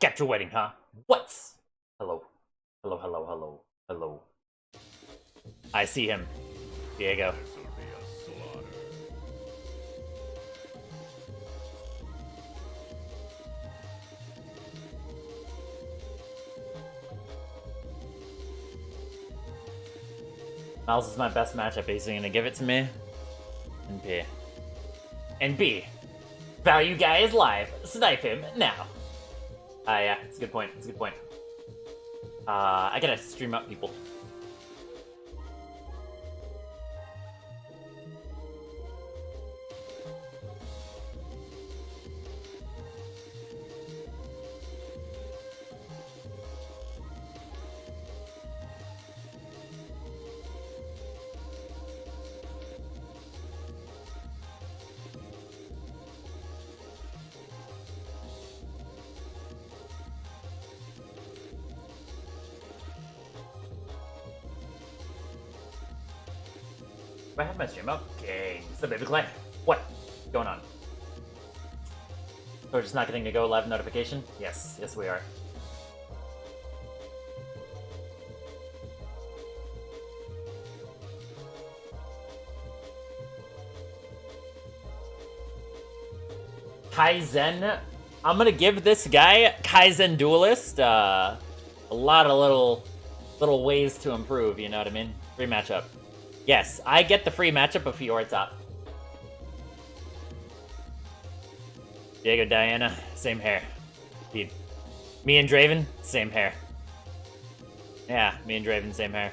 Kept you waiting, huh? What's? Hello. Hello, hello, hello, hello. I see him. Diego. Miles is my best matchup. Is he gonna give it to me? And B. And B. Value guy is live. Snipe him now. Yeah, it's a good point. It's a good point. I gotta stream up people. Do I have my stream up? Okay. So baby Clay. What's going on? We're just not getting to go live notification? Yes, yes we are. Kaizen. I'm gonna give this guy, Kaizen Duelist, a lot of little ways to improve, you know what I mean? Free matchup. Yes, I get the free matchup of Fiora top. Diego Diana, same hair. Me and Draven, same hair. Yeah, me and Draven, same hair.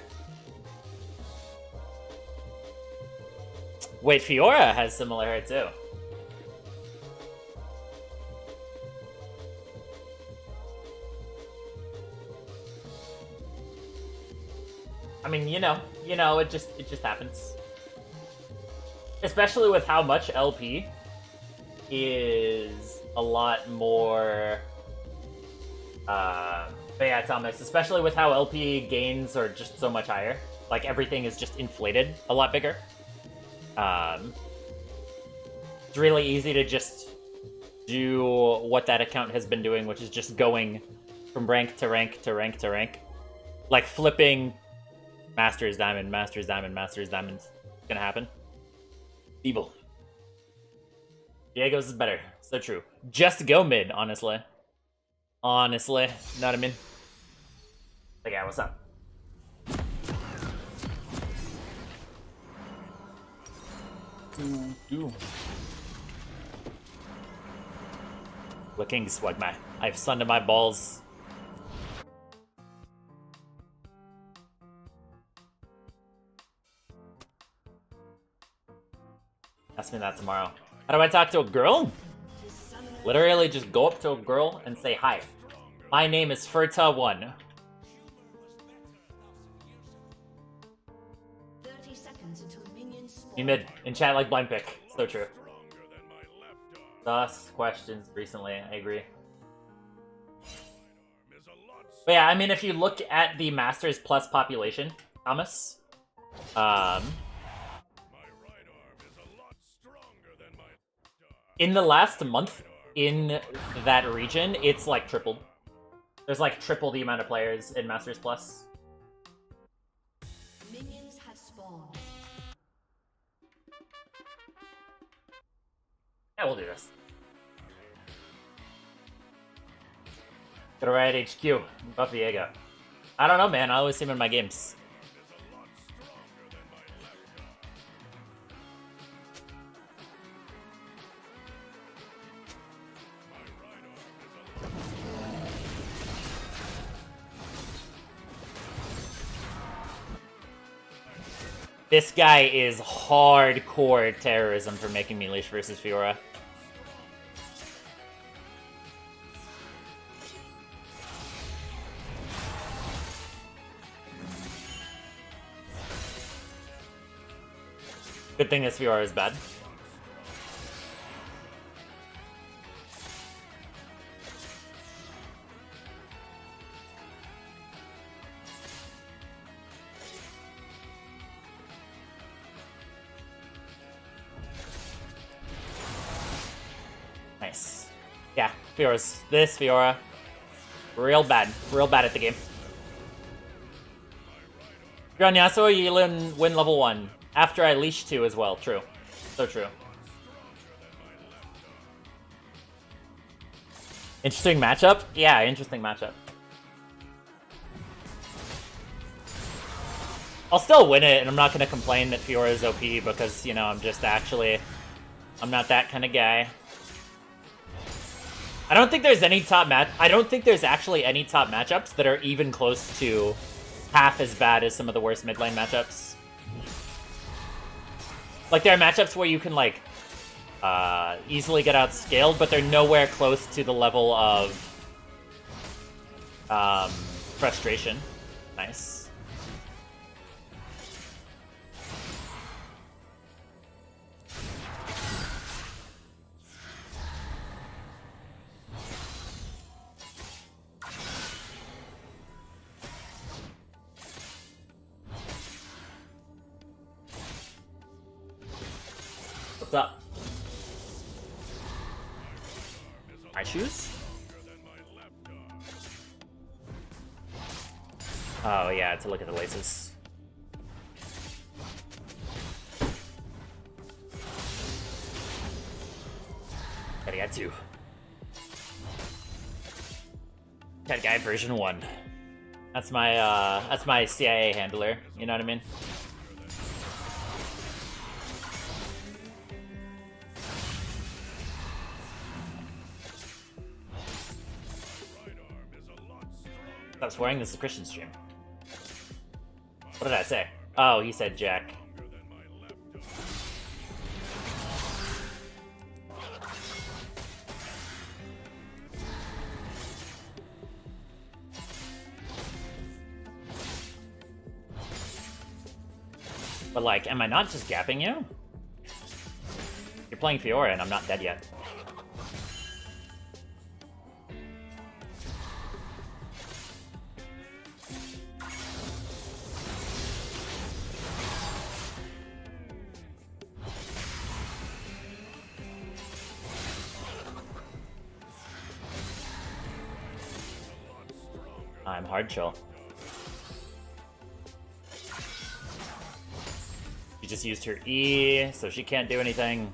Wait, Fiora has similar hair too. I mean, you know, it just happens. Especially with how much LP is a lot more. But yeah, Thomas. Especially with how LP gains are just so much higher. Like everything is just inflated a lot bigger. It's really easy to just do what that account has been doing, which is just going from rank to rank to rank to rank, like flipping. Masters Diamond, Masters Diamond, Masters Diamond. It's gonna happen. Evil. Diego's is better. So true. Just go mid, honestly. Honestly. Know what I mean? Hey, guy, what's up? Looking swagma. I've sunned my balls. Ask me that tomorrow. How do I talk to a girl? Literally just go up to a girl and say, hi. My name is Furta1. 30 seconds until minions spawn. Me mid. In chat like blind pick. So true. Thus, questions recently. I agree. But yeah, I mean, if you look at the Masters Plus population, Thomas, in the last month, in that region, it's like tripled. There's like triple the amount of players in Masters Plus. Minions have spawned. Yeah, we'll do this. Go right HQ. Buff Diego. I don't know, man. I always see him in my games. This guy is hardcore terrorism for making me leash versus Fiora. Good thing this Fiora is bad. Nice. Yeah, Fiora's this Fiora. Real bad at the game. If you're on Yasuo, you win level 1. After I leash 2 as well. True. So true. Interesting matchup? Yeah, interesting matchup. I'll still win it, and I'm not going to complain that Fiora is OP because, you know, I'm not that kind of guy. I don't think there's actually any top matchups that are even close to half as bad as some of the worst mid lane matchups. Like, there are matchups where you can, like, easily get outscaled, but they're nowhere close to the level of frustration. Nice. What's up? My shoes? Oh yeah, to look at the laces. Arigatsu. Cat guy version 1. That's my CIA handler, you know what I mean? Stop swearing, this is a Christian stream. What did I say? Oh, he said Jack. But like, am I not just gapping you? You're playing Fiora and I'm not dead yet. I'm hard chill. She just used her E, so she can't do anything.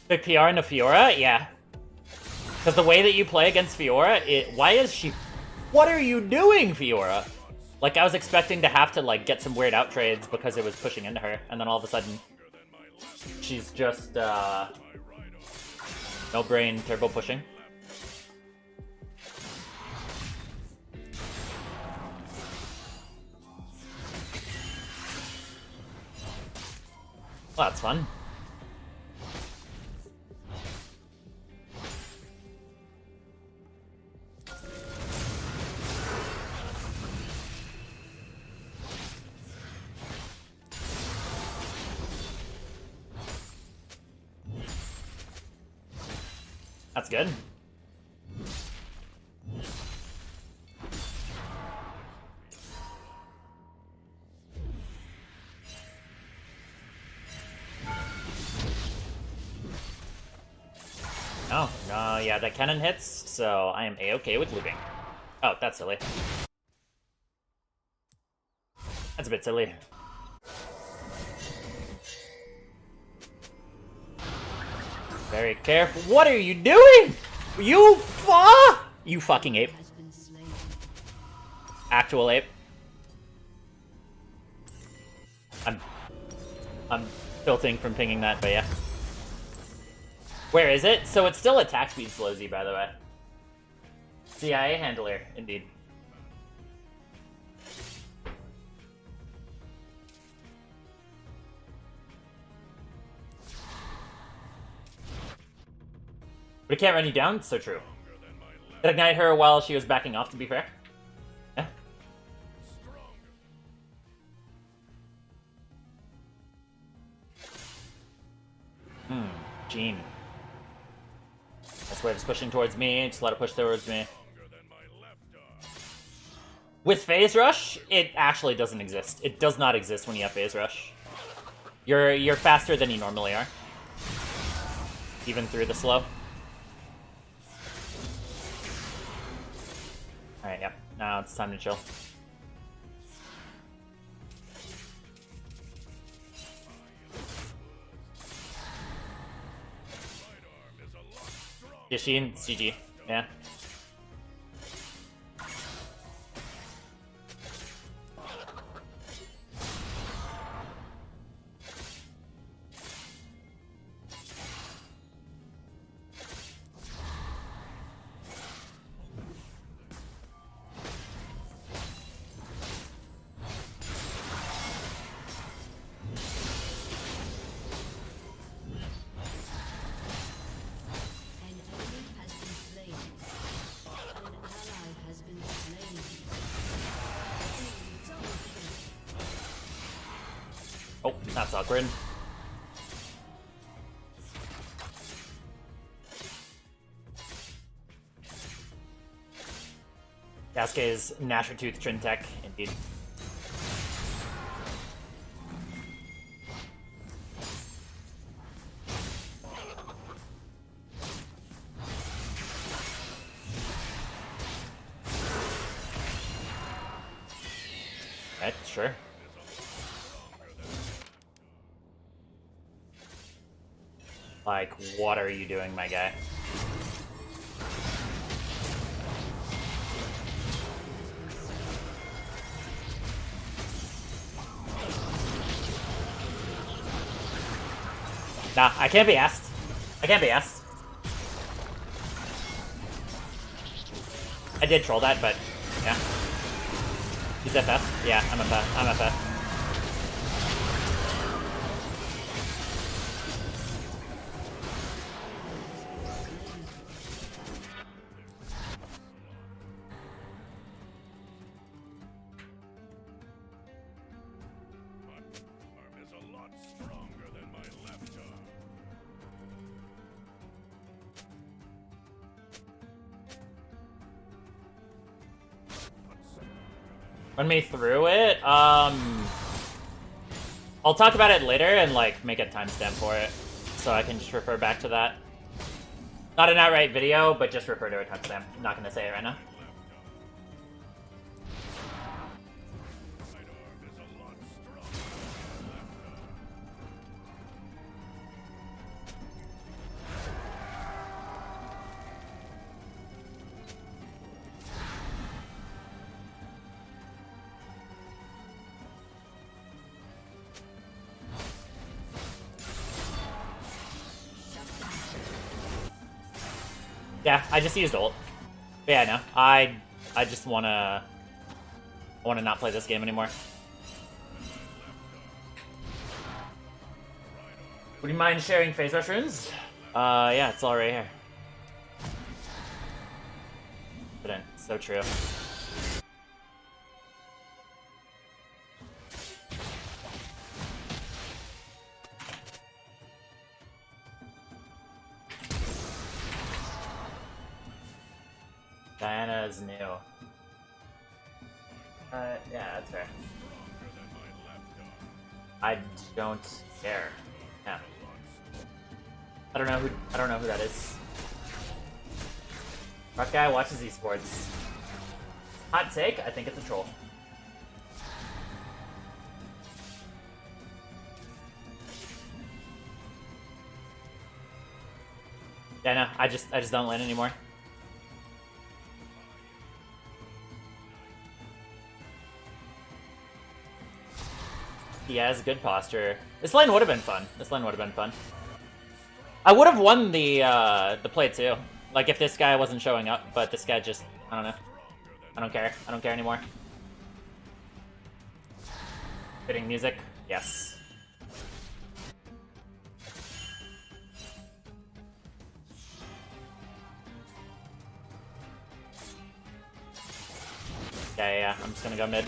Big PR into Fiora? Yeah. Because the way that you play against Fiora, why is she... What are you doing, Fiora? Like, I was expecting to have to, like, get some weird out trades because it was pushing into her, and then all of a sudden, she's just, no brain turbo pushing. Well, that's fun. That's good. Oh, no, yeah, that cannon hits, so I am A-okay with looping. Oh, that's silly. That's a bit silly. Very careful. What are you doing? You fucking ape. Actual ape. I'm tilting from pinging that, but yeah. Where is it? So it's still attack speed slows you, by the way. CIA handler, indeed. But it can't run you down? So true. Did ignite her while she was backing off, to be fair? Yeah. Jean. That's where it's pushing towards me. Just let it push towards me. With Phase Rush, it actually doesn't exist. It does not exist when you have Phase Rush. You're faster than you normally are. Even through the slow. Alright, yeah. Now it's time to chill. Yashin, CG. Yeah. Oh, that's awkward. Yasuke's Nashor Tooth Trin Tech, indeed. Right, sure. Like, what are you doing, my guy? Nah, I can't be asked. I can't be asked. I did troll that, but yeah. Is that FF? Yeah, I'm FF. I'm FF. Run me through it? I'll talk about it later and, like, make a timestamp for it. So I can just refer back to that. Not an outright video, but just refer to a timestamp. I'm not gonna say it right now. Yeah, I just used ult. But yeah, no. I just wanna not play this game anymore. Would you mind sharing Phase Rush runes? Yeah, it's all right here. So true. Diana's new. Yeah, that's fair. I don't care. Yeah. I don't know who that is. Rock guy watches esports. Hot take, I think it's a troll. Yeah, no, I just don't land anymore. He has good posture. This lane would have been fun. I would have won the play too. Like if this guy wasn't showing up, but this guy just, I don't know. I don't care. I don't care anymore. Fitting music? Yes. Yeah, I'm just gonna go mid.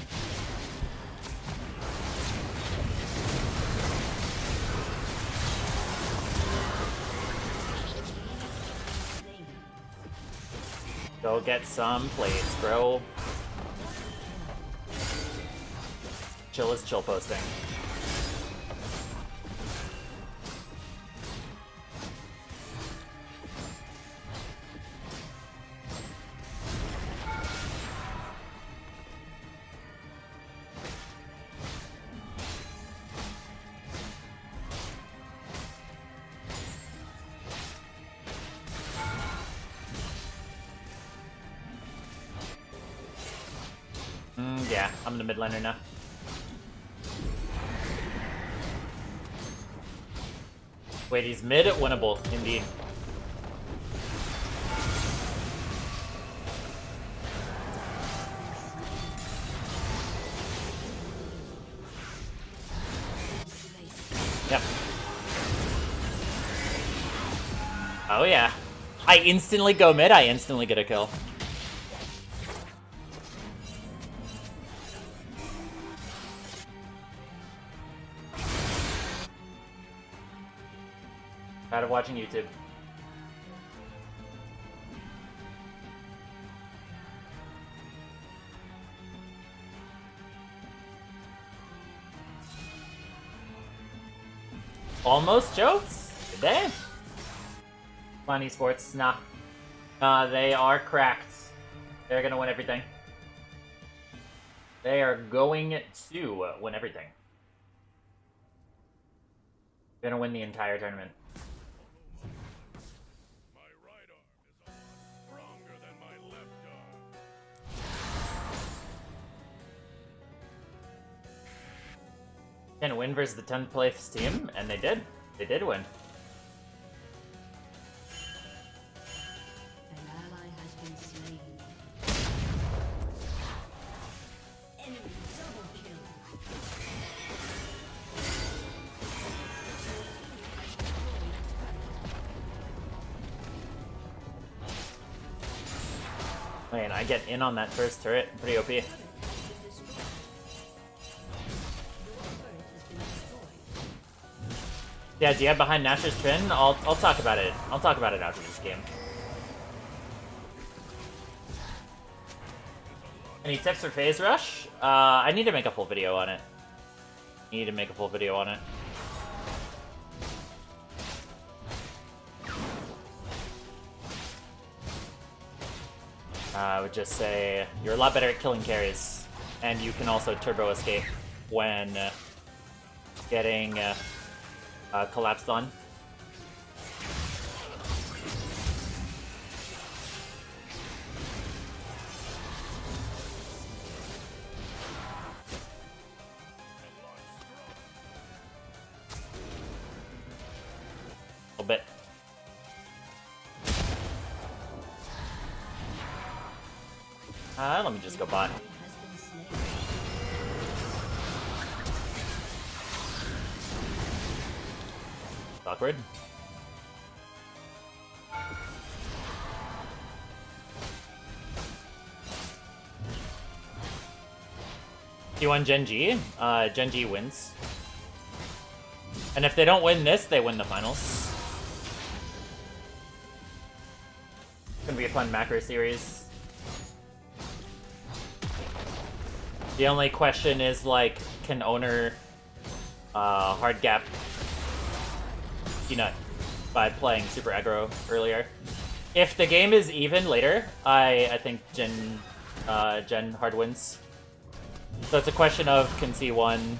Go get some plates, bro. Chill is chill posting. Yeah, I'm the mid laner now. Wait, he's mid? Winnable, indeed. Yep. Oh yeah. I instantly go mid, I instantly get a kill. Out of watching YouTube. Almost jokes? Good day. Come on, esports. Nah. They are cracked. They're gonna win everything. They are going to win everything. Gonna win the entire tournament. Can win versus the 10th place team, and they did. They did win. An ally has been slain. Enemy double kill. Man, I get in on that first turret. Pretty OP. Yeah, do you have behind Nashor's Trynd? I'll talk about it. I'll talk about it after this game. Any tips for phase rush? I need to make a full video on it. I would just say you're a lot better at killing carries, and you can also turbo escape when getting collapsed on. A little bit. Let me just go bot. Awkward. T1 Gen G? Gen G wins. And if they don't win this, they win the finals. It's gonna be a fun macro series. The only question is, like, can owner hard gap Peanut by playing super aggro earlier? If the game is even later, I think Gen hard wins. So it's a question of can T1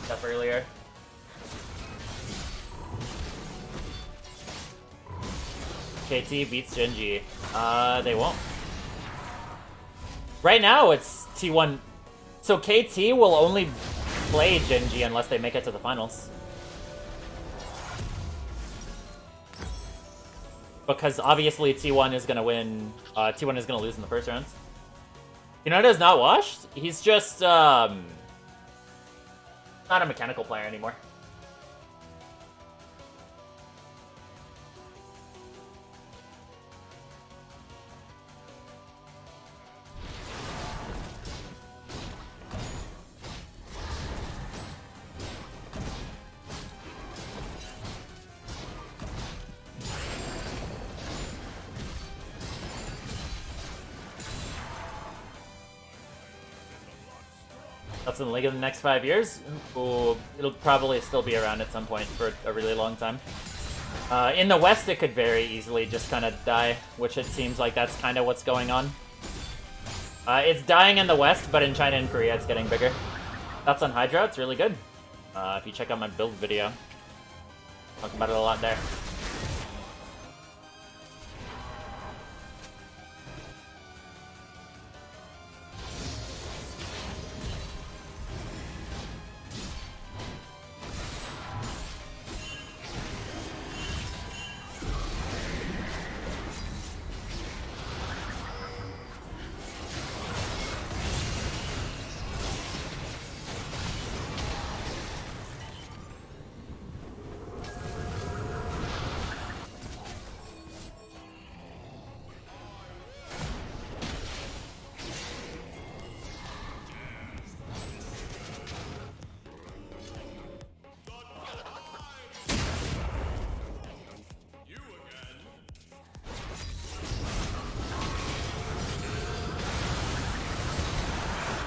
stuff earlier. KT beats Gen G. They won't. Right now, it's T1. So KT will only play Gen G unless they make it to the finals. Because obviously T1 is gonna win. T1 is gonna lose in the first round. Hinata is not washed. He's just not a mechanical player anymore. That's in the league in the next 5 years. Ooh, it'll probably still be around at some point for a really long time. In the West, it could very easily just kind of die, which it seems like that's kind of what's going on. It's dying in the West, but in China and Korea, it's getting bigger. That's on Hydra. It's really good. If you check out my build video, talk about it a lot there.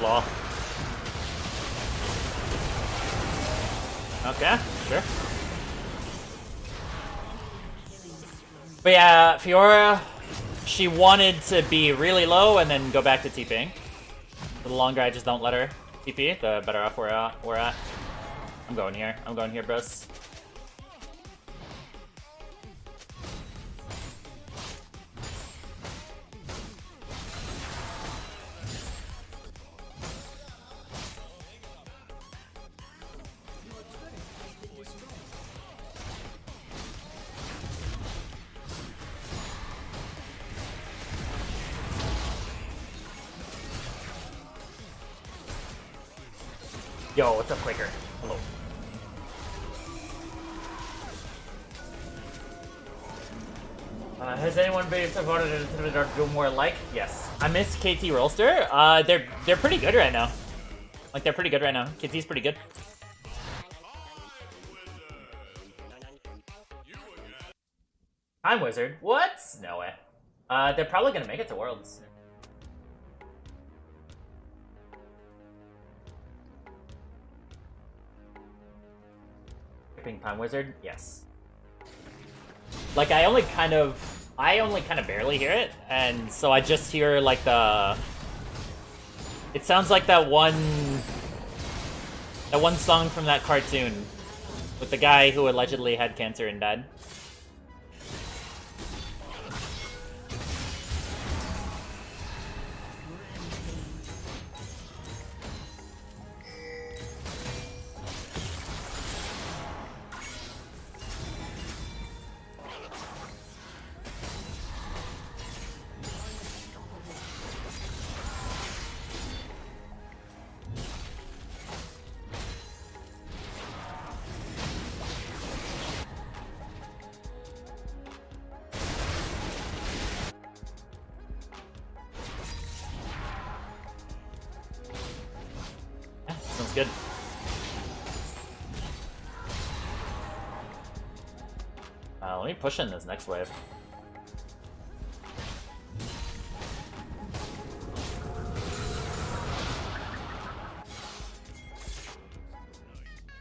Law. Okay, sure. But yeah, Fiora, she wanted to be really low and then go back to TPing. The longer I just don't let her TP, the better off we're at. I'm going here. I'm going here, bros. Yo, what's up, Quaker? Hello. Has anyone been voted to do more like? Yes. I miss KT Rolster. They're pretty good right now. Like, they're pretty good right now. KT's pretty good. Time Wizard? What? No way. They're probably gonna make it to Worlds. Time Wizard? Yes. Like, I only kind of barely hear it, and so I just hear, like, the... It sounds like that one song from that cartoon with the guy who allegedly had cancer and died. Sounds good. Let me push in this next wave.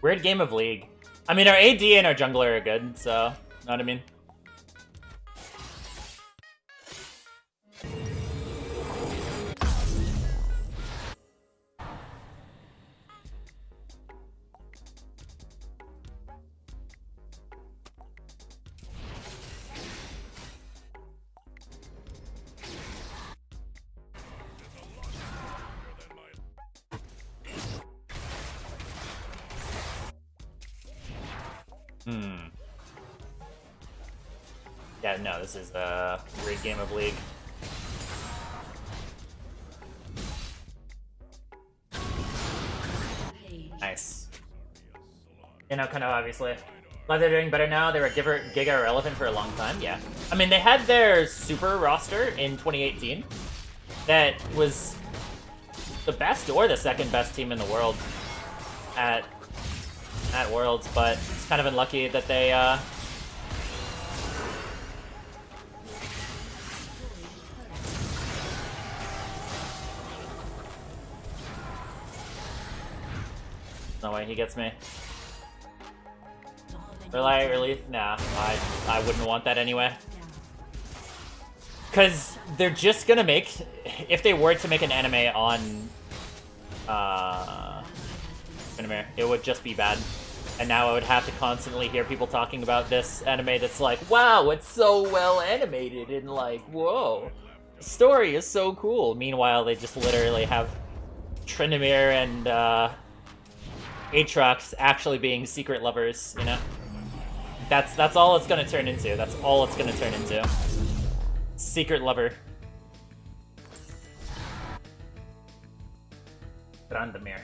Weird game of League. I mean, our AD and our jungler are good, so, know what I mean? Yeah, no, this is a weird game of League. Nice. You know, kind of obviously. But they're doing better now. They were Giga irrelevant for a long time, yeah. I mean, they had their super roster in 2018 that was the best or the second best team in the world at Worlds, but it's kind of unlucky that they way he gets me. Relight relief? Nah, I wouldn't want that anyway. Because they're just gonna make... If they were to make an anime on... Tryndamere, it would just be bad. And now I would have to constantly hear people talking about this anime that's like, wow, it's so well animated, and like, whoa, the story is so cool. Meanwhile, they just literally have Tryndamere and Aatrox actually being secret lovers, you know? That's all it's gonna turn into. That's all it's gonna turn into. Secret lover. Tryndamere.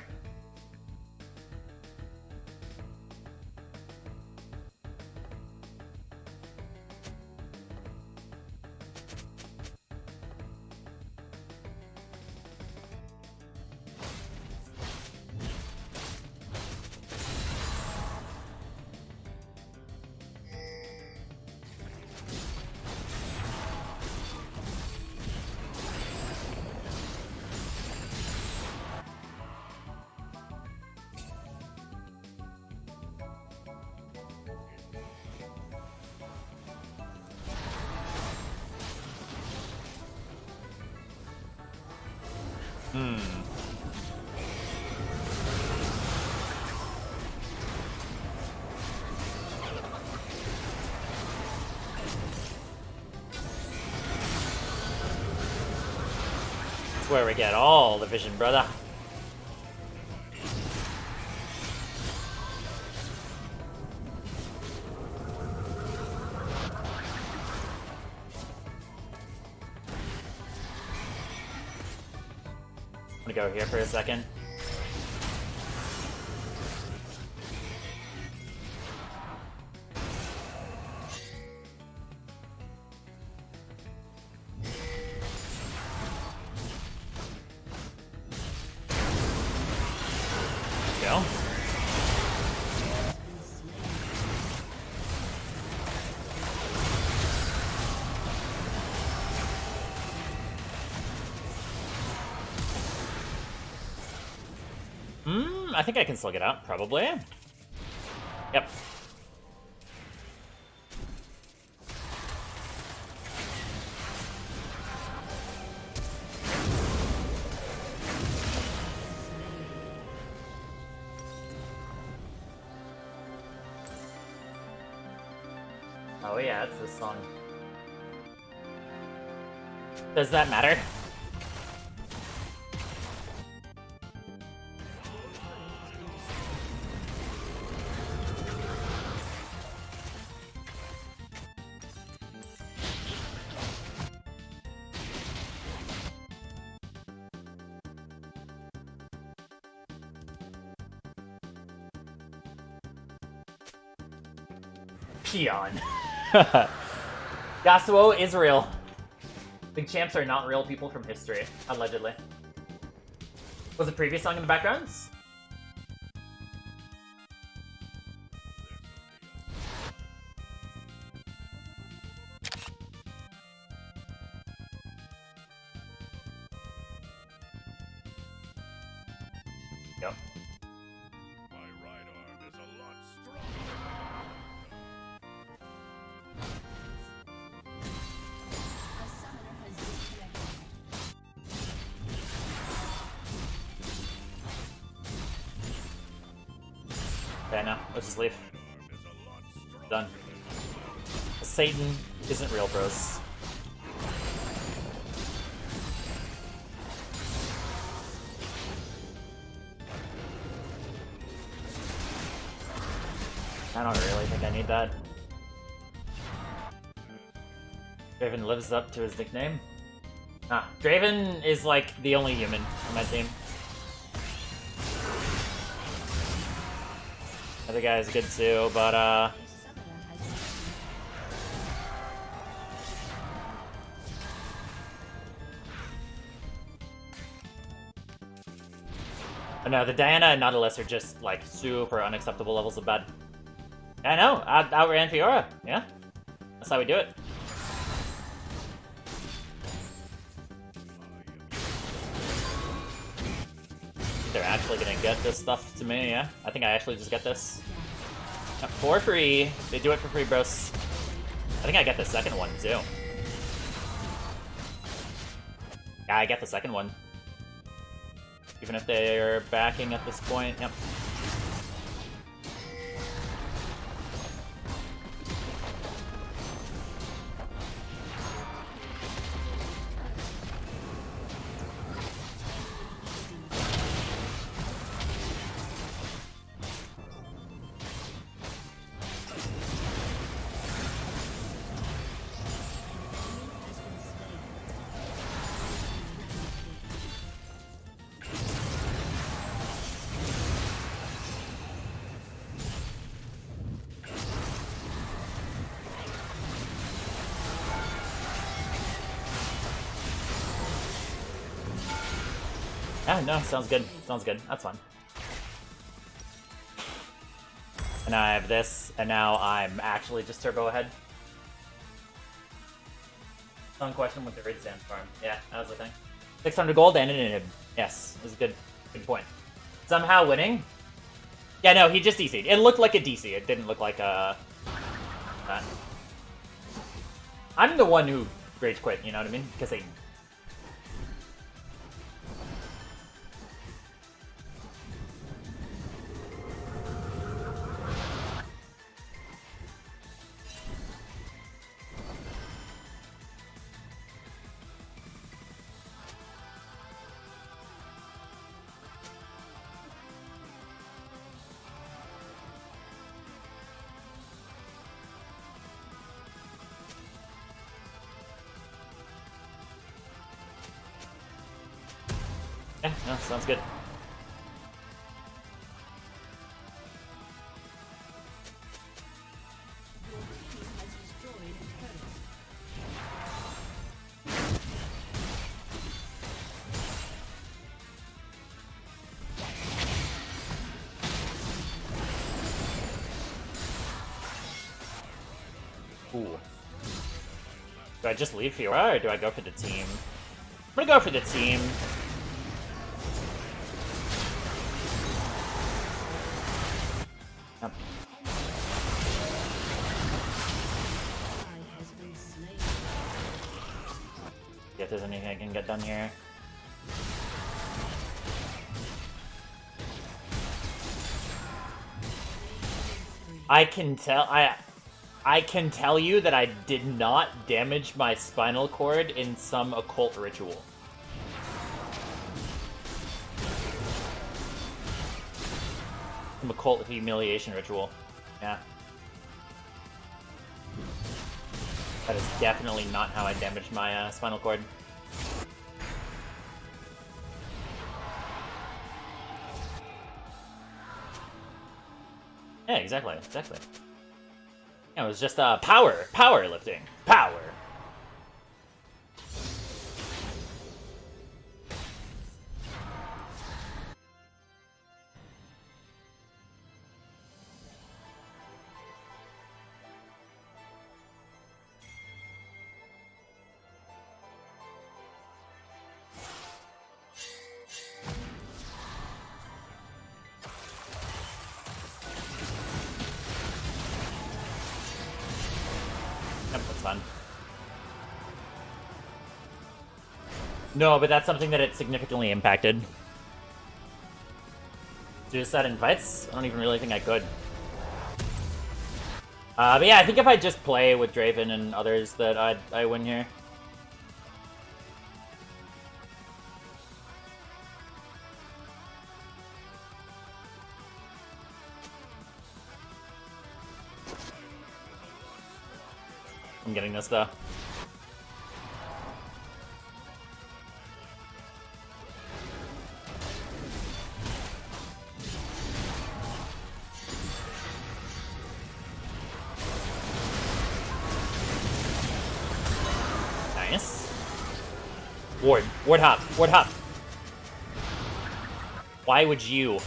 That's where we get all the vision, brother. I'm gonna go here for a second. Let's go. I think I can still get out, probably. Yep. Oh yeah, it's this song. Does that matter? Peon. Yasuo is real. Big champs are not real people from history, allegedly. Was the previous song in the background? Yep. My right arm is a lot stronger. Okay, no, let's just leave. Done. Satan isn't real, bros. I don't really think I need that. Draven lives up to his nickname. Nah, Draven is like the only human on my team. Other guy is good too, but no, the Diana and Nautilus are just like super unacceptable levels of bad. I know, outran Fiora, yeah? That's how we do it. They're actually gonna get this stuff to me, yeah? I think I actually just get this. For free. They do it for free, bros. I think I get the second one, too. Yeah, I get the second one. Even if they're backing at this point, yep. Yeah, no, sounds good. Sounds good. That's fine. And now I have this, and now I'm actually just turbo ahead. Some question with the Rid Sands farm. Yeah, that was the thing. 600 gold and an inhib. Yes, it was a good point. Somehow winning? Yeah, no, he just DC'd. It looked like a DC. It didn't look like a... I'm the one who rage quit, you know what I mean? Because they... Yeah, no, sounds good. Ooh. Do I just leave Fiora, or do I go for the team? I'm gonna go for the team. Yep. See if there's anything I can get done here. I can tell you that I did not damage my spinal cord in some occult ritual. Some occult humiliation ritual. Yeah. That is definitely not how I damaged my spinal cord. Yeah, exactly. Yeah, it was just powerlifting. Power. Yep, that's fun. No, but that's something that it significantly impacted. Suicide in fights? I don't even really think I could. But yeah, I think if I just play with Draven and others that I win here. I'm getting this though. Nice. Ward hop. Why would you?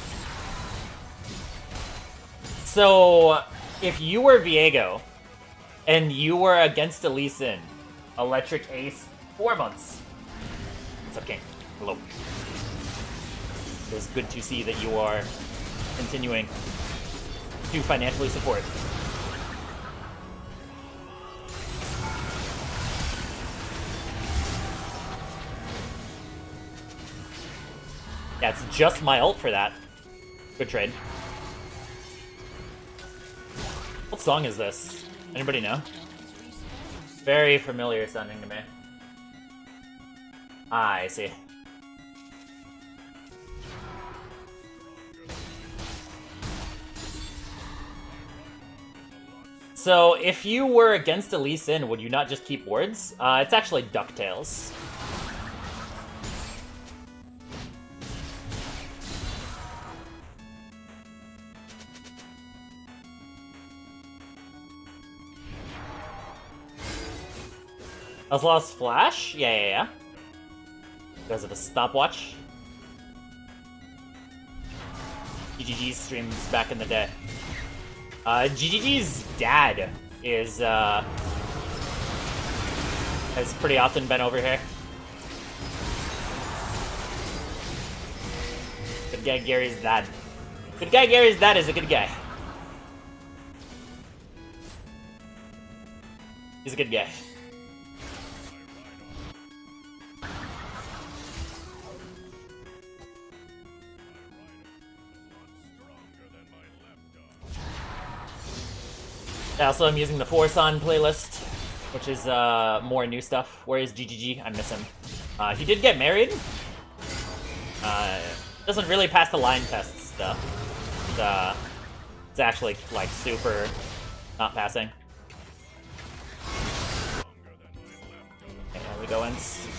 So, if you were Viego, and you were against a Lee Sin, Electric Ace, 4 months. What's up, King? Hello. It's good to see that you are continuing to financially support. Yeah, it's just my ult for that. Good trade. What song is this? Anybody know? Very familiar sounding to me. Ah, I see. So, if you were against a Lee Sin, would you not just keep wards? It's actually DuckTales. Oslo's Flash? Yeah. Because of a stopwatch. GGG's streams back in the day. GGG's dad is, has pretty often been over here. Good guy Gary's dad. Good guy Gary's dad is a good guy. He's a good guy. Also, I'm using the Force-On playlist, which is more new stuff. Where is GGG? I miss him. He did get married. Doesn't really pass the line tests, though. It's actually, like, super not passing. Okay, there we go, Ents.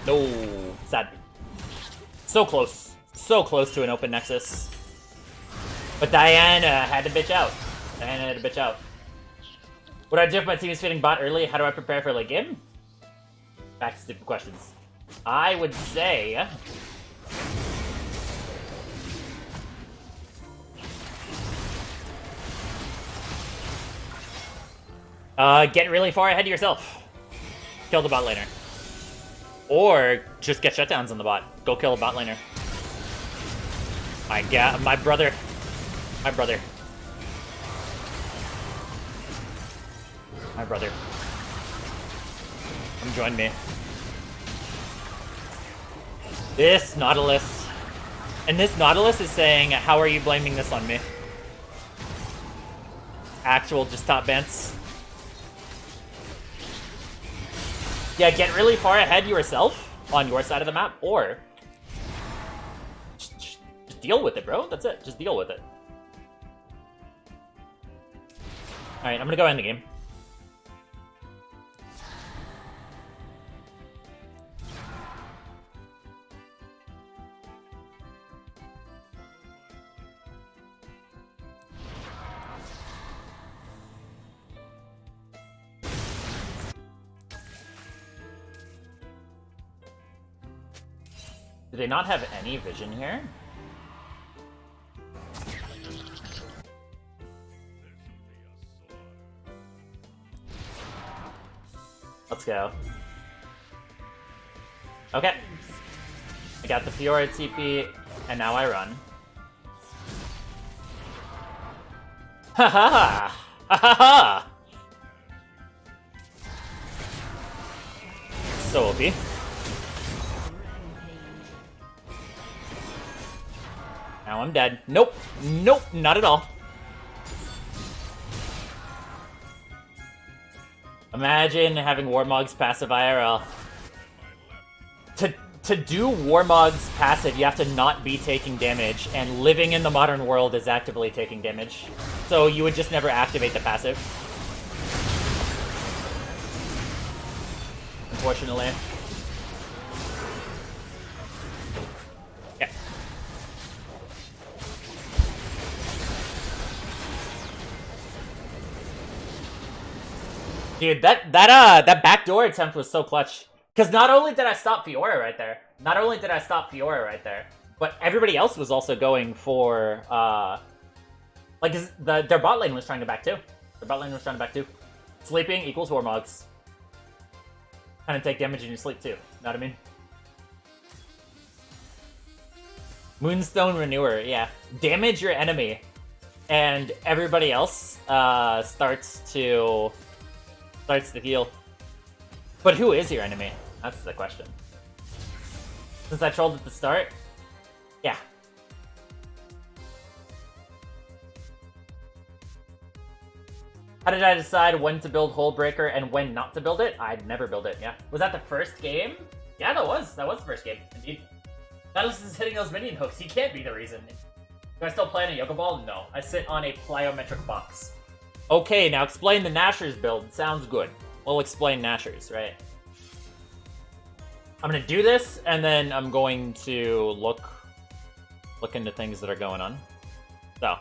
No, sad. So close. So close to an open Nexus. But Diana had to bitch out. Diana had to bitch out. Would I do if my team is fitting bot early? How do I prepare for late game? Back to stupid questions. I would say... get really far ahead of yourself. Kill the bot laner. Or just get shutdowns on the bot. Go kill a bot laner. My brother. My brother. My brother. Come join me. This Nautilus. And this Nautilus is saying, how are you blaming this on me? Actual just top bants. Yeah, get really far ahead yourself on your side of the map, or just deal with it, bro. That's it. Just deal with it. Alright, I'm gonna go end the game. Do they not have any vision here? Let's go. Okay. I got the Fiora TP, and now I run. Ha ha! Ha ha ha! So OP. Now I'm dead. Nope. Nope, not at all. Imagine having Warmog's passive IRL. To do Warmog's passive, you have to not be taking damage, and living in the modern world is actively taking damage. So you would just never activate the passive. Unfortunately. Dude, that backdoor attempt was so clutch. Because not only did I stop Fiora right there, but everybody else was also going for, like, their bot lane was trying to back too. Sleeping equals Warmogs. Kind of take damage in your sleep too, know what I mean? Moonstone Renewer, yeah. Damage your enemy, and everybody else starts to heal. But who is your enemy? That's the question. Since I trolled at the start, yeah. How did I decide when to build Hullbreaker and when not to build it? I'd never build it, yeah. Was that the first game? Yeah, that was the first game, indeed. Nautilus is hitting those minion hooks, he can't be the reason. Do I still play on a Yoga Ball? No, I sit on a plyometric box. Okay, now explain the Nashors build, sounds good. We'll explain Nashors, right? I'm gonna do this, and then I'm going to look into things that are going on. So.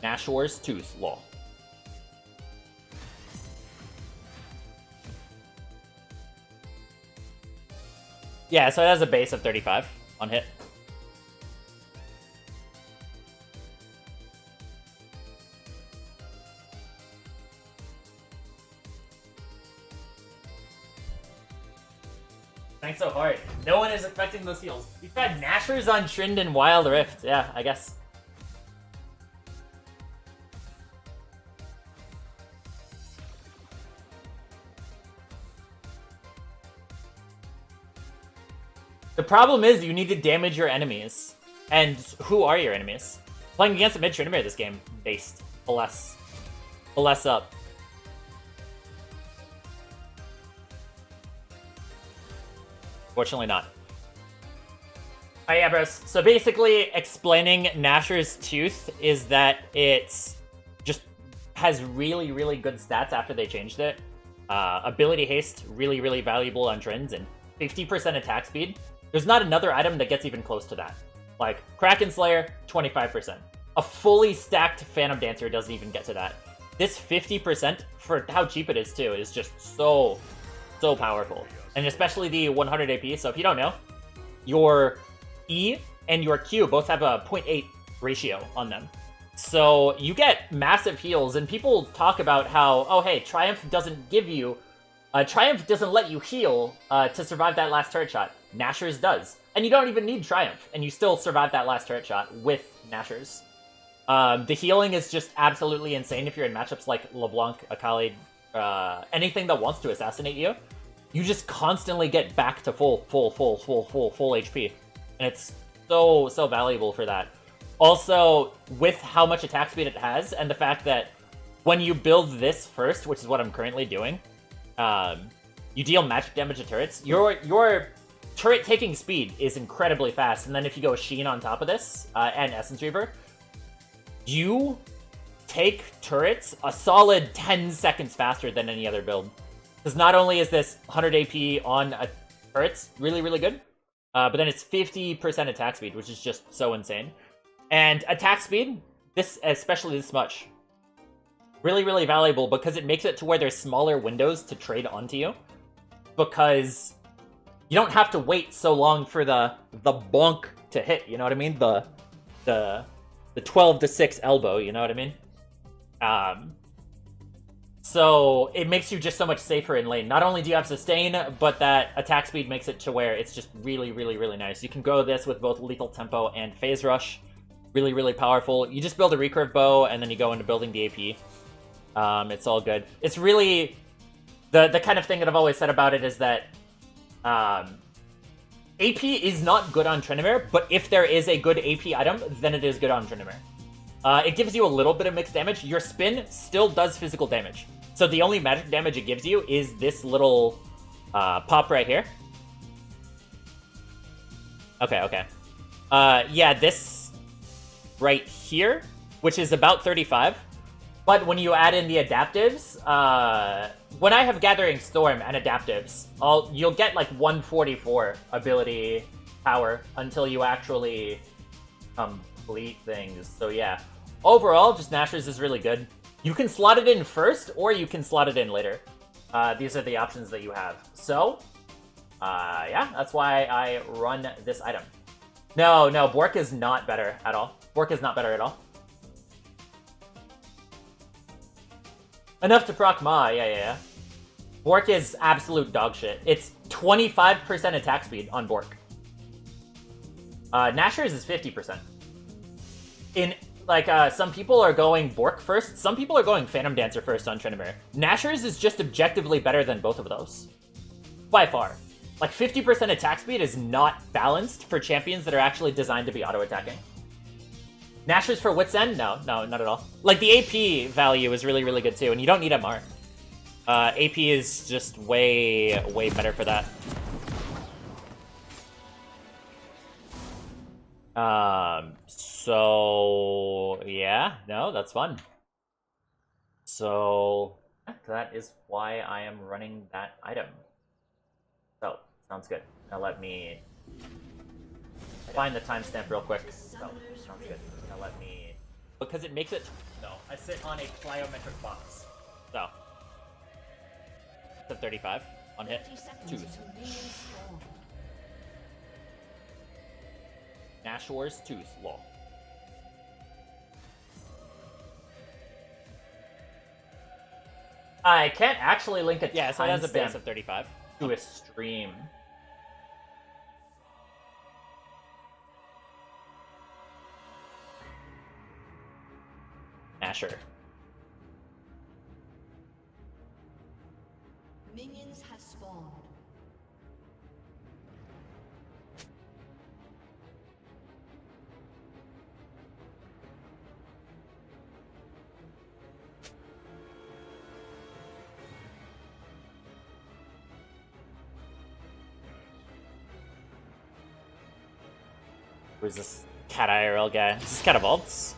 Nashor's Tooth, lol. Yeah, so it has a base of 35 on hit. Thanks so hard. No one is expecting those heals. We've got Nashors on Trynd and Wild Rift. Yeah, I guess. The problem is you need to damage your enemies. And who are your enemies? Playing against a mid-Tryndamere this game. Based. Alas up. Fortunately not. Oh yeah, bros. So basically, explaining Nashor's Tooth is that it's just has really, really good stats after they changed it. Ability Haste, really, really valuable on Trynd, and 50% attack speed. There's not another item that gets even close to that. Like, Kraken Slayer, 25%. A fully stacked Phantom Dancer doesn't even get to that. This 50%, for how cheap it is too, is just so powerful. And especially the 100 AP, so if you don't know, your E and your Q both have a 0.8 ratio on them. So you get massive heals, and people talk about how, oh hey, Triumph doesn't give you... Triumph doesn't let you heal to survive that last turret shot. Nashors does. And you don't even need Triumph, and you still survive that last turret shot with Nashors. The healing is just absolutely insane if you're in matchups like LeBlanc, Akali, anything that wants to assassinate you. You just constantly get back to full HP. And it's so valuable for that. Also, with how much attack speed it has, and the fact that when you build this first, which is what I'm currently doing, you deal magic damage to turrets. Your turret taking speed is incredibly fast, and then if you go Sheen on top of this, and Essence Reaver, you take turrets a solid 10 seconds faster than any other build. Because not only is this 100 AP on a turrets really, really good, but then it's 50% attack speed, which is just so insane. And attack speed, especially this much, really, really valuable because it makes it to where there's smaller windows to trade onto you. Because you don't have to wait so long for the bonk to hit, you know what I mean? The 12 to 6 elbow, you know what I mean? So it makes you just so much safer in lane. Not only do you have sustain, but that attack speed makes it to where it's just really, really, really nice. You can go this with both Lethal Tempo and Phase Rush. Really, really powerful. You just build a recurve bow, and then you go into building the AP. It's all good. It's really... The kind of thing that I've always said about it is that AP is not good on Tryndamere, but if there is a good AP item, then it is good on Tryndamere. It gives you a little bit of mixed damage. Your spin still does physical damage. So the only magic damage it gives you is this little pop right here. Okay. Yeah, this right here, which is about 35. But when you add in the adaptives, when I have Gathering Storm and adaptives, you'll get like 144 ability power until you actually complete things. So yeah, overall, just Nashor's is really good. You can slot it in first, or you can slot it in later. These are the options that you have. So, yeah, that's why I run this item. No, Bork is not better at all. Bork is not better at all. Enough to proc Ma, yeah. Bork is absolute dog shit. It's 25% attack speed on Bork. Nashor's is 50%. Some people are going Bork first, some people are going Phantom Dancer first on Tryndamere. Nashor's is just objectively better than both of those. By far. Like, 50% attack speed is not balanced for champions that are actually designed to be auto-attacking. Nashor's for Wit's End? No, not at all. Like, the AP value is really, really good too, and you don't need MR. AP is just way, way better for that. So, yeah, no, that's fun. So, that is why I am running that item. So, sounds good. Now let me find the timestamp real quick. So, sounds good. Now let me... Because it makes it... No, I sit on a plyometric box. So. It's a 35 on hit. Tooth. Nashor's Tooth. Lol. I can't actually link a Yeah, so it has a base of 35. To a stream. Nashor. Minions have spawned. Where's this cat IRL guy? Is this cat of Alts?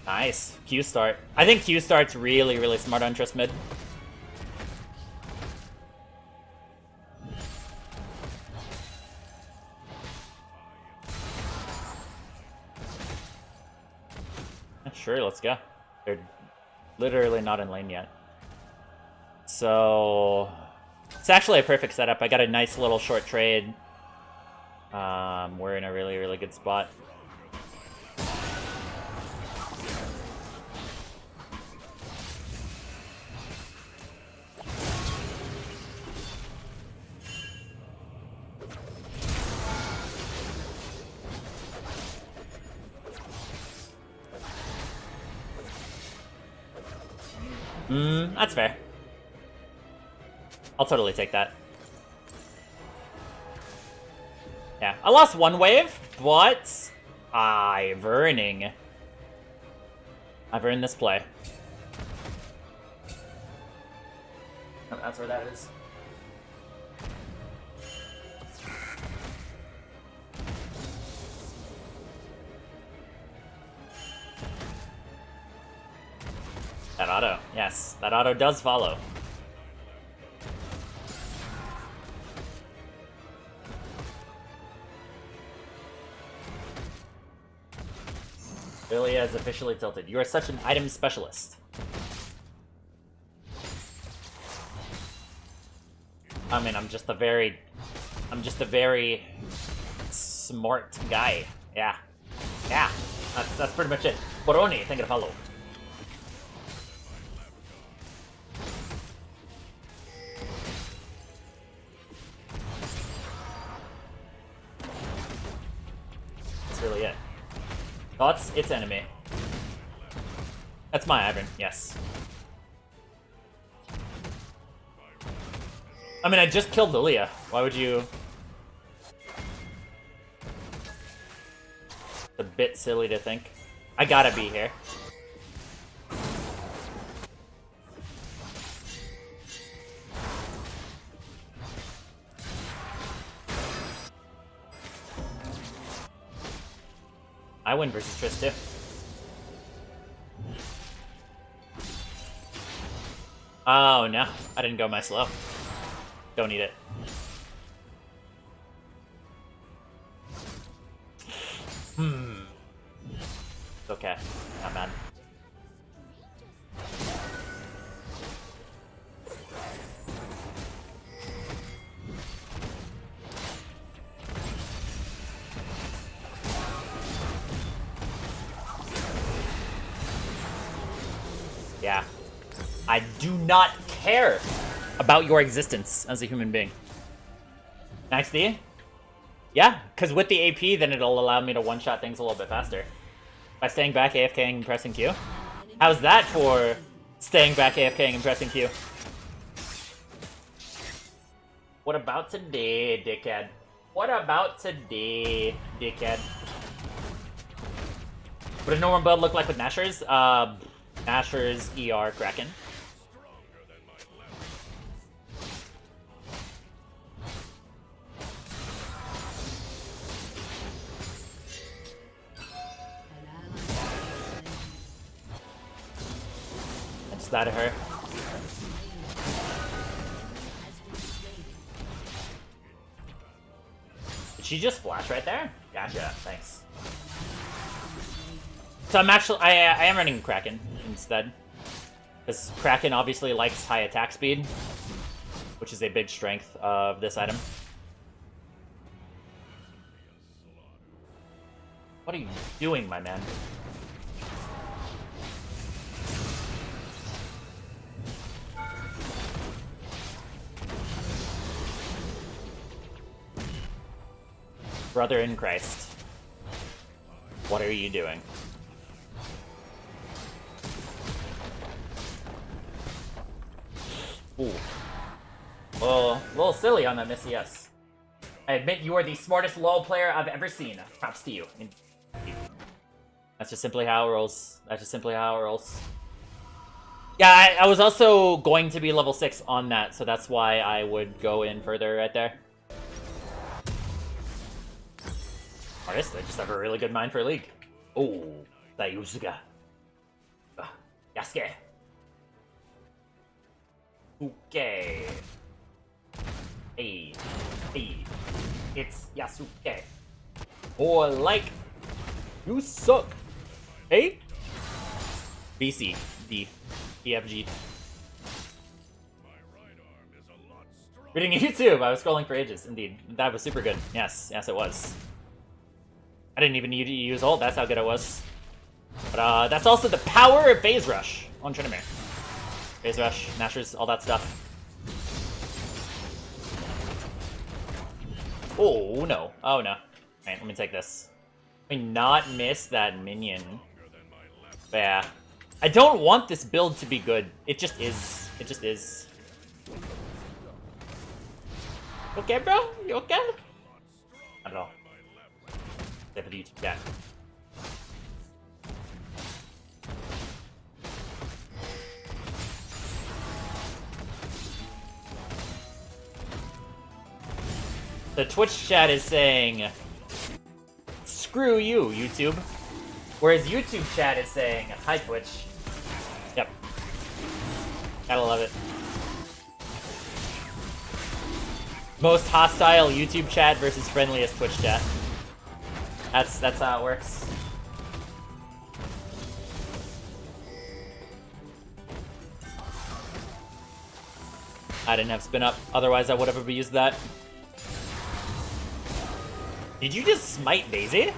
Nice. Q start. I think Q start's really, really smart on Trist mid. Sure, let's go. They're literally not in lane yet. So it's actually a perfect setup. I got a nice little short trade. We're in a really, really good spot. That's fair. I'll totally take that. Yeah, I lost one wave, but I've earned this play. Oh, that's where that is. That auto, yes, that auto does follow. Lilia is officially tilted. You are such an item specialist. I mean, I'm just a very smart guy. Yeah. That's pretty much it. Boroni, thank you to follow. That's really it. Thoughts? It's enemy. That's my Ivern, yes. I mean, I just killed Lilia. Why would you... It's a bit silly to think. I gotta be here. I win versus Triss too. Oh no, I didn't go my slow. Don't need it. It's okay. Not bad. Yeah. I do not care about your existence as a human being. Max D? Yeah, because with the AP, then it'll allow me to one-shot things a little bit faster. By staying back, AFKing, and pressing Q. How's that for staying back, AFKing, and pressing Q? What about today, dickhead? What about today, dickhead? What does normal build look like with Nashors? Nashors, ER, Kraken. That's that of her. Did she just flash right there? Gotcha, thanks. So I'm actually, I am running Kraken instead. Because Kraken obviously likes high attack speed, which is a big strength of this item. What are you doing, my man? Brother in Christ. What are you doing? Ooh. Well, a little silly on that miss, yes. I admit you are the smartest LoL player I've ever seen. Props to you. That's just simply how it rolls. That's just simply how it rolls. Yeah, I was also going to be level 6 on that, so that's why I would go in further right there. Artist, I just have a really good mind for League. Oh, Dayusuga. Yasuke. Okay. Hey, it's Yasuke. Or like, you suck. Hey? BC, D, EFG. Reading YouTube, I was scrolling for ages, indeed. That was super good. Yes, yes it was. I didn't even need to use ult, that's how good it was. But that's also the power of Phase Rush on Tryndamere. Phase Rush, Nashors, all that stuff. Oh no, oh no. Alright, let me take this. Let me not miss that minion. But yeah. I don't want this build to be good. It just is. It just is. You okay, bro? You okay? Not at all. For the YouTube chat. The Twitch chat is saying, screw you, YouTube. Whereas YouTube chat is saying, hi, Twitch. Yep. Gotta love it. Most hostile YouTube chat versus friendliest Twitch chat. That's how it works. I didn't have spin up, otherwise I would have used that. Did you just smite Daisy?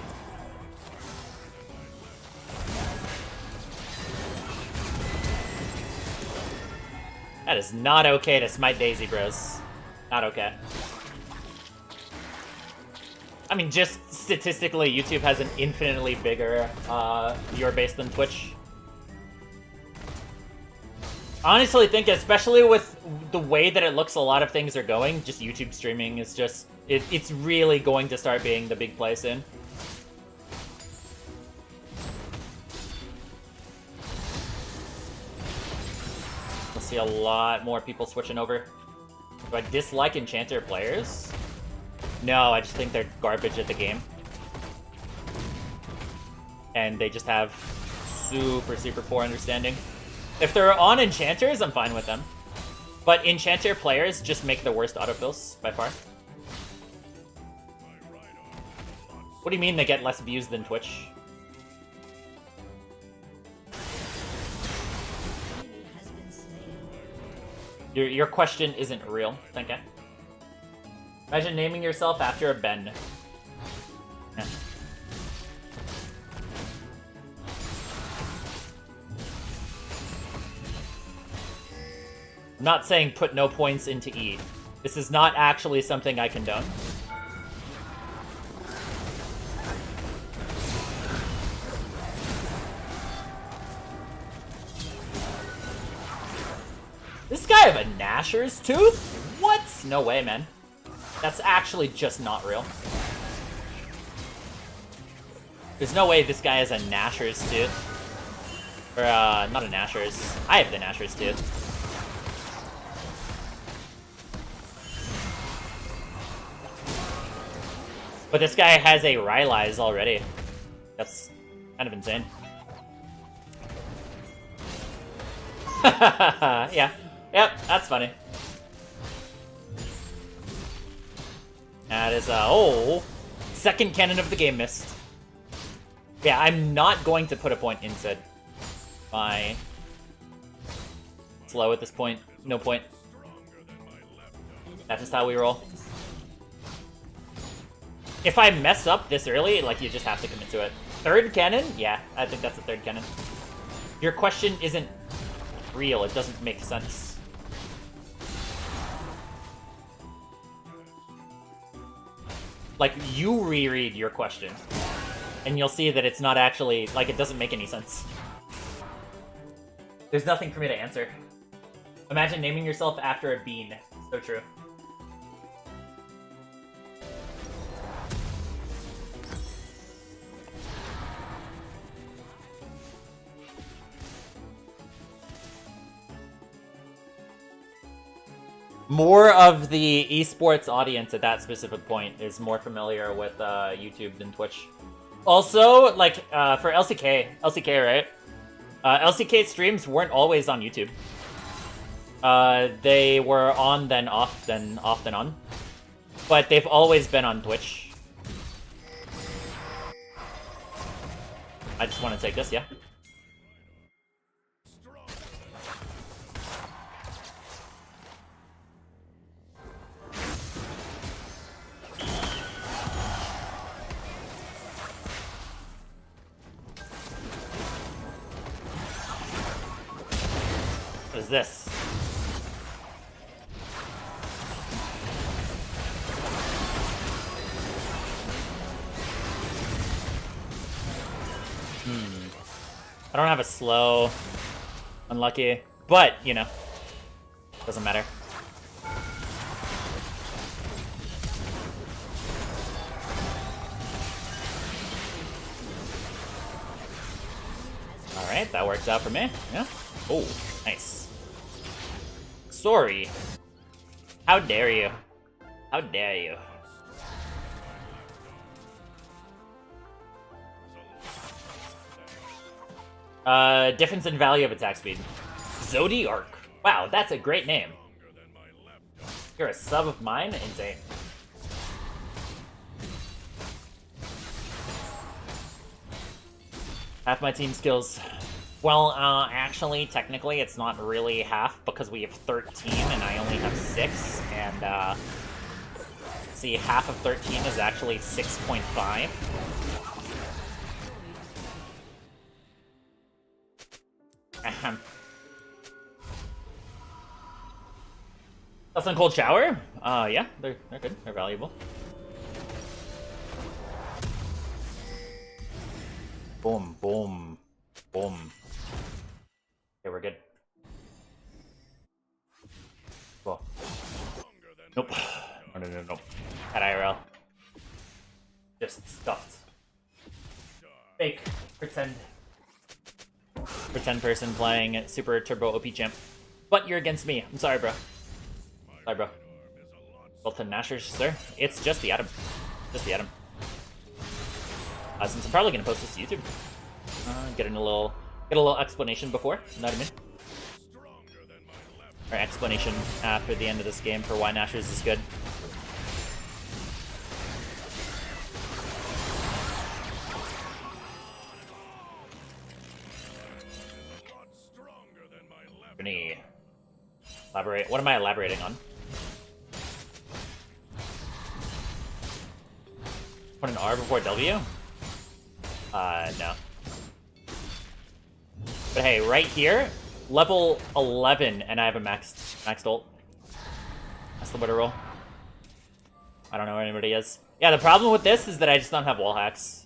That is not okay to smite Daisy, bros. Not okay. I mean, just statistically, YouTube has an infinitely bigger viewer base than Twitch. Honestly, think, especially with the way that it looks a lot of things are going, just YouTube streaming is just... It's really going to start being the big play soon. We'll see a lot more people switching over. Do I dislike Enchanter players? No, I just think they're garbage at the game. and they just have super, super poor understanding. If they're on enchanters, I'm fine with them. But enchanter players just make the worst autofills by far. What do you mean they get less views than Twitch? Your question isn't real, okay? Imagine naming yourself after a Ben. Yeah. I'm not saying put no points into E. This is not actually something I condone. This guy have a Nashor's tooth? What? No way, man. That's actually just not real. There's no way this guy has a Nashor's tooth. Or, not a Nashor's. I have the Nashor's tooth. But this guy has a Rylai's already. That's kind of insane. Yeah. Yep, that's funny. That is, oh, second cannon of the game missed. Yeah, I'm not going to put a point in Sid. Bye. Slow at this point. No point. That's just how we roll. If I mess up this early, like, you just have to commit to it. Third cannon? Yeah, I think that's the third cannon. Your question isn't real. It doesn't make sense. Like, you reread your question, and you'll see that it's not actually, like, it doesn't make any sense. There's nothing for me to answer. Imagine naming yourself after a bean. So true. More of the esports audience at that specific point is more familiar with YouTube than Twitch. Also, like, for LCK, right? LCK streams weren't always on YouTube. They were on, then off, then off, then on. But they've always been on Twitch. I just want to take this, yeah. What is this? I don't have a slow. Unlucky. But, you know, doesn't matter. Alright, that works out for me. Yeah. Oh, nice. Sorry. How dare you? How dare you? Difference in value of attack speed. Zodiark. Wow, that's a great name. You're a sub of mine? Insane. Half my team skills. Well, actually, technically, it's not really half because we have 13 and I only have 6. And, see, half of 13 is actually 6.5. Ahem. That's on cold shower? Yeah, they're good. They're valuable. Boom, boom, boom. Okay, we're good. Cool. Nope. No. At IRL. Just stuffed. Fake. Pretend person playing Super Turbo OP Champ. But you're against me. I'm sorry, bro. Sorry, bro. Well, to Nashors, sir. It's just the Atom. Just the Atom. Since I'm probably gonna post this to YouTube. Get a little explanation before, you know what I mean? Or explanation after the end of this game for why Nashors is good. Gonna elaborate. What am I elaborating on? Put an R before W? No. But hey, right here, level 11, and I have a maxed ult. That's the way to roll. I don't know where anybody is. Yeah, the problem with this is that I just don't have wall hacks.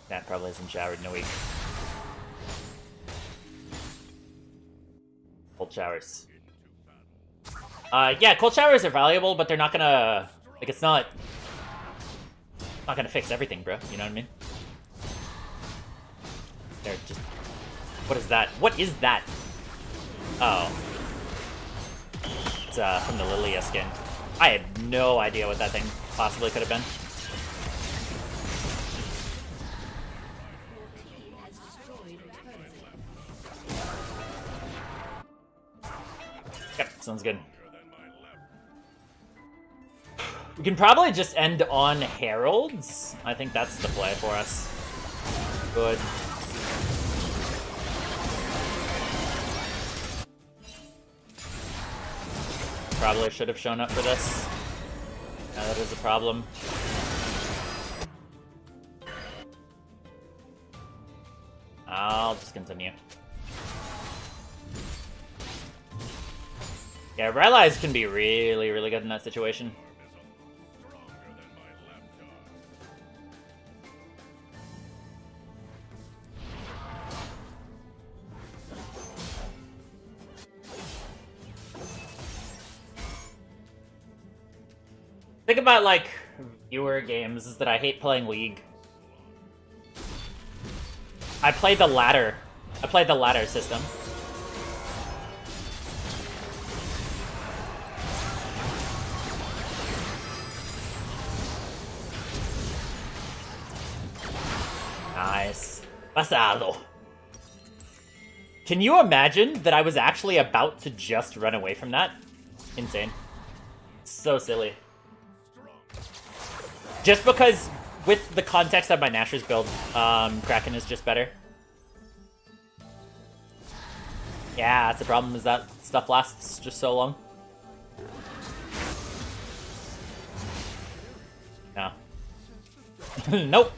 That probably hasn't showered in a week. Cold showers. Yeah, cold showers are valuable, but they're not gonna... Like, it's not gonna fix everything, bro. You know what I mean? They're just... What is that? What is that? Oh. It's, from the Lilia skin. I had no idea what that thing possibly could have been. Yep, sounds good. We can probably just end on Heralds. I think that's the play for us. Good. Probably should have shown up for this. Yeah, that is a problem. I'll just continue. Yeah, Rallies can be really, really good in that situation. Think about, like, viewer games is that I hate playing League. I played the ladder. I played the ladder system. Nice. Pasado. Can you imagine that I was actually about to just run away from that? Insane. So silly. Just because, with the context of my Nashor's build, Kraken is just better. Yeah, that's the problem, is that stuff lasts just so long. No. Nope.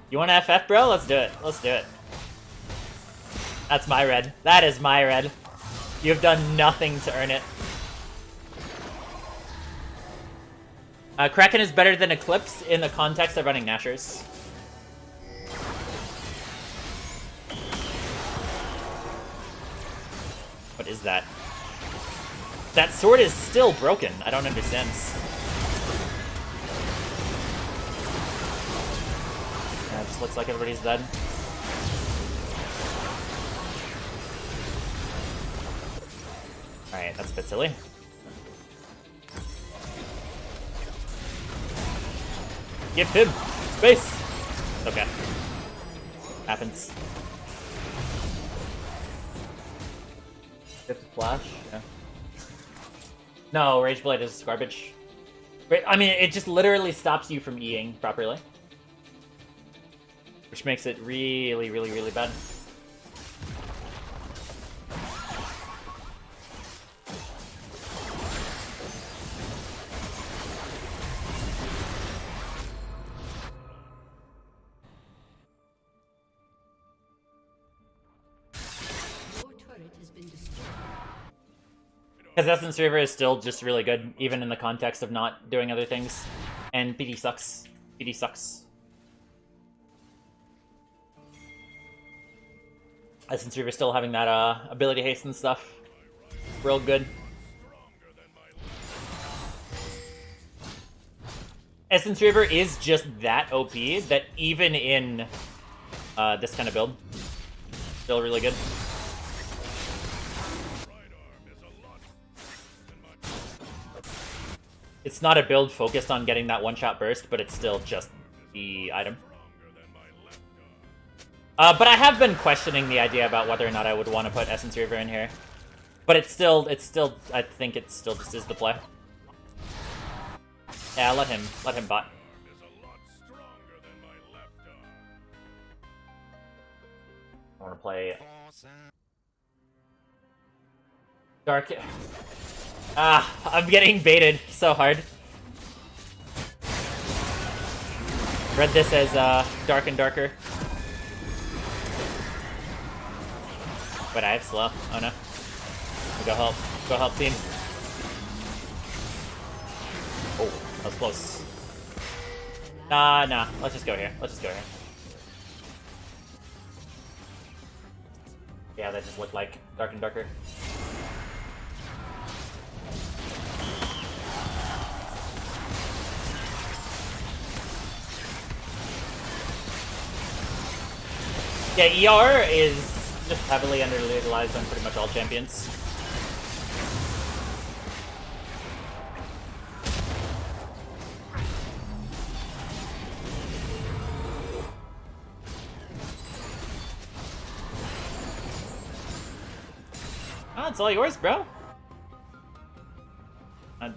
You want to FF, bro? Let's do it. Let's do it. That's my red. That is my red. You've done nothing to earn it. Kraken is better than Eclipse in the context of running Nashors. What is that? That sword is still broken. I don't understand. Yeah, it just looks like everybody's dead. Alright, that's a bit silly. Give him space! Okay. Happens. Get the flash? Yeah. No, Rage Blade is garbage. I mean, it just literally stops you from Eing properly. Which makes it really, really, really bad. Because Essence River is still just really good, even in the context of not doing other things. And PD sucks. PD sucks. Essence River still having that ability haste and stuff. Real good. Essence River is just that OP that even in this kind of build. Still really good. It's not a build focused on getting that one-shot burst, but it's still just the item. But I have been questioning the idea about whether or not I would want to put Essence Reaver in here. But it's still, I think it still just is the play. Yeah, let him bot. I want to play Dark. I'm getting baited so hard. Read this as Dark and Darker. But I have slow. Oh no. Go help. Go help, team. Oh, that was close. Nah. Let's just go here. Yeah, that just looked like Dark and Darker. Yeah, ER is just heavily underutilized on pretty much all champions. Oh, it's all yours, bro. I'm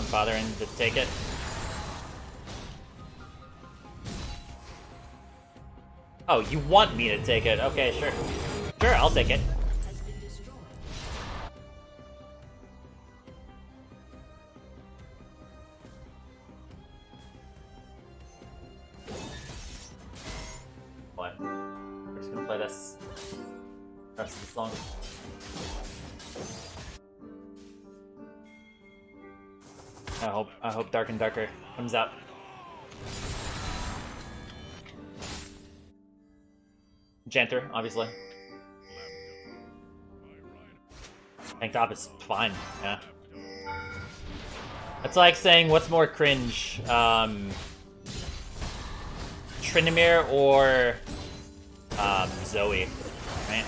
bothering to take it. Oh, you want me to take it? Okay, sure. Sure, I'll take it. What? We're just gonna play this the rest of the song. I hope Dark and Darker comes out. Janter, obviously. Tank top is fine, yeah. It's like saying what's more cringe, Tryndamere or Zoe, right?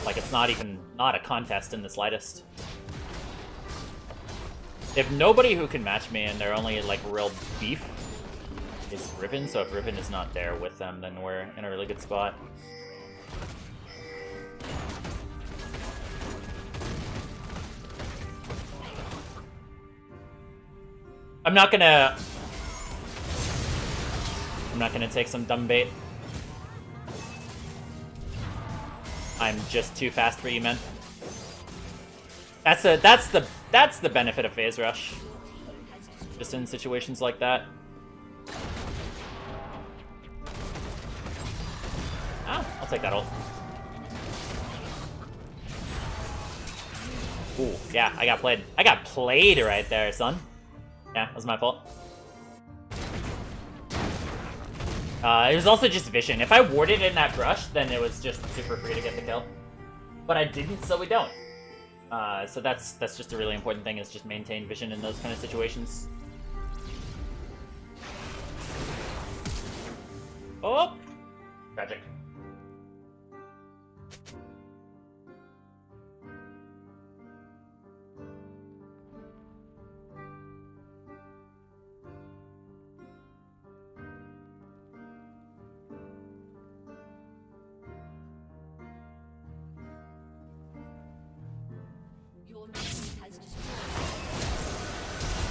Like it's not a contest in the slightest. They have nobody who can match me, and they're only like real beef. Is Riven, so if Riven is not there with them, then we're in a really good spot. I'm not gonna take some dumb bait. I'm just too fast for you, man. That's the benefit of phase rush. Just in situations like that. I'll take that ult. Ooh, yeah, I got played. I got played right there, son. Yeah, that was my fault. It was also just vision. If I warded in that brush, then it was just super free to get the kill. But I didn't, so we don't. So that's just a really important thing, is just maintain vision in those kind of situations. Oh! Tragic.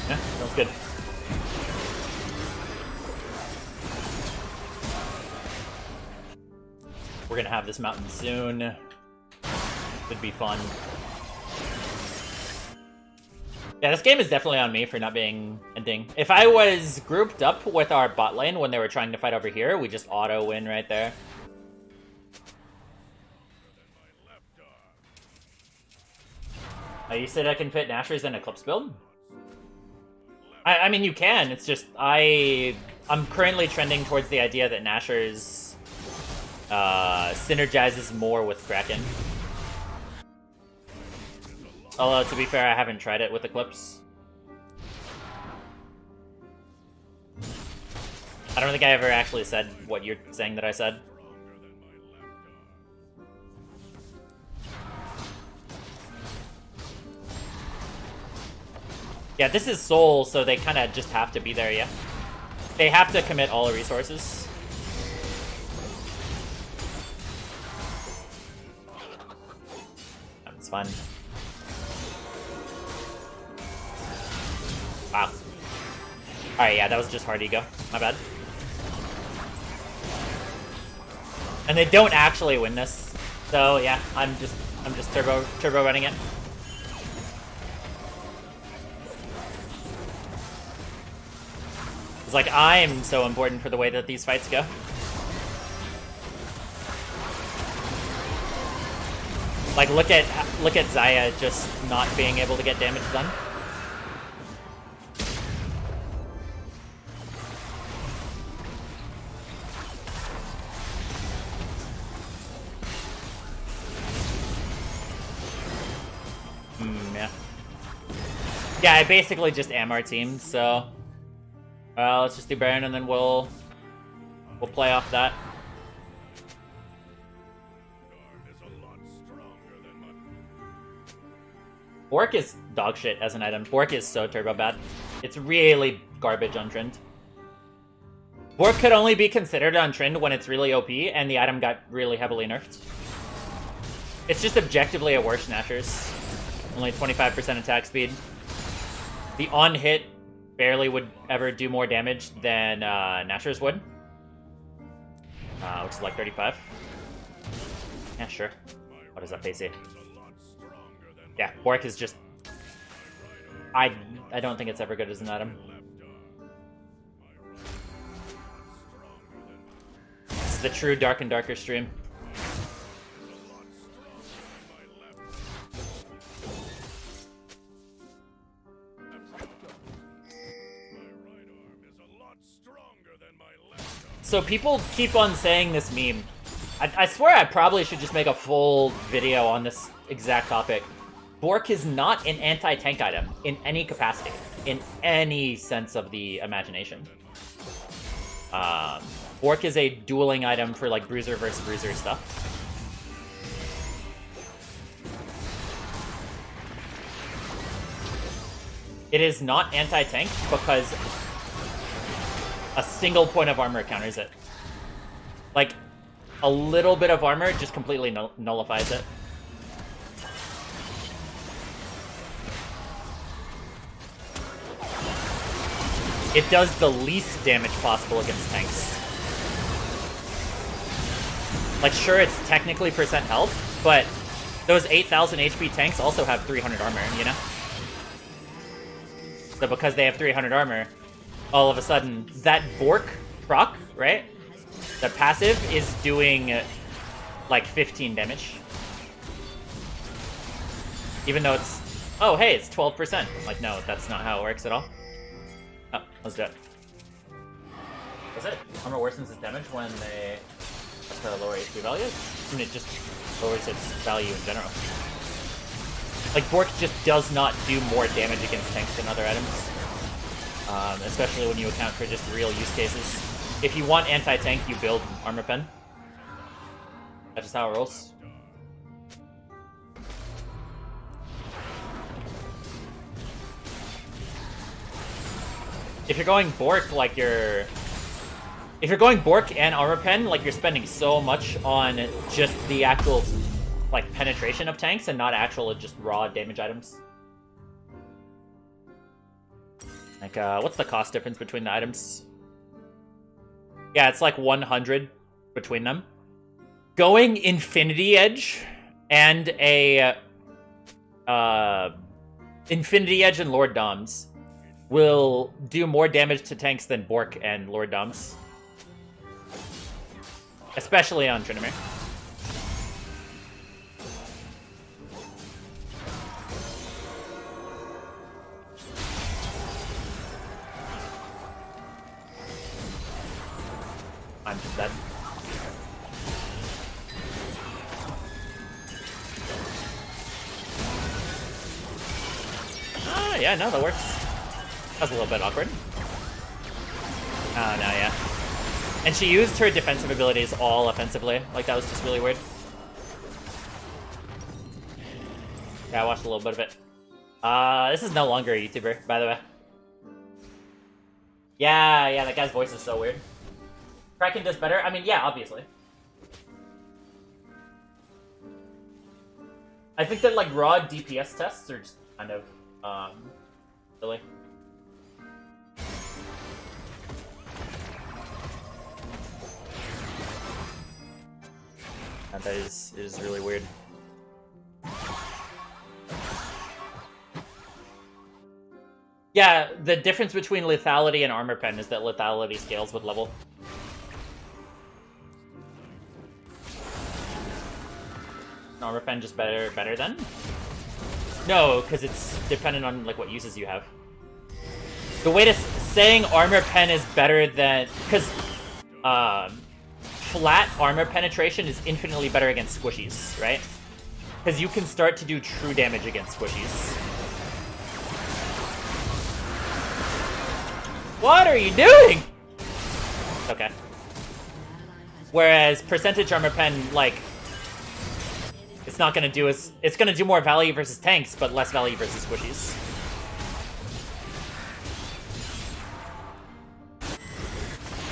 Yeah, sounds good. We're gonna have this mountain soon. Could be fun. Yeah, this game is definitely on me for not being ending. If I was grouped up with our bot lane when they were trying to fight over here, we just auto win right there. You said I can fit Nashors in Eclipse build? I mean, you can. It's just I'm currently trending towards the idea that Nashors synergizes more with Kraken. Although, to be fair, I haven't tried it with Eclipse. I don't think I ever actually said what you're saying that I said. Yeah, this is Soul, so they kind of just have to be there, yeah? They have to commit all resources. That's fun. Wow. Alright, yeah, that was just hard ego. My bad. And they don't actually win this. So yeah, I'm just turbo running it. It's like I'm so important for the way that these fights go. Like look at Xayah just not being able to get damage done. Yeah. Yeah, I basically just am our team, so let's just do Baron and then we'll play off that. Bork is dog shit as an item. Bork is so turbo bad. It's really garbage on Trynd. Bork could only be considered on Trynd when it's really OP and the item got really heavily nerfed. It's just objectively a worse Nashors. Only 25% attack speed. The on-hit barely would ever do more damage than Nashors would. Which is like 35. Yeah, sure. What is that PC? Yeah, Bork is just... I don't think it's ever good as an item. It's the true Dark and Darker stream. So people keep on saying this meme. I swear I probably should just make a full video on this exact topic. Bork is not an anti-tank item in any capacity, in any sense of the imagination. Bork is a dueling item for like bruiser versus bruiser stuff. It is not anti-tank because a single point of armor counters it. Like, a little bit of armor just completely nullifies it. It does the least damage possible against tanks. Like, sure, it's technically percent health, but those 8,000 HP tanks also have 300 armor, you know? So because they have 300 armor, all of a sudden, that Bork proc, right? The passive is doing, like, 15 damage. Even though it's... Oh, hey, it's 12%. Like, no, that's not how it works at all. Oh, let's do it. Was it? Armor worsens its damage when they have to lower HP values? I mean, it just lowers its value in general. Like, Bork just does not do more damage against tanks than other items. Especially when you account for just real use cases. If you want anti-tank, you build Armor Pen. That's just how it rolls. If you're going Bork, like you're... If you're going Bork and Armor Pen, like you're spending so much on just the actual, like, penetration of tanks and not actual, just raw damage items. Like, what's the cost difference between the items? Yeah, it's like 100 between them. Going Infinity Edge and a, Infinity Edge and Lord Doms will do more damage to tanks than Bork and Lord Doms. Especially on Tryndamere. I'm just dead. Ah, yeah, no, that works. That was a little bit awkward. Oh, no, yeah. And she used her defensive abilities all offensively. Like, that was just really weird. Yeah, I watched a little bit of it. This is no longer a YouTuber, by the way. Yeah, that guy's voice is so weird. Kraken does better? I mean, yeah, obviously. I think that, like, raw DPS tests are just kind of, silly. And that is really weird. Yeah, the difference between lethality and armor pen is that lethality scales with level. Armor pen just better than? No, because it's dependent on like what uses you have. The way to saying armor pen is better than because flat armor penetration is infinitely better against squishies, right? Because you can start to do true damage against squishies. What are you doing? Okay. Whereas percentage armor pen, like, it's not gonna do as it's gonna do more value versus tanks, but less value versus squishies.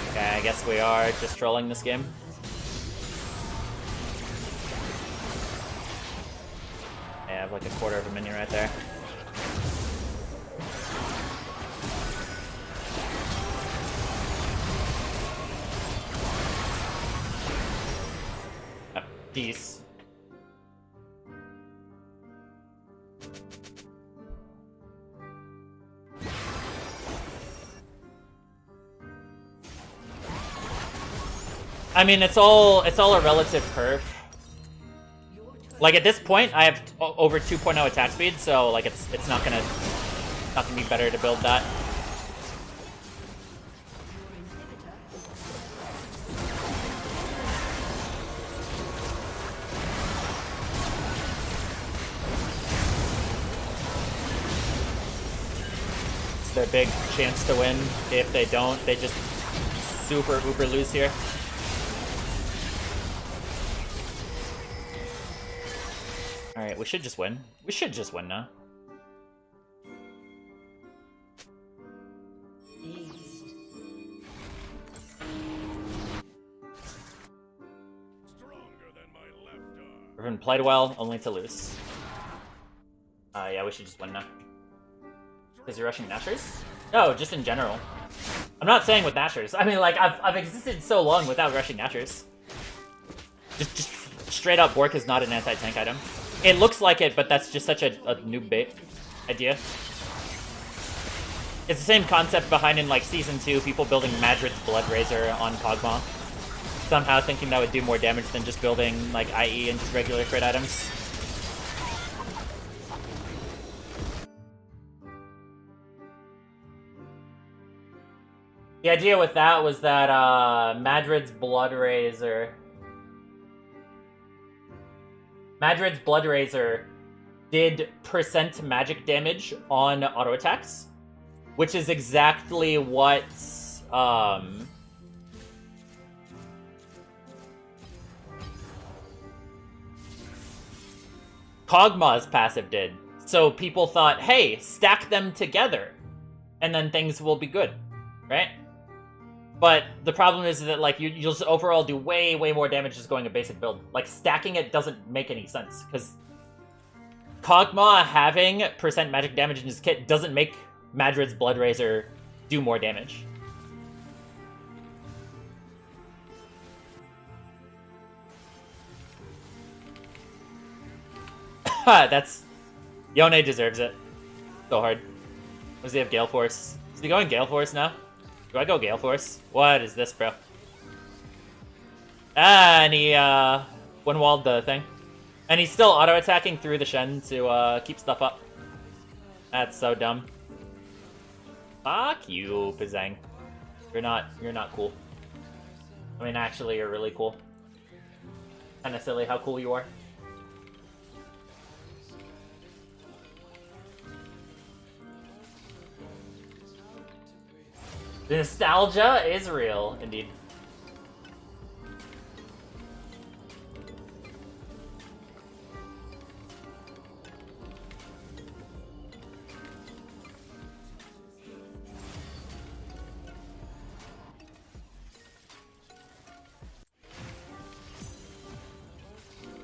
Okay, I guess we are just trolling this game. I have like a quarter of a minion right there. Peace. I mean, it's all a relative curve. Like at this point, I have over 2.0 attack speed, so like it's not gonna be better to build that. It's their big chance to win. If they don't, they just super uber lose here. Alright, we should just win. We should just win now. Riven played well, only to lose. Yeah, we should just win now. Because you're rushing Nashors? No, just in general. I'm not saying with Nashors. I mean, like, I've existed so long without rushing Nashors. Just straight up, Bork is not an anti-tank item. It looks like it, but that's just such a noob bait idea. It's the same concept behind in like Season 2, people building Madrid's Blood Razor on Kog'Maw. Somehow thinking that would do more damage than just building like IE and just regular crit items. The idea with that was that Madrid's Blood Razor did percent magic damage on auto attacks, which is exactly what Kog'Maw's passive did. So people thought, hey, stack them together, and then things will be good, right? But the problem is that like you'll just overall do way more damage just going a basic build. Like stacking it doesn't make any sense because Kog'Maw having percent magic damage in his kit doesn't make Madrid's Blood Razor do more damage. That's Yone deserves it. So hard. Does he have Gale Force? Is he going Gale Force now? Do I go Gale Force? What is this, bro? Ah, and he one-walled the thing. And he's still auto-attacking through the Shen to keep stuff up. That's so dumb. Fuck you, Pizang. You're not cool. I mean, actually, you're really cool. Kinda silly how cool you are. The nostalgia is real, indeed.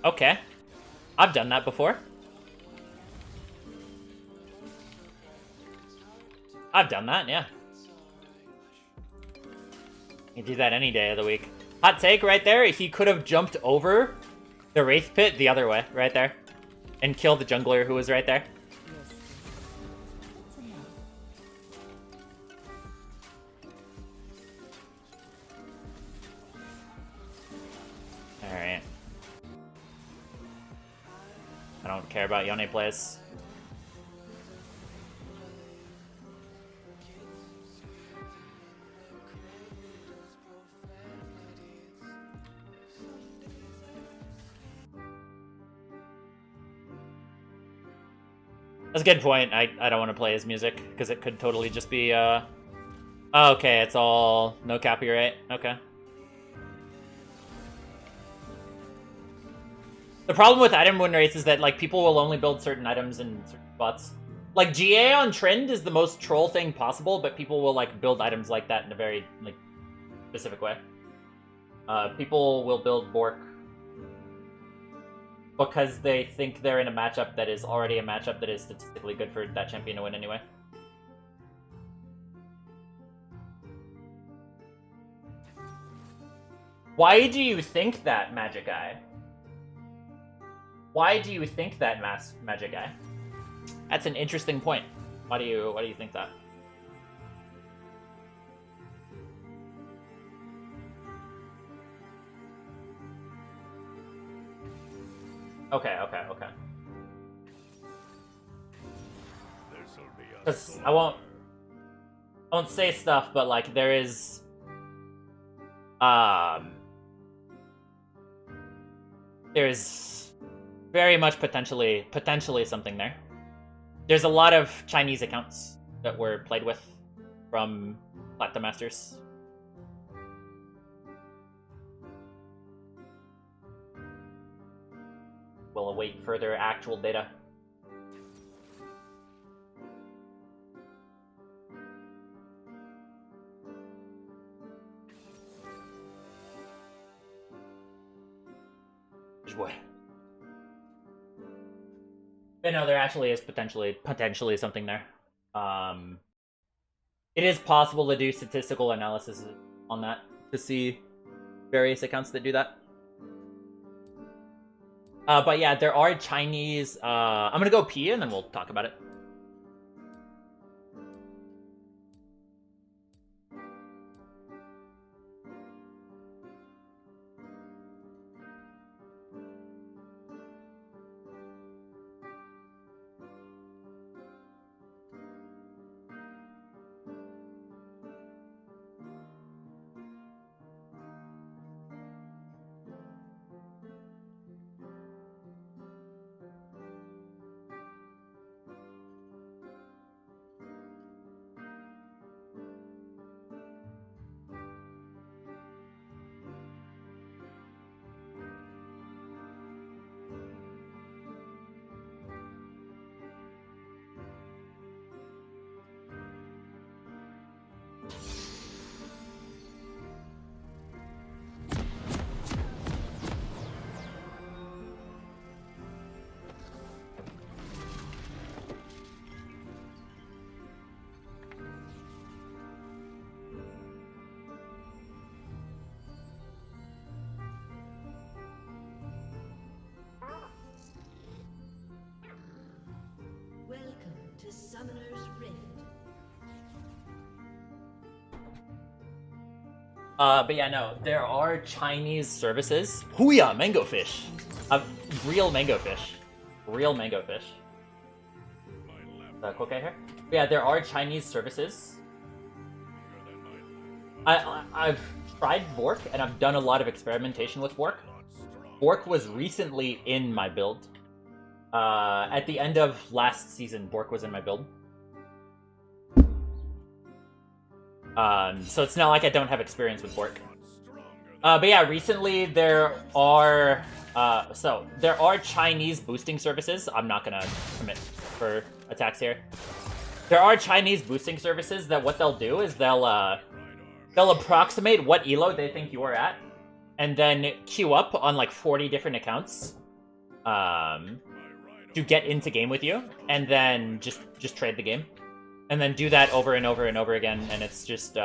Okay. I've done that before. I've done that, yeah. You do that any day of the week. Hot take right there, he could have jumped over the Wraith Pit the other way, right there. And killed the jungler who was right there. Alright. I don't care about Yone plays. That's a good point. I don't want to play his music, because it could totally just be, Oh, okay, it's all no copyright. Okay. The problem with item win rates is that, like, people will only build certain items in certain spots. Like, GA on Trynd is the most troll thing possible, but people will, like, build items like that in a very, like, specific way. People will build Bork because they think they're in a matchup that is already a matchup that is statistically good for that champion to win anyway. Why do you think that, Magic Eye? Why do you think that, Magic Eye? That's an interesting point. Why do you think that? Okay. Because I won't say stuff, but like there is there's very much potentially something there. There's a lot of Chinese accounts that were played with from Platinum Masters. We'll await further actual data. Boy. But no, there actually is potentially something there. It is possible to do statistical analysis on that to see various accounts that do that. But yeah, there are Chinese. I'm gonna go pee and then we'll talk about it. Welcome to Summoner's Rift. But yeah, no, there are Chinese services. Hooyah, mango fish. Real mango fish. Real mango fish. Quick here. But yeah, there are Chinese services. I've tried Bork, and I've done a lot of experimentation with Bork. Bork was recently in my build. At the end of last season, Bork was in my build. So it's not like I don't have experience with Bork. But yeah, recently there are Chinese boosting services. I'm not gonna commit for attacks here. There are Chinese boosting services that what they'll do is they'll approximate what elo they think you are at, and then queue up on like 40 different accounts to get into game with you, and then just trade the game, and then do that over and over and over again. And it's just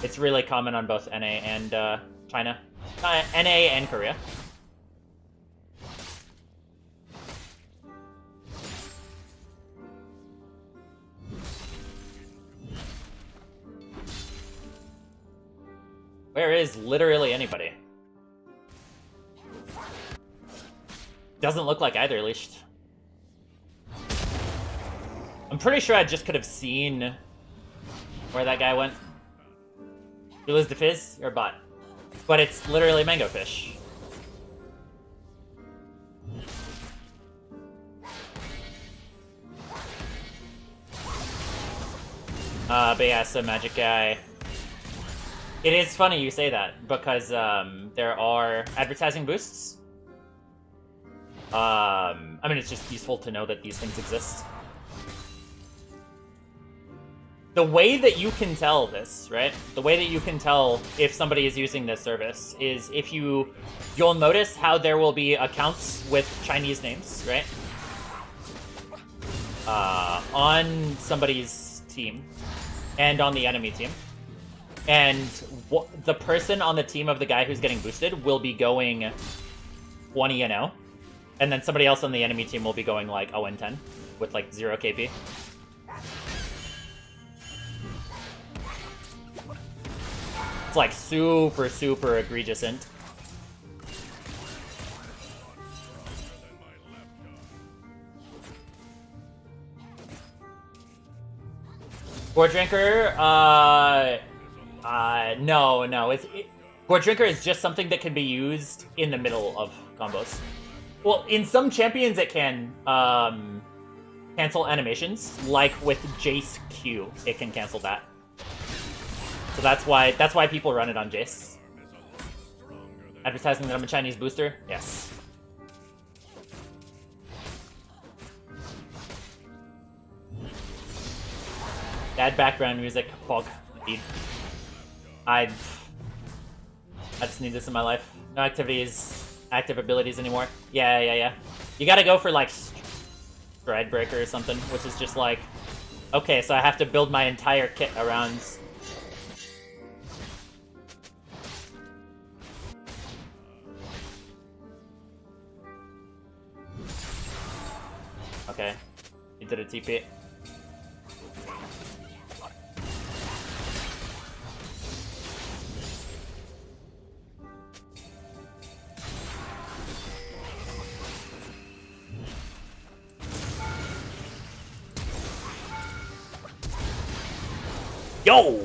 it's really common on both NA and China, NA and Korea. Where is literally anybody? Doesn't look like either, at least. I'm pretty sure I just could have seen where that guy went. You lose the fizz, you're a bot. But it's literally mango fish. But yeah, so magic guy. It is funny you say that, because there are advertising boosts. I mean, it's just useful to know that these things exist. The way that you can tell this, right? The way that you can tell if somebody is using this service is if you'll notice how there will be accounts with Chinese names, right? On somebody's team and on the enemy team. And the person on the team of the guy who's getting boosted will be going 20-0. And then somebody else on the enemy team will be going like 0-10 with like 0 KP. It's like super, super egregious int. Gore Drinker, no. Gore Drinker is just something that can be used in the middle of combos. Well, in some champions it can cancel animations, like with Jace Q, it can cancel that. So that's why people run it on Jace. Advertising that I'm a Chinese booster? Yes. Bad background music, fog. Indeed. I just need this in my life. No activities, active abilities anymore. Yeah. You gotta go for like Stride Breaker or something, which is just like, okay, so I have to build my entire kit around. Okay, he did a TP. Yo!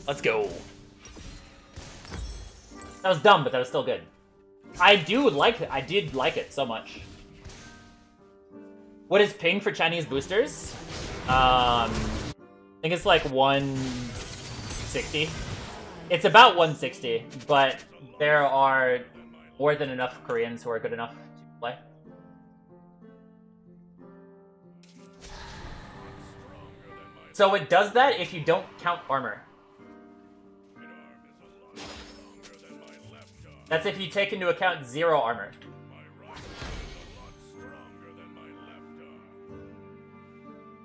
Let's go. That was dumb, but that was still good. I did like it so much. What is ping for Chinese boosters? I think it's like 160. It's about 160, but there are more than enough Koreans who are good enough to play. So it does that if you don't count armor. That's if you take into account 0 armor.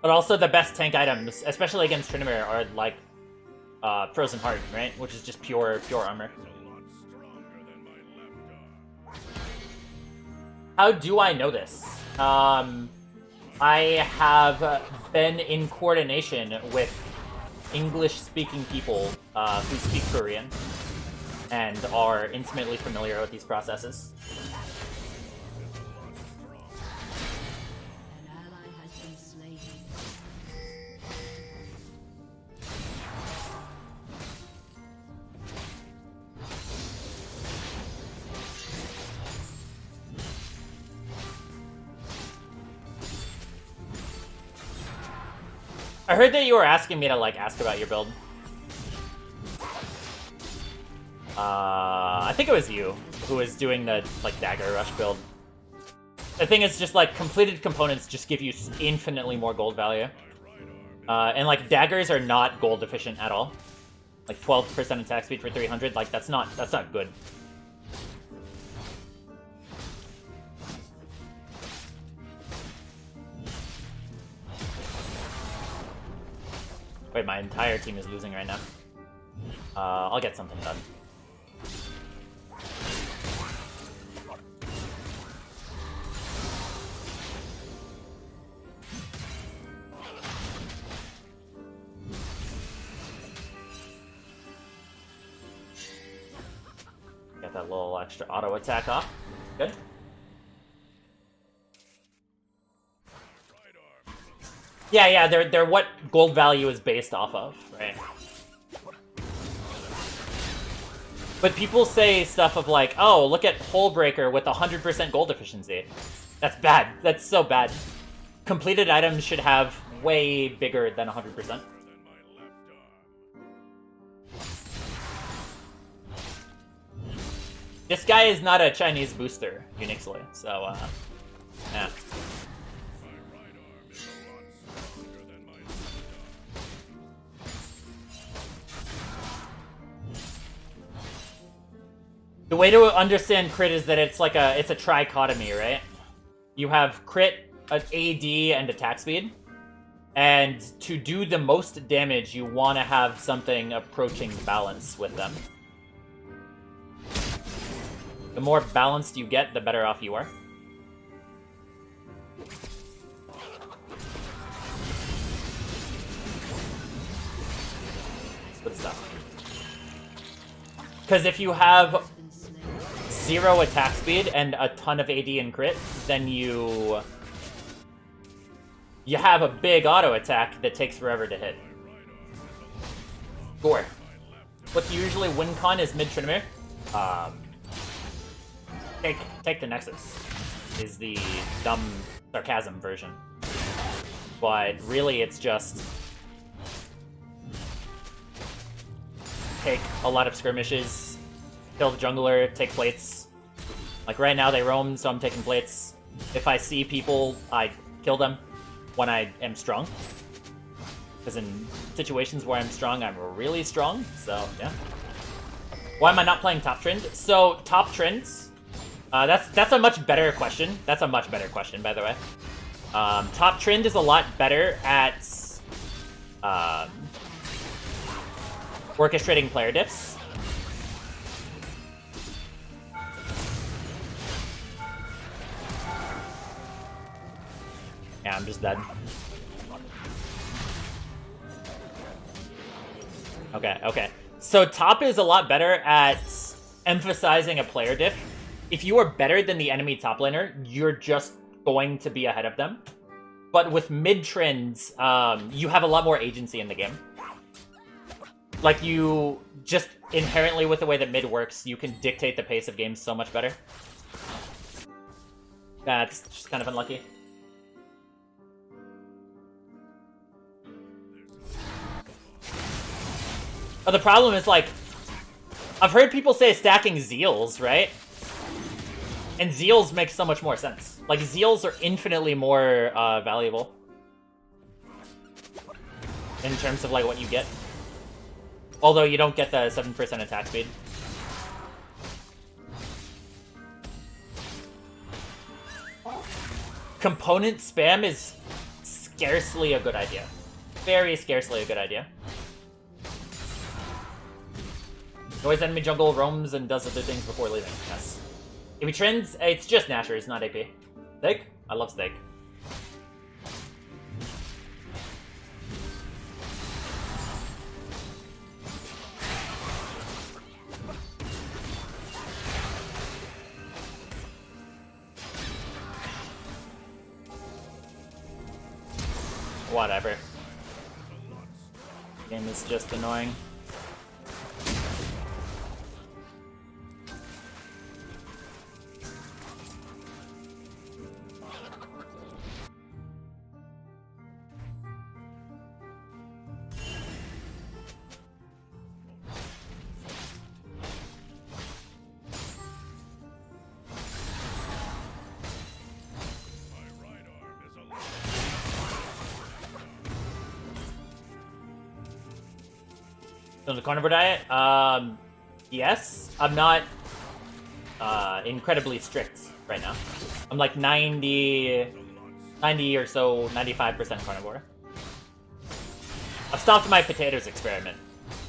But also the best tank items, especially against Tryndamere, are like Frozen Heart, right? Which is just pure armor. How do I know this? I have been in coordination with English-speaking people who speak Korean and are intimately familiar with these processes. An ally has been slain. I heard that you were asking me to like ask about your build. I think it was you who was doing the like dagger rush build. The thing is just like completed components just give you infinitely more gold value. And like daggers are not gold efficient at all. Like 12% attack speed for 300, like that's not good. Wait, my entire team is losing right now. I'll get something done. Get that little extra auto attack off. Good. Yeah, they're what gold value is based off of, right? But people say stuff of like, oh, look at Hullbreaker with 100% gold efficiency. That's bad. That's so bad. Completed items should have way bigger than 100%. This guy is not a Chinese booster, Unixly, so, yeah. The way to understand crit is that it's like it's a trichotomy, right? You have crit, an AD, and attack speed. And to do the most damage, you want to have something approaching balance with them. The more balanced you get, the better off you are. Good stuff. Because if you have 0 attack speed and a ton of AD and crit, then you have a big auto attack that takes forever to hit. Gore. What's usually win con is mid Tryndamere. Take the Nexus is the dumb sarcasm version. But really it's just take a lot of skirmishes, kill the jungler, take plates. Like right now they roam, so I'm taking plates. If I see people, I kill them when I am strong. Because in situations where I'm strong, I'm really strong, so yeah. Why am I not playing top Trynd? So, top Trynds, that's a much better question. That's a much better question, by the way. Top Trynd is a lot better at orchestrating player diffs. Yeah, I'm just dead. Okay. So top is a lot better at emphasizing a player diff. If you are better than the enemy top laner, you're just going to be ahead of them. But with mid Trynds, you have a lot more agency in the game. Like, you just inherently, with the way that mid works, you can dictate the pace of games so much better. That's just kind of unlucky. But the problem is, like, I've heard people say stacking Zeals, right? And Zeals make so much more sense. Like, Zeals are infinitely more valuable in terms of, like, what you get. Although you don't get the 7% attack speed. Component spam is scarcely a good idea. Very scarcely a good idea. Noise enemy jungle roams and does other things before leaving. Yes. If he trends, it's just Nashors, not AP. Steak? I love steak. Whatever. Game is just annoying. So the carnivore diet? Yes. I'm not incredibly strict right now. I'm like 90 or so, 95% carnivore. I've stopped my potatoes experiment.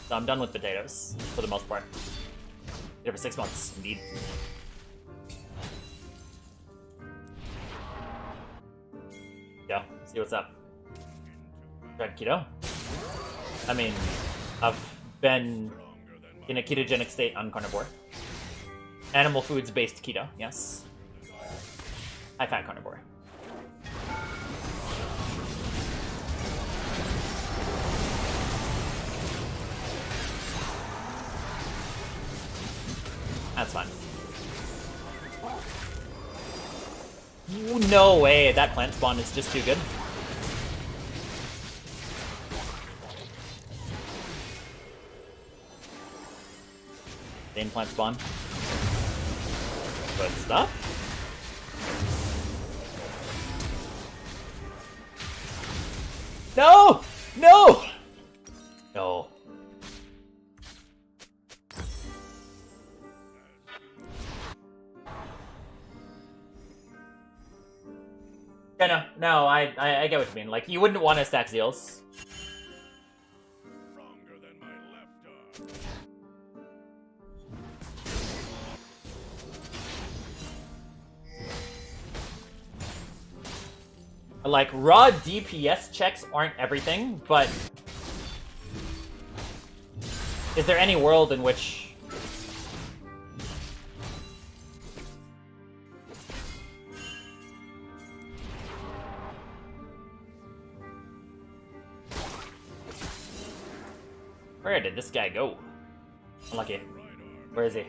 So I'm done with potatoes, for the most part. Did it for 6 months, indeed. Go, see what's up. Tried keto? I mean, I've been in a ketogenic state on carnivore. Animal foods based keto, yes. High fat carnivore. That's fine. No way, that plant spawn is just too good. Same plant spawn. Good stuff. No! No! No. Yeah, no, I get what you mean. Like, you wouldn't want to stack Zeals. Stronger than my left arm. Like, raw DPS checks aren't everything, but is there any world in which where did this guy go? Unlucky. Where is he?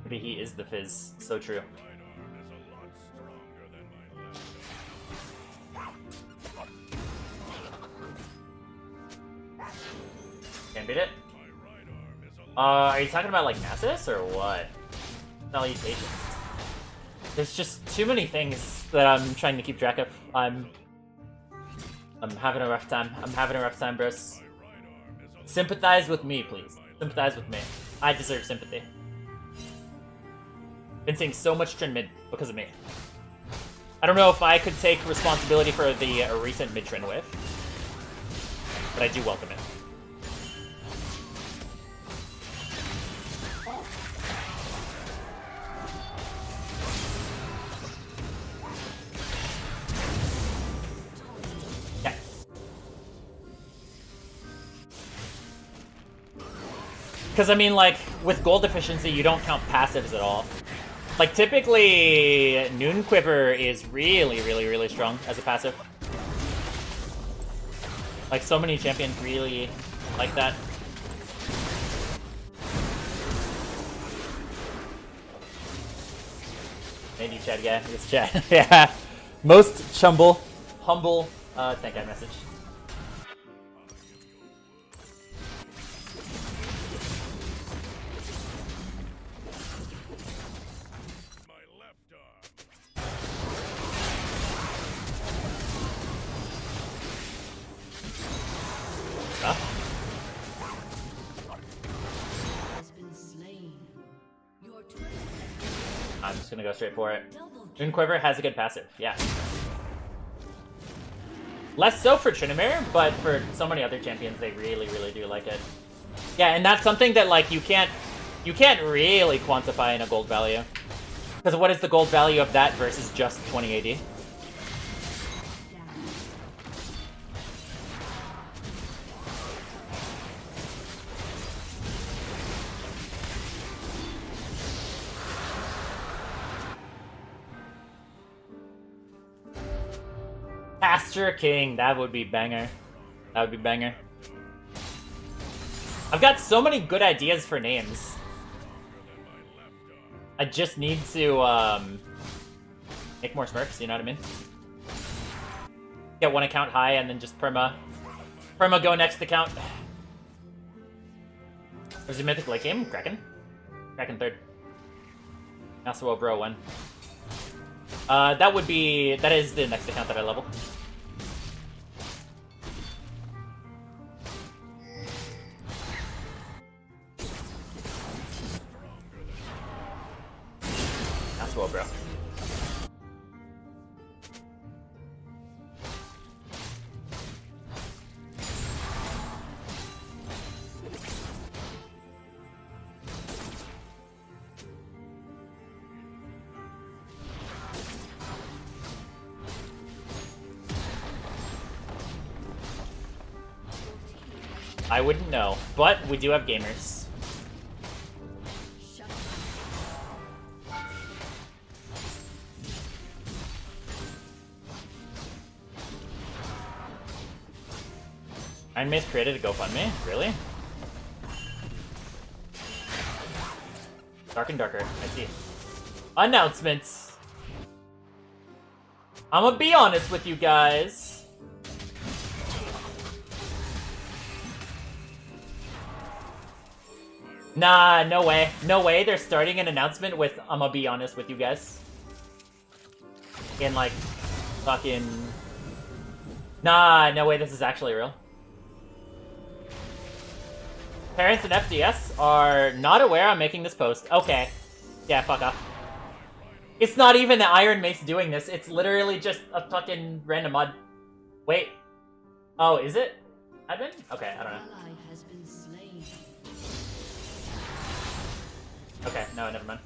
Maybe he is the Fizz. So true. Can't beat it? Are you talking about like Nasus or what? Salutations. There's just too many things that I'm trying to keep track of. I'm having a rough time. I'm having a rough time, bros. Sympathize with me, please. Sympathize with me. I deserve sympathy. Been seeing so much trend mid because of me. I don't know if I could take responsibility for the recent mid-trend wave, but I do welcome it. Because, I mean, like, with gold efficiency, you don't count passives at all. Like, typically, Noon Quiver is really, really, really strong as a passive. Like, so many champions really like that. Maybe Chad guy. It's Chad. Yeah. Most humble, thank God message. I'm just gonna go straight for it. Noon Quiver has a good passive, yeah. Less so for Tryndamere, but for so many other champions, they really, really do like it. Yeah, and that's something that like you can't really quantify in a gold value. Because what is the gold value of that versus just 20 AD? Pasture King, that would be banger. That would be banger. I've got so many good ideas for names. I just need to make more Smurfs, you know what I mean? Get one account high and then just perma go next account. There's a mythic late game, Kraken. Kraken third. Nashor bro one. That is the next account that I level. That's well, bro. I wouldn't know, but we do have gamers. Shut Iron Mace created a GoFundMe? Really? Dark and darker, I see. Announcements! I'm gonna be honest with you guys. Nah, no way. No way they're starting an announcement with, I'm gonna be honest with you guys. In like, fucking... Nah, no way this is actually real. Parents and FDS are not aware I'm making this post. Okay. Yeah, fuck off. It's not even the Iron Mace doing this. It's literally just a fucking random mod. Wait. Oh, is it? Admin? Okay, I don't know. ally has been slain. Okay, no, never mind.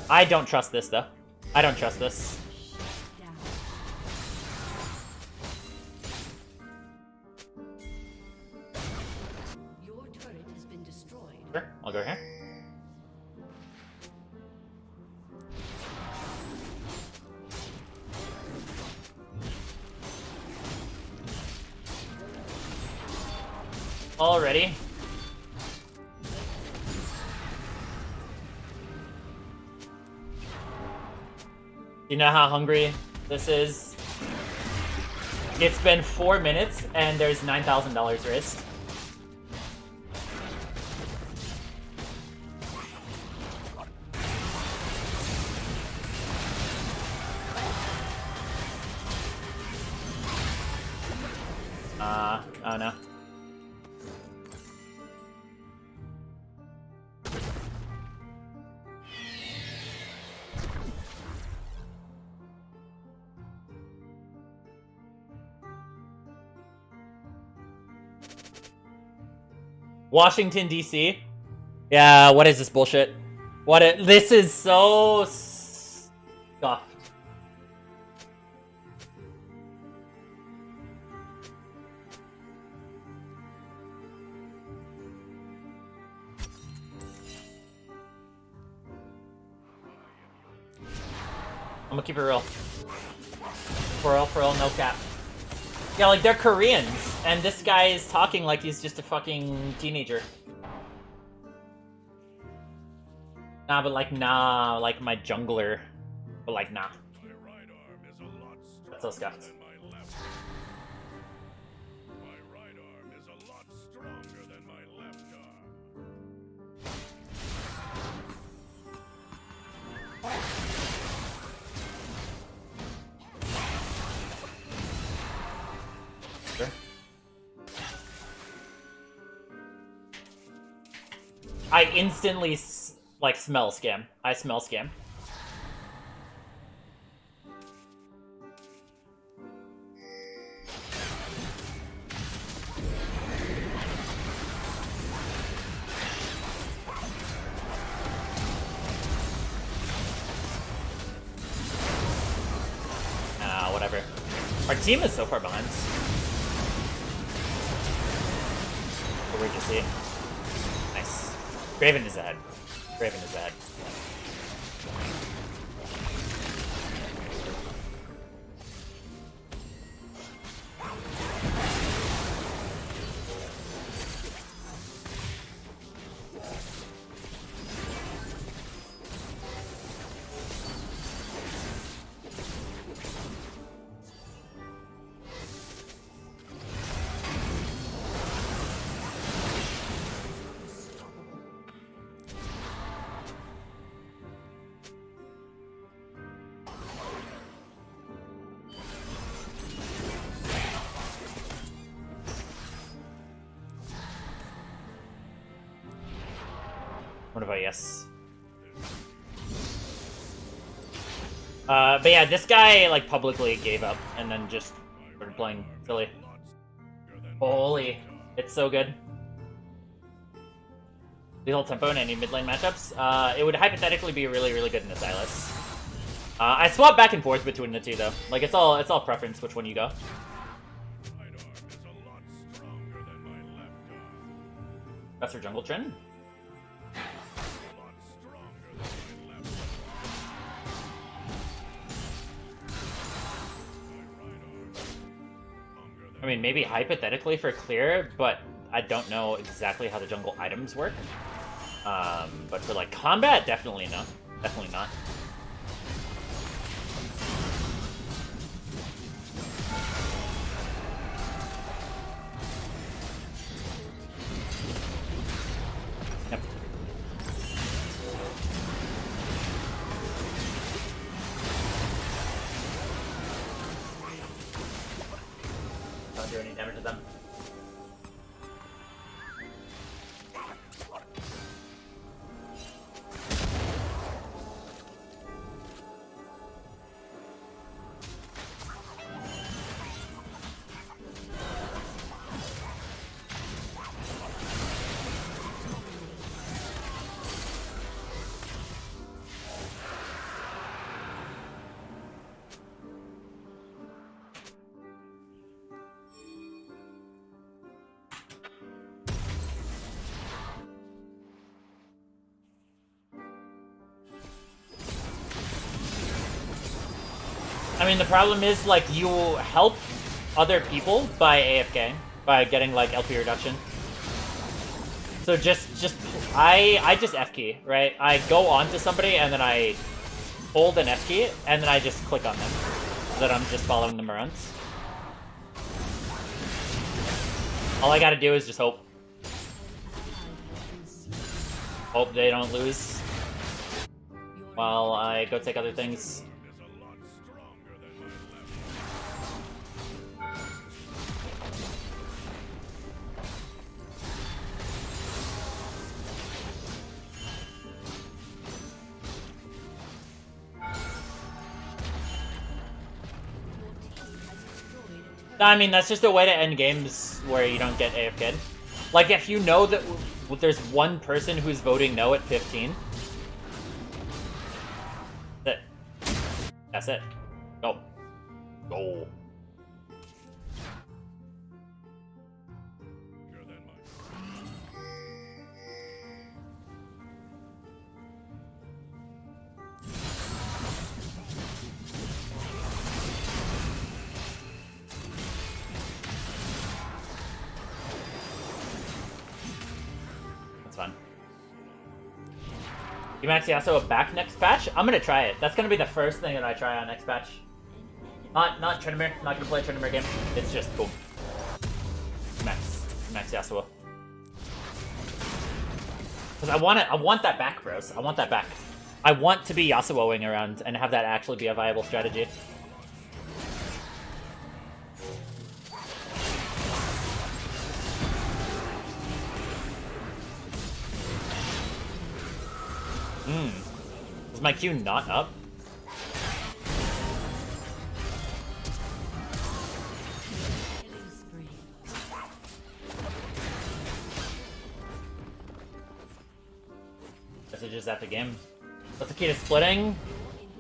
I don't trust this, though. I don't trust this. Down. Your turret has been destroyed. Sure, I'll go here. Already. You know how hungry this is? It's been 4 minutes and there's $9,000 raised. Oh no. Washington, D.C.? Yeah, what is this bullshit? This is so scuffed. I'm gonna keep it real. For real, no cap. Yeah, like, they're Koreans, and this guy is talking like he's just a fucking teenager. Nah, but like, nah, like my jungler. But like, nah. My right arm is a lot That's so scuffed. than my left. My right arm is a lot stronger than my left arm. Sure. I instantly, like, smell scam. I smell scam. Whatever. Our team is so far behind. But we're just seeing. Nice. Graven is ahead. Graven is ahead. What about yes? But yeah, this guy like publicly gave up and then just started playing silly. Holy, it's so good. Lethal tempo in any mid lane matchups. It would hypothetically be really, really good in the Silas. I swap back and forth between the two though. Like it's all preference which one you go. Right arm is a lot stronger than my left arm. That's for jungle trend. A lot stronger than my left arm. My right arm stronger than I mean, maybe hypothetically for clear, but I don't know exactly how the jungle items work. But for like combat, definitely not. Definitely not. Yep. Don't do any damage to them. I mean, the problem is, like, you help other people by AFK, by getting, like, LP reduction. So I just F key, right? I go on to somebody, and then I hold an F key, and then I just click on them. So that I'm just following them around. All I gotta do is just hope. Hope they don't lose. While I go take other things. is a lot stronger than my left I mean, that's just a way to end games where you don't get AFK'd. Like, if you know that there's one person who's voting no at 15, that's it. That's it. Go. Go. stronger than my That's fun. You max Yasuo back next patch? I'm gonna try it. That's gonna be the first thing that I try on next patch. Not Tryndamere. Not gonna play a Tryndamere game. It's just boom. Max Yasuo. Cause I want that back, bros. I want that back. I want to be Yasuoing around and have that actually be a viable strategy. Is my Q not up? Killing spree. Guess it's just after game. What's the key to splitting?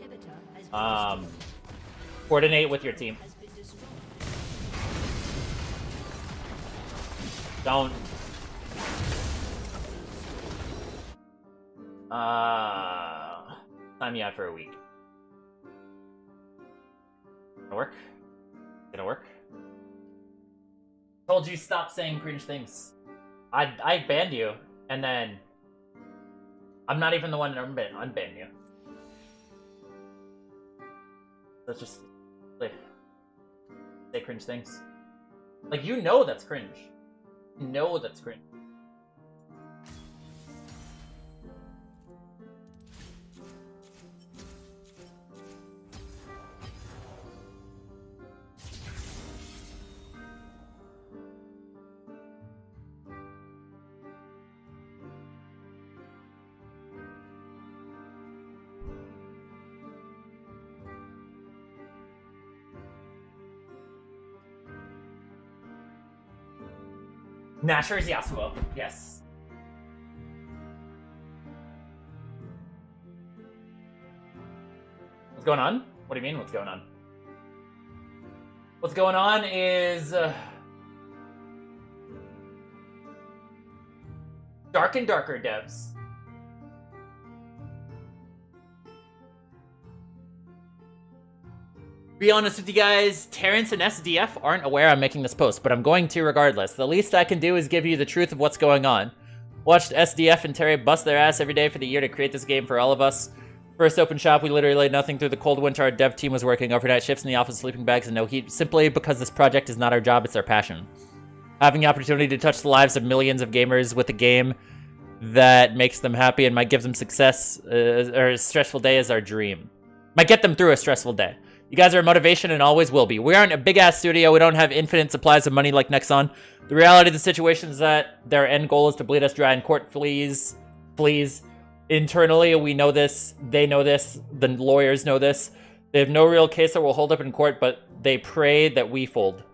Inhibitor has been Coordinate with your team. has been destroyed. Don't. Time me out for a week. Gonna work? Gonna work? Told you stop saying cringe things. I banned you, and then I'm not even the one to unban you. Let's just say cringe things. Like, you know that's cringe. You know that's cringe. NASHORS Yasuo, yes. What's going on? What do you mean, what's going on? What's going on is... Dark and Darker devs. Be honest with you guys, Terrence and SDF aren't aware I'm making this post, but I'm going to regardless. The least I can do is give you the truth of what's going on. Watched SDF and Terry bust their ass every day for the year to create this game for all of us. First open shop, we literally laid nothing through the cold winter. Our dev team was working overnight shifts in the office, sleeping bags, and no heat, simply because this project is not our job, it's our passion. Having the opportunity to touch the lives of millions of gamers with a game that makes them happy and might give them success or a stressful day is our dream. Might get them through a stressful day. You guys are a motivation and always will be. We aren't a big-ass studio. We don't have infinite supplies of money like Nexon. The reality of the situation is that their end goal is to bleed us dry in court. Please. Internally, we know this. They know this. The lawyers know this. They have no real case that will hold up in court, but they pray that we fold.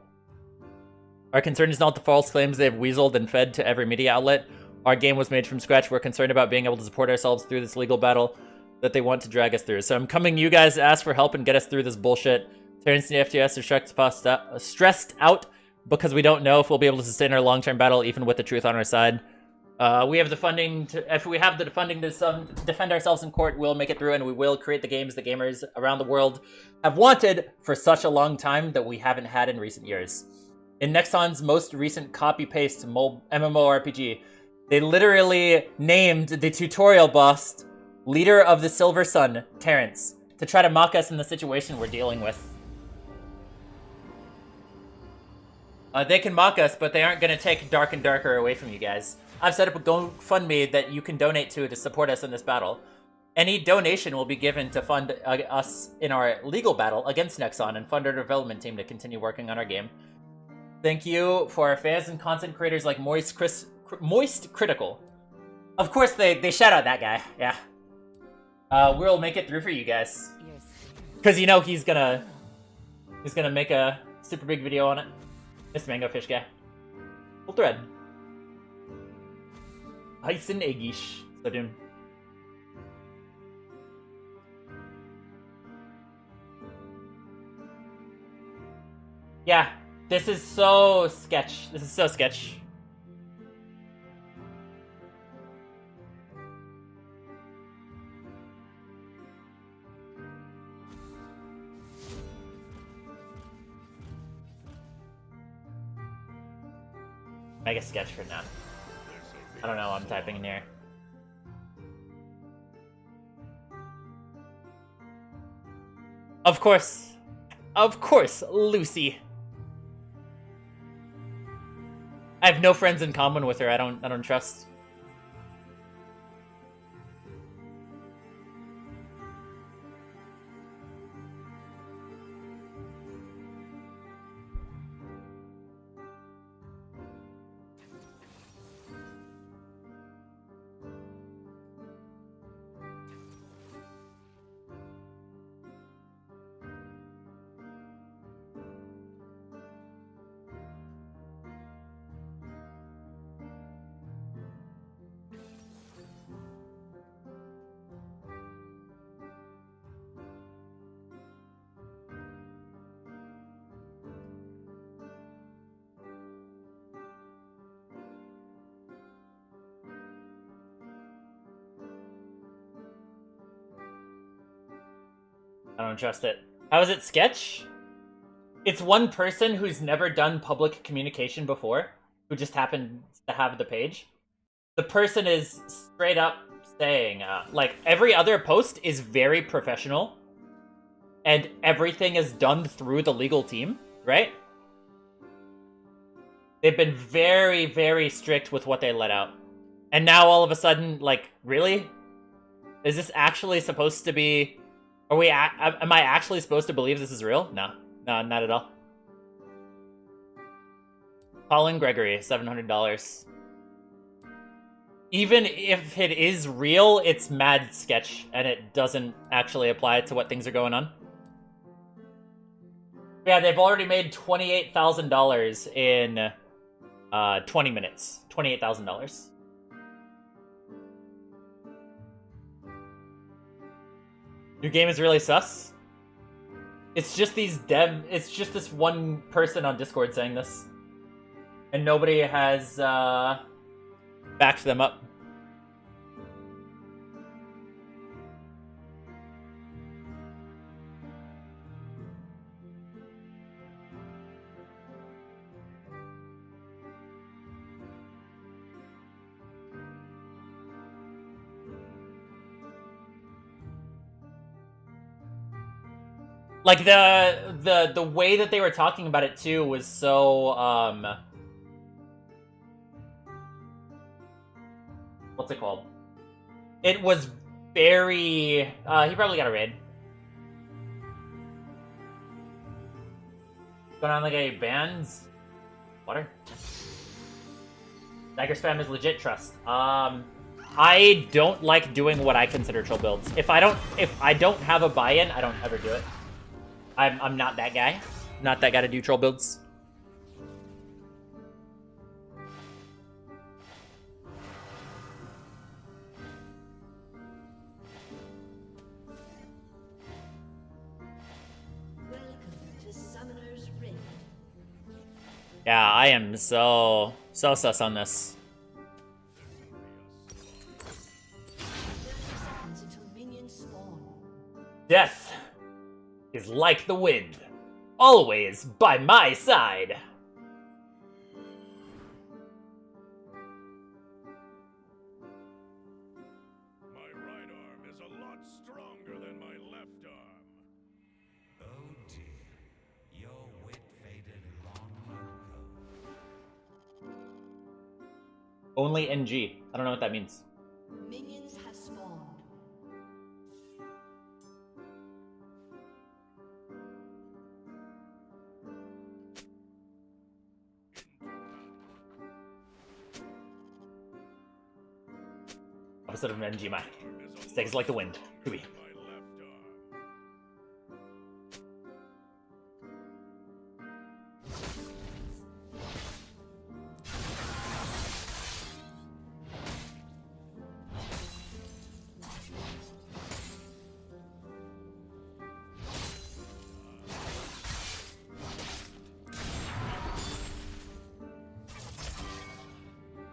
Our concern is not the false claims they've weaseled and fed to every media outlet. Our game was made from scratch. We're concerned about being able to support ourselves through this legal battle that they want to drag us through. So I'm coming you guys to ask for help and get us through this bullshit. Terrence and the FTS are stressed out because we don't know if we'll be able to sustain our long-term battle even with the truth on our side. We have the funding to, if we have the funding to defend ourselves in court, we'll make it through and we will create the games the gamers around the world have wanted for such a long time that we haven't had in recent years. In Nexon's most recent copy-paste MMORPG, they literally named the tutorial boss Leader of the Silver Sun, Terrence, to try to mock us in the situation we're dealing with. They can mock us, but they aren't going to take Dark and Darker away from you guys. I've set up a GoFundMe that you can donate to support us in this battle. Any donation will be given to fund us in our legal battle against Nexon and fund our development team to continue working on our game. Thank you for our fans and content creators like Moist Critical. Of course, they shout out that guy, yeah. We'll make it through for you guys. Because you know he's gonna make a super big video on it. This Mango Fish guy. Full thread. Heisen Egish. So doom. Yeah, this is so sketch. This is so sketch. Mega sketch for now. I don't know, I'm typing in here. Of course, Lucy. I have no friends in common with her. I don't trust. I don't trust it. How is it sketch? It's one person who's never done public communication before, who just happened to have the page. The person is straight up saying, like, every other post is very professional, and everything is done through the legal team, right? They've been very, very strict with what they let out. And now all of a sudden, like, really? Is this actually supposed to be... am I actually supposed to believe this is real? No, not at all. Colin Gregory, $700. Even if it is real, it's mad sketch, and it doesn't actually apply to what things are going on. Yeah, they've already made $28,000 in 20 minutes. $28,000. Your game is really sus? It's just it's just this one person on Discord saying this. And nobody has, backed them up. Like, the way that they were talking about it, too, was so, what's it called? It was very, he probably got a raid. Going on like a bands? Water? Dagger spam is legit, trust. I don't like doing what I consider troll builds. If I don't have a buy-in, I don't ever do it. I'm not that guy. Not that guy to do troll builds. Welcome to Summoner's Rift. Yeah, I am so sus on this. 30 seconds until minions spawn. Death is like the wind, always by my side. My right arm is a lot stronger than my left arm. Oh dear, your wit faded long ago. Only NG. I don't know what that means. Minions have spawned. Opposite of NG, my stakes like the wind. Hooey. My left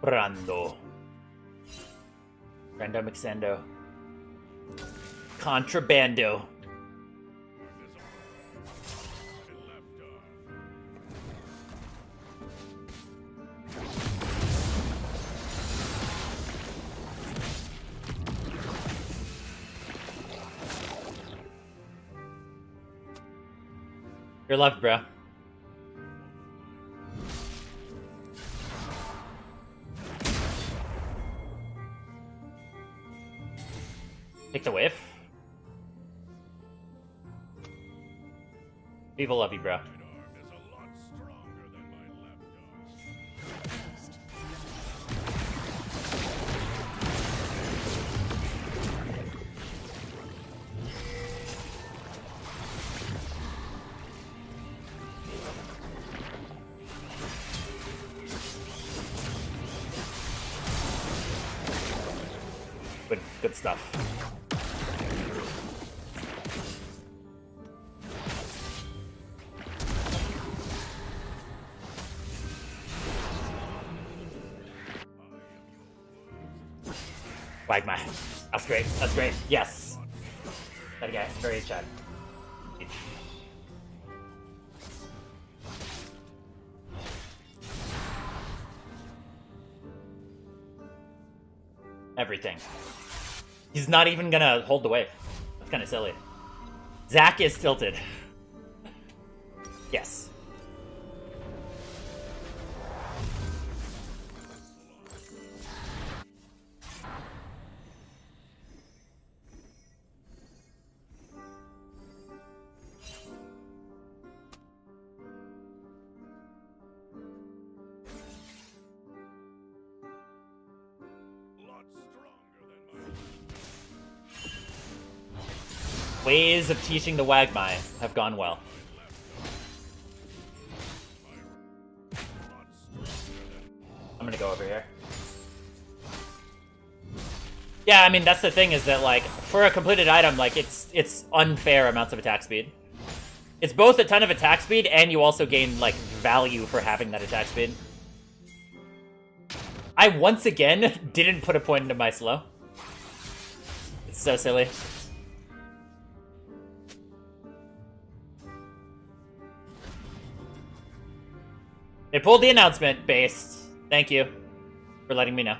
arm. Brando. Rando Mixendo. Contrabando. My left arm. Your left, bro. Take the whiff. People love you, bro. Right arm is a lot stronger than my left arm. First, Good stuff. Wagma. That's great. That's great. Yes. That guy. Very chat. Everything. He's not even gonna hold the wave. That's kind of silly. Zach is tilted. Yes. Lot stronger than my Ways of teaching the Wagmai have gone well. I'm gonna go over here. Yeah, I mean, that's the thing, is that, like, for a completed item, like, it's unfair amounts of attack speed. It's both a ton of attack speed, and you also gain, like, value for having that attack speed. I, once again, didn't put a point into my slow. It's so silly. They pulled the announcement, based. Thank you for letting me know.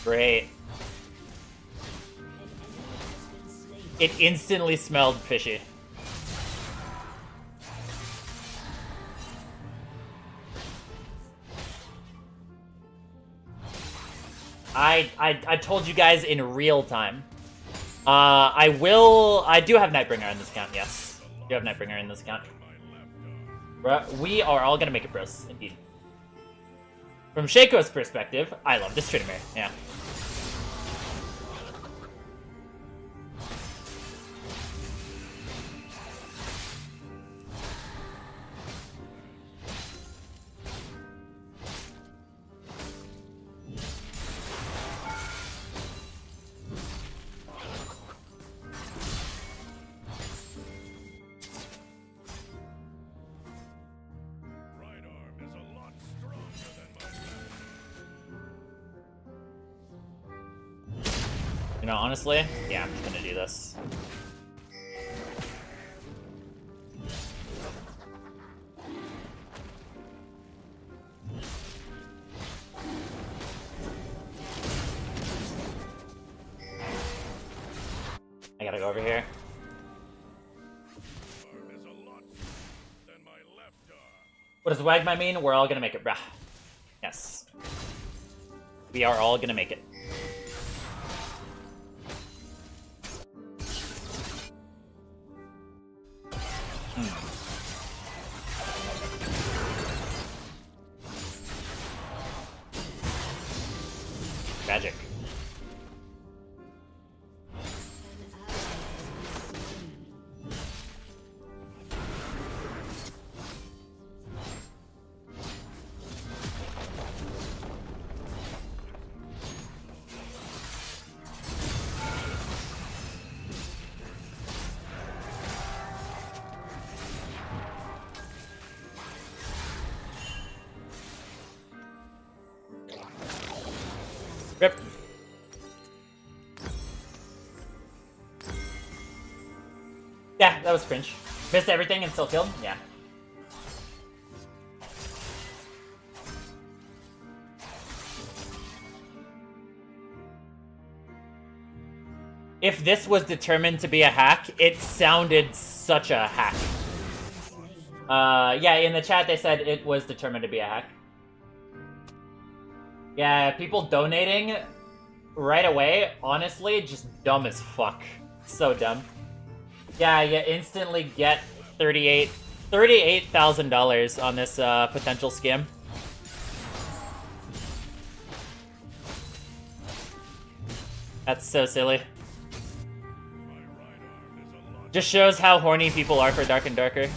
Great. It instantly smelled fishy. I told you guys in real time. I do have Nightbringer in this account, yes. I do have Nightbringer in this account. We are all gonna make it, bros, indeed. From Shaco's perspective, I love this Tryndamere, yeah. You know, honestly, yeah, I'm just gonna do this. I gotta go over here. What does Wagmai mean? We're all gonna make it, bruh. Yes. We are all gonna make it. Magic. Rip. Yeah, that was cringe. Missed everything and still killed? Yeah. If this was determined to be a hack, it sounded such a hack. Yeah, in the chat they said it was determined to be a hack. Yeah, people donating right away, honestly, just dumb as fuck. So dumb. Yeah, you instantly get $38,000 on this potential scam. That's so silly. Just shows how horny people are for Dark and Darker.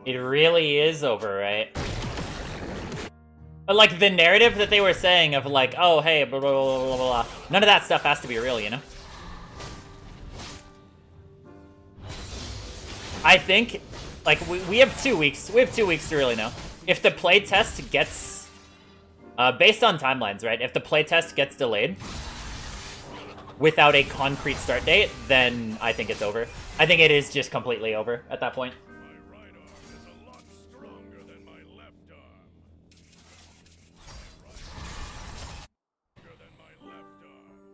It really is over, right? But, like, the narrative that they were saying of, like, oh, hey, blah, blah, blah, blah, blah, none of that stuff has to be real, you know? I think, like, we have 2 weeks. We have 2 weeks to really know. If the playtest gets... based on timelines, right? If the playtest gets delayed without a concrete start date, then I think it's over. I think it is just completely over at that point.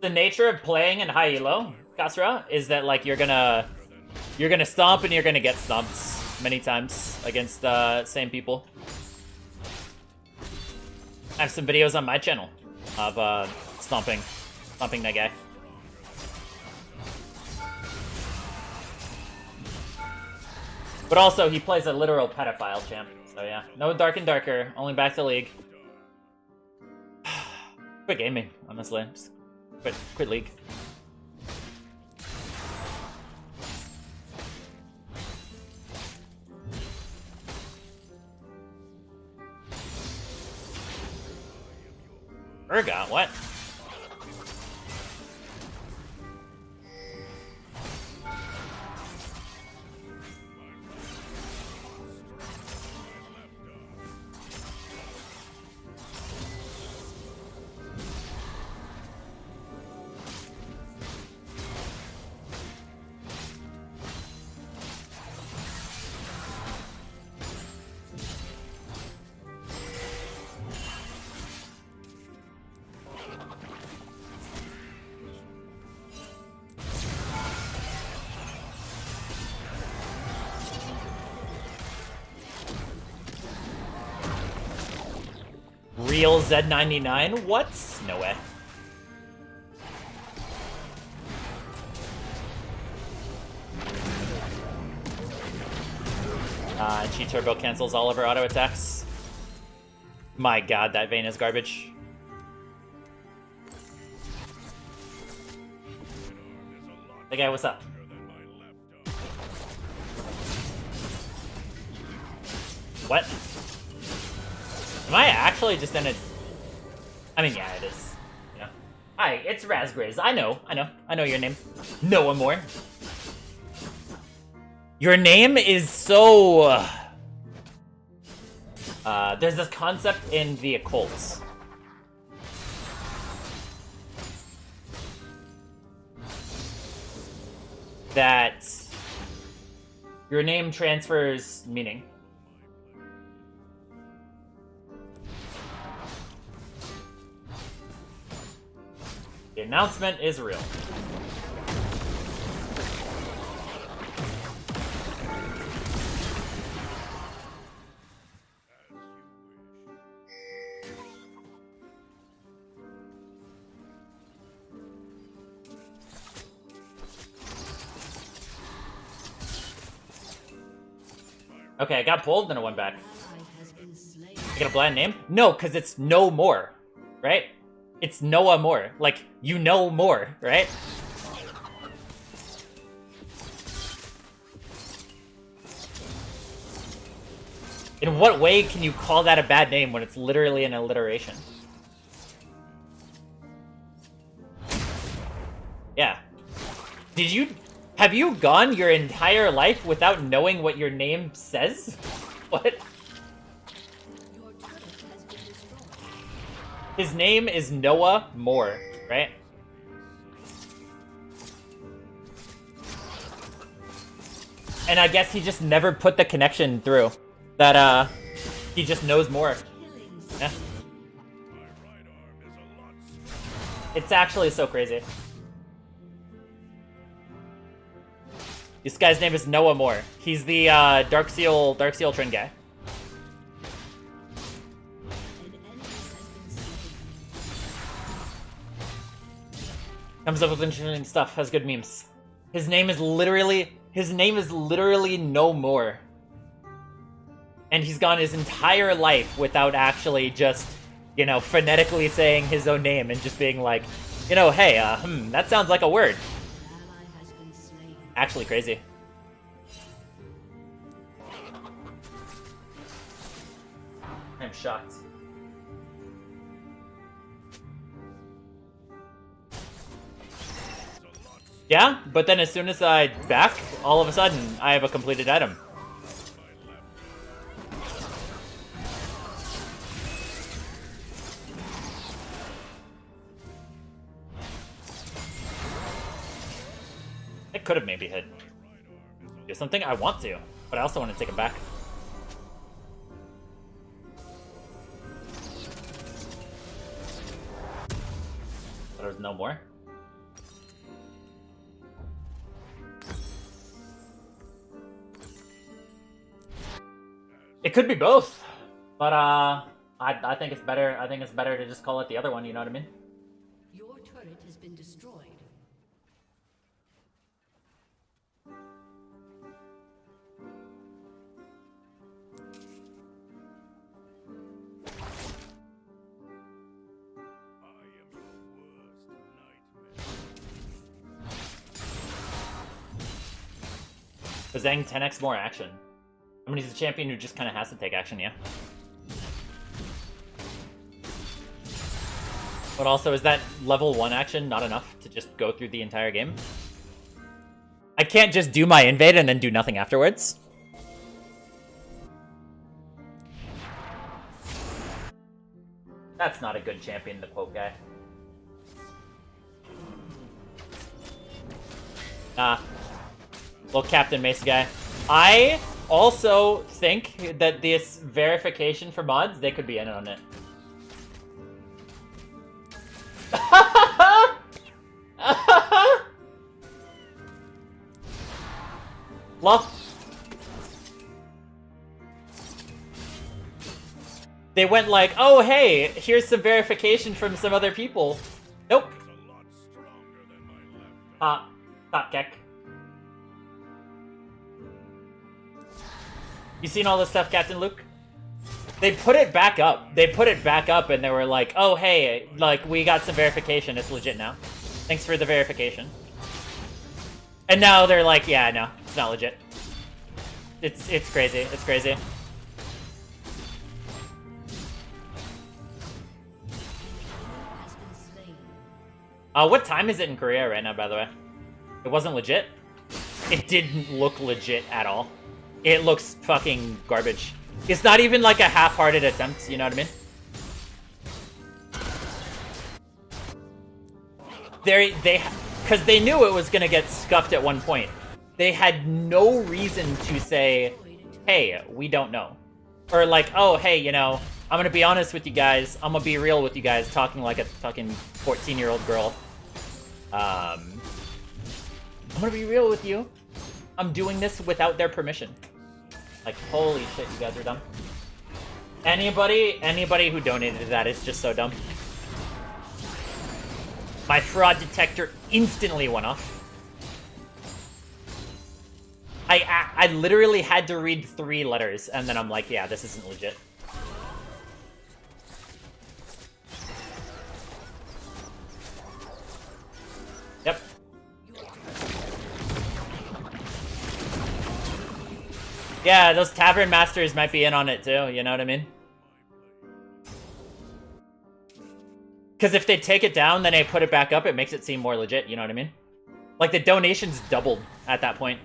The nature of playing in high elo, Kasra, is that like you're gonna stomp and you're gonna get stomped many times against the same people. I have some videos on my channel of stomping that guy. But also, he plays a literal pedophile champ. So yeah, no Dark and Darker, only back to League. Quit gaming, honestly. Just quit League. Urgot, what? Real Z99? What? No way. Chi Turbo cancels all of her auto attacks. My god, that Vayne is garbage. Hey guy, what's up? What? Am I actually just in a... I mean, yeah, it is. Yeah. Hi, it's Raspberries. I know your name. Noah Moore. Your name is so... there's this concept in the occults. That your name transfers meaning. The announcement is real. Okay, I got pulled, then I went back. I got a blind name? No, because it's no more, right? It's Noah Moore. Like, you know more, right? In what way can you call that a bad name when it's literally an alliteration? Yeah. Have you gone your entire life without knowing what your name says? What? His name is Noah Moore, right? And I guess he just never put the connection through. That, he just knows more. Yeah. It's actually so crazy. This guy's name is Noah Moore. He's the, Dark Seal Trend guy. Comes up with interesting stuff, has good memes. His name is literally No More. And he's gone his entire life without actually just, you know, phonetically saying his own name and just being like, you know, hey, that sounds like a word. Actually crazy. I'm shocked. Yeah, but then as soon as I back, all of a sudden, I have a completed item. It could have maybe hit. Do something? I want to, but I also want to take it back. There's no more. It could be both, but I think it's better. I think it's better to just call it the other one. You know what I mean? Your turret has been destroyed. I am your worst nightmare. But Zhang 10x more action. I mean, he's a champion who just kind of has to take action, yeah. But also, is that level 1 action not enough to just go through the entire game? I can't just do my invade and then do nothing afterwards. That's not a good champion, the Pope guy. Little Captain Mace guy. I also think that this verification for mods, they could be in on it. Lol. They went like, oh hey, here's some verification from some other people. Nope. Is a lot stronger than my left arm. Stop, Keck. You seen all this stuff, Captain Luke? They put it back up. They put it back up and they were like, oh hey, like, we got some verification. It's legit now. Thanks for the verification. And now they're like, yeah, no, it's not legit. It's crazy. It's crazy. Has been slain. What time is it in Korea right now, by the way? It wasn't legit? It didn't look legit at all. It looks fucking garbage. It's not even like a half-hearted attempt, you know what I mean? Because they knew it was gonna get scuffed at one point. They had no reason to say, hey, we don't know. Or like, oh, hey, you know, I'm gonna be honest with you guys. I'm gonna be real with you guys, talking like a fucking 14-year-old girl. I'm gonna be real with you. I'm doing this without their permission. Like, holy shit, you guys are dumb. Anybody who donated to that is just so dumb. My fraud detector instantly went off. I literally had to read 3 letters, and then I'm like, yeah, this isn't legit. Yep. Yeah, those tavern masters might be in on it too, you know what I mean? Because if they take it down, then they put it back up, it makes it seem more legit, you know what I mean? Like, the donations doubled at that point.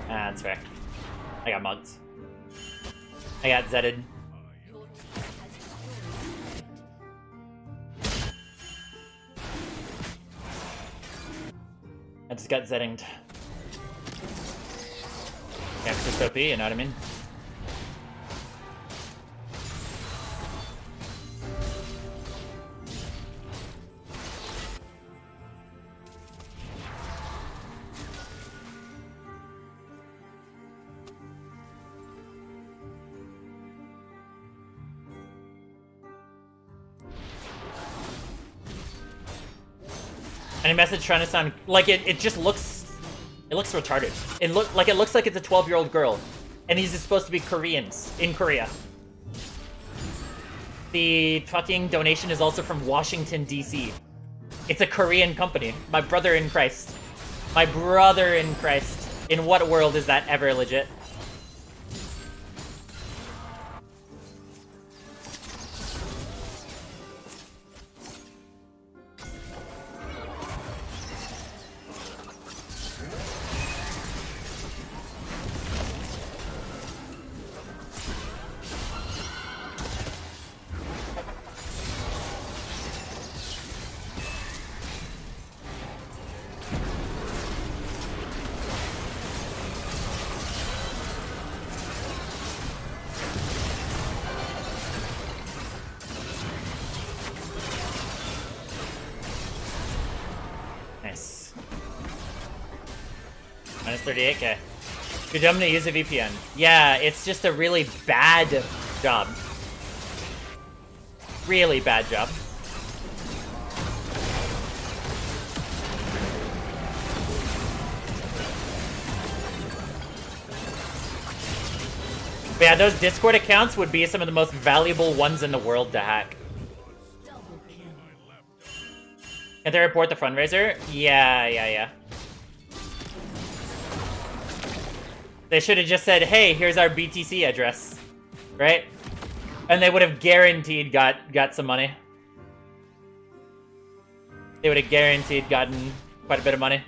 That's fair. I got mugged. I got Zedded. Your team has destroyed. I just got Zeddinged. Extra OP, you know what I mean? Any message trying to sound like it just looks, it looks retarded. It looks like it's a 12-year-old girl, and these are supposed to be Koreans in Korea. The fucking donation is also from Washington, D.C. It's a Korean company. My brother in Christ. My brother in Christ. In what world is that ever legit? Nice. Minus 38k. Good job to use a VPN. Yeah, it's just a really bad job. Really bad job. But yeah, those Discord accounts would be some of the most valuable ones in the world to hack. Can they report the fundraiser? Yeah. They should have just said, hey, here's our BTC address. Right? And they would have guaranteed got some money. They would have guaranteed gotten quite a bit of money.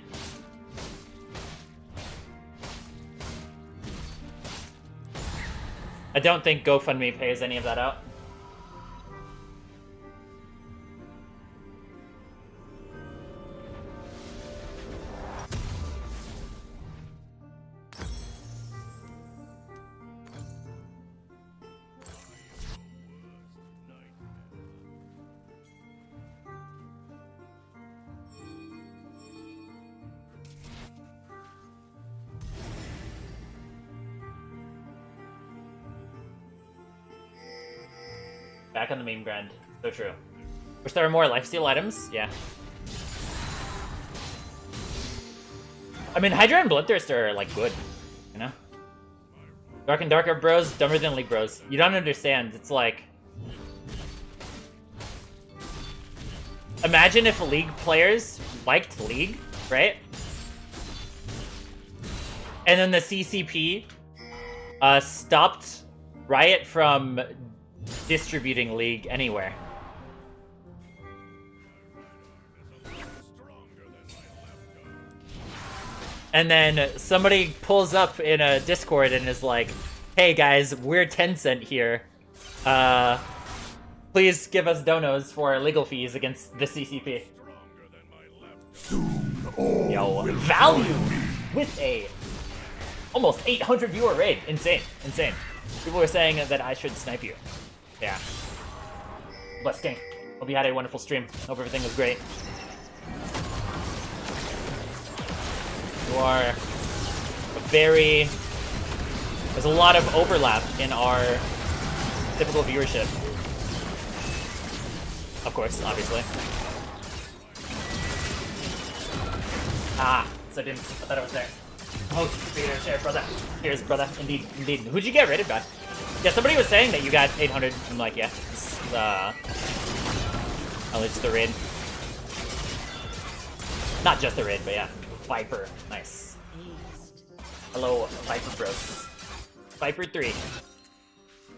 I don't think GoFundMe pays any of that out. Back on the meme grind. So true. Wish there were more lifesteal items? Yeah. I mean, Hydra and Bloodthirster are, like, good. You know? Dark and Darker bros, dumber than League bros. You don't understand. It's like... Imagine if League players liked League, right? And then the CCP stopped Riot from distributing League anywhere. And then somebody pulls up in a Discord and is like, hey guys, we're Tencent here. Please give us donos for legal fees against the CCP. Yo, value with a almost 800 viewer raid. Insane. People were saying that I should snipe you. Yeah. Bless King. Hope you had a wonderful stream. Hope everything was great. You are very... There's a lot of overlap in our typical viewership. Of course, obviously. Ah, so I thought it was there. Oh, share, brother. Cheers, brother. Indeed. Who'd you get rated by? Yeah, somebody was saying that you got 800. I'm like, yeah. At least the raid. Not just the raid, but yeah. Viper. Nice. Hello, Viper bros. Viper 3.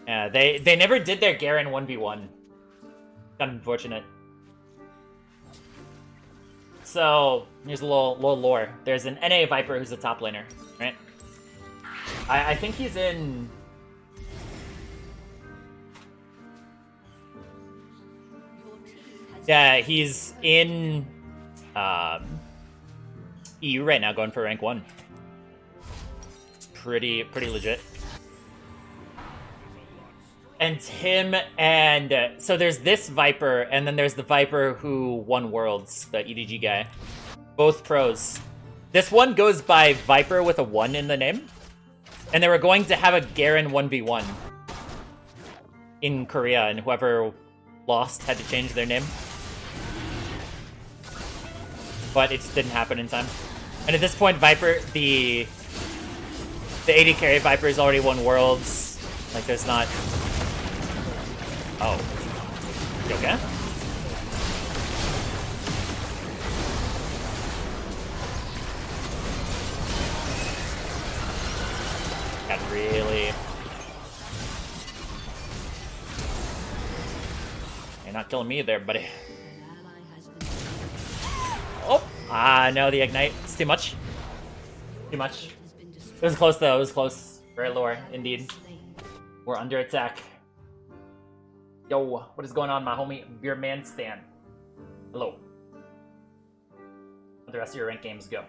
Yeah, they never did their Garen 1v1. Unfortunate. So, here's a little lore. There's an NA Viper who's a top laner, right? I think he's in... Yeah, he's in EU right now, going for rank 1. It's pretty legit. And him and... so there's this Viper, and then there's the Viper who won Worlds, the EDG guy. Both pros. This one goes by Viper with a 1 in the name. And they were going to have a Garen 1v1 in Korea, and whoever lost had to change their name. But it just didn't happen in time. And at this point, Viper, the AD carry Viper's already won Worlds. Like, there's not... Oh. You okay? God, really? You're not killing me there, buddy. An ally has been slain. Oh! Ah, no, the ignite. It's too much. Too much. Has been destroyed. It was close, though. It was close. Very lower, indeed. Slain. We're under attack. Yo, what is going on, my homie? Beer Man Stan. Hello. How the rest of your ranked games go?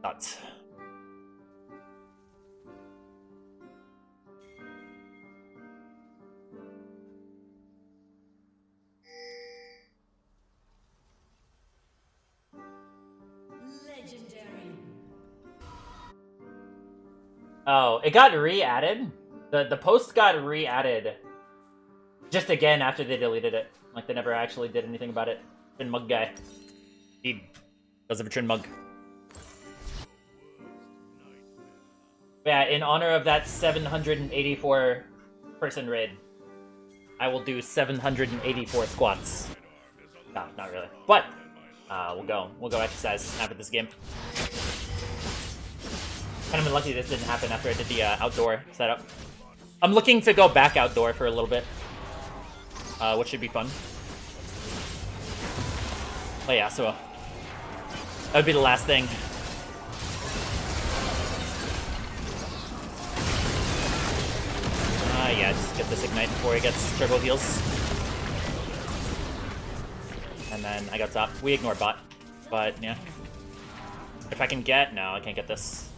Thoughts? Legendary. Oh, it got re-added? The post got re-added just again after they deleted it. Like, they never actually did anything about it. Trin Mug guy. He does have a Trin Mug. Yeah, in honor of that 784 person raid, I will do 784 squats. No, not really. But we'll go exercise after this game. Kind of been lucky this didn't happen after I did the outdoor setup. I'm looking to go back outdoor for a little bit, which should be fun. Oh yeah, so that would be the last thing. Yeah, just get this ignite before he gets turbo heals. And then I got top. We ignore bot, but yeah. If I can get... No, I can't get this.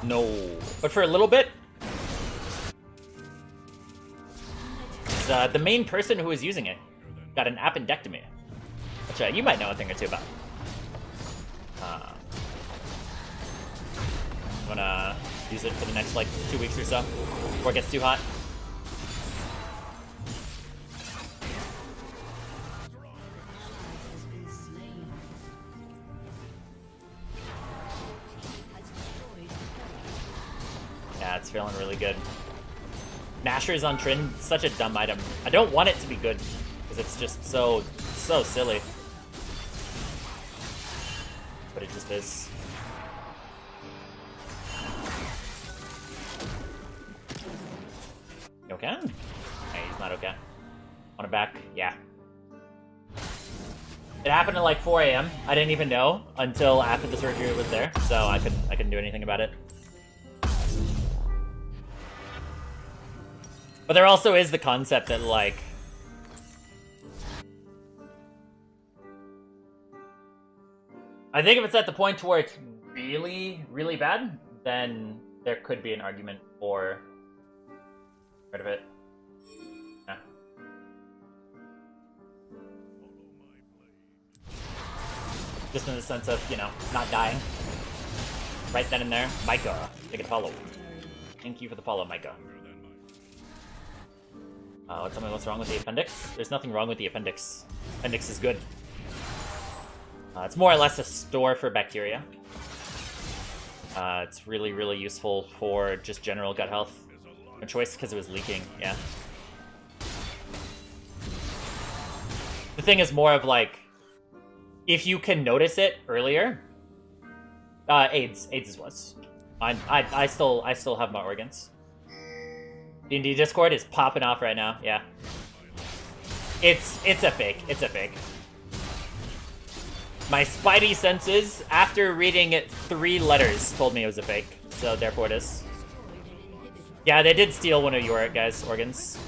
No. But for a little bit... the main person who was using it got an appendectomy. Which you might know a thing or two about. I'm gonna use it for the next, like, 2 weeks or so, before it gets too hot. Has been slain. Has destroyed. Yeah, it's feeling really good. Nashor's on Trynd, such a dumb item. I don't want it to be good, because it's just so silly. But it just is. You okay? Hey, he's not okay. On a back? Yeah. It happened at like 4 AM. I didn't even know until after the surgery was there, so I couldn't do anything about it. But there also is the concept that, like, I think if it's at the point where it's really, really bad, then there could be an argument for rid of it. Yeah. Just in the sense of, you know, not dying. Right then and there. Micah, take a follow. Thank you for the follow, Micah. Tell me what's wrong with the appendix? There's nothing wrong with the appendix. Appendix is good. It's more or less a store for bacteria. It's really, really useful for just general gut health. No choice because it was leaking, yeah. The thing is more of like, if you can notice it earlier, AIDS is worse. I still have my organs. D&D Discord is popping off right now, yeah. It's a fake, it's a fake. My spidey senses, after reading it 3 letters, told me it was a fake, so therefore it is. Yeah, they did steal one of your guys' organs.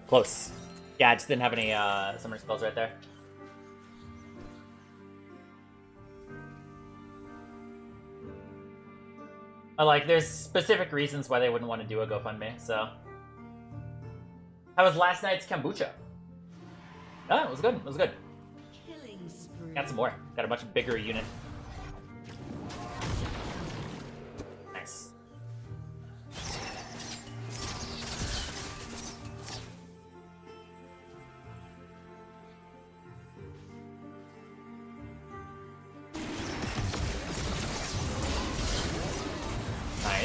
Close. Yeah, I just didn't have any summoner spells right there. Like, there's specific reasons why they wouldn't want to do a GoFundMe, so. How was last night's kombucha? Oh, it was good, it was good. Killing spree. Got some more. Got a much bigger unit. Nice.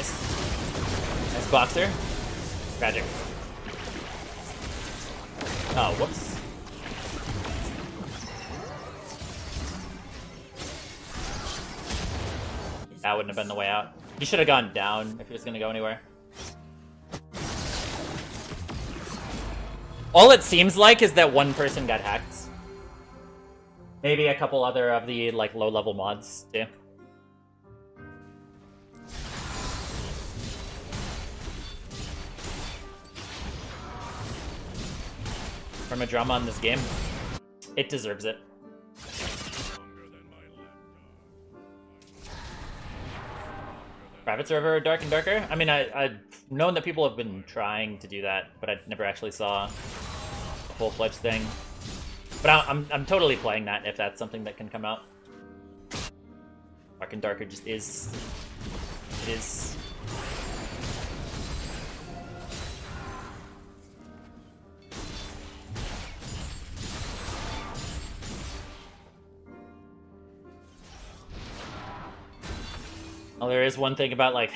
Nice. Nice boxer. Tragic. Oh, whoops. That wouldn't have been the way out. He should have gone down if he was gonna go anywhere. All it seems like is that one person got hacked. Maybe a couple other of the like low-level mods too. From a drama on this game, it deserves it. Stronger than my left arm. Private server, Dark and Darker? I mean, I've known that people have been trying to do that, but I never actually saw a full-fledged thing. But I'm totally playing that if that's something that can come out. Dark and Darker just is. It is. Well, there is one thing about, like,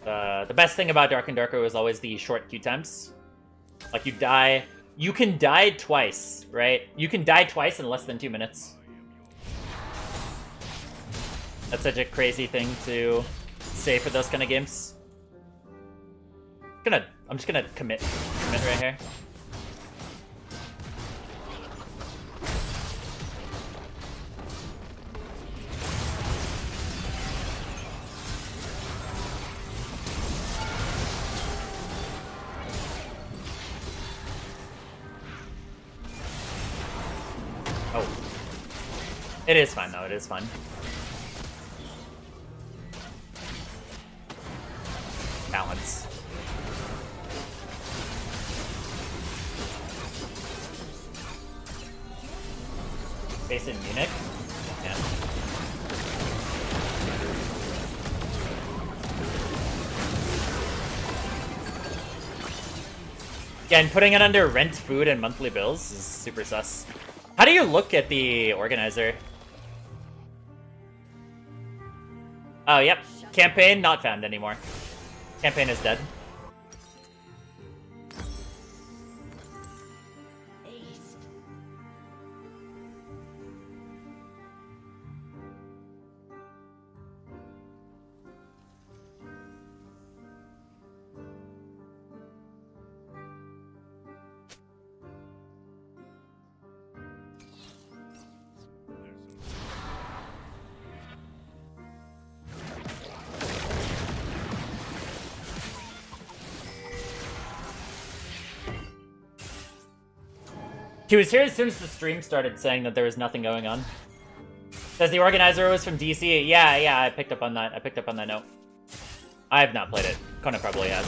the best thing about Dark and Darker was always the short queue times. Like, you can die twice, right? You can die twice in less than 2 minutes. That's such a crazy thing to say for those kind of games. I'm just gonna commit right here. Oh. It is fun, though. It is fun. Balance. Based in Munich? Yeah. Yeah, and putting it under rent, food, and monthly bills is super sus. How do you look at the organizer? Oh, yep. Campaign not found anymore. Campaign is dead. Ace. He was here as soon as the stream started, saying that there was nothing going on. Says the organizer was from DC. Yeah, I picked up on that. I picked up on that note. I have not played it. Conan probably has.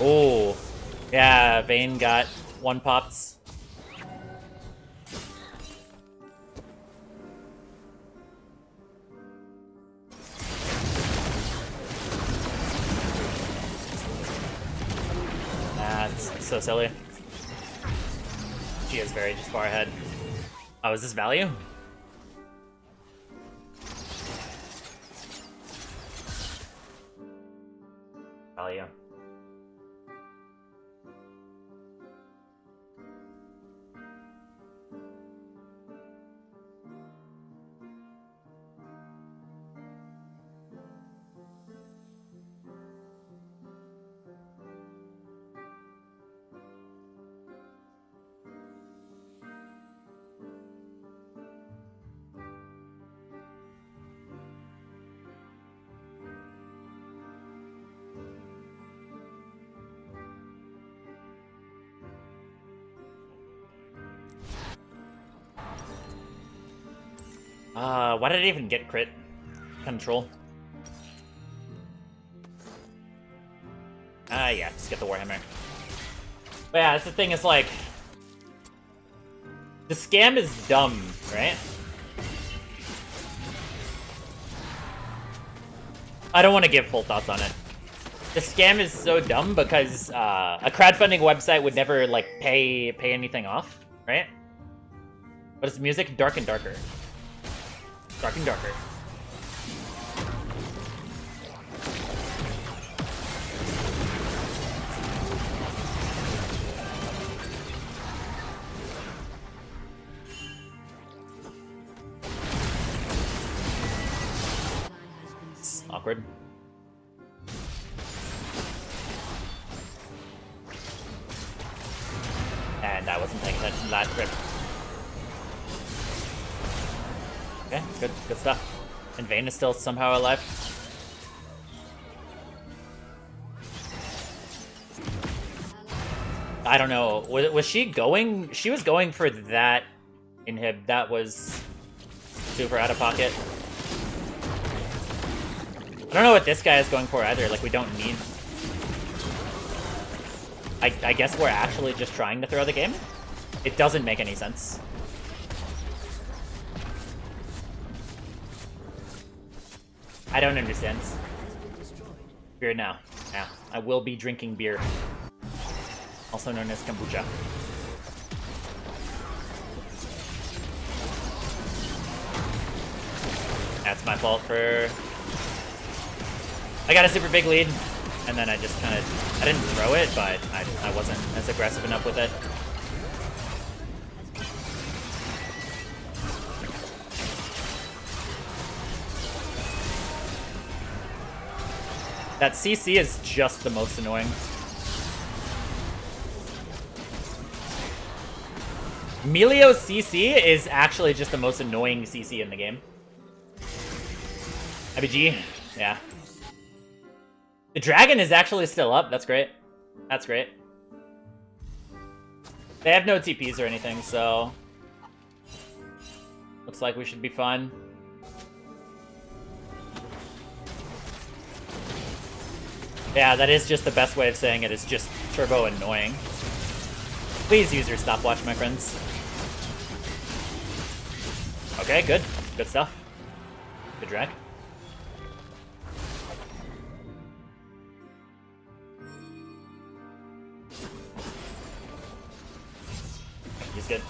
Oh, yeah, Vayne got one pops. That's so silly. She is very just far ahead. Oh, is this value? Value. Why did I even get crit control? Yeah, just get the Warhammer. But yeah, that's the thing, is like, the scam is dumb, right? I don't want to give full thoughts on it. The scam is so dumb because a crowdfunding website would never like pay anything off. Right? But it's music dark and darker. Dark and darker. Awkward. And I wasn't paying attention to that trip. Okay, good stuff. And Vayne is still somehow alive. I don't know. Was she going? She was going for that inhib. That was super out of pocket. I don't know what this guy is going for either. Like, we don't need... I guess we're actually just trying to throw the game? It doesn't make any sense. I don't understand. Beer now. Yeah, I will be drinking beer. Also known as kombucha. That's my fault for... I got a super big lead, and then I just kind of... I didn't throw it, but I wasn't as aggressive enough with it. That CC is just the most annoying. Melio's CC is actually just the most annoying CC in the game. IBG, yeah. The dragon is actually still up. That's great. That's great. They have no TPs or anything, so... Looks like we should be fine. Yeah, that is just the best way of saying it. It's just turbo annoying. Please use your stopwatch, my friends. Okay, good. Good stuff. Good drag. He's good.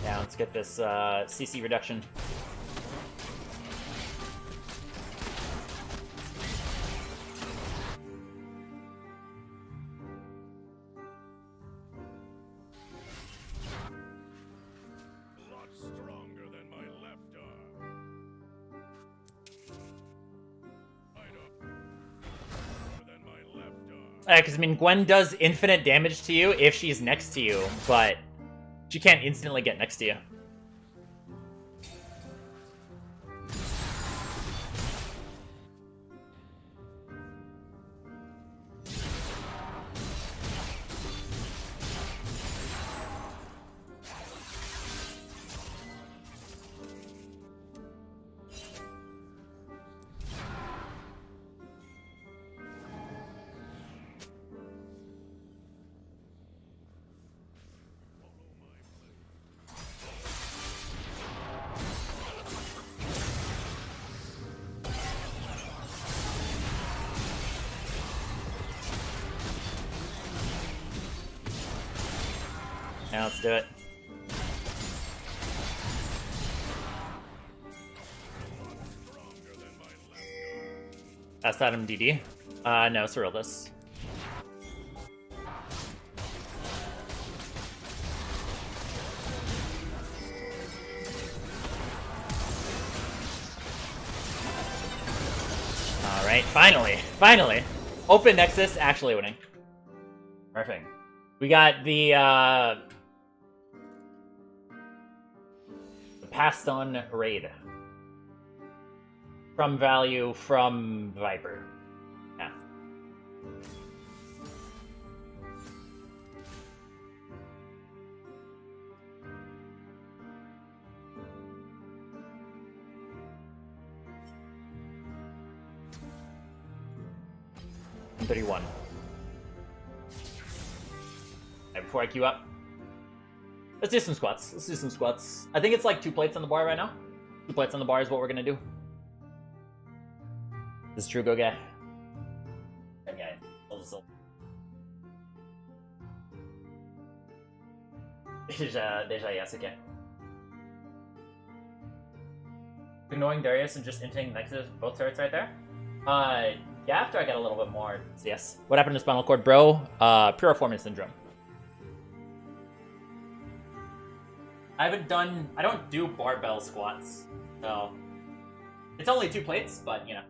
Yeah, let's get this CC reduction. Because, I mean, Gwen does infinite damage to you if she's next to you, but she can't instantly get next to you. Now let's do it. That's that MDD. No, Cyrilus. Alright, finally! Open Nexus actually winning. Perfect. We got the passed on raid. From value from Viper. Yeah. $31. before I queue up. Let's do some squats. Let's do some squats. I think it's like 2 plates on the bar right now. 2 plates on the bar is what we're gonna do. This is true, go guy. Okay. Déjà Yasuke. Ignoring Darius and just inting next to both turrets right there? Yeah, after I get a little bit more CS. What happened to spinal cord, bro? Piriformis syndrome. I don't do barbell squats, so it's only 2 plates, but you know.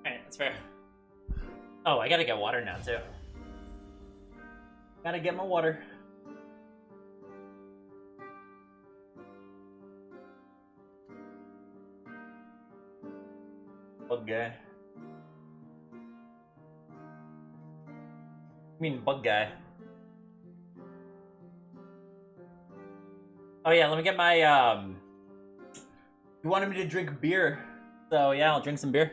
Alright, that's fair. Oh, I gotta get water now, too. Gotta get my water. Bug guy. I mean, bug guy. Oh yeah, let me get my, You wanted me to drink beer. So yeah, I'll drink some beer.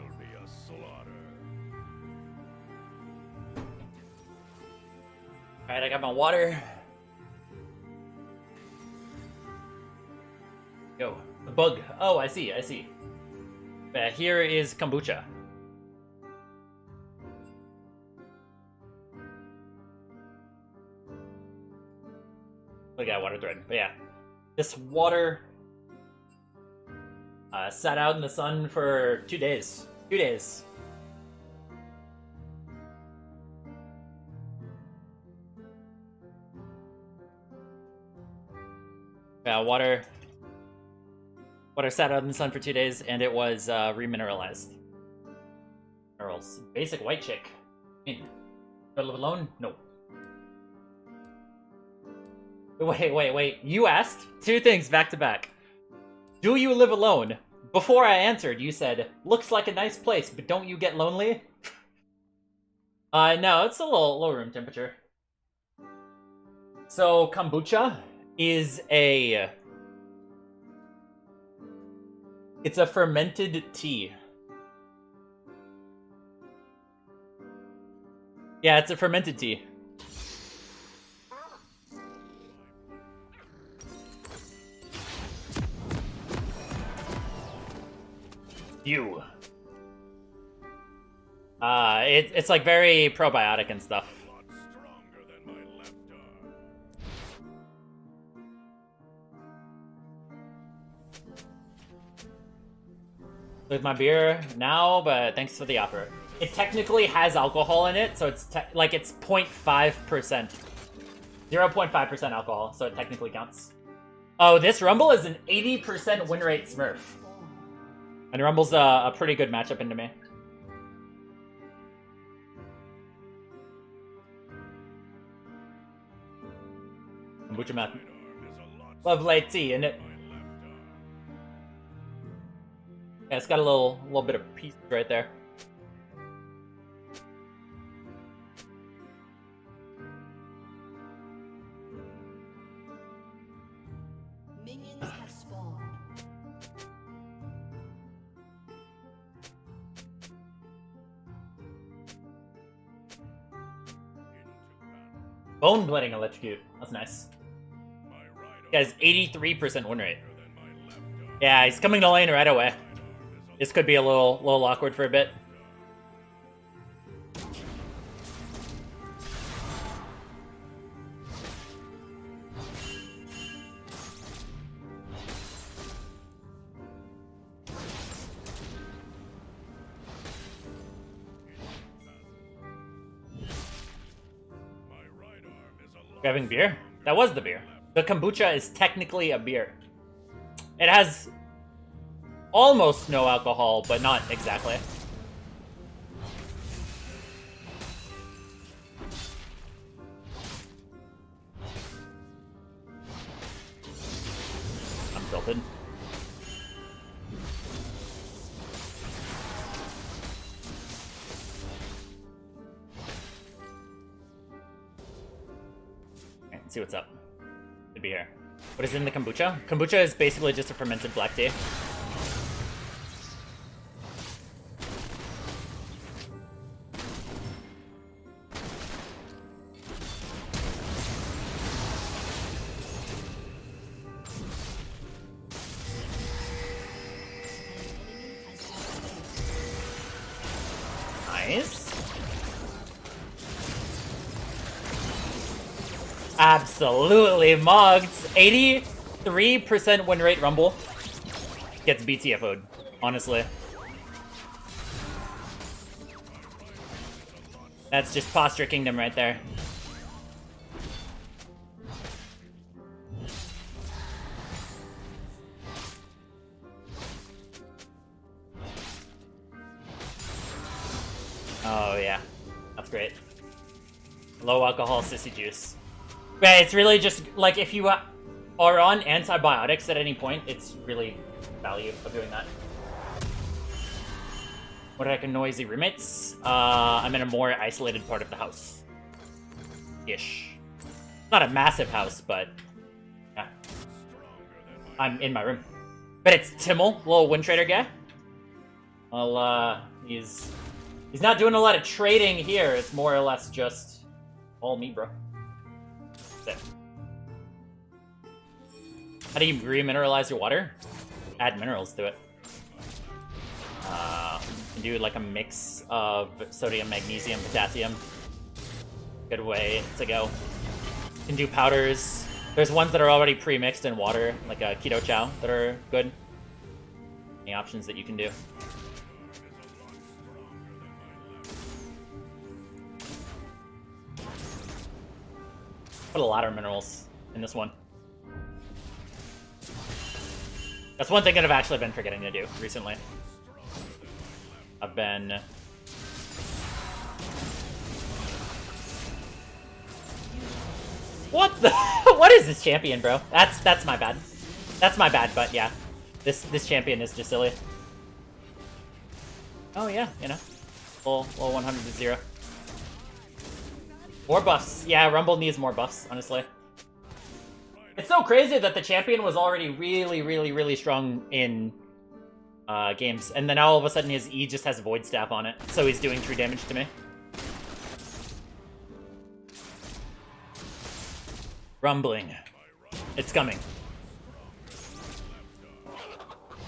This'll be a slaughter. Alright, I got my water. Go. The bug. Oh, I see, I see. Here is kombucha. We got a water thread. But yeah. This water sat out in the sun for 2 days. 2 days. Yeah, water sat out in the sun for 2 days, and it was remineralized. Minerals. Basic white chick. I mean, do I live alone? No. Wait. You asked 2 things back to back. Do you live alone? Before I answered, you said, looks like a nice place, but don't you get lonely? No, it's a little room temperature. So, kombucha is it's a fermented tea. Yeah, it's a fermented tea. You. It's like very probiotic and stuff. A lot stronger than my left arm. With my beer now, but thanks for the offer. It technically has alcohol in it, so it's like it's 0.5%. 0.5% alcohol, so it technically counts. Oh, this Rumble is an 80% win rate Smurf. And Rumble's a pretty good matchup into me. Kombucha math. Love light tea in it. Yeah, it's got a little bit of peace right there. Minions have spawned. Bone blending electrocute. That's nice. He has 83% win rate. Yeah, he's coming to lane right away. This could be a little awkward for a bit. Grabbing beer? That was the beer. The kombucha is technically a beer. It has almost no alcohol, but not exactly. I'm tilted. Okay, let's see what's up. Should be here. What is in the kombucha? Kombucha is basically just a fermented black tea. Nice. Absolutely mugged. 83% win rate Rumble. Gets BTFO'd, honestly. That's just Posture Kingdom right there. Oh yeah, that's great. Low alcohol sissy juice. Yeah, it's really just like if you are on antibiotics at any point, it's really value of doing that. What heck, noisy roommates? I'm in a more isolated part of the house. Ish. Not a massive house, but yeah. I'm in my room. But it's Timmel, little Wind Trader guy. Well, he's not doing a lot of trading here. It's more or less just all me, bro. That's it. How do you remineralize your water? Add minerals to it. You can do like a mix of sodium, magnesium, potassium. Good way to go. You can do powders. There's ones that are already pre-mixed in water, like a keto chow, that are good. Any options that you can do. Put a lot of minerals in this one. That's one thing that I've actually been forgetting to do recently. I've been... What the? What is this champion, bro? That's my bad. That's my bad, but yeah. This champion is just silly. Oh yeah, you know. Full 100 to 0. More buffs. Yeah, Rumble needs more buffs, honestly. It's so crazy that the champion was already really strong in games, and then all of a sudden his E just has Void Staff on it, so he's doing true damage to me. Rumbling. It's coming.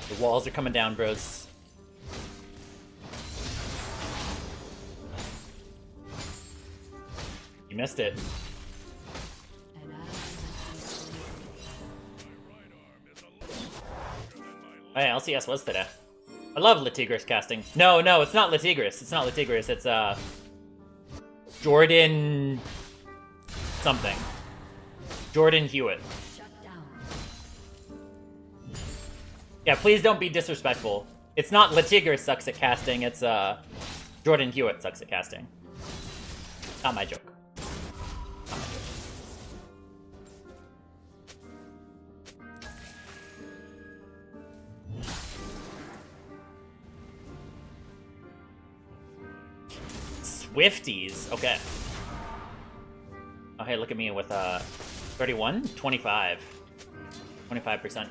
The walls are coming down, bros. You missed it. Oh yeah, LCS was today. I love Latigris casting. No, it's not Latigris. It's not Latigris. It's Jordan something. Jordan Hewitt. Yeah, please don't be disrespectful. It's not Latigris sucks at casting. It's Jordan Hewitt sucks at casting. Not my joke. Not my joke. Swifties. Okay. Oh, hey, look at me with 31? 25. 25%.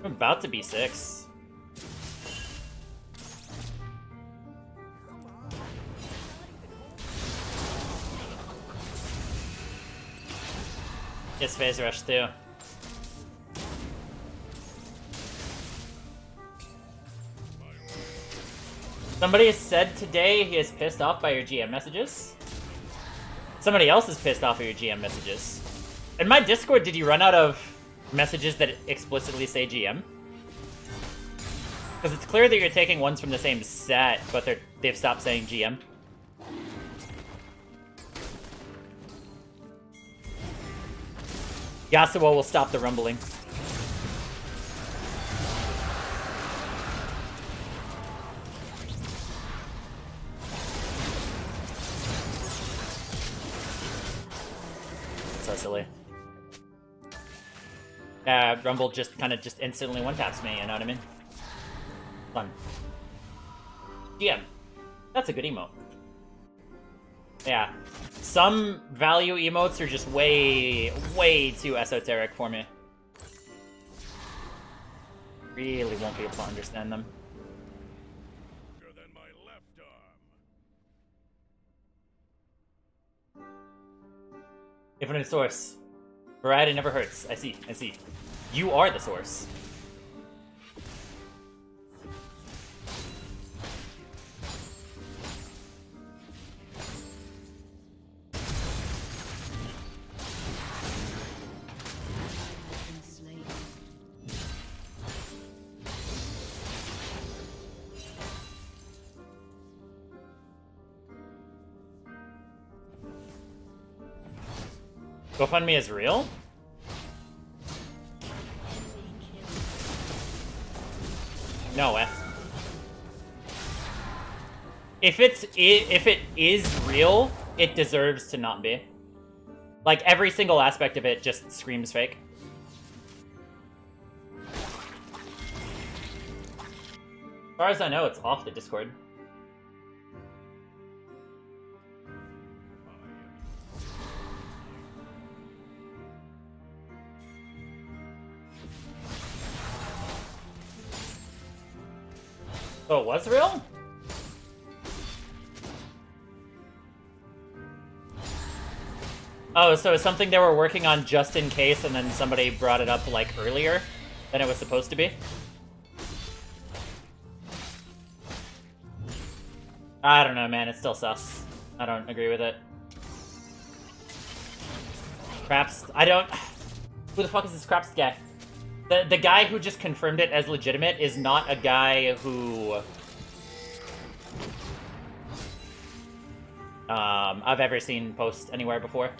I'm about to be 6. Yes, phase rush too. Somebody said today he is pissed off by your GM messages. Somebody else is pissed off of your GM messages. In my Discord, did you run out of messages that explicitly say GM? Because it's clear that you're taking ones from the same set, but they've stopped saying GM. Yasuo will stop the rumbling. So silly. Rumble just kind of instantly one-taps me, you know what I mean? Fun. GM. That's a good emote. Yeah. Some value emotes are just way too esoteric for me. Really won't be able to understand them. Than my left arm. Infinite source. Variety never hurts. I see. You are the source. GoFundMe is real? No way. If it is real, it deserves to not be. Like, every single aspect of it just screams fake. As far as I know, it's off the Discord. Oh, it was real? Oh, so it's something they were working on just in case, and then somebody brought it up, like, earlier than it was supposed to be? I don't know, man. It's still sus. I don't agree with it. Craps... I don't... Who the fuck is this Craps guy? The guy who just confirmed it as legitimate is not a guy who... I've ever seen post anywhere before.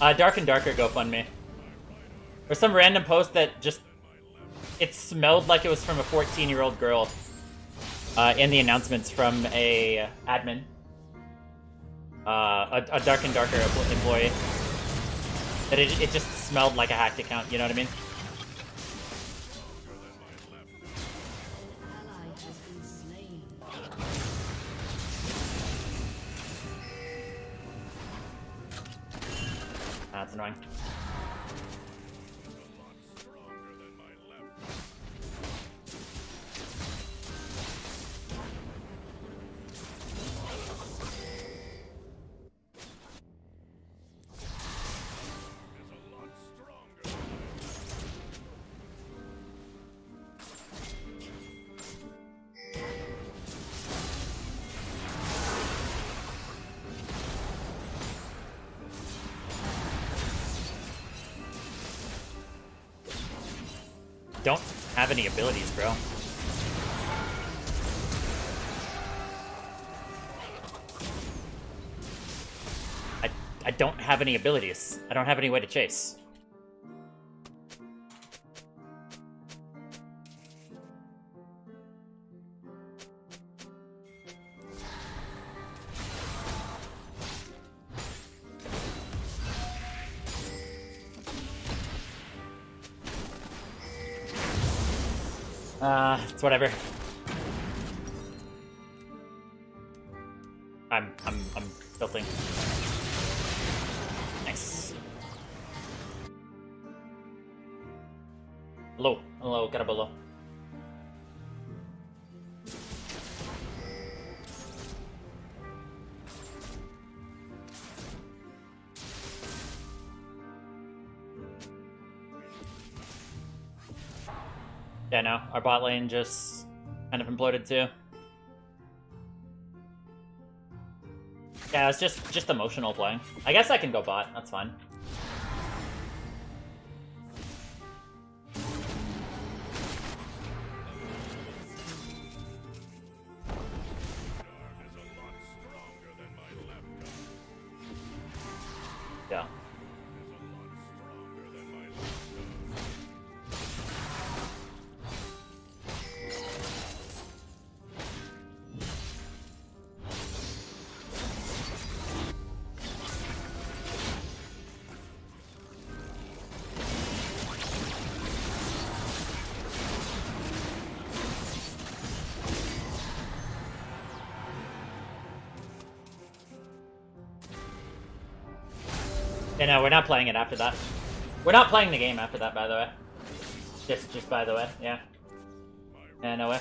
Dark and Darker GoFundMe. Or some random post that just... It smelled like it was from a 14-year-old girl. In the announcements from a admin. A Dark and Darker employee. That it just smelled like a hacked account, you know what I mean? Ally has been slain. That's annoying. Don't have any abilities, bro. I don't have any abilities. I don't have any way to chase. It's whatever. I'm tilting. Nice. Hello, get a below. Yeah, no, our bot lane just kind of imploded too. Yeah, it's just emotional playing. I guess I can go bot, that's fine. Yeah. Yeah, no, we're not playing it after that. We're not playing the game after that, by the way. Just by the way, yeah. Yeah, no way.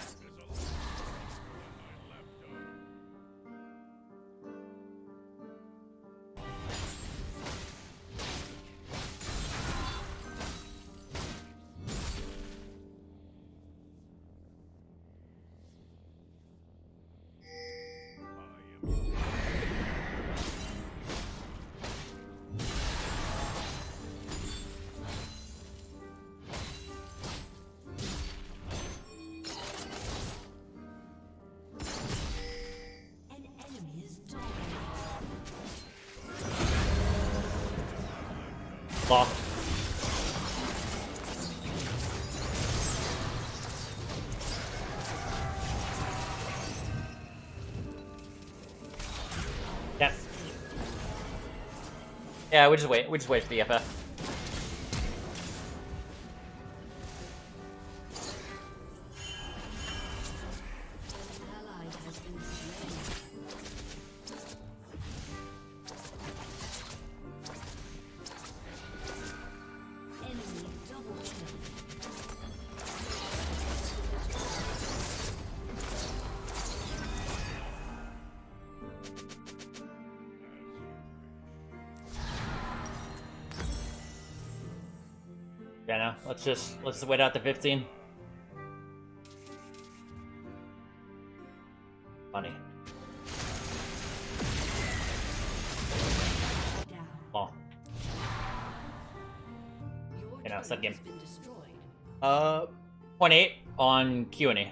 An enemy is dominated. Lock. Yes. Yeah, we just wait. We just wait for the FF. Ally has been slain. Enemy double kill. Yeah, no. Let's just wait out the 15. Funny. Down. Oh. Your You know, turret sub game. has been destroyed. 0.8 on Q&A.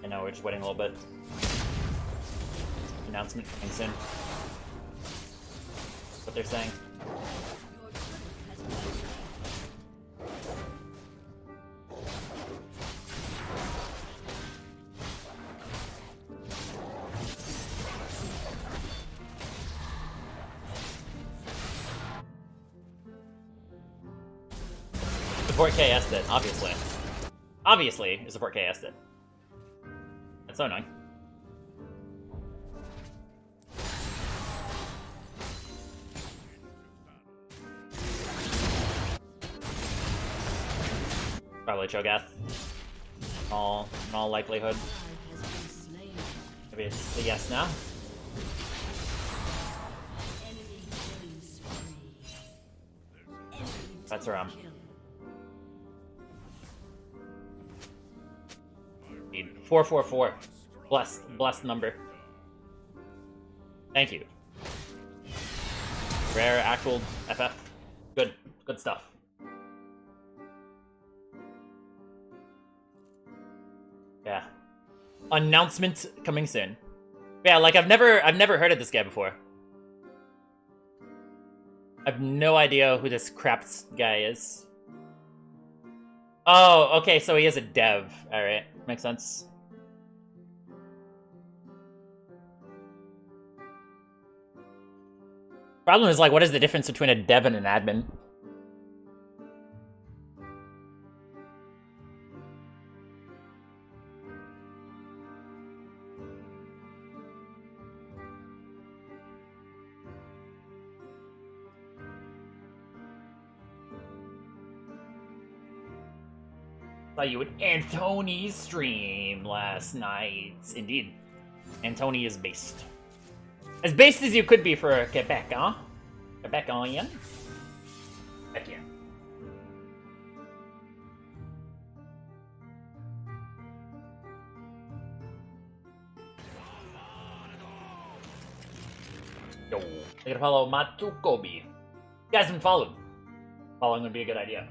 I know, we're just waiting a little bit. Announcement coming soon. That's what they're saying. Your turret has been slain. Support KS'd it, obviously. Obviously, support KS'd it. That's so annoying. Probably Cho'Gath. In all likelihood. Ally has been slain. Maybe it's the yes now. Enemy killing spree. Enemy That's double around. kill. Indeed. 444. Blessed number. Thank you. Rare actual FF. Good stuff. Yeah. Announcement coming soon. Yeah, like I've never heard of this guy before. I've no idea who this Craps guy is. Oh, okay, so he is a dev. Alright, makes sense. Problem is, like, what is the difference between a dev and an admin? Saw you at Anthony's stream last night. Indeed. Anthony is based. As based as you could be for Quebec, huh? Quebecian? Quebecian. Yo, they gotta follow Matukobi. You guys haven't followed. Following would be a good idea.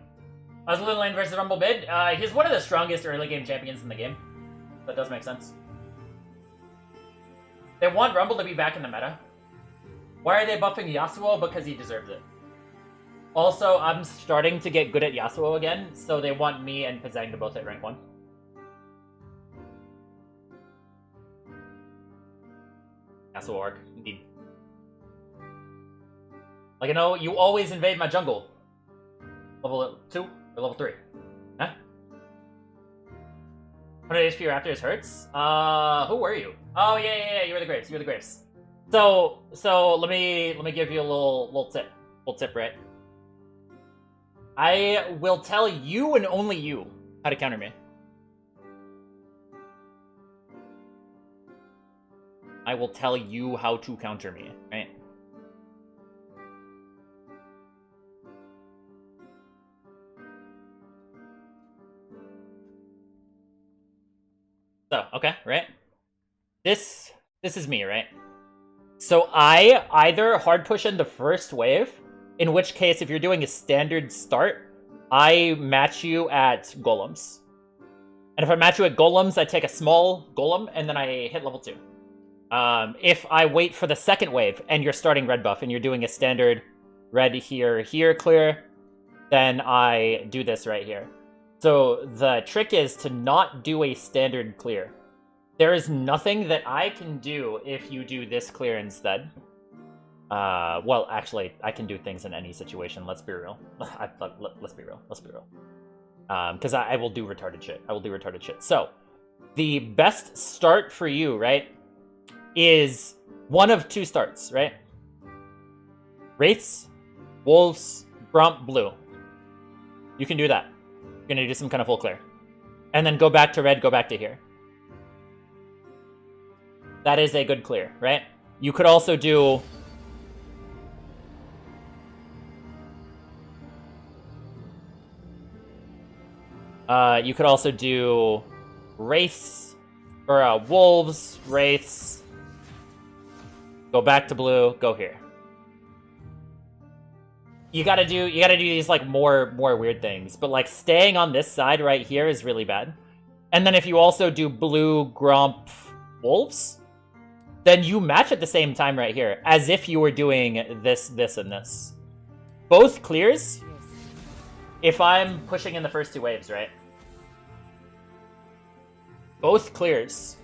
Little Lane versus Rumble Bid. He's one of the strongest early game champions in the game. That does make sense. They want Rumble to be back in the meta. Why are they buffing Yasuo? Because he deserves it. Also, I'm starting to get good at Yasuo again, so they want me and Pazang to both hit rank 1. Yasuo arc, indeed. Like, I know you always invade my jungle. Level 2 or level 3? Huh? 100 HP Raptors hurts? Who were you? Oh, yeah, you were the Graves, So let me give you a little tip, right? I will tell you and only you how to counter me. I will tell you how to counter me, right? So, okay, right? This is me, right? So I either hard push in the first wave, in which case if you're doing a standard start, I match you at golems. And if I match you at golems, I take a small golem and then I hit level 2. If I wait for the second wave and you're starting red buff and you're doing a standard red here, here clear, then I do this right here. So the trick is to not do a standard clear. There is nothing that I can do if you do this clear instead. Well, actually, I can do things in any situation. Let's be real. Let's be real. Let's be real. Because I will do retarded shit. I will do retarded shit. So, the best start for you, right, is one of two starts, right? Wraiths, Wolves, Gromp, Blue. You can do that. You're gonna do some kind of full clear. And then go back to red, go back to here. That is a good clear, right? You could also do... you could also do Wraiths, or Wolves, Wraiths, go back to blue, go here. You gotta do these like more weird things, but like staying on this side right here is really bad. And then if you also do blue, Gromp, Wolves, then you match at the same time right here, as if you were doing this, this, and this. Both clears, if I'm pushing in the first two waves, right? Both clears.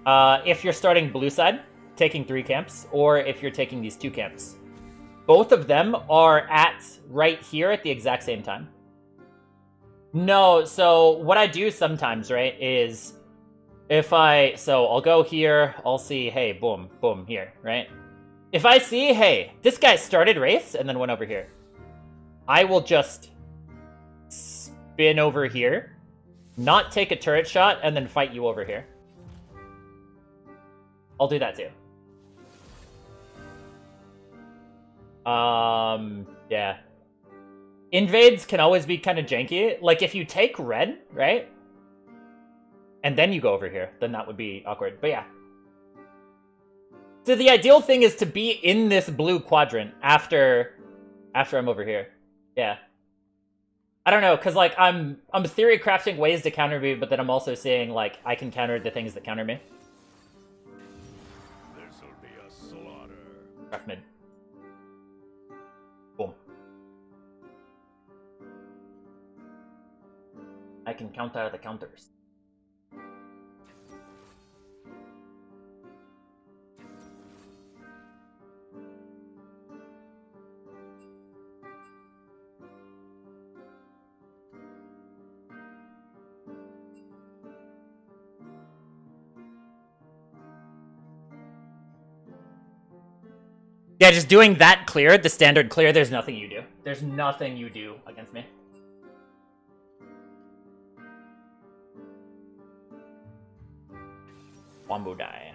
If you're starting blue side, taking 3 camps, or if you're taking these 2 camps. Both of them are at right here at the exact same time. No, so what I do sometimes, right, is if I'll go here, I'll see, hey, boom, boom, here, right? If I see, hey, this guy started Wraiths and then went over here, I will just spin over here, not take a turret shot, and then fight you over here. I'll do that too. Yeah. Invades can always be kind of janky. Like, if you take red, right? And then you go over here, then that would be awkward. But yeah. So the ideal thing is to be in this blue quadrant after I'm over here. Yeah. I don't know, because, like, I'm theory crafting ways to counter me, but then I'm also saying, like, I can counter the things that counter me. This'll be a slaughter. Craft mid. Boom. I can counter the counters. Yeah, just doing that clear, the standard clear, there's nothing you do. There's nothing you do against me. Wombo die.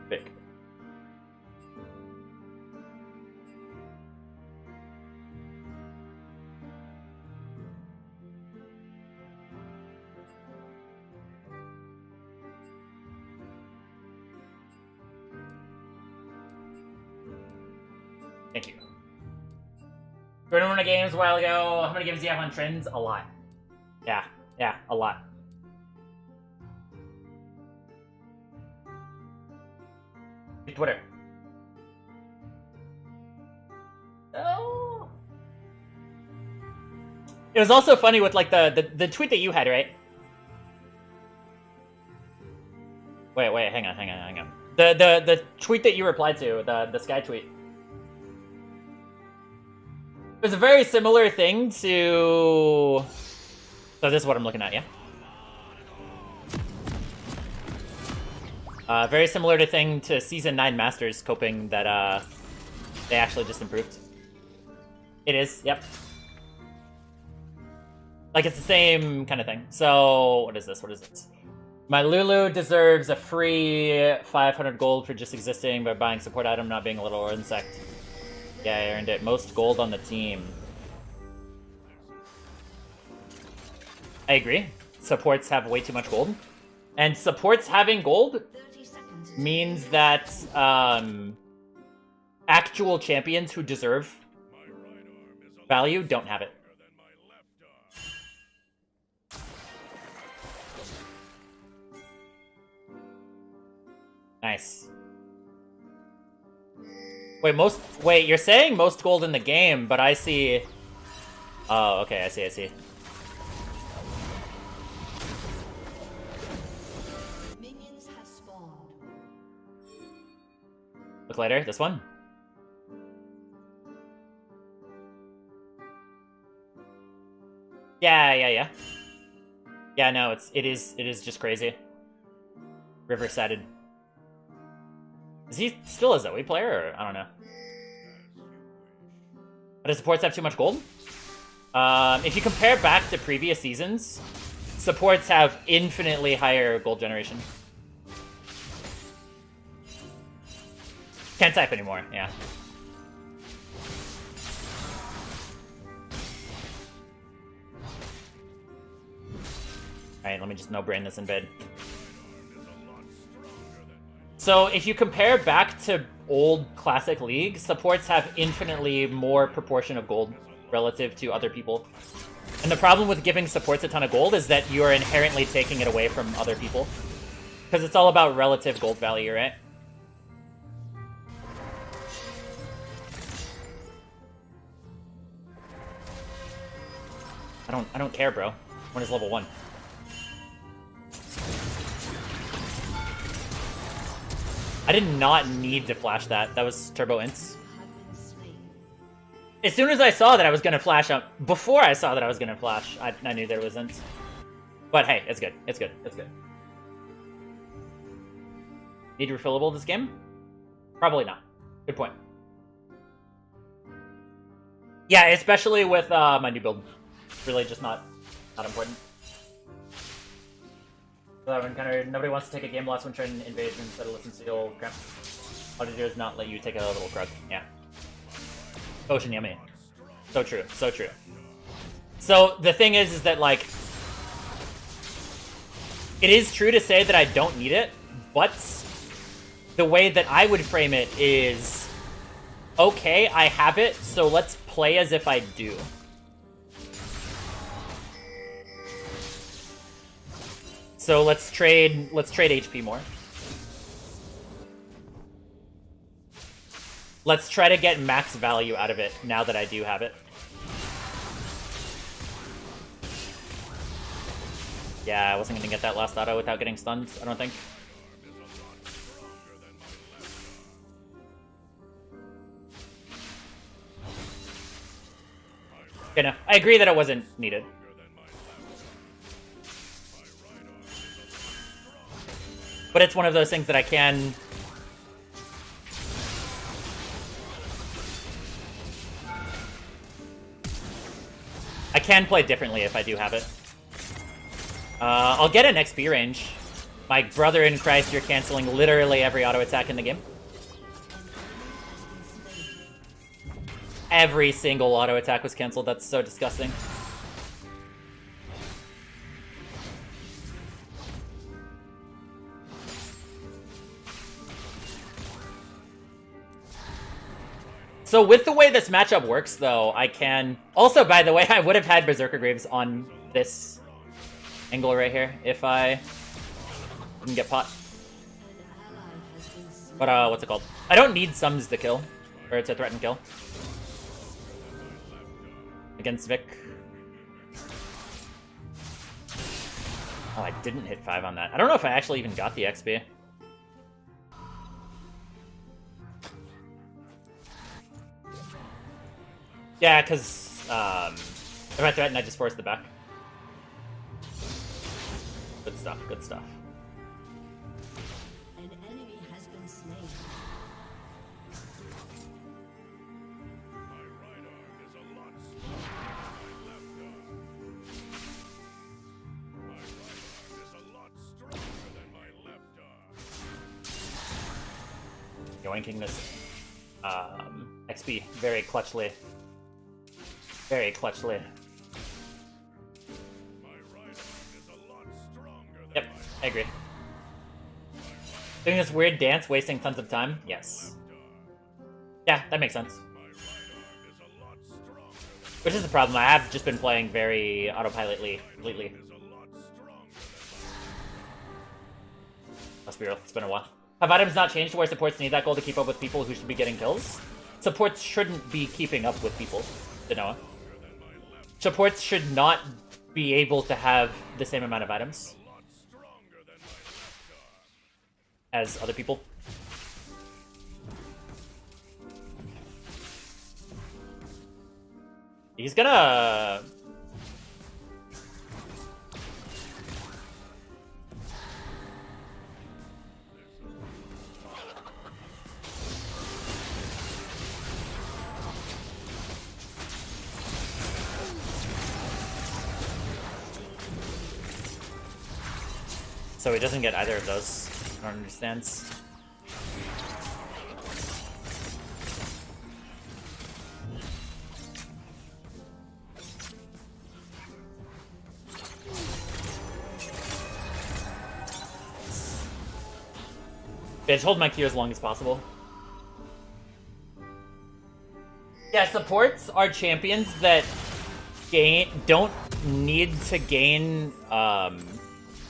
Big. Thank you. Tryndamere games a while ago. How many games do you have on Trends? A lot. Yeah, a lot. Twitter. Oh. It was also funny with like the tweet that you had, right? Wait, hang on. The tweet that you replied to, the Sky tweet. It was a very similar thing to... So this is what I'm looking at, yeah? Very similar to Season 9 Masters, coping that they actually just improved. It is, yep. Like, it's the same kind of thing. So, what is this? My Lulu deserves a free 500 gold for just existing by buying support item, not being a little insect. Yeah, I earned it. Most gold on the team. I agree. Supports have way too much gold. And supports having gold means that actual champions who deserve value, don't have it. Than my left arm. Nice. Wait, you're saying most gold in the game, but I see... Oh, okay, I see. Minions have spawned. Look later, this one. Yeah. Yeah, no, it is just crazy. River-sided. Is he still a Zoe player, or I don't know? But his supports have too much gold? If you compare back to previous seasons, supports have infinitely higher gold generation. Can't type anymore, yeah. Alright, let me just no-brain this in bed. So, if you compare back to old Classic League, supports have infinitely more proportion of gold relative to other people. And the problem with giving supports a ton of gold is that you are inherently taking it away from other people. Because it's all about relative gold value, right? I don't care, bro. One is level 1. I did not need to flash that. That was turbo ints. As soon as I saw that I was gonna flash up, before I saw that I was gonna flash, I knew there was ints. But hey, it's good. It's good. It's good. Need refillable this game? Probably not. Good point. Yeah, especially with my new build. Really just not important. That encounter, nobody wants to take a game loss when Tryndamere invades instead of listen to the old crap. All to do is not let you take a little crud. Yeah. Ocean yummy. So true. So true. So the thing is that like, it is true to say that I don't need it, but the way that I would frame it is, okay, I have it, so let's play as if I do. So let's trade HP more. Let's try to get max value out of it now that I do have it. Yeah, I wasn't gonna get that last auto without getting stunned, I don't think. Okay, no, I agree that it wasn't needed. But it's one of those things that I can... I can play differently if I do have it. I'll get an XP range. My brother in Christ, you're canceling literally every auto attack in the game. Every single auto attack was canceled. That's so disgusting. So with the way this matchup works, though, I can... Also, by the way, I would have had Berserker Graves on this angle right here if I didn't get pot. But, what's it called? I don't need Sums to kill. Or to threaten kill. Against Vic. Oh, I didn't hit 5 on that. I don't know if I actually even got the XP. Yeah, because if I threaten, I just force the back. Good stuff, good stuff. An enemy has been slain. My right arm is a lot stronger than my left arm. My right arm is a lot stronger than my left arm. Yoinking this XP very clutchly. Very clutchly. My right arm is a lot stronger than Yep, my I agree. Doing this weird dance, wasting tons of time? Yes. left arm. Yeah, that makes sense. My right arm is a lot stronger than Which is the problem. I have just been playing very autopilotly lately. Must be real. It's been a while. Have items not changed where supports need that gold to keep up with people who should be getting kills? Supports shouldn't be keeping up with people, Danoa. Supports should not be able to have the same amount of items as other people. He's gonna... So he doesn't get either of those. I don't understand. Yeah, just hold my Q as long as possible. Yeah, supports are champions that don't need to gain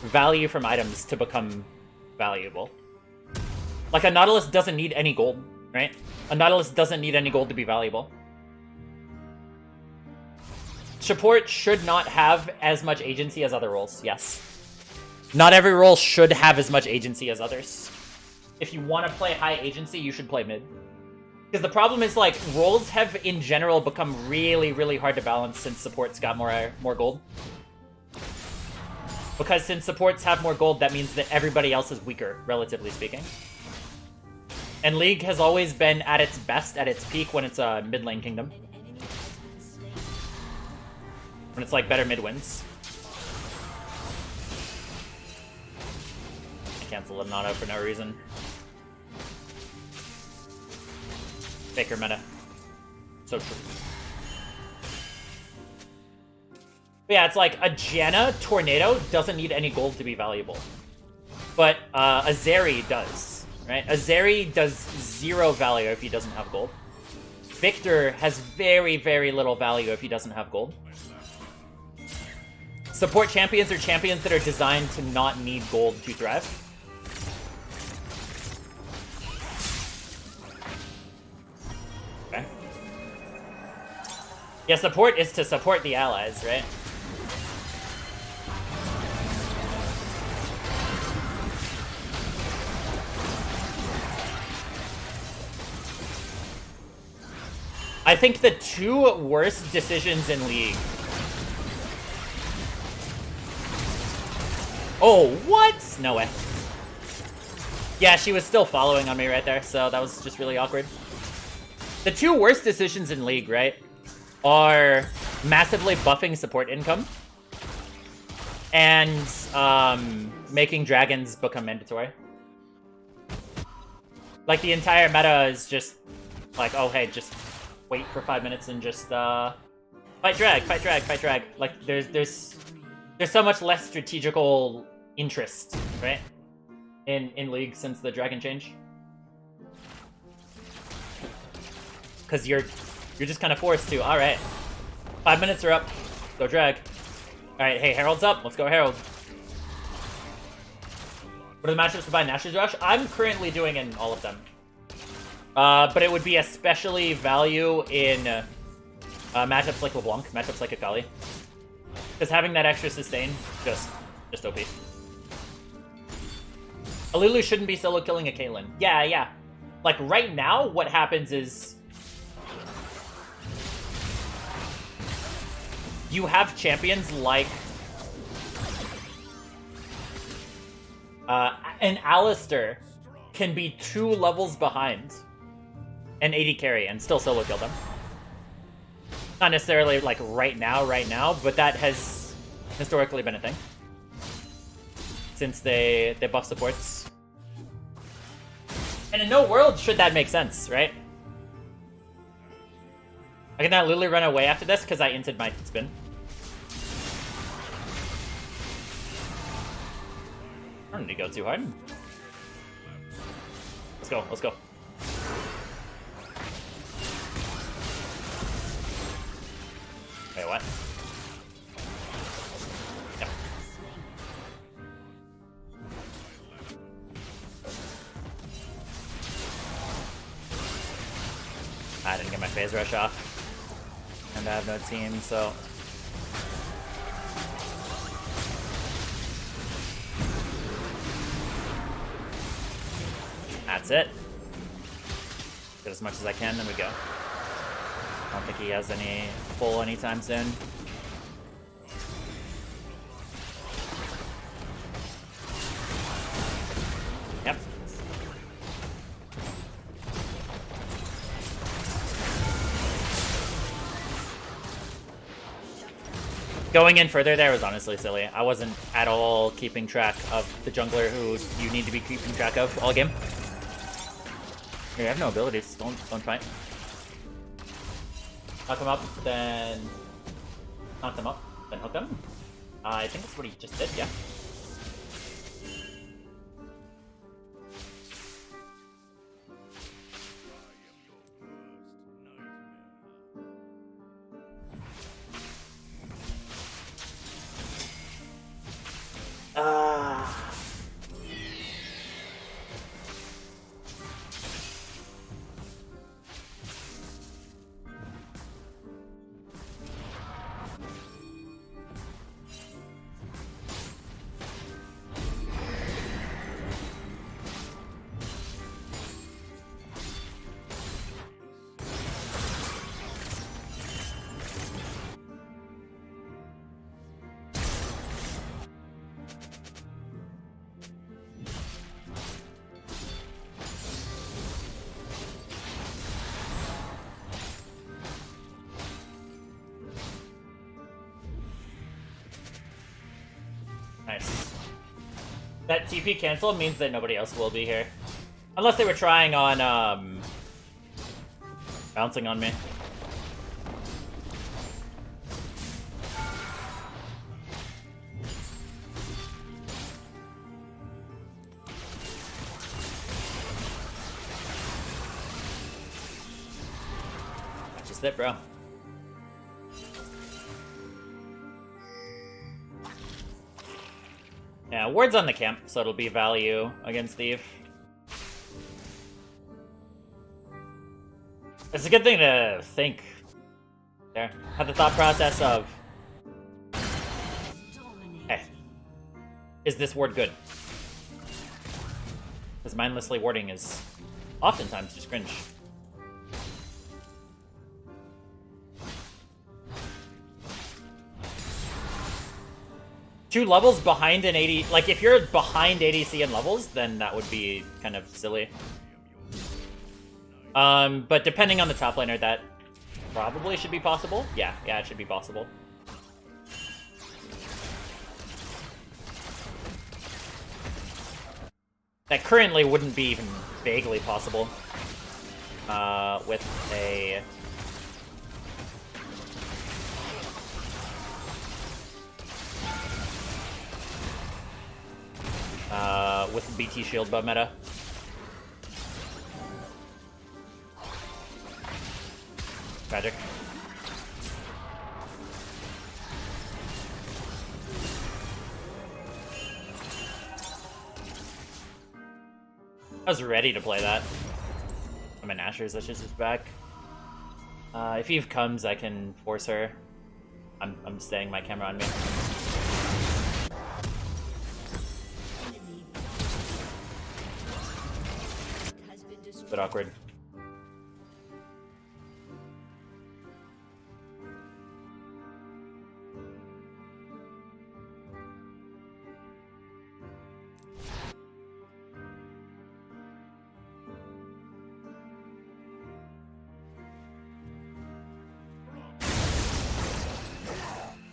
value from items to become valuable. Like a Nautilus doesn't need any gold, right? A Nautilus doesn't need any gold to be valuable. Support should not have as much agency as other roles, yes. Not every role should have as much agency as others. If you want to play high agency, you should play mid. Because the problem is, like, roles have, in general, become really, really hard to balance since supports got more gold. Because since supports have more gold, that means that everybody else is weaker, relatively speaking. And League has always been at its best, at its peak, when it's a mid lane kingdom. When it's, like, better mid wins. I cancel a Nano for no reason. Faker meta. So true. But yeah, it's like a Janna Tornado doesn't need any gold to be valuable. But a Zeri does, right? A Zeri does 0 value if he doesn't have gold. Victor has very, very little value if he doesn't have gold. Support champions are champions that are designed to not need gold to thrive. Okay. Yeah, support is to support the allies, right? I think the 2 worst decisions in League... Oh, what? No way. Yeah, she was still following on me right there, so that was just really awkward. The 2 worst decisions in League, right, are massively buffing support income and making dragons become mandatory. Like, the entire meta is just like, oh, hey, just wait for 5 minutes and just fight drag, fight drag, fight drag. Like, there's so much less strategical interest, right, in League since the dragon change. Because you're just kind of forced to. All right, 5 minutes are up. Go drag. All right, hey, Herald's up. Let's go Herald. What are the matchups to buy Nashor's Rush? I'm currently doing in all of them. But it would be especially value in matchups like LeBlanc, matchups like Akali. Because having that extra sustain, just OP. A Lulu shouldn't be solo killing a Caitlyn. Yeah. Like, right now, what happens is... you have champions like... an Alistar can be 2 levels behind an 80 carry and still solo kill them. Not necessarily, like, right now, but that has historically been a thing. Since they buff supports. And in no world should that make sense, right? I can now literally run away after this because I inted my spin. I don't need to go too hard. Let's go. I didn't get my phase rush off. And I have no team, so... That's it. Get as much as I can, then we go. I don't think he has any pull anytime soon. Yep. Going in further there was honestly silly. I wasn't at all keeping track of the jungler who you need to be keeping track of all game. Here, I have no abilities. Don't fight. Knock him up, then knock them up, then hook them. I think that's what he just did, yeah. Nice. That TP cancel means that nobody else will be here. Unless they were trying on, bouncing on me. That's just it, bro. Yeah, ward's on the camp, so it'll be value against Thief. It's a good thing to think. There. Have the thought process of... Hey. Is this ward good? Because mindlessly warding is oftentimes just cringe. Two levels behind an 80... Like, if you're behind ADC in levels, then that would be kind of silly. But depending on the top laner, that probably should be possible. Yeah, it should be possible. That currently wouldn't be even vaguely possible. With a... with BT shield buff meta. Tragic. I was ready to play that. I'm a NASHORS, that's just his back. If Eve comes, I can force her. I'm staying my camera on me. Bit awkward.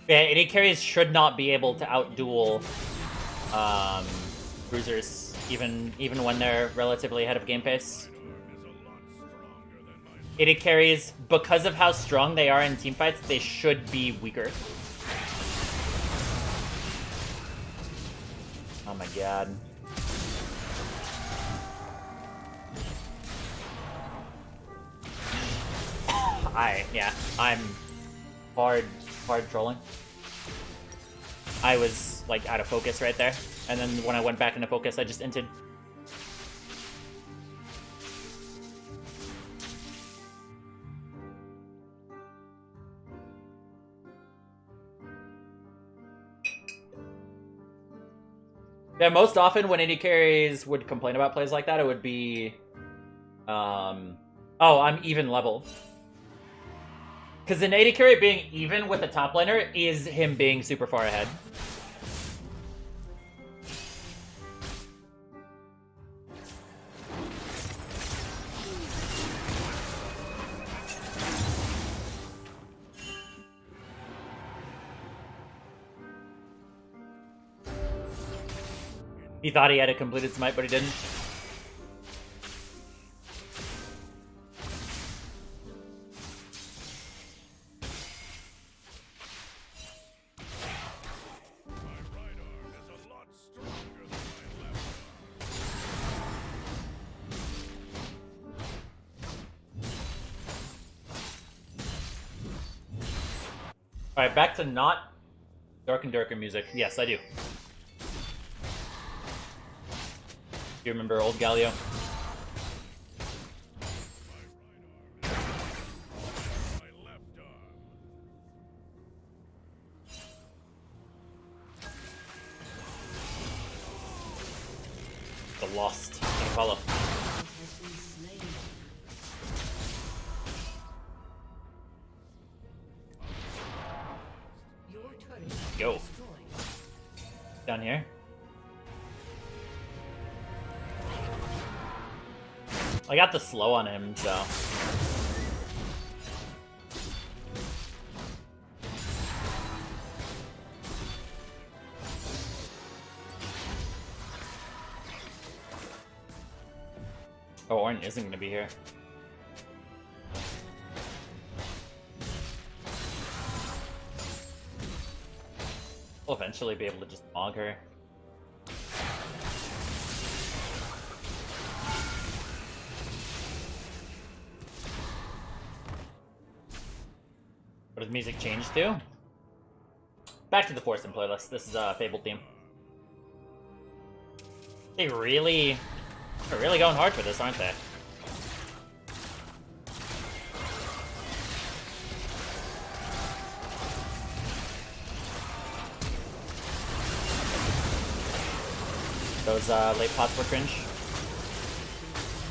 Yeah, AD carries should not be able to outduel bruisers, even when they're relatively ahead of game pace. AD carries, because of how strong they are in teamfights, they should be weaker. Oh my god. I'm hard trolling. I was like out of focus right there, and then when I went back into focus, I just inted. Yeah, most often when AD carries would complain about plays like that, it would be, oh, I'm even level. Because an AD carry being even with the top laner is him being super far ahead. He thought he had a completed smite, but he didn't. My right arm is a lot stronger than my left Alright, back to not Dark and Darker music. Yes, I do. Do you remember old Galio? my left arm. The Lost. Can't follow. Has been slain. Your turret has been Go. destroyed. Down here. I got the slow on him, so. Oh, Ornn isn't going to be here. We'll eventually be able to just mog her. What does music change to? Back to the Forsen playlist. This is a Fabled theme. They're really going hard for this, aren't they? Those late pots were cringe.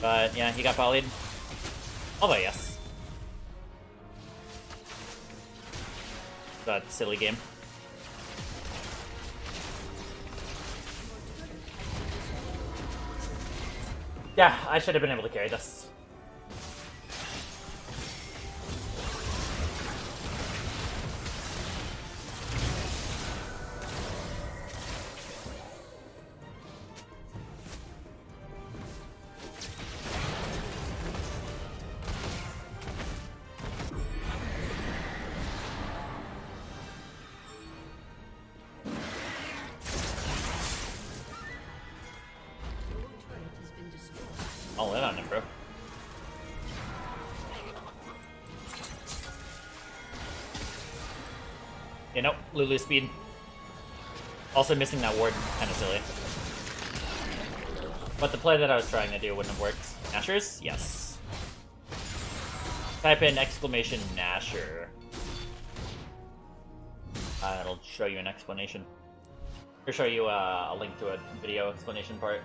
But yeah, he got volleyed. Although yes. That silly game. Yeah, I should have been able to carry this. Your turret has been destroyed. I'll in on him, bro. Yeah, nope. Lulu speed. Also missing that ward, kind of silly. But the play that I was trying to do wouldn't have worked. Nashors? Yes. Type in exclamation Nashor. It'll show you an explanation. Or show you a link to a video explanation part.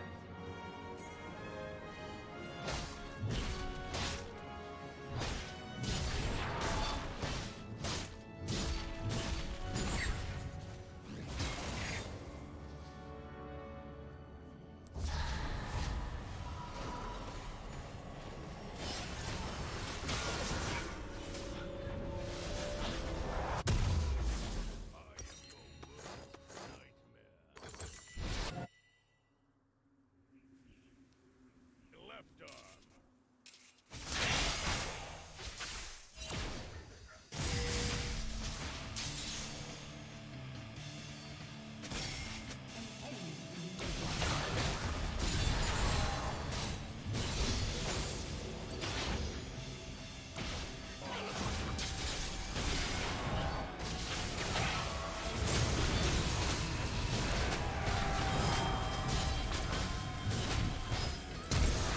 Left arm.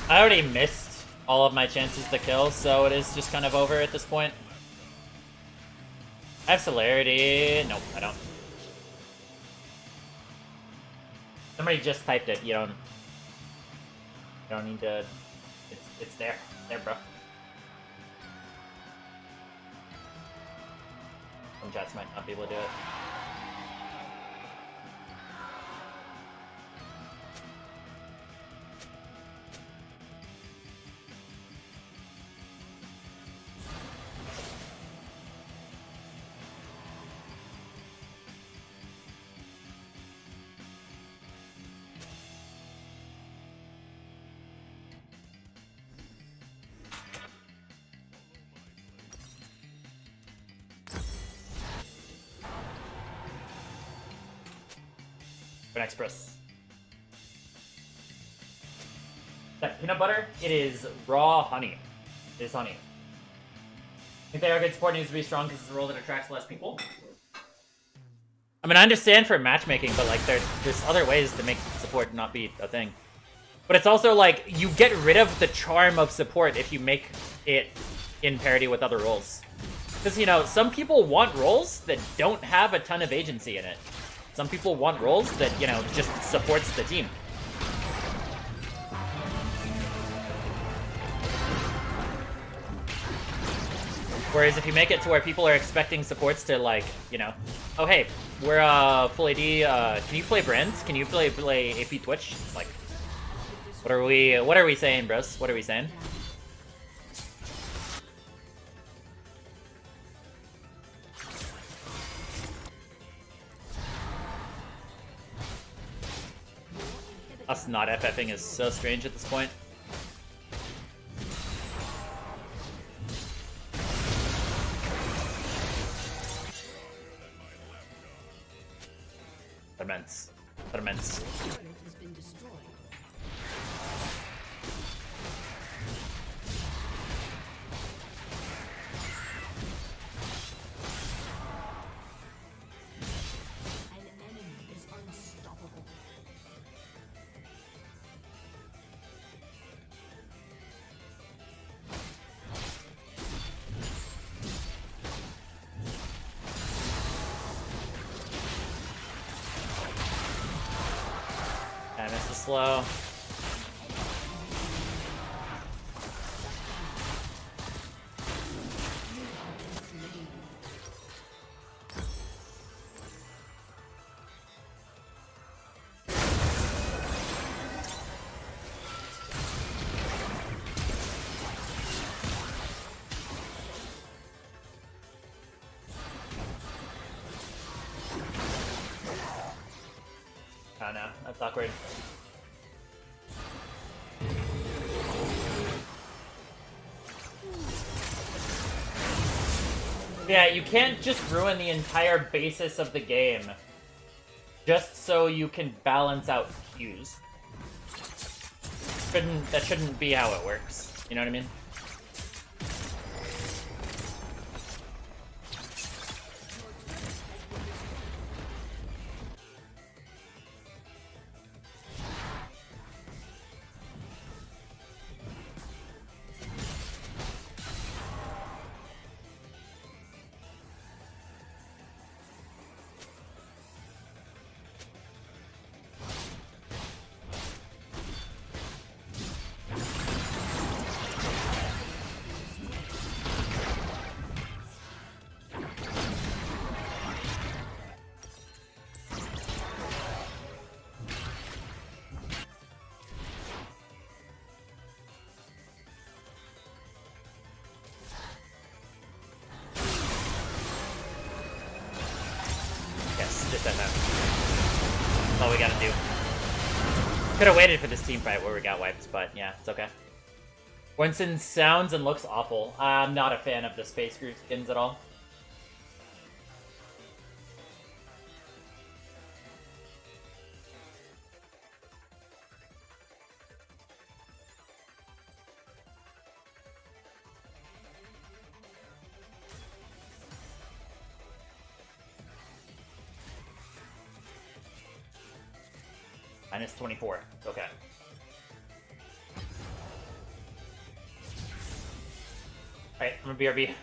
I already missed all of my chances to kill, so it is just kind of over at this point. I have celerity. Nope, I don't. Somebody just typed it. You don't need to. It's there. It's there, bro. Some chats might not be able to do it. Express. That peanut butter, it is raw honey. It is honey. I think the arcade support needs to be strong because it's a role that attracts less people. I mean, I understand for matchmaking, but like there's other ways to make support not be a thing. But it's also like you get rid of the charm of support if you make it in parity with other roles. Because, you know, some people want roles that don't have a ton of agency in it. Some people want roles that, you know, just supports the team. Whereas if you make it to where people are expecting supports to, like, you know, oh hey, we're full AD, can you play Brands? Can you play AP Twitch? It's like, what are we saying, bros? What are we saying? Us not FFing is so strange at this point. Immense. Immense. Turret has been destroyed. An enemy is unstoppable. I missed the slow. Oh no, that's awkward. Yeah, you can't just ruin the entire basis of the game just so you can balance out Qs. That shouldn't be how it works. You know what I mean? Just that now. That's all we gotta do. Could have waited for this team fight where we got wiped, but yeah, it's okay. Winston sounds and looks awful. I'm not a fan of the Space Group skins at all. Minus 24. It's okay. Alright, I'm gonna BRB.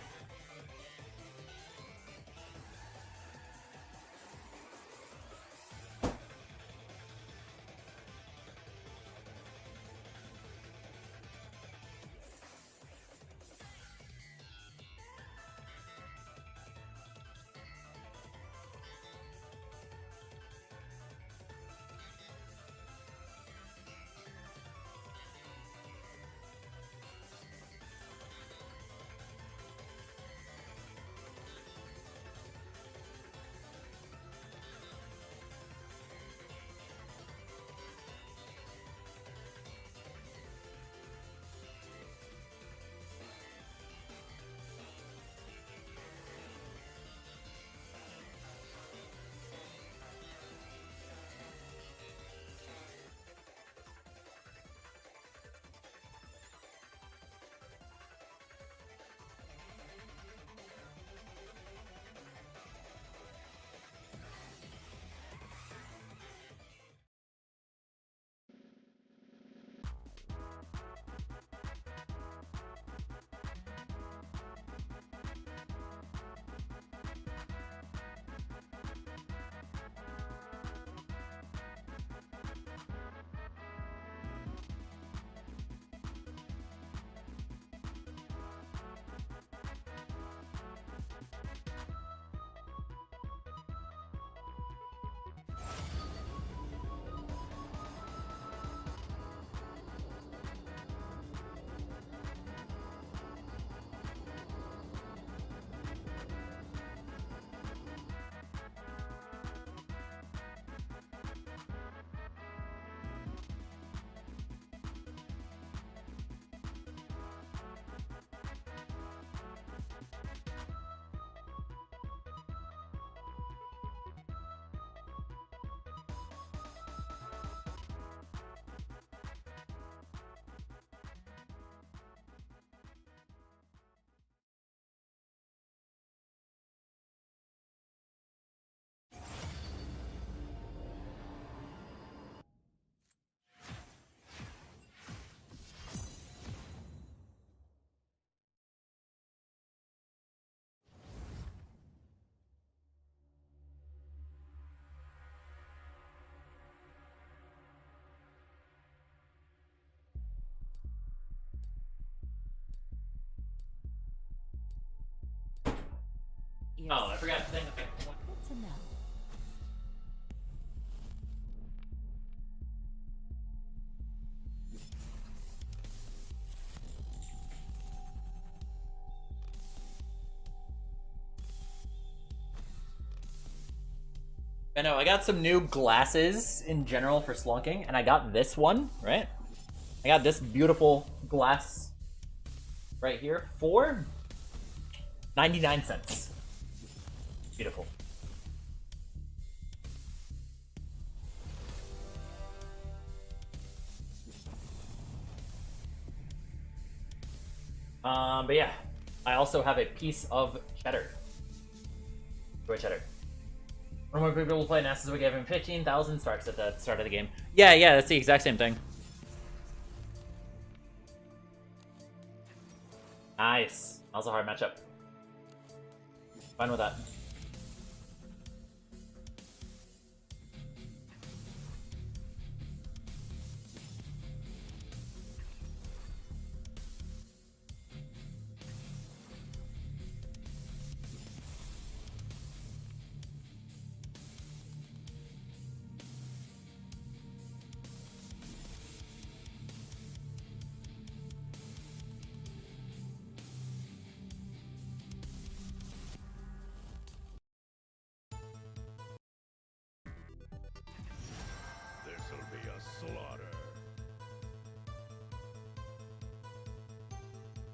Yes. Oh, I forgot. Okay. Good to know. I know, I got some new glasses in general for slunking, and I got this one, right? I got this beautiful glass right here for 99 cents. Beautiful. But yeah, I also have a piece of cheddar. Enjoy cheddar. One more people will play NASHORS, we gave him 15,000 sparks at the start of the game. Yeah, that's the exact same thing. Nice. That was a hard matchup. Fine with that. This'll be a slaughter.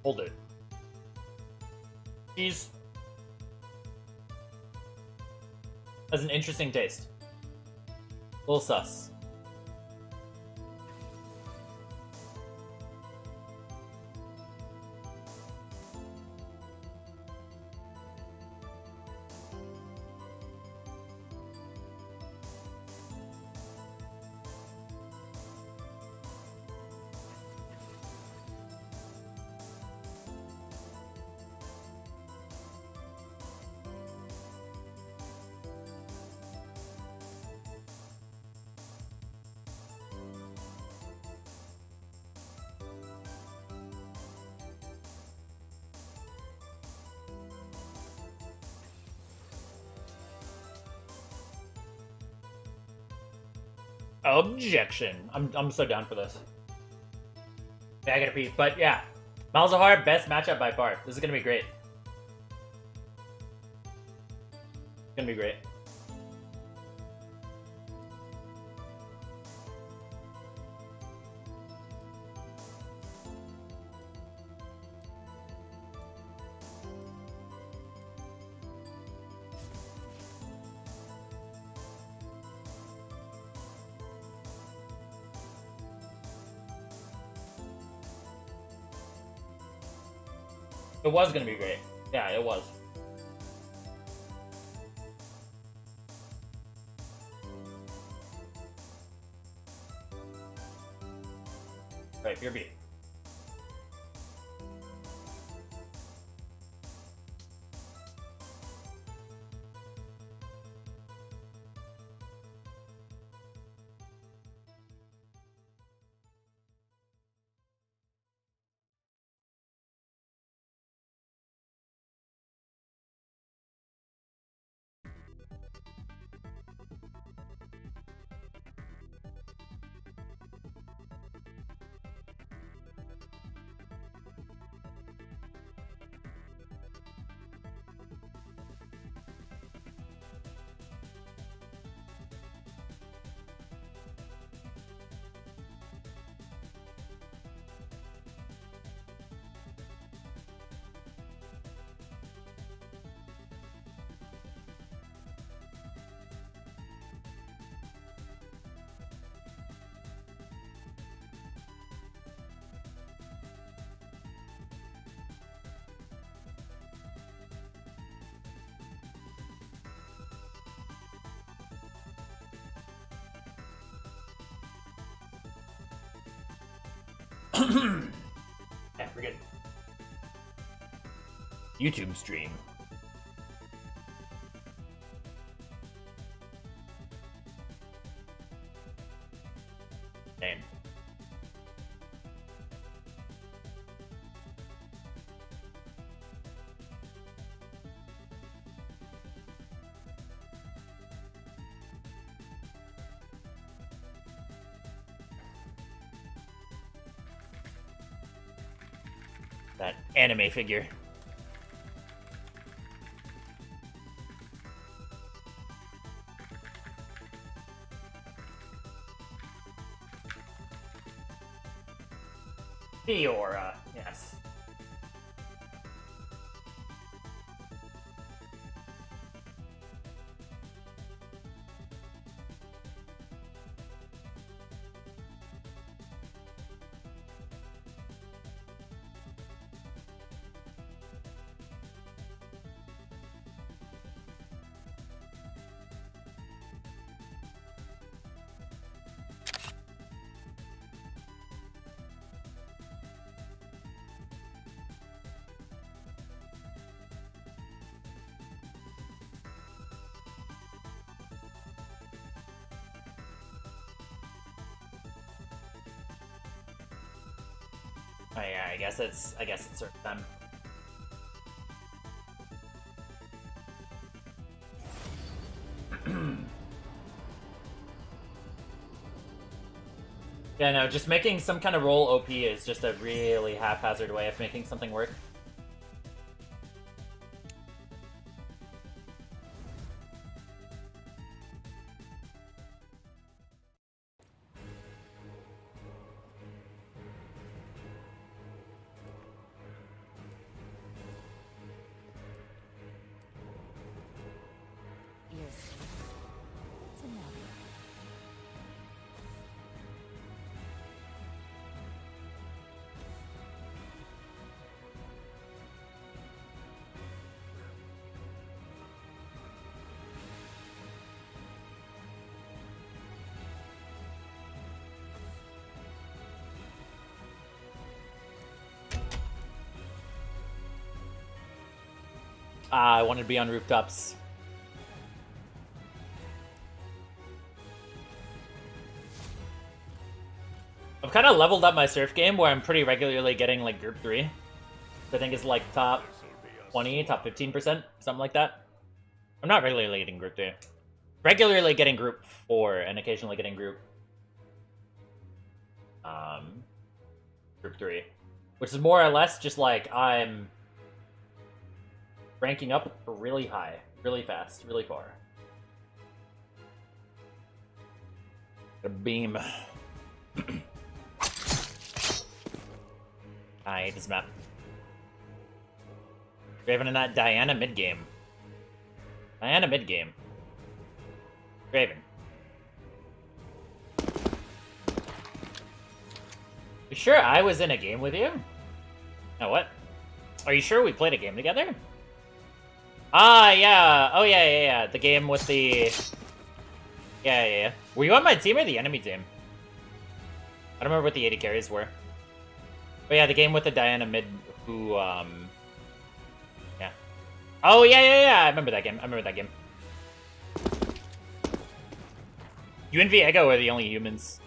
Hold it. Cheese has an interesting taste. A little sus. Objection. I'm so down for this. Yeah, I gotta pee. But yeah, Malzahar, best matchup by far. This is gonna be great. It's gonna be great. It was gonna be great. Yeah, it was. Right, you're beat. Yeah, we're good. YouTube stream. Name. That anime figure. Fiora, yes. Oh yeah, I guess it's them. Yeah, no, just making some kind of roll OP is just a really haphazard way of making something work. Yes. It's enough. I wanted to be on rooftops. I've kind of leveled up my surf game where I'm pretty regularly getting like group 3. I think is like top 20, top 15%, something like that. I'm not regularly getting group 3. Regularly getting group 4 and occasionally getting group 3. Which is more or less just like I'm ranking up really high, really fast, really far. A beam. I hate this map. Graven in that Diana mid game. Diana mid game. Graven. You sure I was in a game with you? Oh, what? Are you sure we played a game together? Ah, yeah. Oh, yeah. The game with the... Yeah. Were you on my team or the enemy team? I don't remember what the 80 carries were. But yeah, the game with the Diana mid who, yeah. Oh, yeah. I remember that game. You and Viego are the only humans.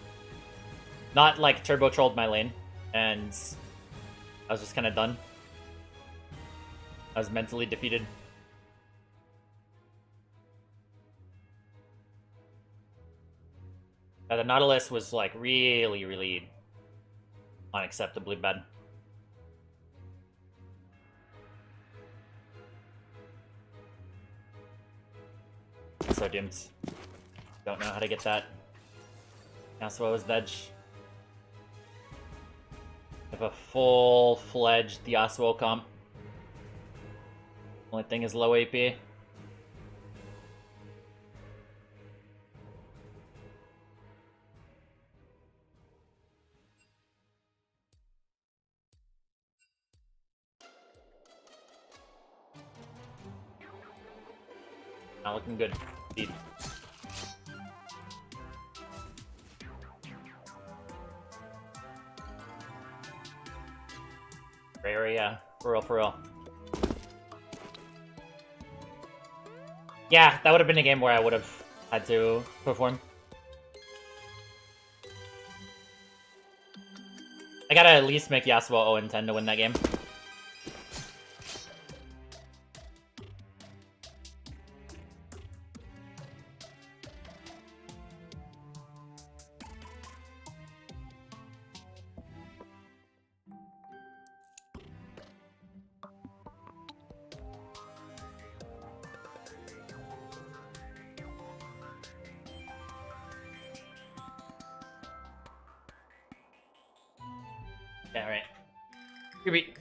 Not, like, turbo trolled my lane, and I was just kind of done. I was mentally defeated. The Nautilus was, like, really unacceptably bad. So doomed. Don't know how to get that. Yasuo is veg. I have a full-fledged Yasuo comp. Only thing is low AP. Not looking good, indeed. Yeah, for real. Yeah, that would have been a game where I would have had to perform. I gotta at least make Yasuo 0-10 to win that game. Yeah, right. Creepy.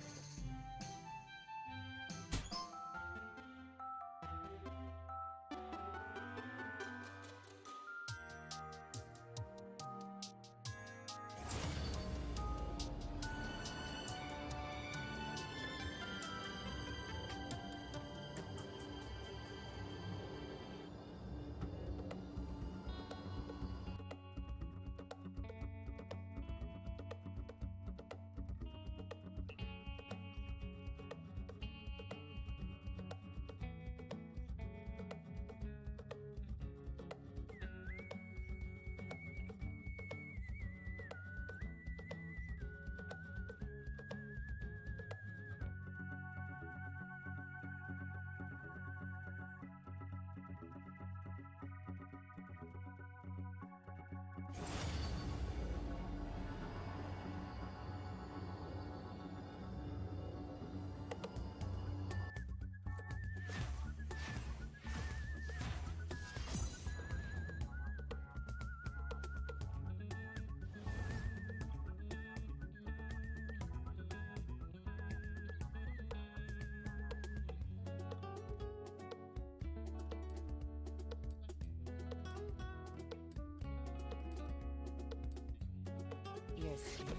You're scared.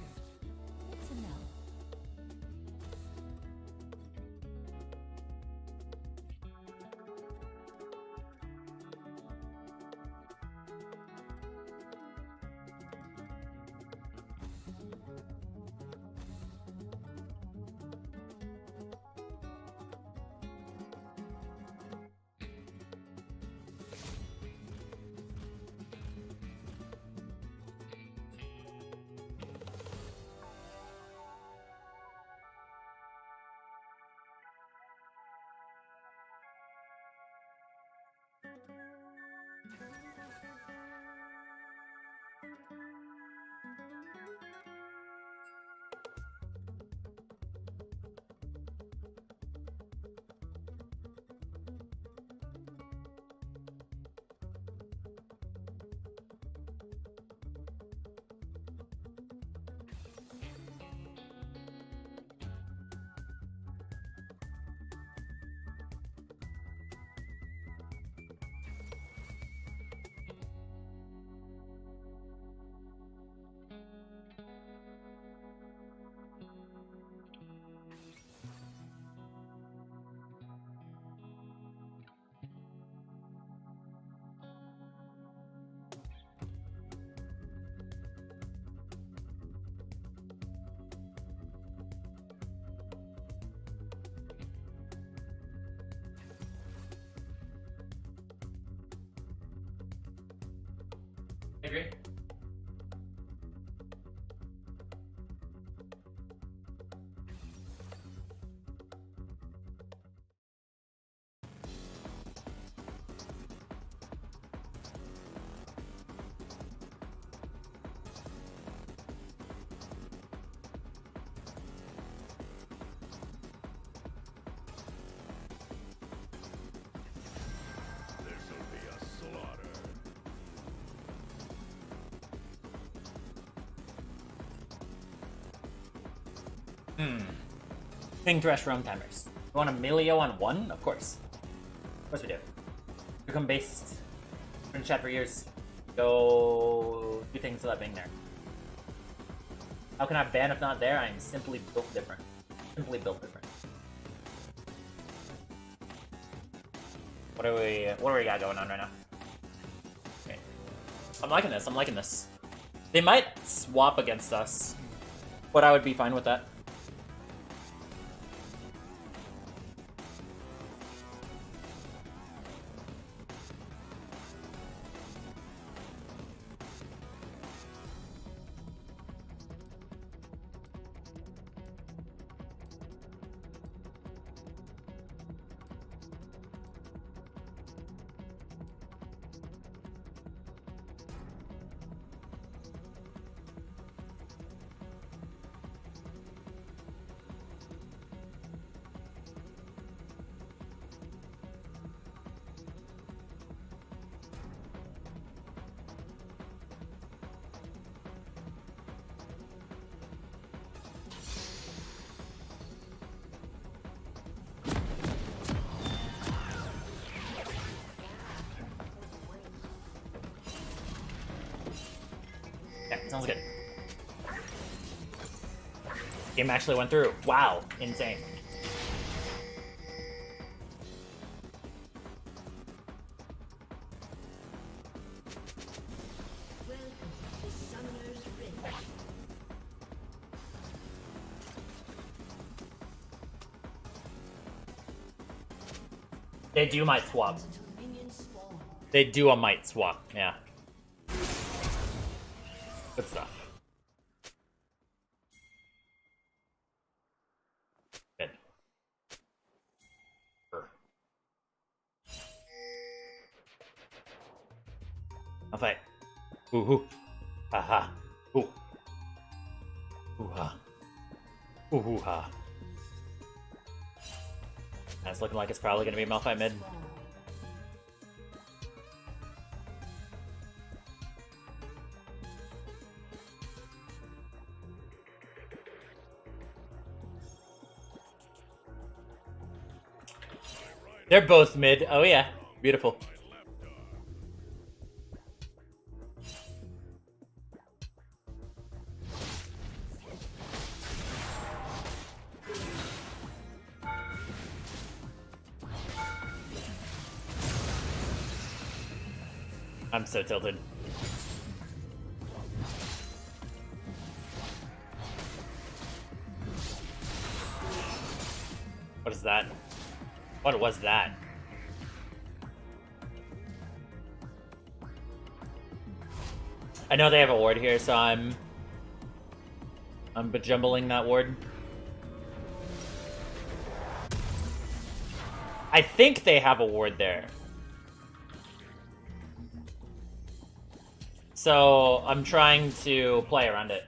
Good to know. Agree. This'll be a slaughter. King Thresh roam timers. You want a Melio on 1? Of course. Of course we do. Become based. In chat for years. Go do things without being there. How can I ban if not there? I am simply built different. Simply built different. What do we got going on right now? Okay. I'm liking this, I'm liking this. They might swap against us, but I would be fine with that. Sounds good. Game actually went through. Wow, insane. They do might swap. They do a might swap, yeah. Good stuff. Good. I'll fight. Ooh hoo. Ha ha. Ooh. Ooh ha. Ooh hoo ha. That's looking like it's probably gonna be Malphite mid. They're both mid. Oh yeah. Beautiful. I'm so tilted. What is that? What was that? I know they have a ward here, so I'm bejumbling that ward. I think they have a ward there. So I'm trying to play around it.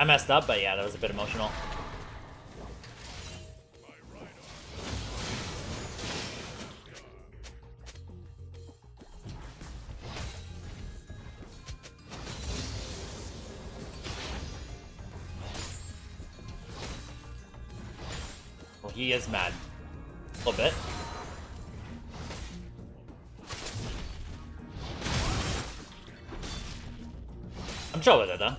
I messed up, but yeah, that was a bit emotional. Well, he is mad. A little bit. I'm chill with it, though.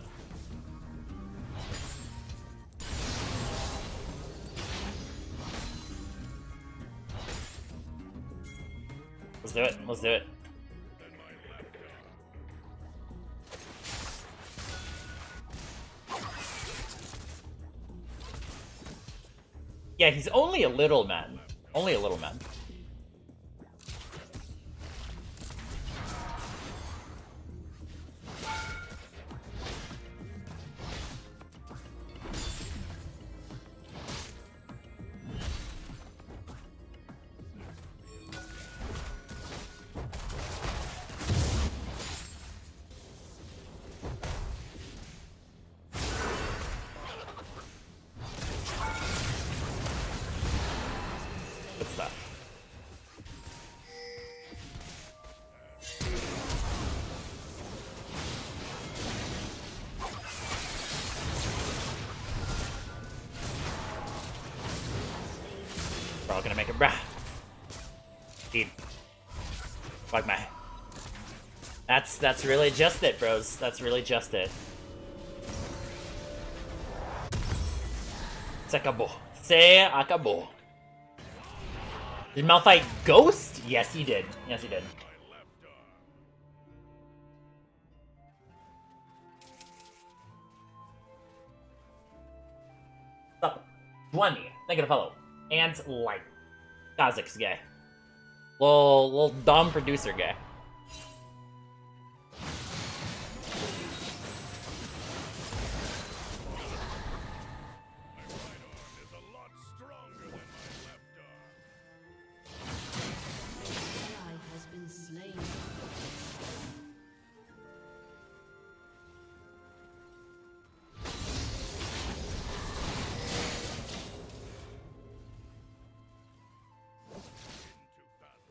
Let's do it. Let's do it. Yeah, he's only a little man. Only a little man. Good stuff. We're all gonna make it, brah. Indeed. Fuck my. That's really just it, bros. That's really just it. Se acabó. Se acabó. Did Malphite ghost? Yes, he did. Yes, he did. Stop. 20. Thank you to follow. And light. Kazakh's gay. Little dumb producer guy. My right arm is a lot stronger than my left arm. Ally has been slain. Into battle.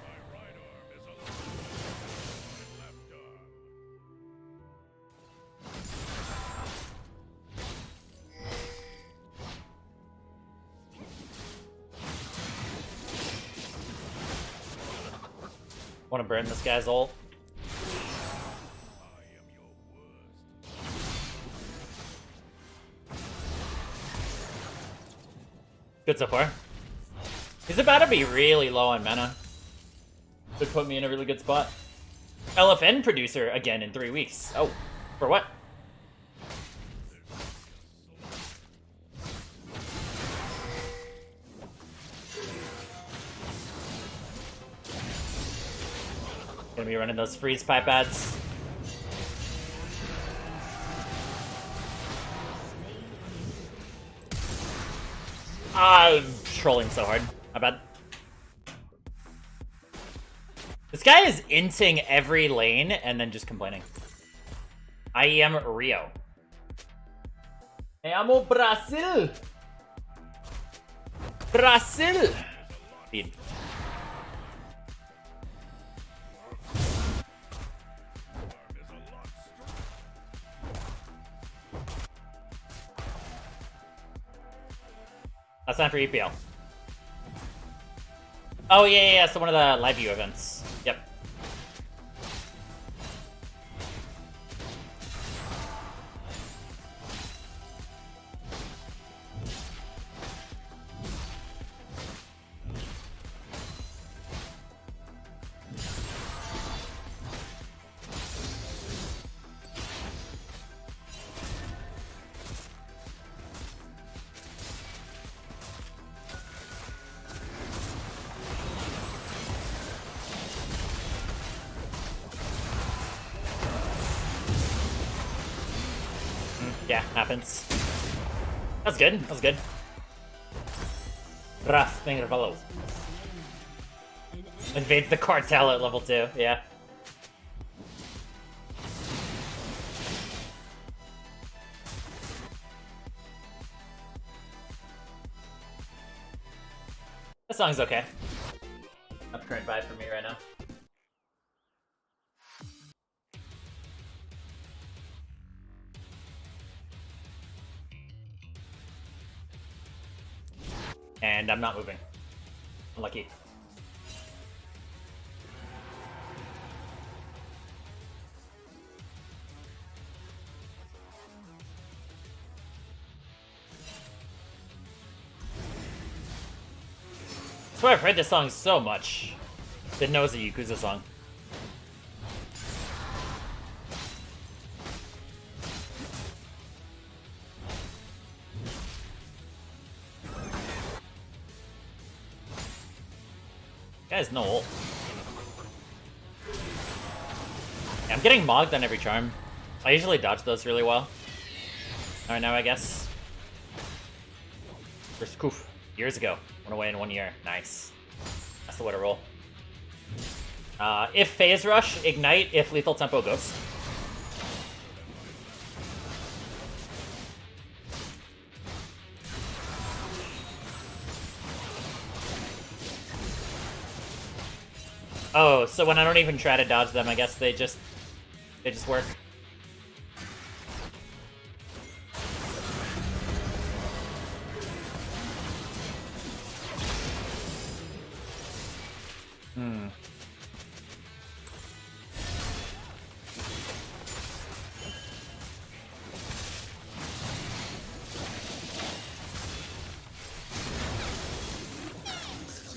My right arm is a lot stronger than my left arm. Want to burn this guy's ult? I am your worst. Good so far. He's about to be really low on mana. Could put me in a really good spot. LFN producer again in 3 weeks. Oh, for what? Gonna be running those freeze pipe ads. I'm trolling so hard. My bad. This guy is inting every lane and then just complaining. I am Rio. I amo Brazil. Brazil. Speed. Arm is a lot stronger. That's not for EPL. Oh, yeah, so one of the live view events. Yep. Yeah, happens. That's good. That's good. Rasping Revelo. Invades the cartel at level 2. Yeah. This song's okay. Not the current vibe for me right now. And I'm not moving. Unlucky. I swear I've heard this song so much. Didn't know it was a Yakuza song. Guy's no ult. Yeah, I'm getting mogged on every charm. I usually dodge those really well. Alright, now I guess. First Koof. Years ago. Went away in 1 year. Nice. That's the way to roll. If Phase Rush, Ignite, if Lethal Tempo Ghost. Oh, so when I don't even try to dodge them, I guess they just work.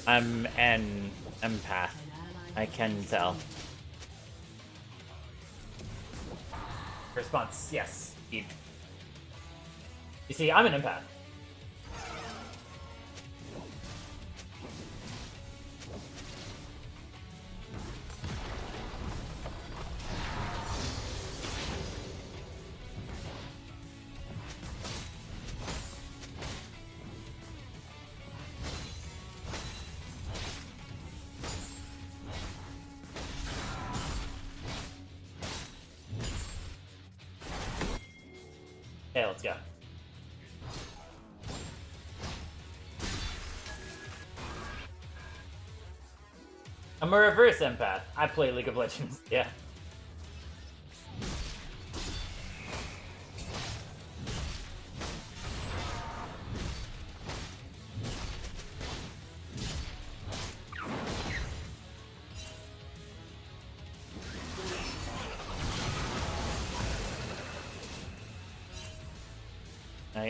I'm an empath. I can tell. Response, yes. You see, I'm an empath. Okay, let's go. I'm a reverse empath. I play League of Legends, yeah.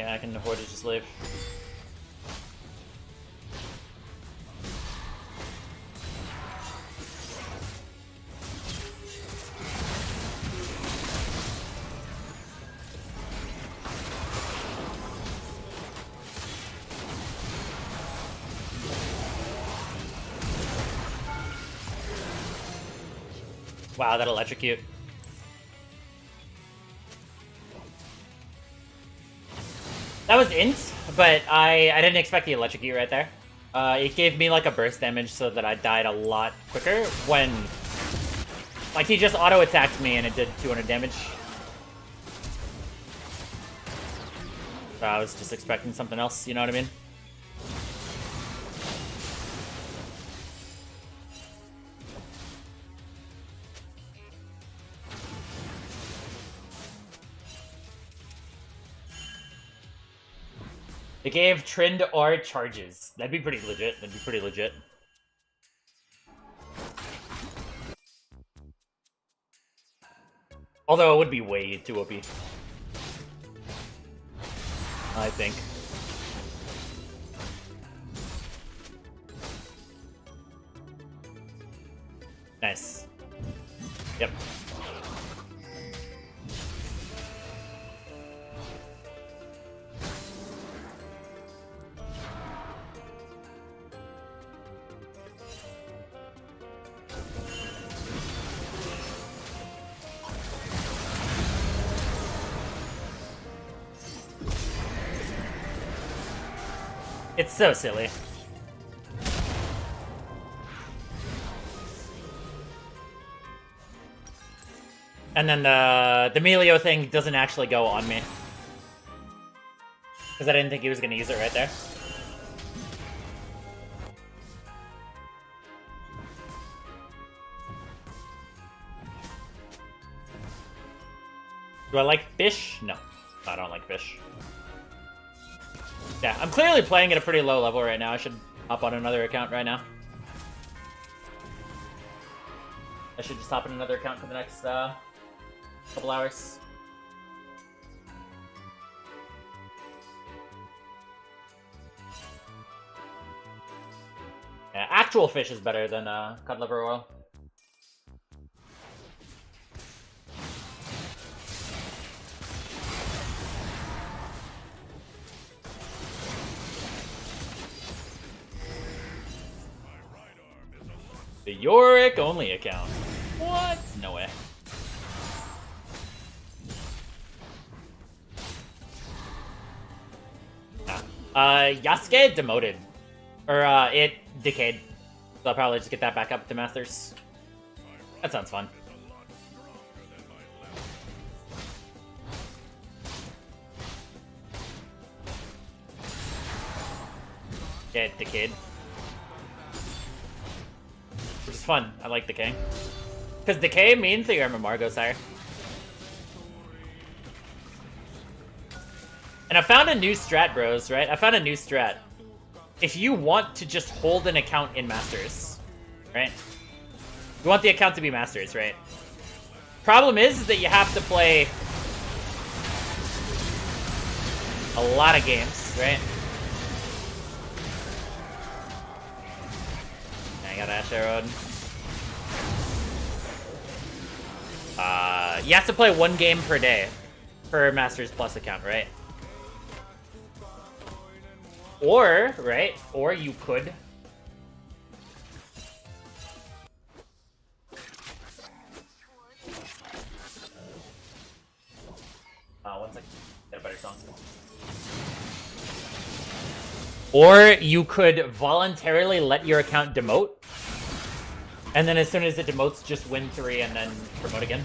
I can afford to just leave. Wow, that electrocute. That was int, but I didn't expect the electrocute right there. It gave me like a burst damage so that I died a lot quicker when... Like, he just auto-attacked me and it did 200 damage. So I was just expecting something else, you know what I mean? It gave Tryndamere charges. That'd be pretty legit. That'd be pretty legit. Although it would be way too OP. I think. Nice. Yep. It's so silly. And then the Melio thing doesn't actually go on me. Because I didn't think he was going to use it right there. Do I like fish? No, I don't like fish. Yeah, I'm clearly playing at a pretty low level right now. I should hop on another account right now. I should just hop on another account for the next couple hours. Yeah, actual fish is better than cod liver oil. The Yorick only account. What? No way. Yasuke demoted. Or, it decayed. So I'll probably just get that back up to Masters. That sounds fun. Yeah, it decayed. Which is fun. I like decaying. Because decay means that your MMR goes higher. And I found a new strat, bros, right? I found a new strat. If you want to just hold an account in Masters, right? You want the account to be Masters, right? Problem is that you have to play a lot of games, right? I got Ash arrowed. You have to play 1 game per day per Masters Plus account, right? Or, right? Or you could... one second. Get a better song. Or you could voluntarily let your account demote. And then as soon as it demotes, just win 3 and then promote again.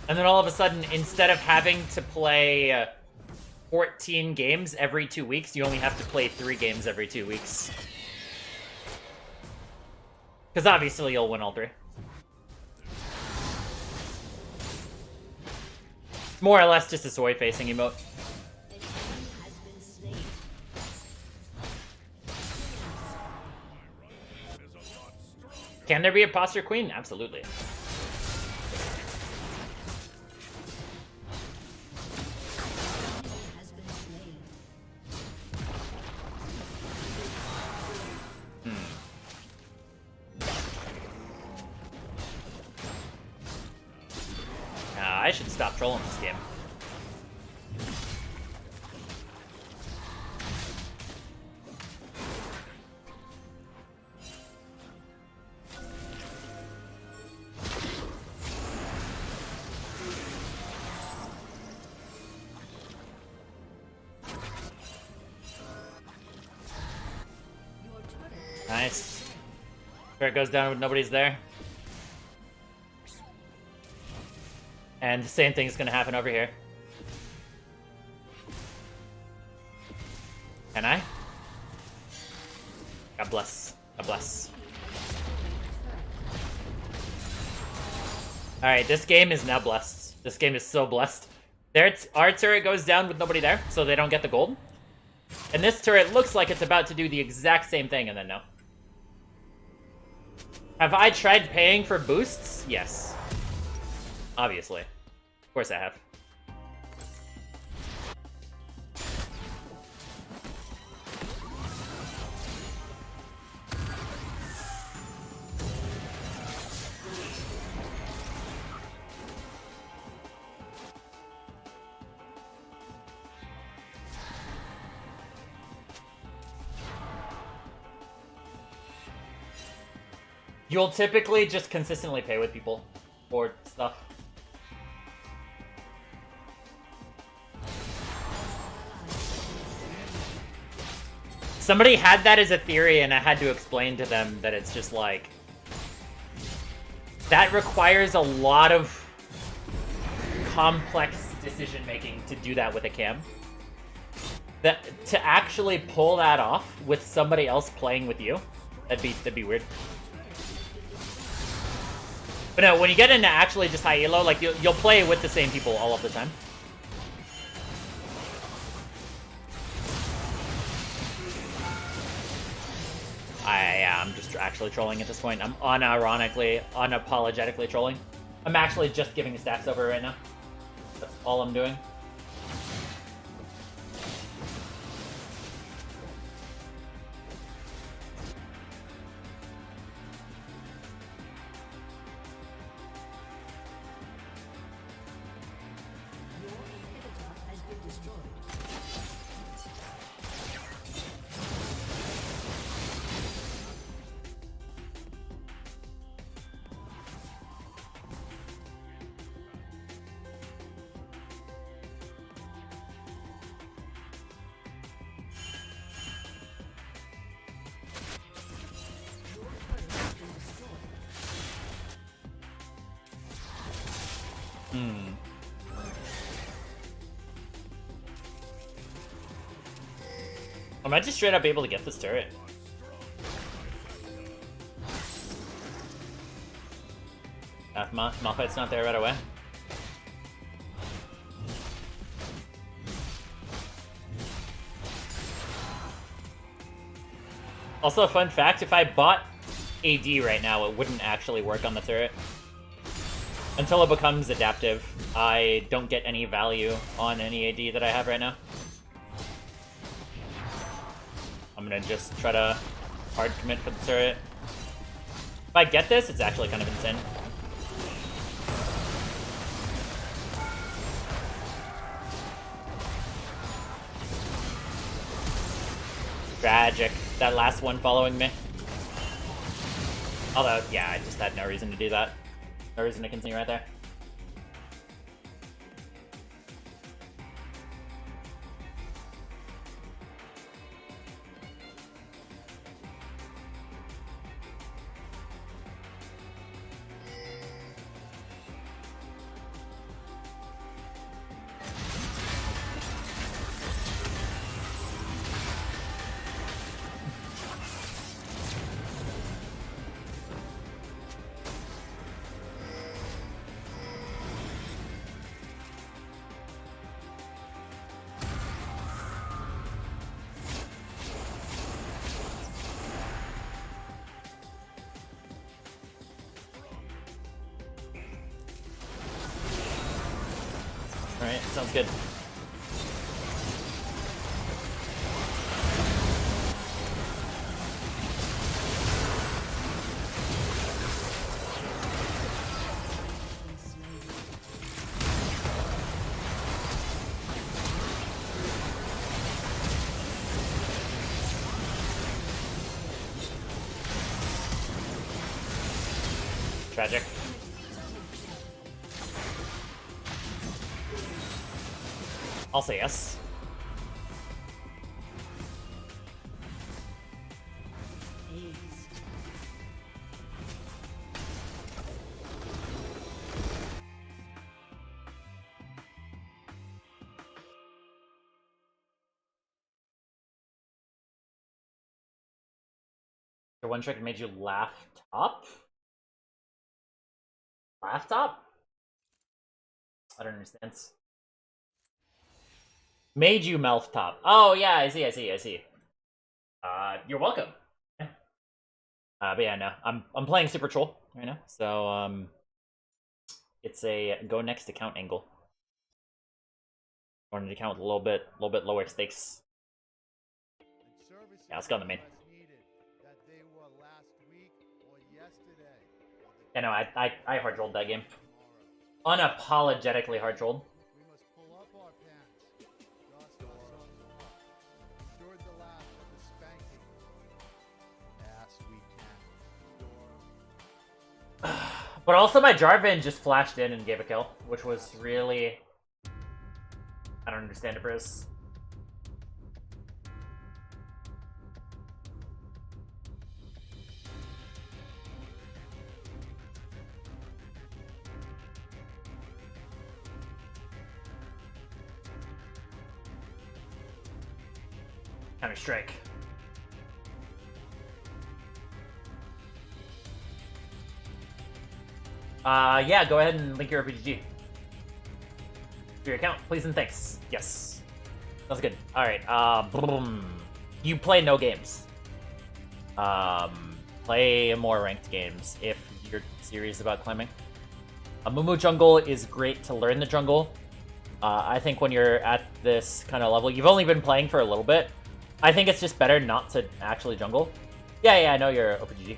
And then all of a sudden, instead of having to play 14 games every 2 weeks, you only have to play 3 games every 2 weeks. Because obviously you'll win all 3. More or less just a soy-facing emote. Can there be a posture queen? Absolutely. I should stop trolling this game. Nice. Where it goes down when nobody's there. And the same thing is going to happen over here. Can I? God bless. God bless. Alright, this game is now blessed. This game is so blessed. Our turret goes down with nobody there, so they don't get the gold. And this turret looks like it's about to do the exact same thing, and then no. Have I tried paying for boosts? Yes. Obviously. Of course I have. You'll typically just consistently pay with people for stuff. Somebody had that as a theory, and I had to explain to them that it's just like... that requires a lot of complex decision-making to do that with a cam. That to actually pull that off with somebody else playing with you, that'd be weird. But no, when you get into actually just high elo, like you'll play with the same people all of the time. I'm just actually trolling at this point. I'm unapologetically trolling. I'm actually just giving the stats over right now. That's all I'm doing. I might just straight up be able to get this turret. If Malphite's not there right away. Also, a fun fact, if I bought AD right now, it wouldn't actually work on the turret. Until it becomes adaptive, I don't get any value on any AD that I have right now. I'm gonna just try to hard commit for the turret. If I get this, it's actually kind of insane. Tragic. That last one following me. Although, yeah, I just had no reason to do that. No reason to continue right there. Alright, sounds good. Tragic. I'll say yes. Your one trick made you laugh top? Laugh top? I don't understand. Made you mouth top. Oh yeah, I see. You're welcome. But yeah, no, I'm playing Super Troll right now, so it's a go next account angle. Or an account with a little bit lower stakes. Yeah, let's go on the main. Yeah, no, I hard rolled that game. Unapologetically hard rolled. But also my Jarvan just flashed in and gave a kill, which was really... I don't understand it, Bruce. Counter-Strike. Yeah, go ahead and link your RPGG. To your account, please and thanks. Yes. Sounds good. Alright, you play no games. Play more ranked games if you're serious about climbing. Mumu jungle is great to learn the jungle. I think when you're at this kind of level, you've only been playing for a little bit. I think it's just better not to actually jungle. Yeah, I know you're OPGG.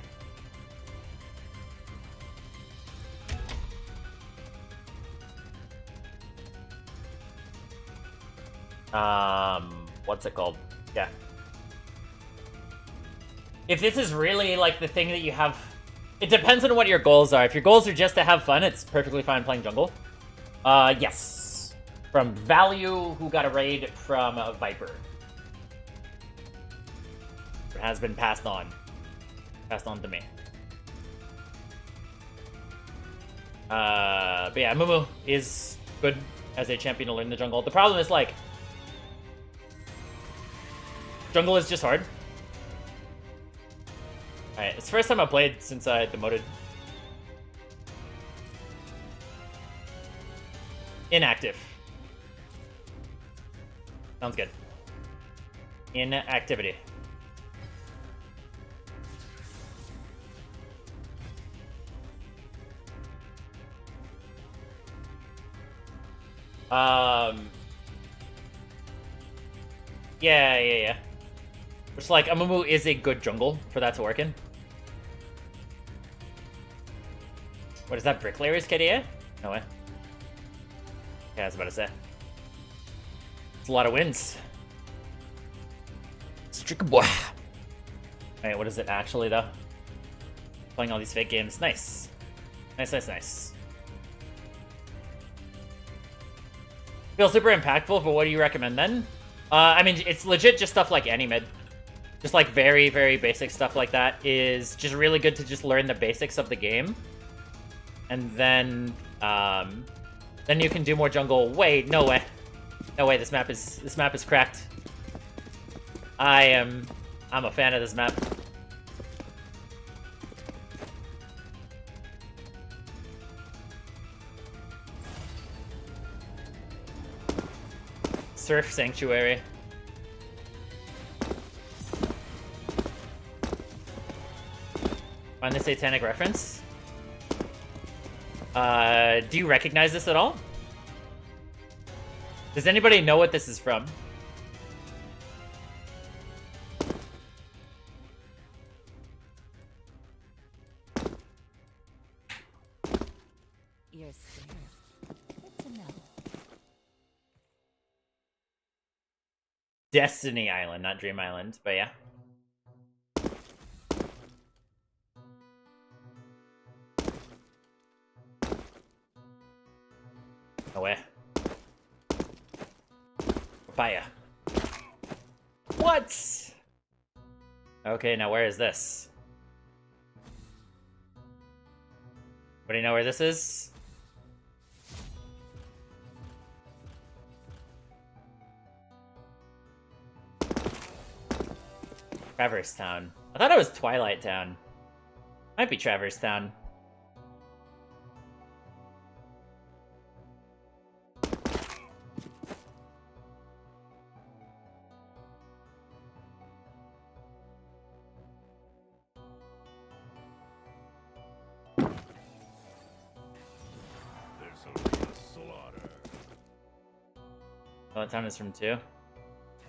What's it called? Yeah. If this is really, like, the thing that you have... It depends on what your goals are. If your goals are just to have fun, it's perfectly fine playing jungle. Yes. From Value, who got a raid from Viper. It has been passed on. Passed on to me. But yeah, Mumu is good as a champion to learn the jungle. The problem is, like... Jungle is just hard. Alright, it's the first time I played since I demoted. Inactive. Sounds good. Inactivity. Yeah. Which, like, Amumu is a good jungle for that to work in. What is that, Bricklayer's KDA? No way. Yeah, I was about to say. It's a lot of wins. Strickboy. Wait, what is it actually, though? Playing all these fake games. Nice. Nice, nice, nice. Feels super impactful, but what do you recommend then? I mean, it's legit just stuff like Animid. Just like very, very basic stuff like that is just really good to just learn the basics of the game. And then you can do more jungle. Wait, no way. No way, this map is cracked. I'm a fan of this map. Surf Sanctuary. Find the satanic reference. Do you recognize this at all? Does anybody know what this is from? You're scared. Good to know. Destiny Island, not Dream Island, but yeah. No way. Papaya. What? Okay, now where is this? Anybody know where this is? Traverse Town. I thought it was Twilight Town. Might be Traverse Town. Oh, that town is from 2. I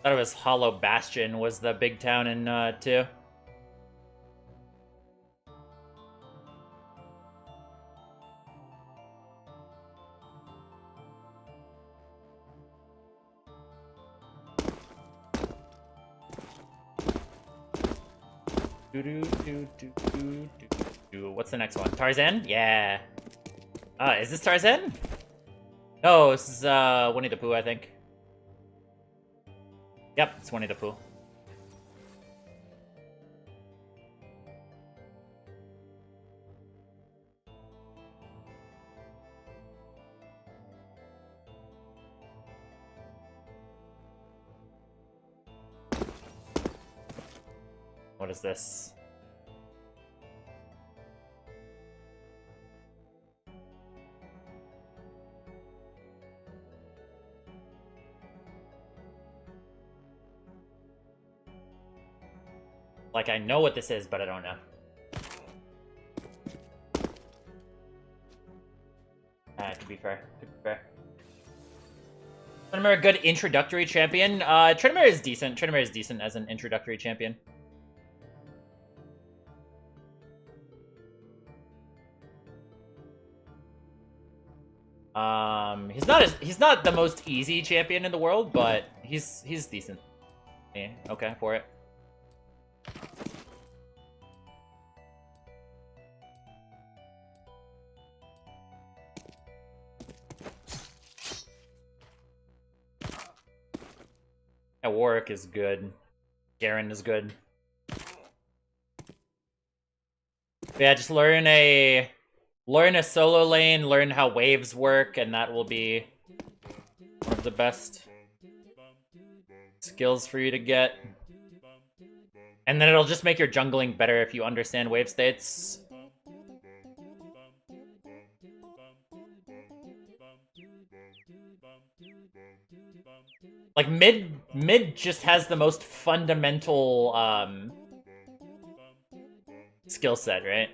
thought it was Hollow Bastion was the big town in 2. What's the next one? Tarzan? Yeah. Is this Tarzan? No, this is Winnie the Pooh, I think. Yep, it's Winnie the Pooh. What is this? Like, I know what this is, but I don't know. To be fair. To be fair. Tryndamere, a good introductory champion? Tryndamere is decent. Tryndamere is decent as an introductory champion. He's not the most easy champion in the world, but he's decent. Yeah, okay for it. Yeah, Warwick is good. Garen is good. But yeah, just learn a solo lane, learn how waves work, and that will be one of the best skills for you to get. And then it'll just make your jungling better if you understand wave states. Like, mid just has the most fundamental, skill set, right?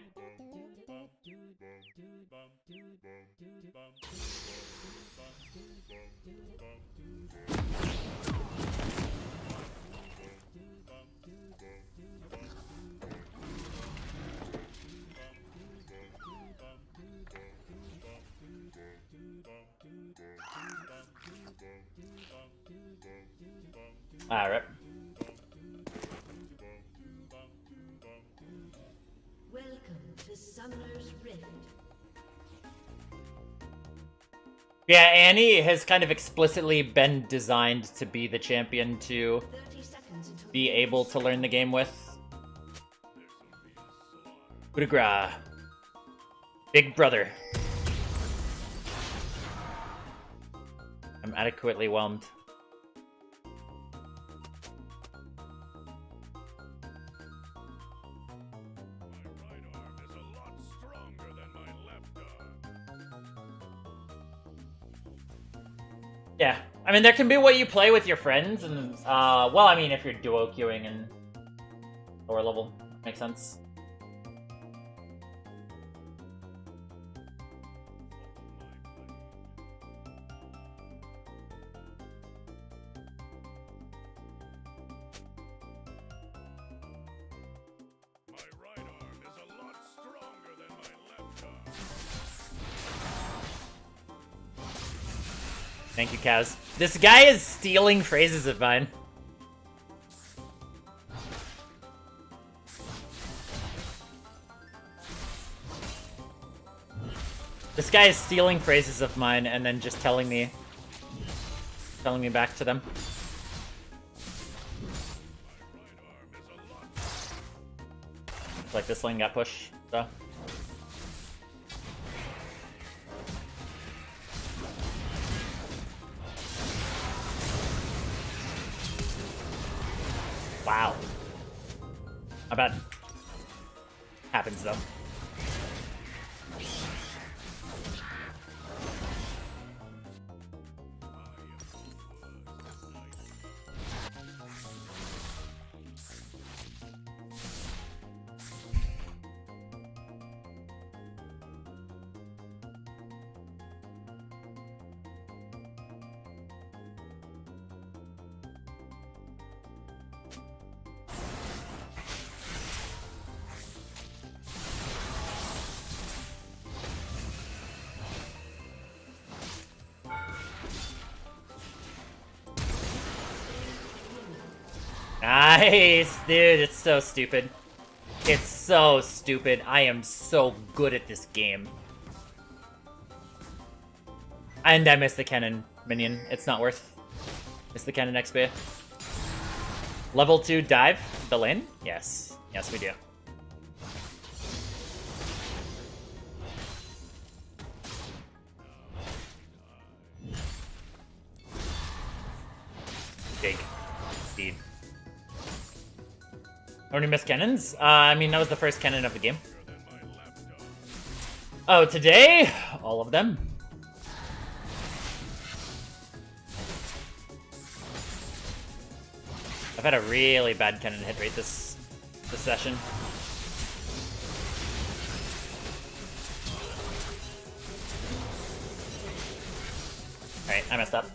Alright. Welcome to Summoner's Rift. Yeah, Annie has kind of explicitly been designed to be the champion to 30 seconds until be able to learn the game with. Coup de grace. Big brother. I'm adequately whelmed. My right arm is a lot stronger than my left arm. Yeah, I mean, there can be what you play with your friends, and, well, I mean, if you're duo queuing and lower level, makes sense. My right arm is a lot stronger than my left arm. Thank you, Kaz. This guy is stealing phrases of mine. This guy is stealing phrases of mine and then just telling me back to them. Like this lane got pushed, so. Wow. Not bad. Happens though. Nice, dude. It's so stupid. It's so stupid. I am so good at this game. And I missed the cannon minion. It's not worth. Missed the cannon XP. Level 2 dive the lane? Yes. Yes, we do. Big. Speed. How many missed cannons? I mean, that was the first cannon of the game. Oh, today? All of them. I've had a really bad cannon hit rate this session. Alright, I messed up.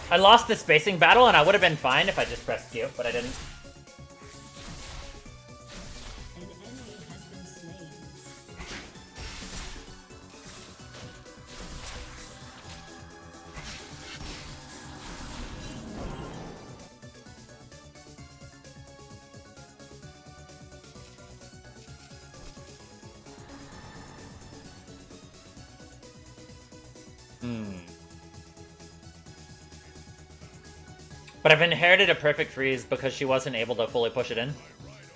I lost the spacing battle, and I would have been fine if I just pressed Q, but I didn't. an enemy has been slain. But I've inherited a perfect freeze because she wasn't able to fully push it in.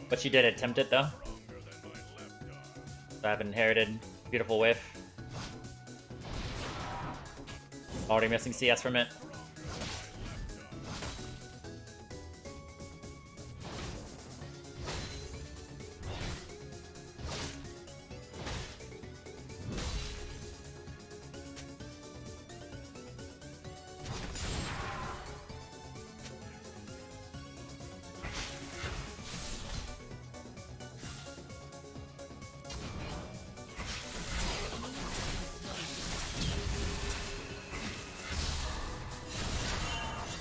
But she did attempt it, though. So I've inherited beautiful whiff. Already missing CS from it.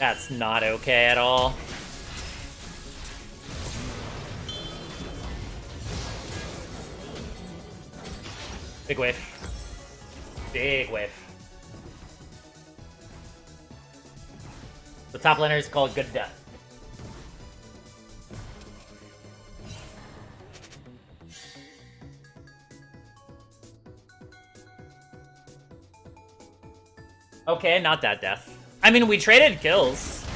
That's not okay at all. Big whiff. Big whiff. The top laner is called Good Death. Okay, not that death. I mean, we traded kills.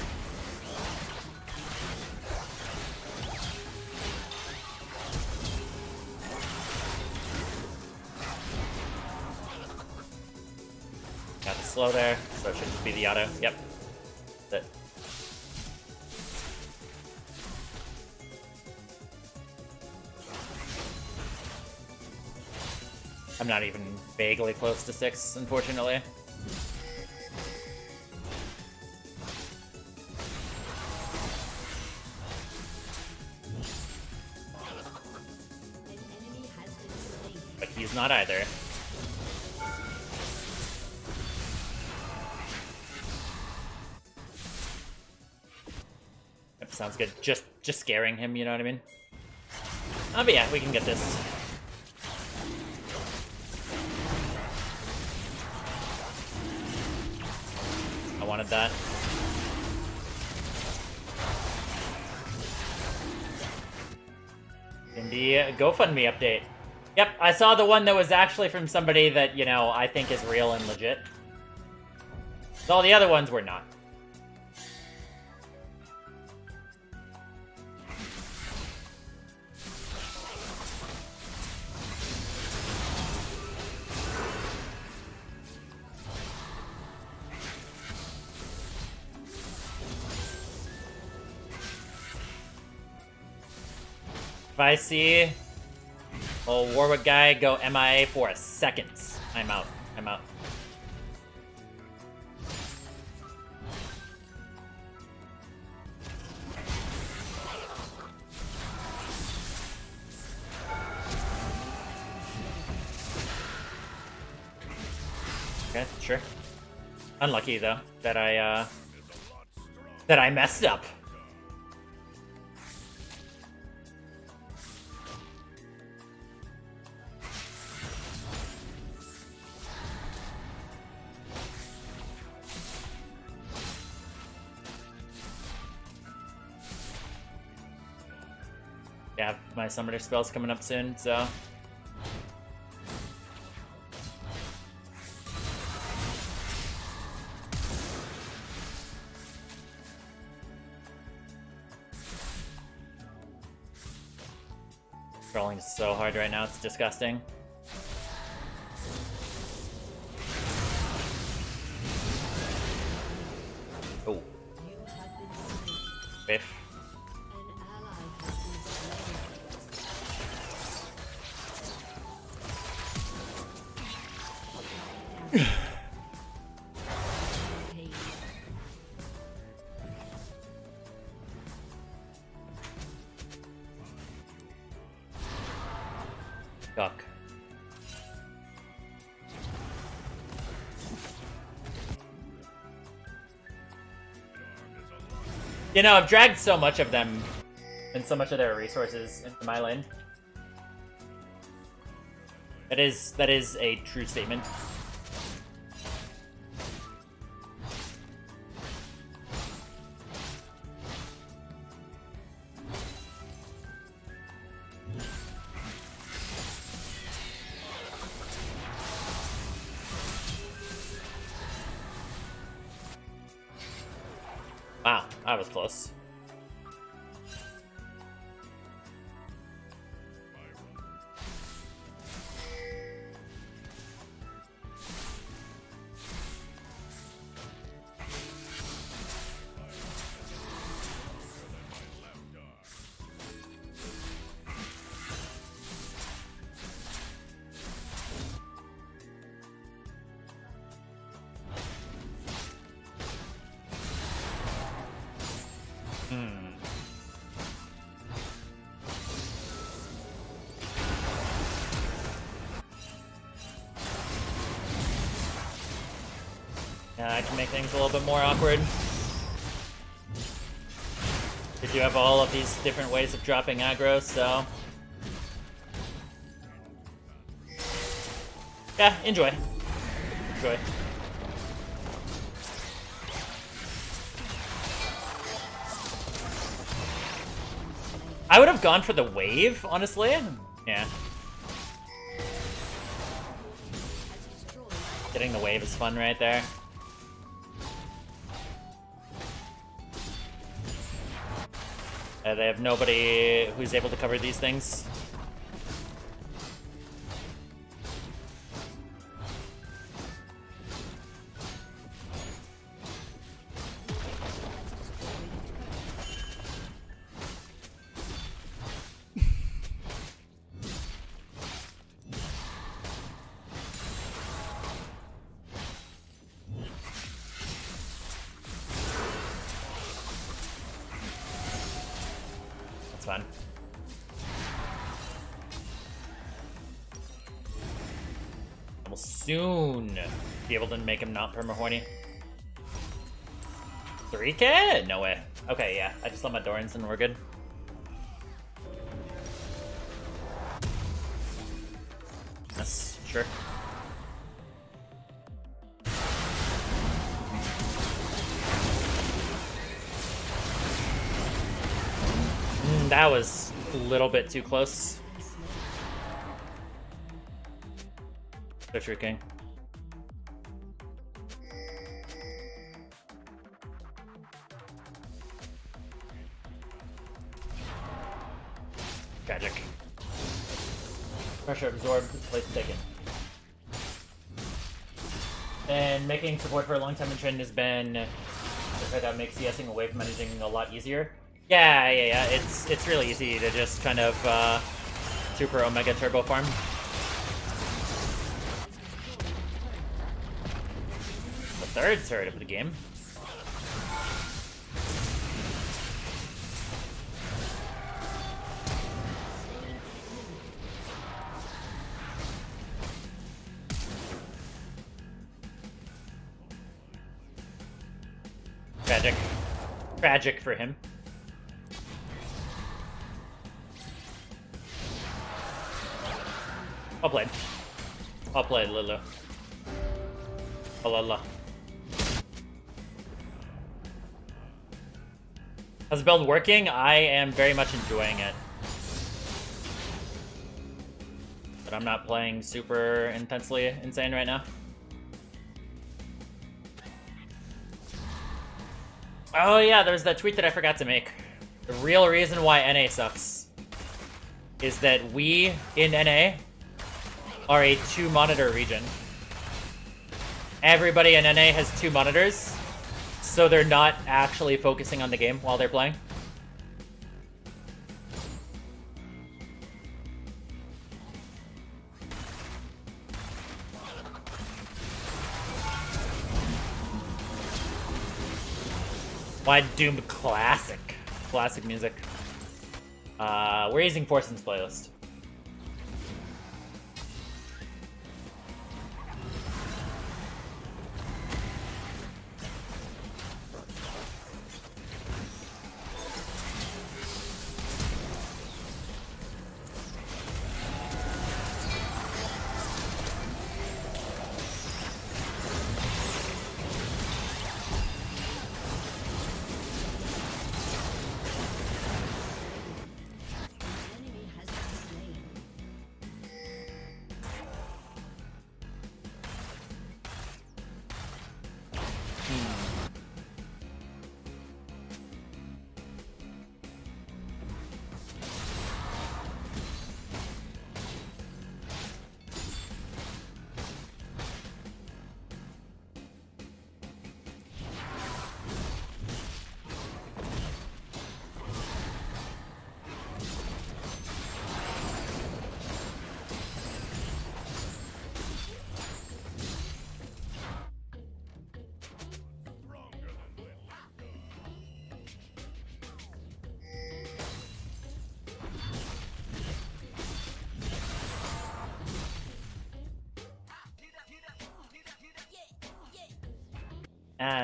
Got the slow there, so it should just be the auto. Yep. That's it. I'm not even vaguely close to 6, unfortunately. An enemy has been slain. But he's not either. Yep, sounds good. Just scaring him, you know what I mean? Oh, but yeah, we can get this. I wanted that. In the GoFundMe update. Yep, I saw the one that was actually from somebody that, you know, I think is real and legit. All the other ones were not. If I see old Warwick guy go MIA for a second, I'm out. I'm out. Okay, sure. Unlucky though that I messed up. Yeah, my summoner spell's coming up soon, so. Scrolling so hard right now, it's disgusting. Oh, You have been slain. biff. An ally has been slain. Pain. Duck. You know, I've dragged so much of them and so much of their resources into my lane. That is a true statement. Wow, that was close. Yeah, I can make things a little bit more awkward. Did you have all of these different ways of dropping aggro, so... Yeah, enjoy. Enjoy. I would have gone for the wave, honestly. Yeah. Has destroyed. Getting the wave is fun right there. They have nobody who's able to cover these things. That's fine. I will soon be able to make him not perma-horny. 3K? No way. Okay, yeah. I just let my Dorans and we're good. Yes, sure. That was a little bit too close. Fisher King. Tragic. Pressure absorbed, place taken. And making support for a long time in trend has been the fact that makes CSing away from managing a lot easier. Yeah. It's really easy to just kind of super omega turbo farm. The third turret of the game. Tragic. Tragic for him. I'll play Lulu. Oh, Lala. How's the build working? I am very much enjoying it. But I'm not playing super intensely insane right now. Oh yeah, there's that tweet that I forgot to make. The real reason why NA sucks is that we, in NA, are a 2-monitor region. Everybody in NA has 2 monitors, so they're not actually focusing on the game while they're playing. Why Doom classic. Classic music. We're using Forson's playlist. Enemy has been slain.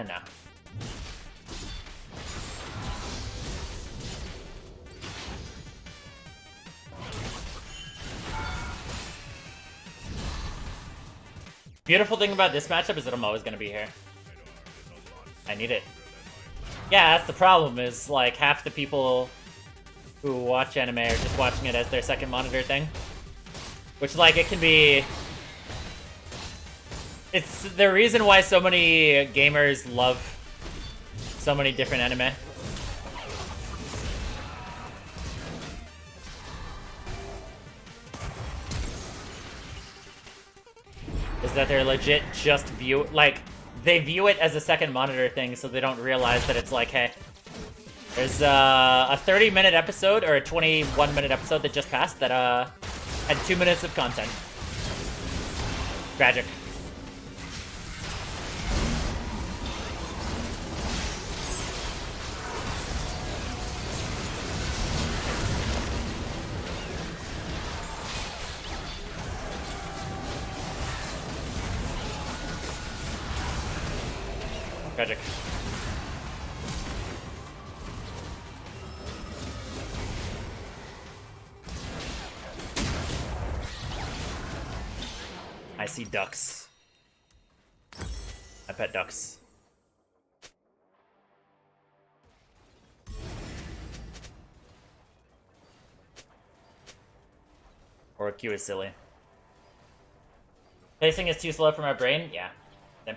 No. Beautiful thing about this matchup is that I'm always gonna be here. I need it. Yeah, that's the problem, is like half the people who watch anime are just watching it as their second monitor thing. Which, like, it can be... It's the reason why so many gamers love so many different anime. that they're legit just they view it as a second monitor thing, so they don't realize that it's like, hey, there's a 30-minute episode or a 21-minute episode that just passed that had 2 minutes of content. Tragic. Tragic. I see ducks. I pet ducks. Or Q is silly. Pacing is too slow for my brain? Yeah. Same.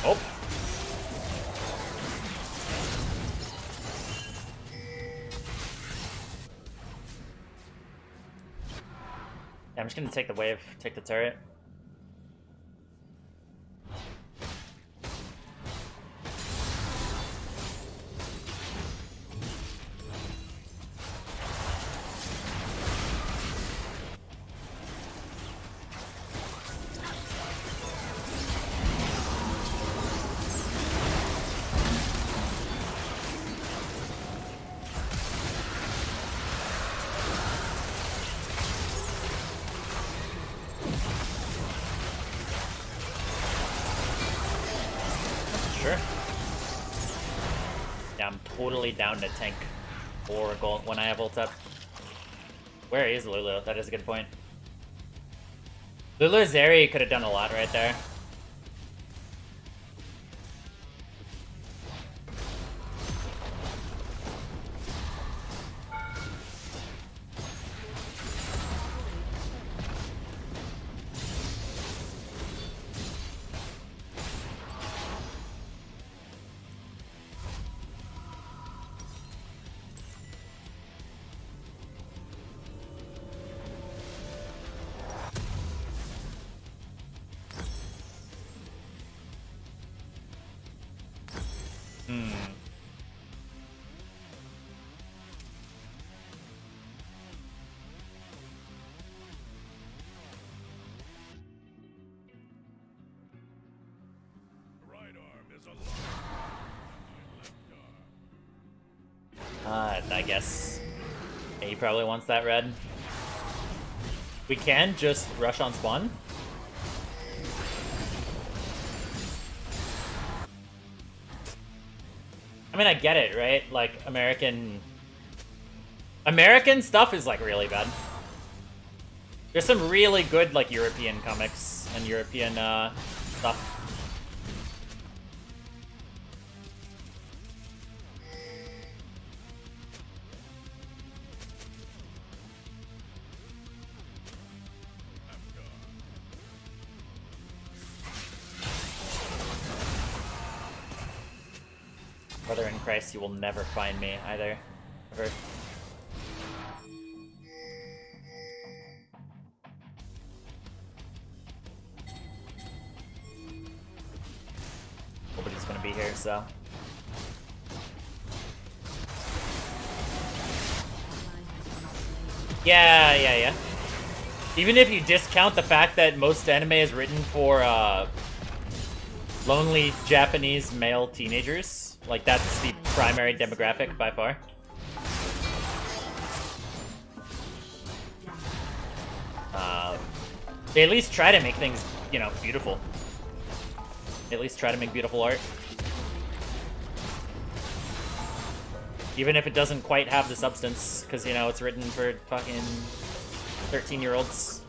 Oh. Yeah, I'm just gonna take the wave, take the turret. Sure. Yeah, I'm totally down to tank Oracle when I have ult up. Where is Lulu? That is a good point. Lulu Zeri could have done a lot right there. Right arm is a lot stronger than my left arm. I guess yeah, he probably wants that red. We can just rush on spawn. I mean, I get it, right? Like, American stuff is, like, really bad. There's some really good, like, European comics and European, stuff. Brother in Christ, you will never find me either. Ever. Nobody's gonna be here, so. Yeah. Even if you discount the fact that most anime is written for, lonely Japanese male teenagers. Like, that's the primary demographic by far. They at least try to make things, you know, beautiful. They at least try to make beautiful art. Even if it doesn't quite have the substance, because, you know, it's written for fucking 13-year-olds.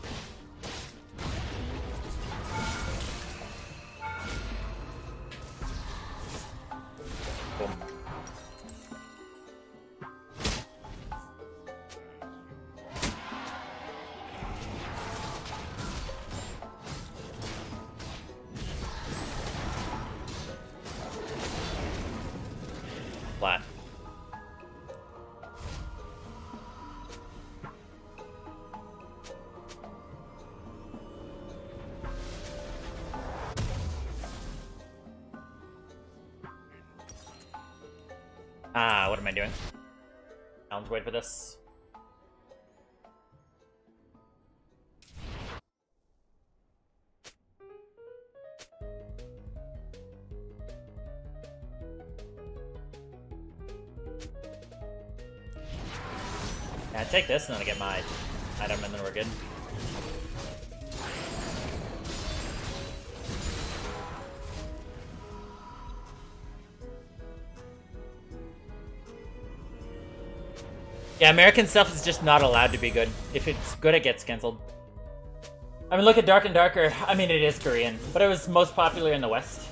Boom. Flat. Ah, what am I doing? I'll just wait for this. Yeah, take this and then I get my item and then we're good. Yeah, American stuff is just not allowed to be good. If it's good, it gets cancelled. I mean, look at Dark and Darker. I mean, it is Korean, but it was most popular in the West.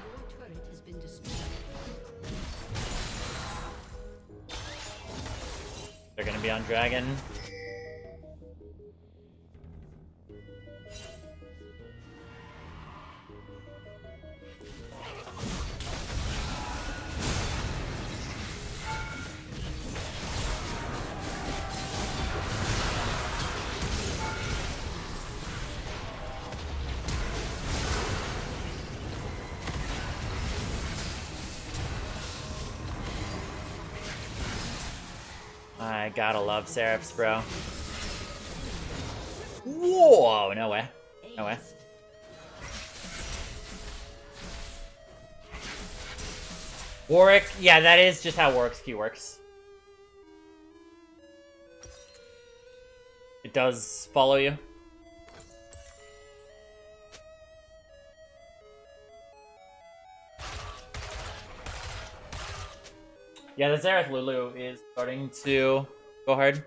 Your turret has been destroyed. They're gonna be on Dragon. I gotta love Seraphs, bro. Whoa, no way. No way. Warwick, yeah, that is just how Warwick's Q works. It does follow you. Yeah, the Xerath Lulu is starting to go hard.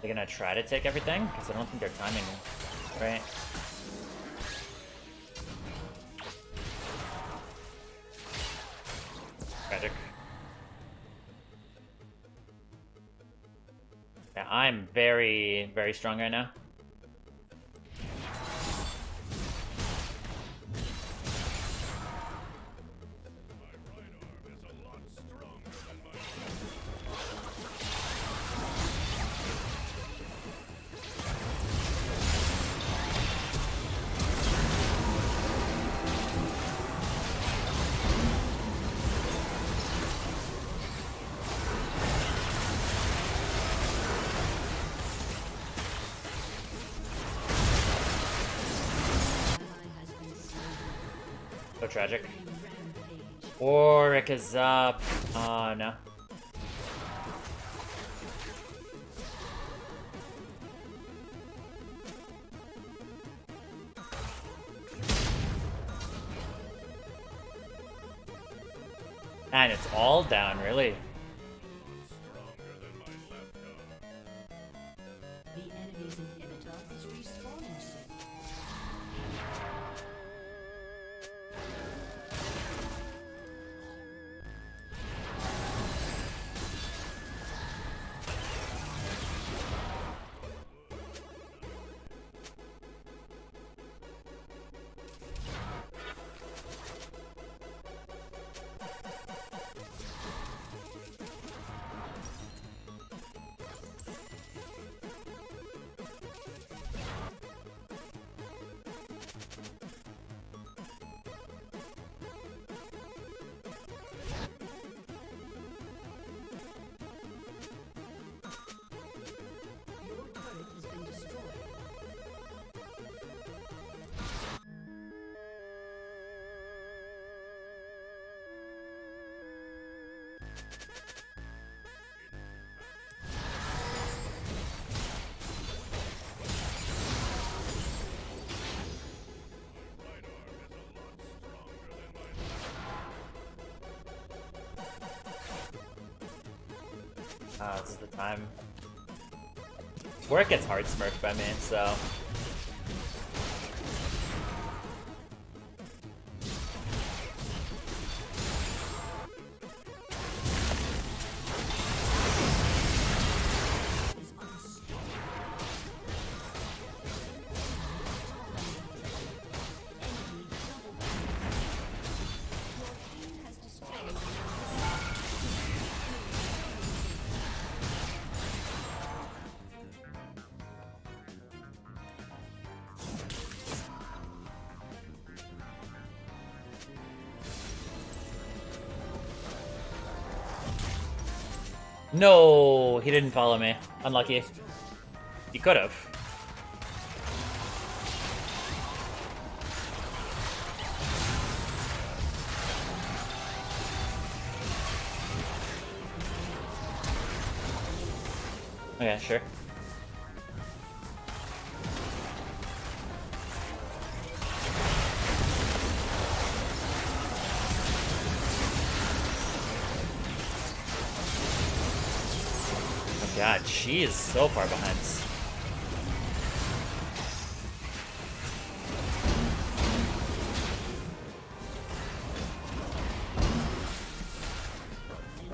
They're gonna try to take everything? Because I don't think they're timing right. Tragic. Yeah, I'm very, very strong right now. So tragic. Warwick is up. Oh no. And it's all down, really. The enemy's inhibitor is respawning soon. This is the time. Where it gets hard smurfed by me, so. No, he didn't follow me. Unlucky. He could have. Okay, sure. God, she is so far behind.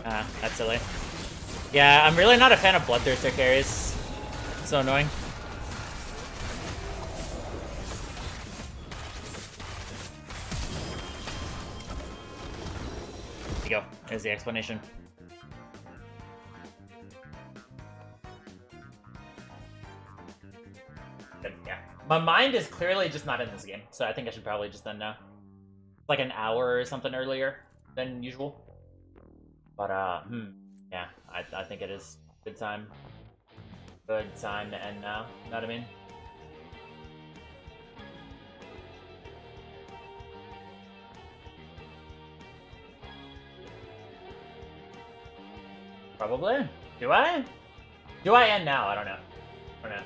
Ah, that's silly. Yeah, I'm really not a fan of Bloodthirster carries. It's so annoying. There you go. There's the explanation. Yeah. My mind is clearly just not in this game, so I think I should probably just end now. Like an hour or something earlier than usual. But, yeah, I think it is good time. Good time to end now, you know what I mean? Probably? Do I? Do I end now? I don't know. I don't know.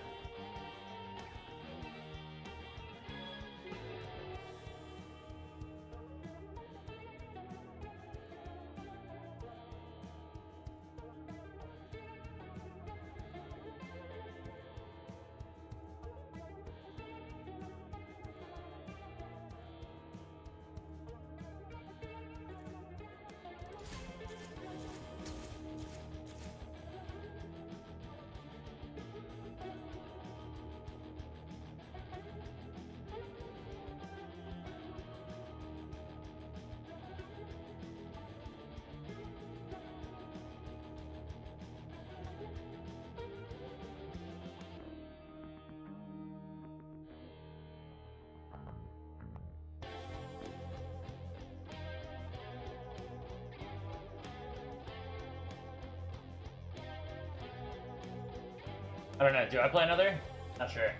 I don't know. Do I play another? Not sure.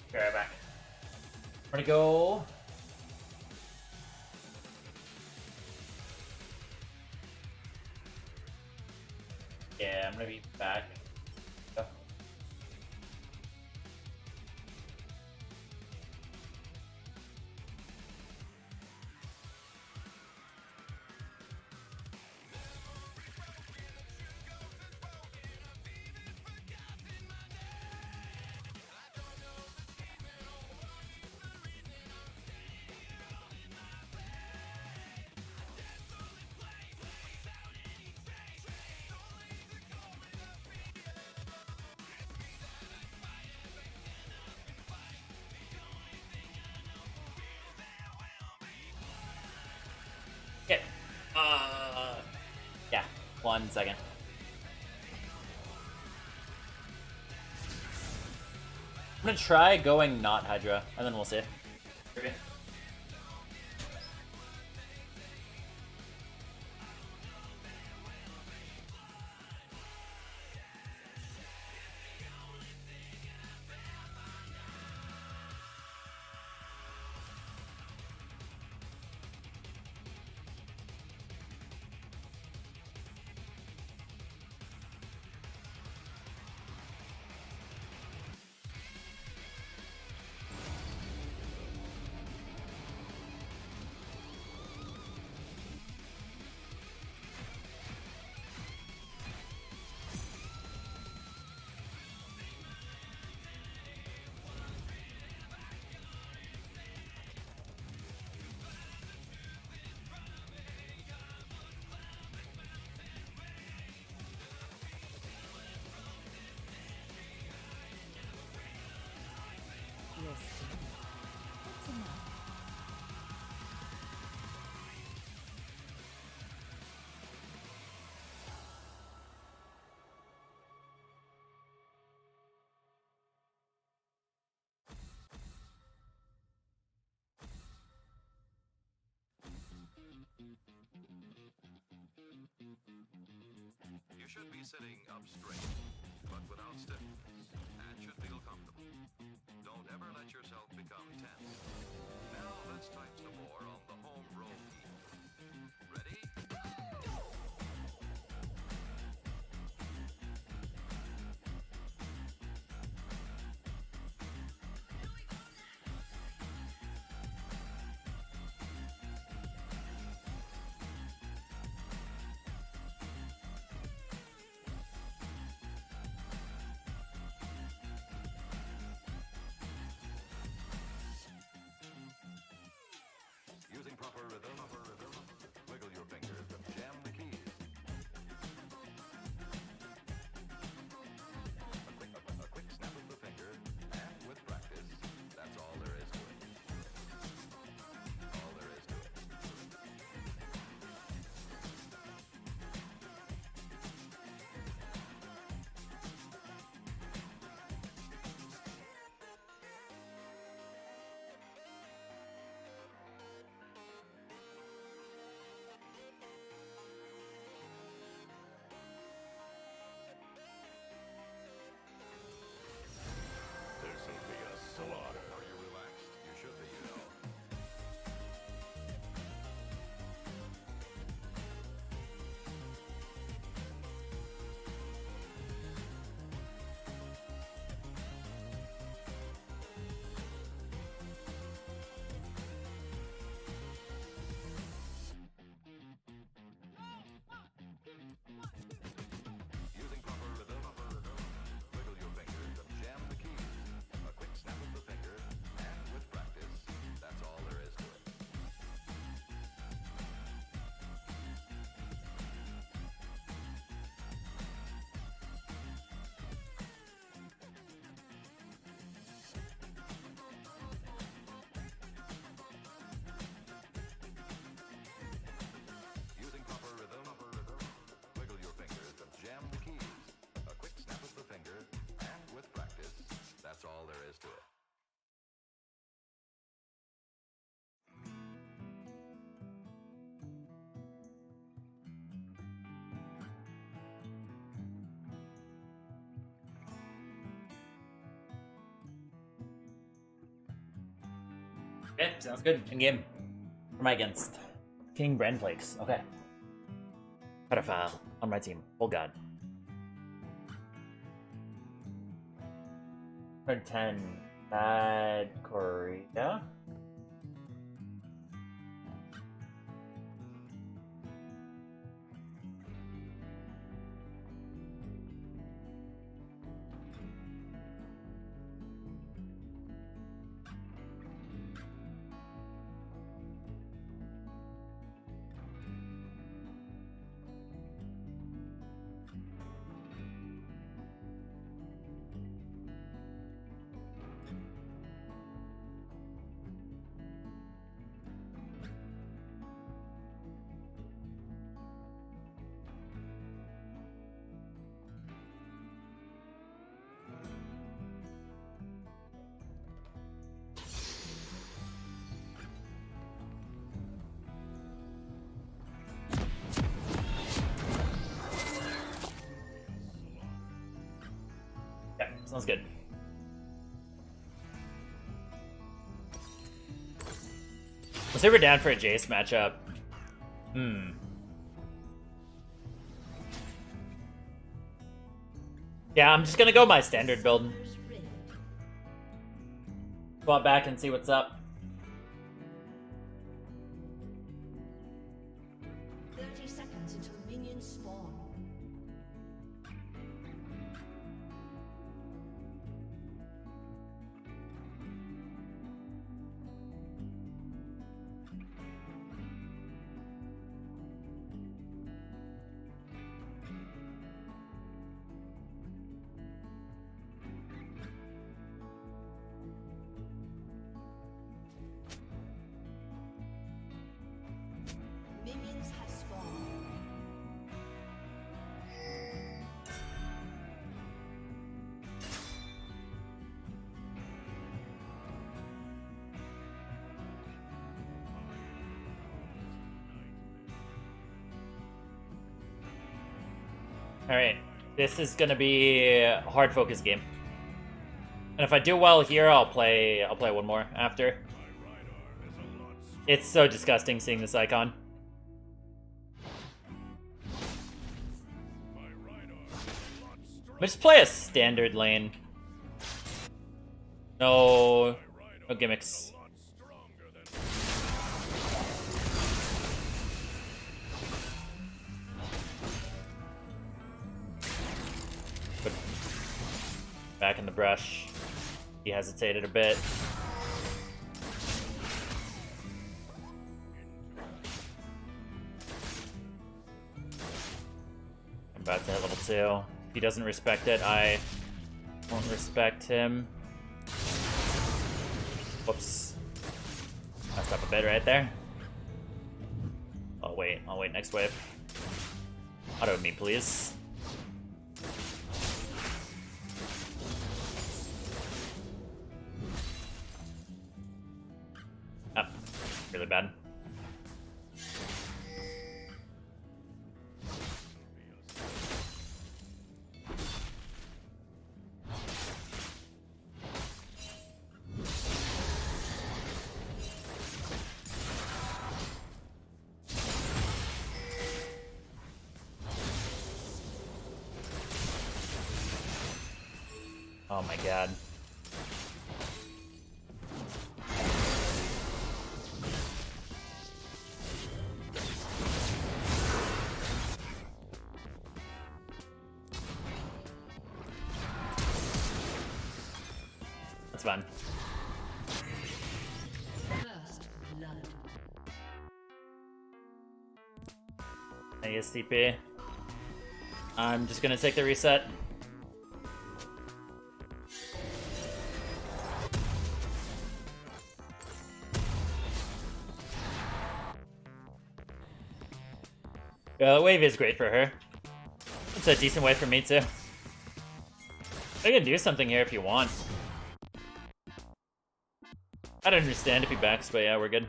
Okay, right back. We're gonna go. Yeah, I'm gonna be back. Go. Okay. Yeah. 1 second. I'm gonna try going not Hydra, and then we'll see. Okay. Interesting. Good to know. You should be sitting up straight, but without stiffness, and should feel comfortable. Don't ever let yourself become tense. Now let's type some more on the home row key. Ready? Using proper rhythm, wiggle your fingers and jam the keys. A quick snap of the finger, and with practice, that's all there is to it. All there is to it. This'll be a slaughter. Are you relaxed? You should be, you know. Using proper rhythm, wiggle your fingers and jam the keys. A quick snap of the finger, and with practice, that's all there is to it. Using proper rhythm, wiggle your fingers and jam the keys. A quick snap of the finger, and with practice, that's all there is to it. Okay, sounds good. In game. Who am I against? King Brandflakes. Okay. Pedophile on my team. Oh god. 110. Bad Korea. Sounds good. Let's say we're down for a Jace matchup. Yeah, I'm just gonna go my standard build. Swap back and see what's up. 30 seconds until minions spawn. Alright, this is gonna be a hard focus game. And if I do well here, I'll play one more after. It's so disgusting seeing this icon. Let's play a standard lane. No gimmicks. But back in the brush. He hesitated a bit. I'm about to hit level 2. If he doesn't respect it, I won't respect him. Whoops. Messed up a bit right there. I'll wait next wave. Auto me, please. Ah, really bad. Oh my god. That's fun. First blood. I guess TP. I'm just gonna take the reset. The wave is great for her. It's a decent way for me too. I can do something here if you want. I don't understand if he backs, but yeah, we're good.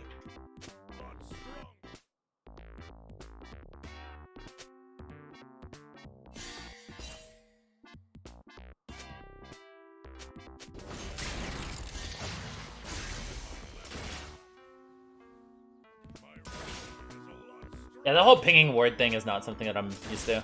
Yeah, the whole pinging ward thing is not something that I'm used to.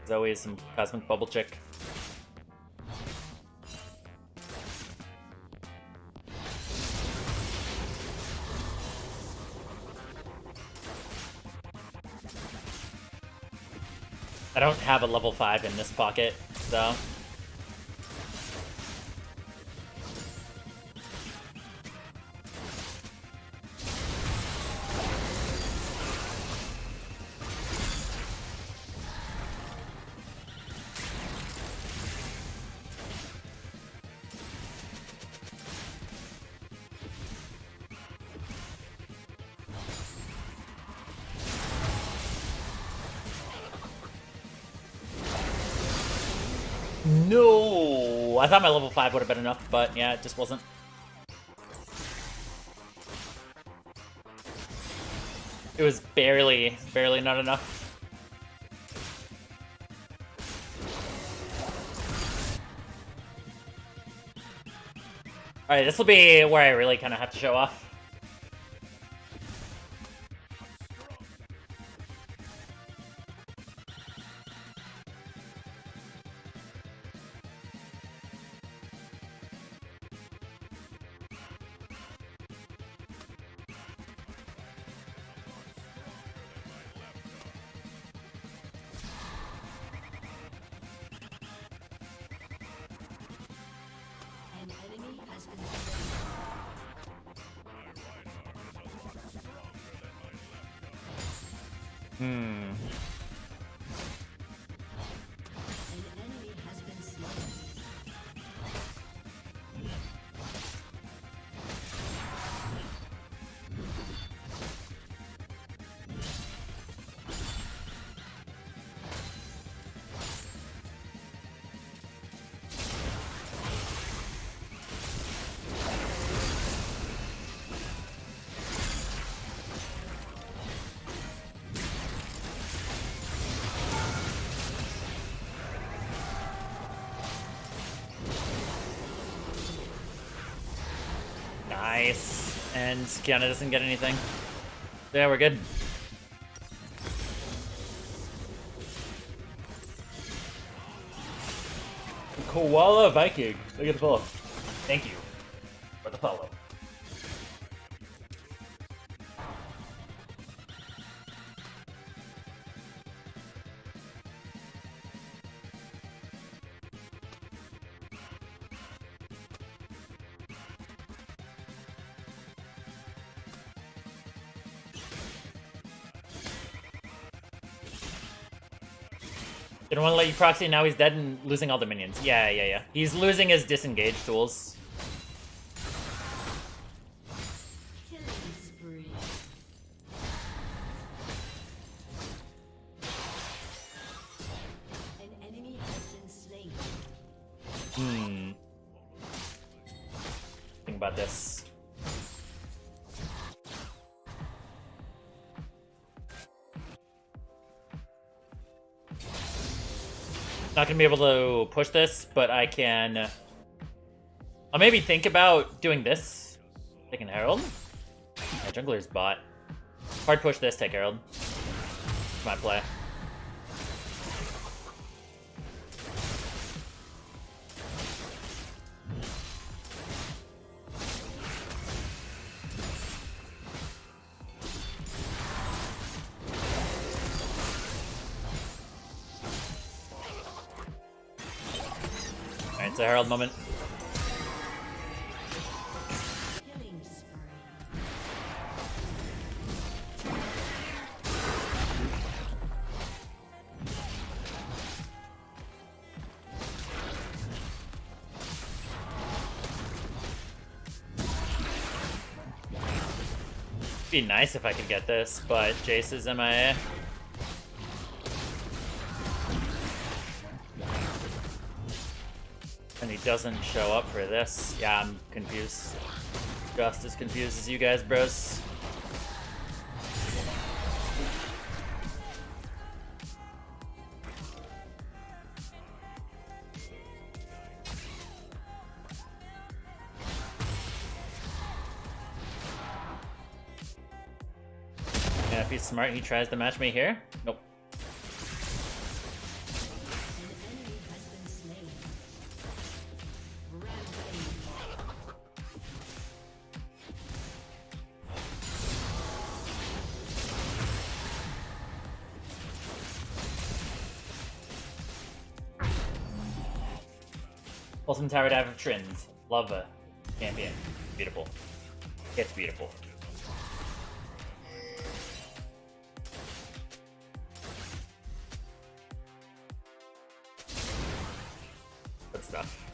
There's always some cosmic bubble chick. I don't have a level 5 in this pocket, so... No! I thought my level 5 would have been enough, but yeah, it just wasn't. It was barely not enough. Alright, this will be where I really kind of have to show off. An enemy has been Hmm. An enemy has been slain. And Kiana doesn't get anything. Yeah, we're good. Koala Viking. Look at the follow. Thank you for the follow. Didn't want to let you proxy, now he's dead and losing all the minions. Yeah. He's losing his disengage tools. Killing spree. An enemy has been slain. Think about this. Not gonna be able to push this, but I can. I'll maybe think about doing this. Taking Herald. Yeah, jungler's bot. Hard push this, take Herald. My play. Alright, it's a Herald moment. Killing spree. Be nice if I could get this, but Jace is MIA. And he doesn't show up for this. Yeah, I'm confused. Just as confused as you guys, bros. Yeah, if he's smart, he tries to match me here. Nope. An enemy has been slain. Rampage. Awesome tower dive of Trynd. Love a champion. Beautiful. It's beautiful. Good stuff.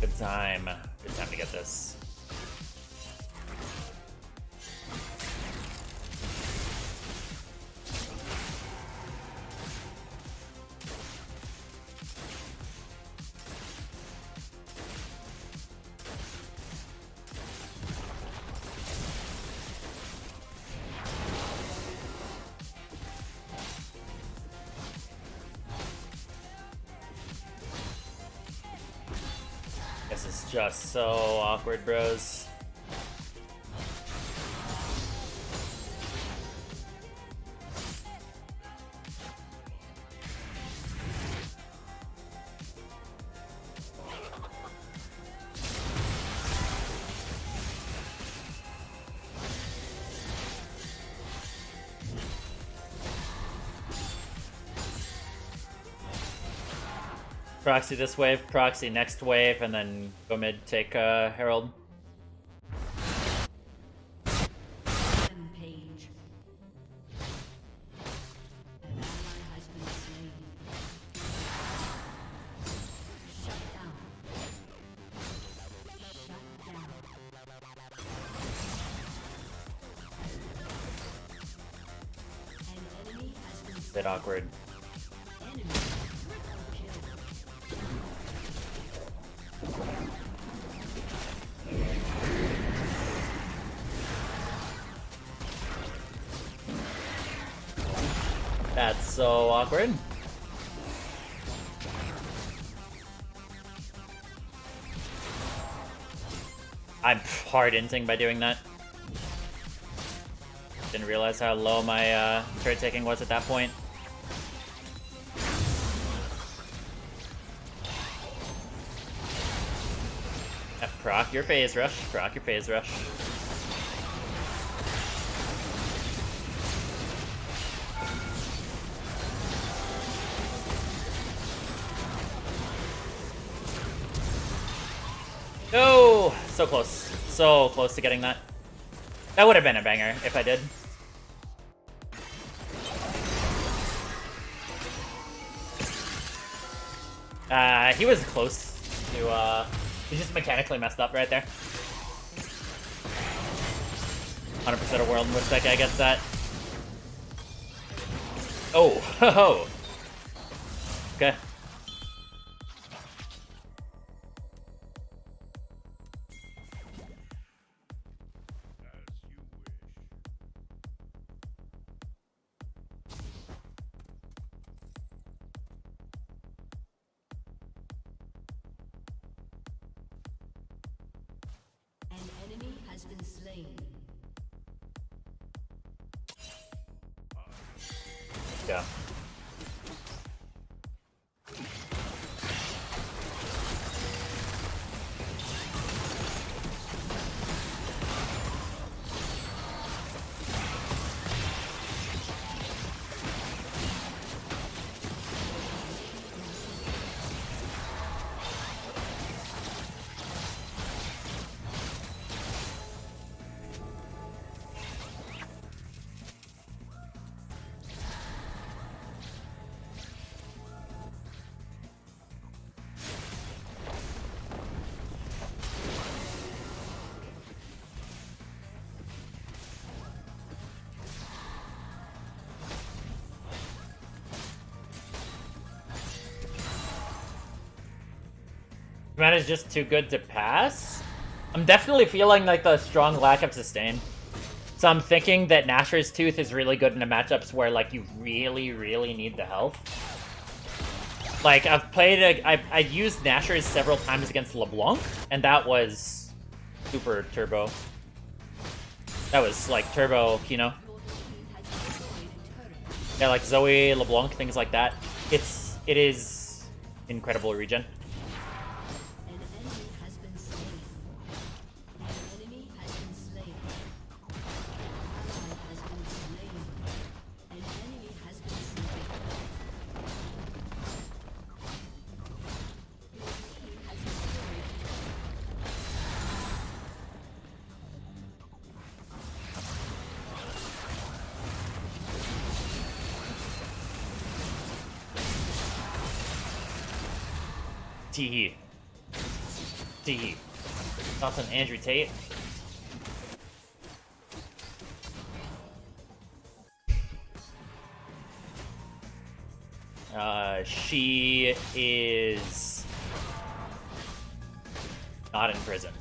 Good time. Good time to get this. This is just so awkward, bros. Proxy this wave, proxy next wave, and then go mid, take Herald. Rampage. An ally has been slain. Shut down. Shut down. An enemy has been slain. Bit awkward. Enemy triple kill. That's so awkward. I'm hard inting by doing that. Didn't realize how low my turret taking was at that point. Proc your phase rush. Proc your phase rush. No! So close. So close to getting that. That would have been a banger if I did. He was close to, he just mechanically messed up right there. 100% of world in which that guy gets that. Oh, ho ho! Okay. An enemy has been slain. Yeah. Command is just too good to pass? I'm definitely feeling like the strong lack of sustain. So I'm thinking that Nashor's Tooth is really good in the matchups where like you really, really need the health. Like I've played I used Nashor's several times against LeBlanc, and that was super turbo. That was like turbo, you know? Yeah, like Zoe, LeBlanc, things like that. It is incredible regen. An enemy has been slain. An enemy has been slain. Ally has been slain. An enemy has been slain. Your team has destroyed. Tee. Tee. Thoughts on Andrew Tate? She is not in prison.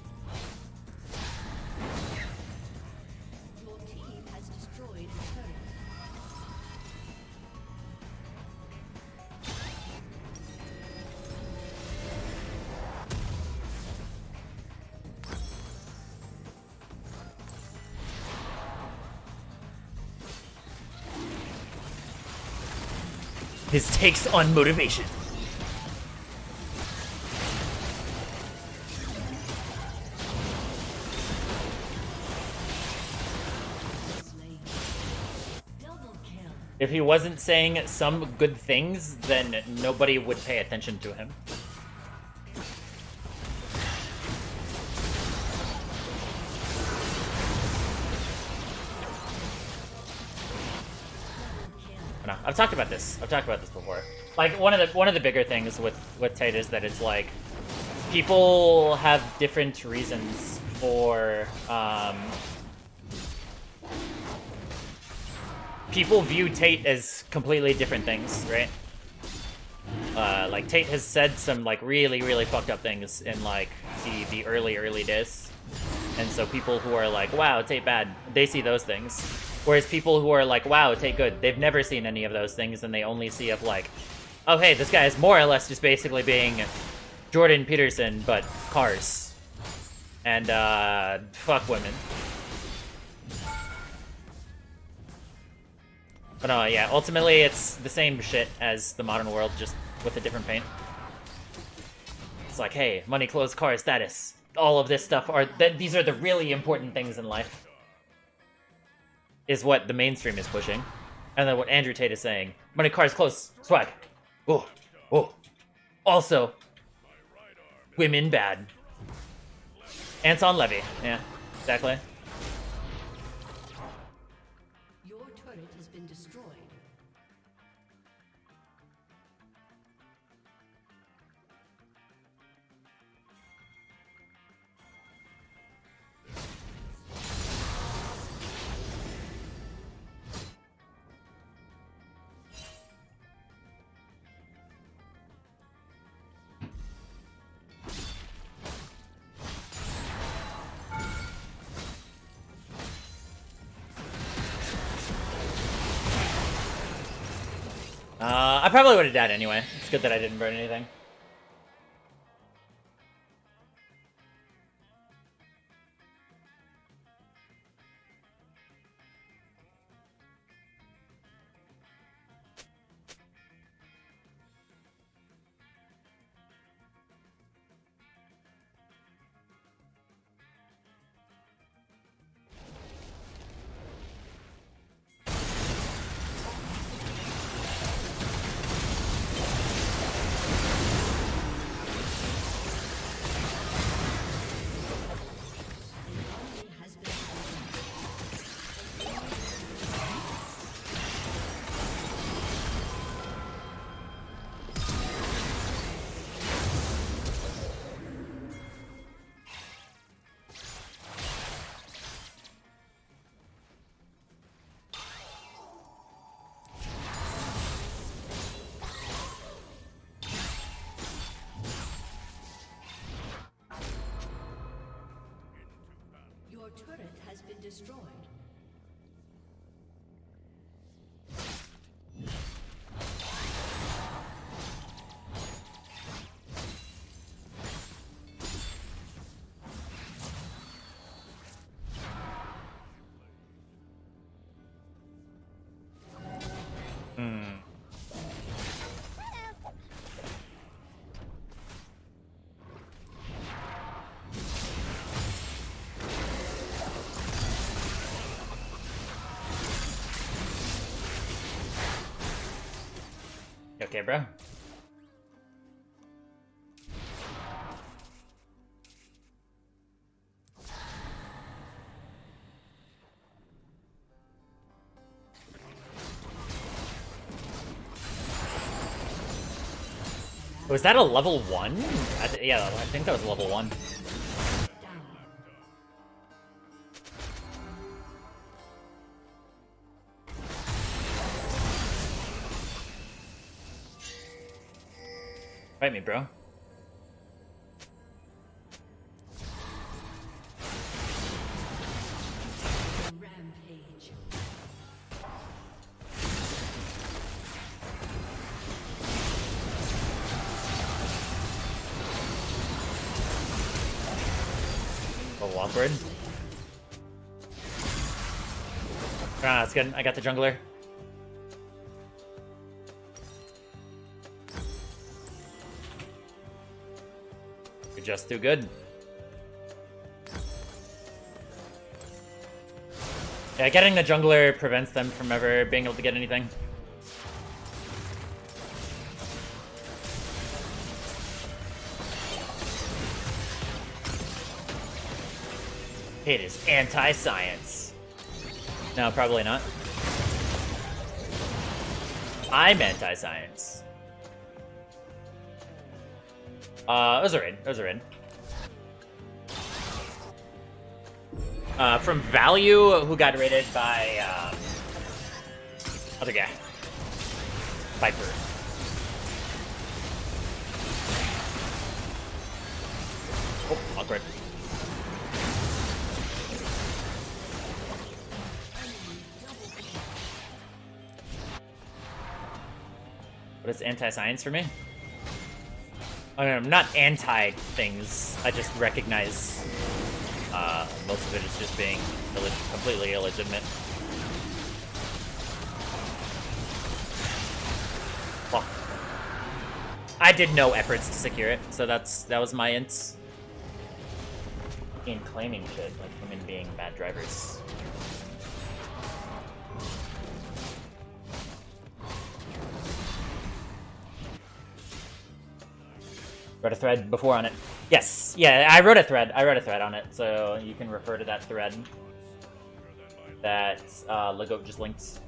Your team has destroyed a turret. His takes on motivation. Slain. Double kill. If he wasn't saying some good things, then nobody would pay attention to him. No, I've talked about this. I've talked about this before. Like one of the bigger things with Tate is that it's like people have different reasons for people view Tate as completely different things, right? Like Tate has said some like really fucked up things in like the early days, and so people who are like, wow, Tate bad, they see those things. Whereas people who are like, wow, take good, they've never seen any of those things, and they only see of like, oh hey, this guy is more or less just basically being Jordan Peterson, but cars. And, fuck women. But no, yeah, ultimately it's the same shit as the modern world, just with a different paint. It's like, hey, money, clothes, cars, status. All of this stuff are, these are the really important things in life. Is what the mainstream is pushing. And then what Andrew Tate is saying. Money, cars, clothes, swag. Oh, oh. Also, women bad. Anton Levy. Yeah, exactly. Your turret has been destroyed. I probably would have died anyway. It's good that I didn't burn anything. Has been Your turret has been destroyed. You okay, bro? Was that a level 1? Yeah, I think that was level 1. Down. Fight me, bro. Rampage. A little awkward. Ah, that's good. I got the jungler. You're just too good. Yeah, getting the jungler prevents them from ever being able to get anything. It is anti-science. No, probably not. I'm anti-science. It was a raid. It was a raid. From Value, who got raided by, other guy. Viper. Oh, awkward. Double What is anti-science for me? I mean, I'm not anti things. I just recognize most of it is just being completely illegitimate. Well, I did no efforts to secure it, so that was my int. In claiming shit, like women being bad drivers. Wrote a thread before on it. Yes, yeah, I wrote a thread. I wrote a thread on it, so you can refer to that thread that Legoat just linked.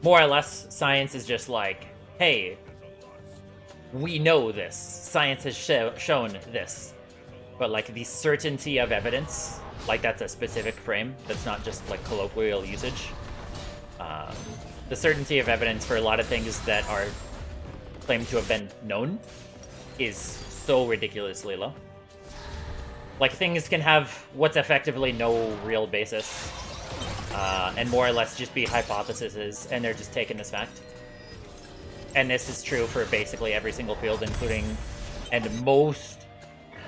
More or less, science is just like, hey, we know this. Science has shown this. But like the certainty of evidence, like that's a specific frame. That's not just like colloquial usage. The certainty of evidence for a lot of things that are claimed to have been known is so ridiculously low. Like things can have what's effectively no real basis. And more or less just be hypotheses, and they're just taken as fact. And this is true for basically every single field, including, and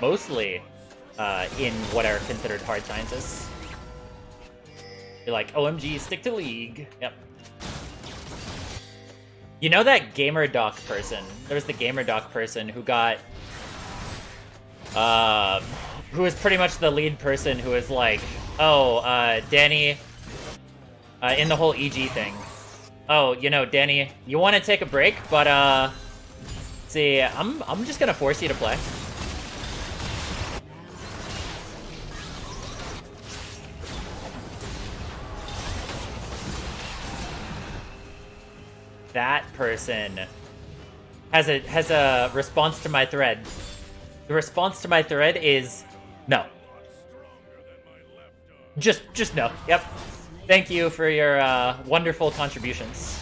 mostly, in what are considered hard sciences. You're like, OMG, stick to League. Yep. You know that GamerDoc person? There was the GamerDoc person who got, who was pretty much the lead person who was like, oh, Danny, in the whole EG thing. Oh, you know, Danny, you want to take a break, but, see, I'm just gonna force you to play. That person has a response to my thread. The response to my thread is no. Just no. Yep. Thank you for your wonderful contributions.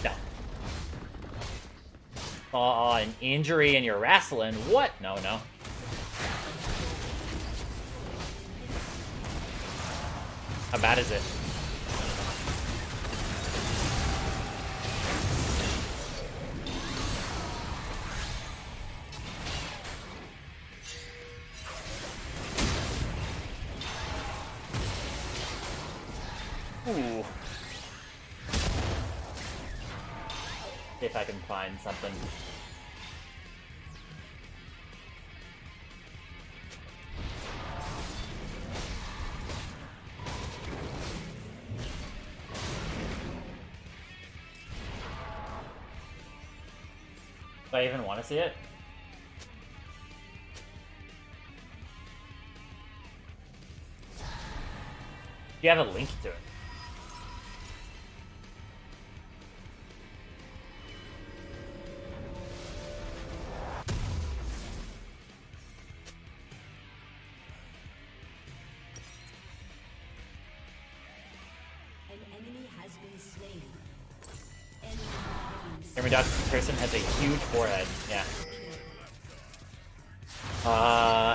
No. Oh, an injury and you're wrestling. What? No. How bad is it? Ooh. See if I can find something. Do I even want to see it? Do you have a link to it? GamerDoc person has a huge forehead. Yeah.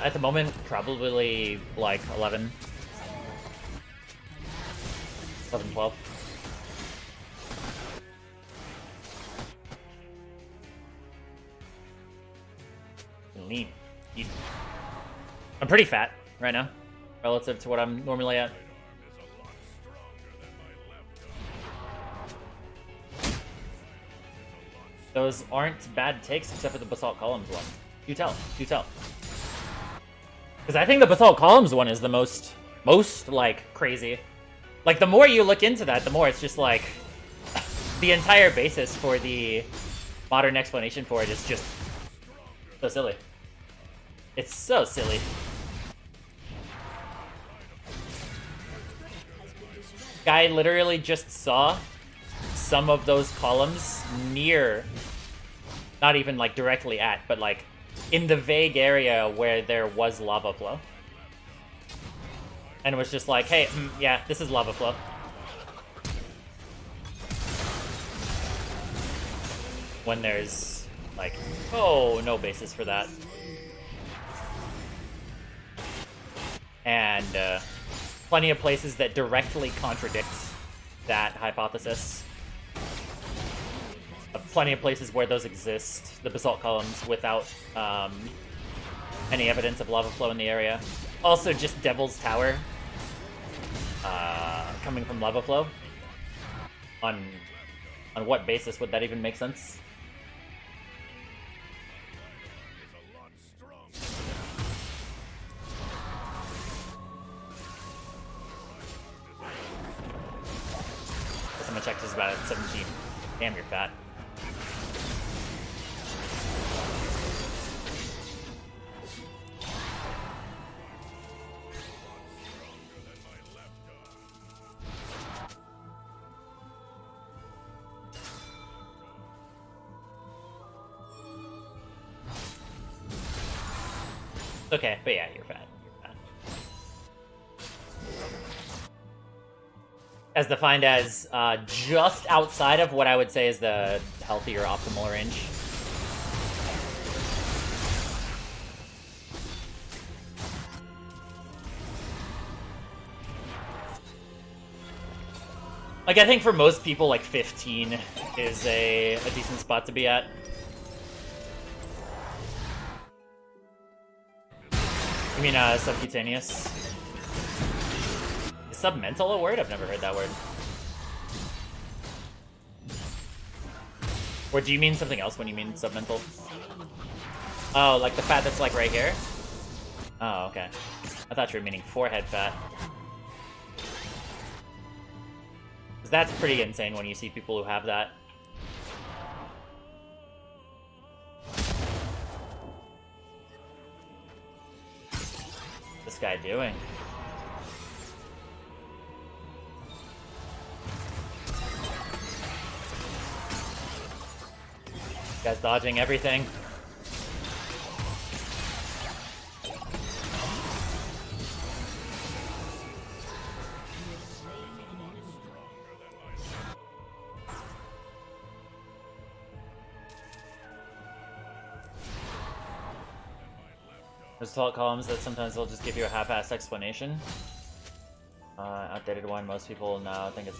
At the moment, probably like 11, 12. Lean. I'm pretty fat right now, relative to what I'm normally at. Those aren't bad takes except for the Basalt Columns one. Do tell. Because I think the Basalt Columns one is the most like crazy. Like the more you look into that, the more it's just like the entire basis for the modern explanation for it is just so silly. It's so silly. Guy literally just saw some of those columns near, not even like directly at, but like in the vague area where there was lava flow. And it was just like, hey, yeah, this is lava flow. When there's like, oh, no basis for that. and plenty of places that directly contradict that hypothesis. Plenty of places where those exist, the basalt columns, without any evidence of lava flow in the area. Also, just Devil's Tower coming from lava flow. On what basis would that even make sense? Guess I'm gonna check this about at 17. Damn, you're fat. Okay, but yeah, you're fat. You're fat. As defined as just outside of what I would say is the healthy or optimal range. Like, I think for most people, like, 15 is a decent spot to be at. You mean, subcutaneous? Is submental a word? I've never heard that word. Or do you mean something else when you mean submental? Oh, like the fat that's, like, right here? Oh, okay. I thought you were meaning forehead fat. Because that's pretty insane when you see people who have that. What's this guy doing? This guy's dodging everything. There's salt columns that sometimes they'll just give you a half-assed explanation. Outdated one, most people now think it's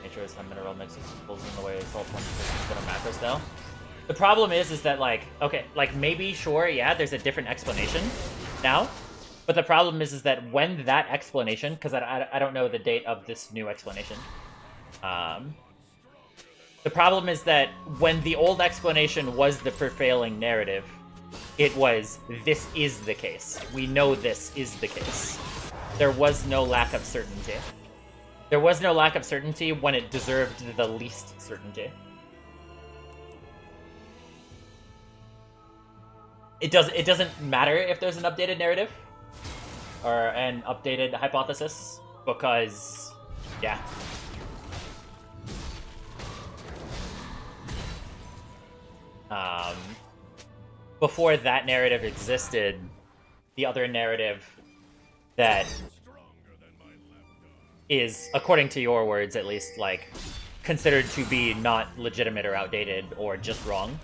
nature is some mineral mixes pulls in the way salt forms instead of macro style. The problem is that, like, okay, like, maybe, sure, yeah, there's a different explanation now, but the problem is that when that explanation, because I don't know the date of this new explanation, the problem is that when the old explanation was the prevailing narrative, it was, this is the case. We know this is the case. There was no lack of certainty. There was no lack of certainty when it deserved the least certainty. It doesn't matter if there's an updated narrative or an updated hypothesis, because, yeah. Before that narrative existed, the other narrative that is, according to your words at least, like, considered to be not legitimate or outdated or just wrong,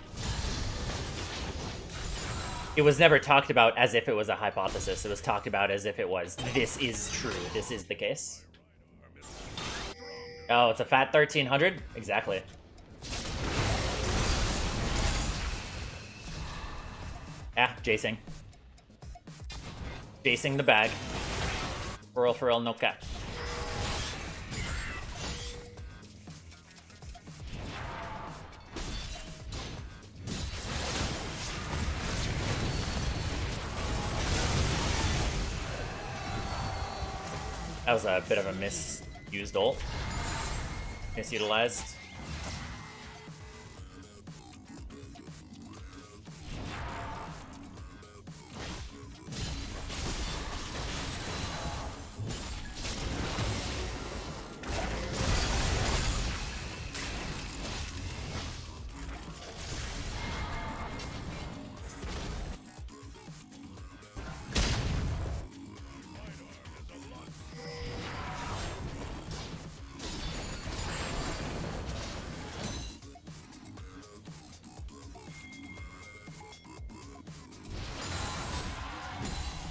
it was never talked about as if it was a hypothesis. It was talked about as if it was, this is true, this is the case. Oh, it's a fat 1300? Exactly. Yeah, Jacing. Jacing the bag. For real, no cap. That was a bit of a misused ult. Misutilized.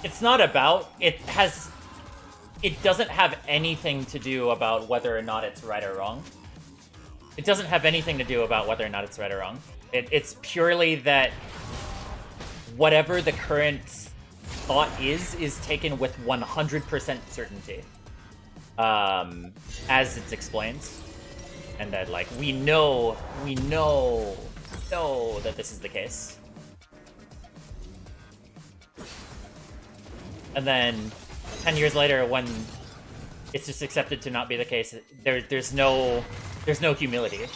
It's not about, it has it doesn't have anything to do about whether or not it's right or wrong. It doesn't have anything to do about whether or not it's right or wrong. It's purely that whatever the current thought is taken with 100% certainty, as it's explained, and that like we know that this is the case, and then 10 years later, when it's just accepted to not be the case, there's no humility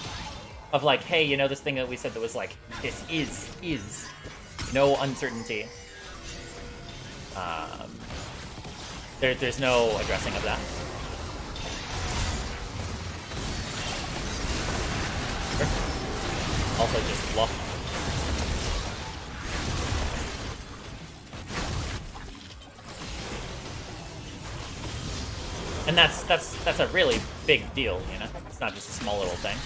of like, hey, you know, this thing that we said that was like, this is no uncertainty. There's no addressing of that. Sure. Also just bluff. And that's a really big deal, you know? It's not just a small little thing.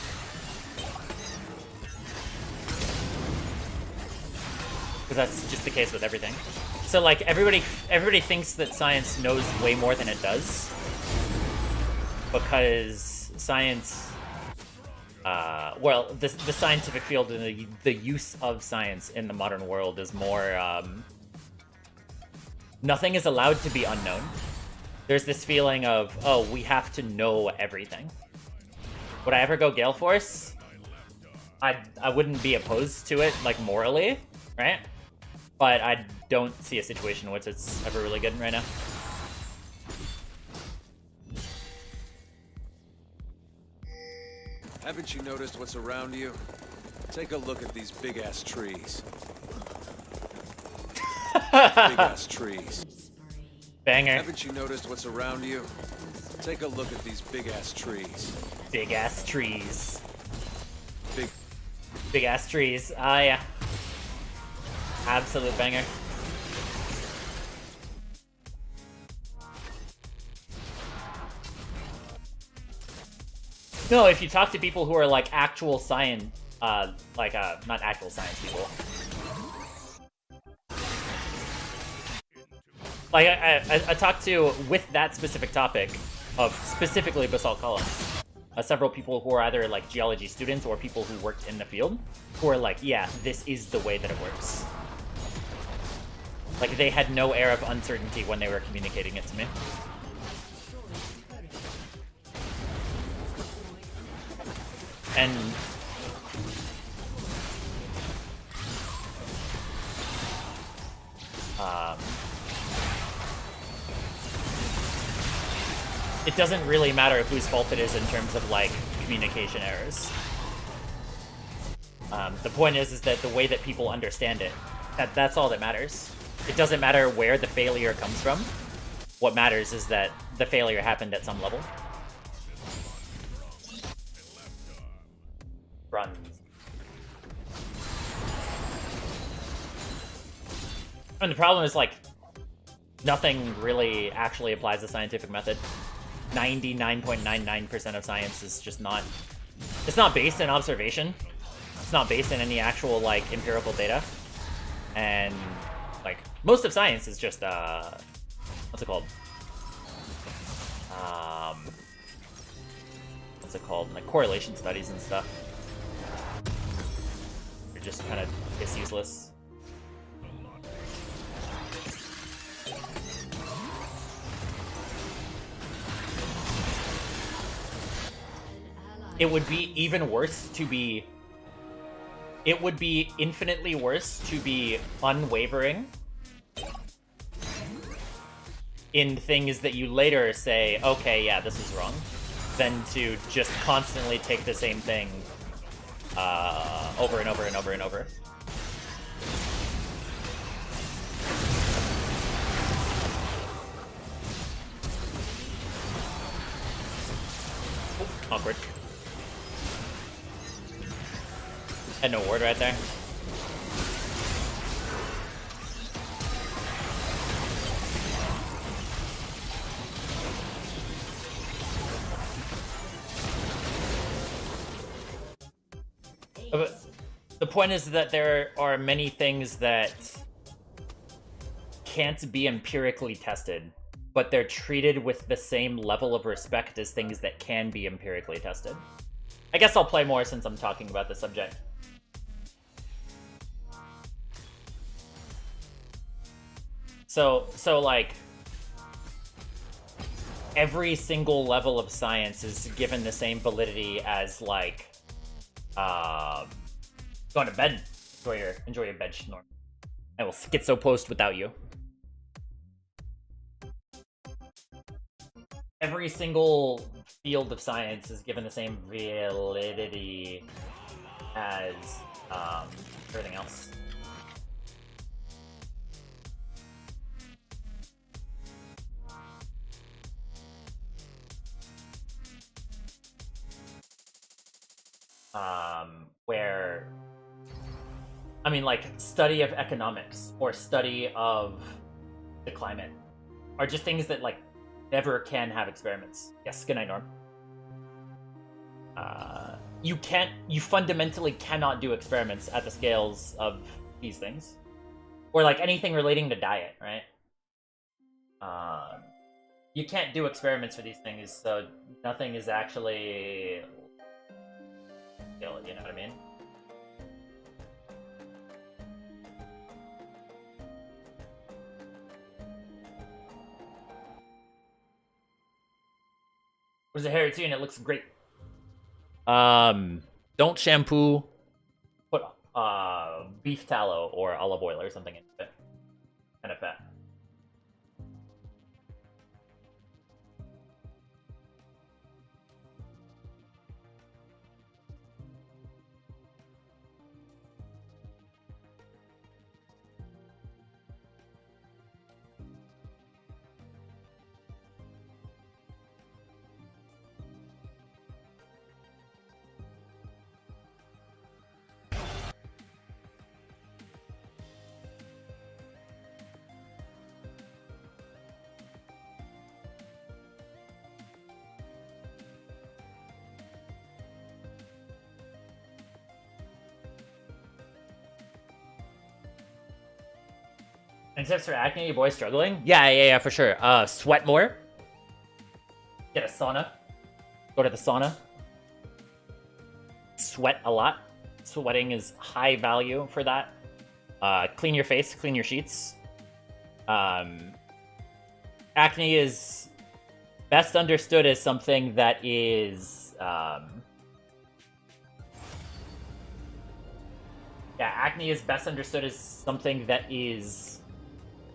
Because that's just the case with everything. So like everybody thinks that science knows way more than it does. Because science well, the scientific field and the use of science in the modern world is more nothing is allowed to be unknown. There's this feeling of, oh, we have to know everything. Would I ever go Gale Force? I wouldn't be opposed to it, like, morally, right? But I don't see a situation in which it's ever really good right now. Haven't you noticed what's around you? Take a look at these big-ass trees. Big-ass trees. Banger. Haven't you noticed what's around you? Take a look at these big-ass trees. Big ass trees. Big. Big ass trees. Ah, yeah. Absolute banger. No, if you talk to people who are like actual science, not actual science people. Like, I talked to, with that specific topic, of specifically basalt columns, several people who are either, like, geology students or people who worked in the field, who are like, yeah, this is the way that it works. Like, they had no air of uncertainty when they were communicating it to me. And it doesn't really matter whose fault it is in terms of, like, communication errors. The point is that the way that people understand it, that's all that matters. It doesn't matter where the failure comes from. What matters is that the failure happened at some level. Runs. And the problem is, like, nothing really actually applies the scientific method. 99.99% of science is just not... It's not based in observation. It's not based in any actual, like, empirical data. And, like, most of science is just, what's it called? What's it called? Like, correlation studies and stuff. They're just kind of, it's useless. It would be even worse to be... It would be infinitely worse to be unwavering in things that you later say, okay, yeah, this is wrong, than to just constantly take the same thing over and over and over and over. Oh, awkward. Had no word right there. But the point is that there are many things that can't be empirically tested but they're treated with the same level of respect as things that can be empirically tested. I guess I'll play more since I'm talking about the subject. So like, every single level of science is given the same validity as, like, going to bed. Enjoy your bed, Schnorr. I will schizo post without you. Every single field of science is given the same validity as everything else. Where, I mean, like, study of economics or study of the climate are just things that, like, never can have experiments. Yes, good night, Norm. You fundamentally cannot do experiments at the scales of these things. Or, like, anything relating to diet, right? You can't do experiments for these things, so nothing is actually... You know what I mean? Where's the hair routine? It looks great. Don't shampoo. Put beef tallow or olive oil or something into it. Kind of fat. Any tips for acne, you boys struggling? Yeah, for sure. Sweat more. Get a sauna. Go to the sauna. Sweat a lot. Sweating is high value for that. Clean your face, clean your sheets. Acne is best understood as something that is... acne is best understood as something that is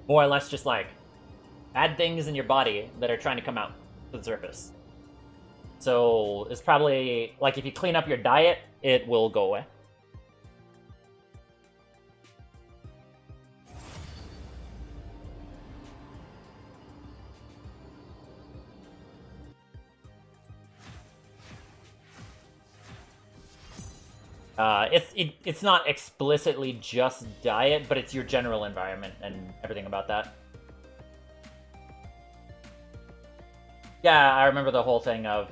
more or less just like bad things in your body that are trying to come out to the surface. So it's probably like if you clean up your diet, it will go away. It's not explicitly just diet, but it's your general environment and everything about that. Yeah, I remember the whole thing of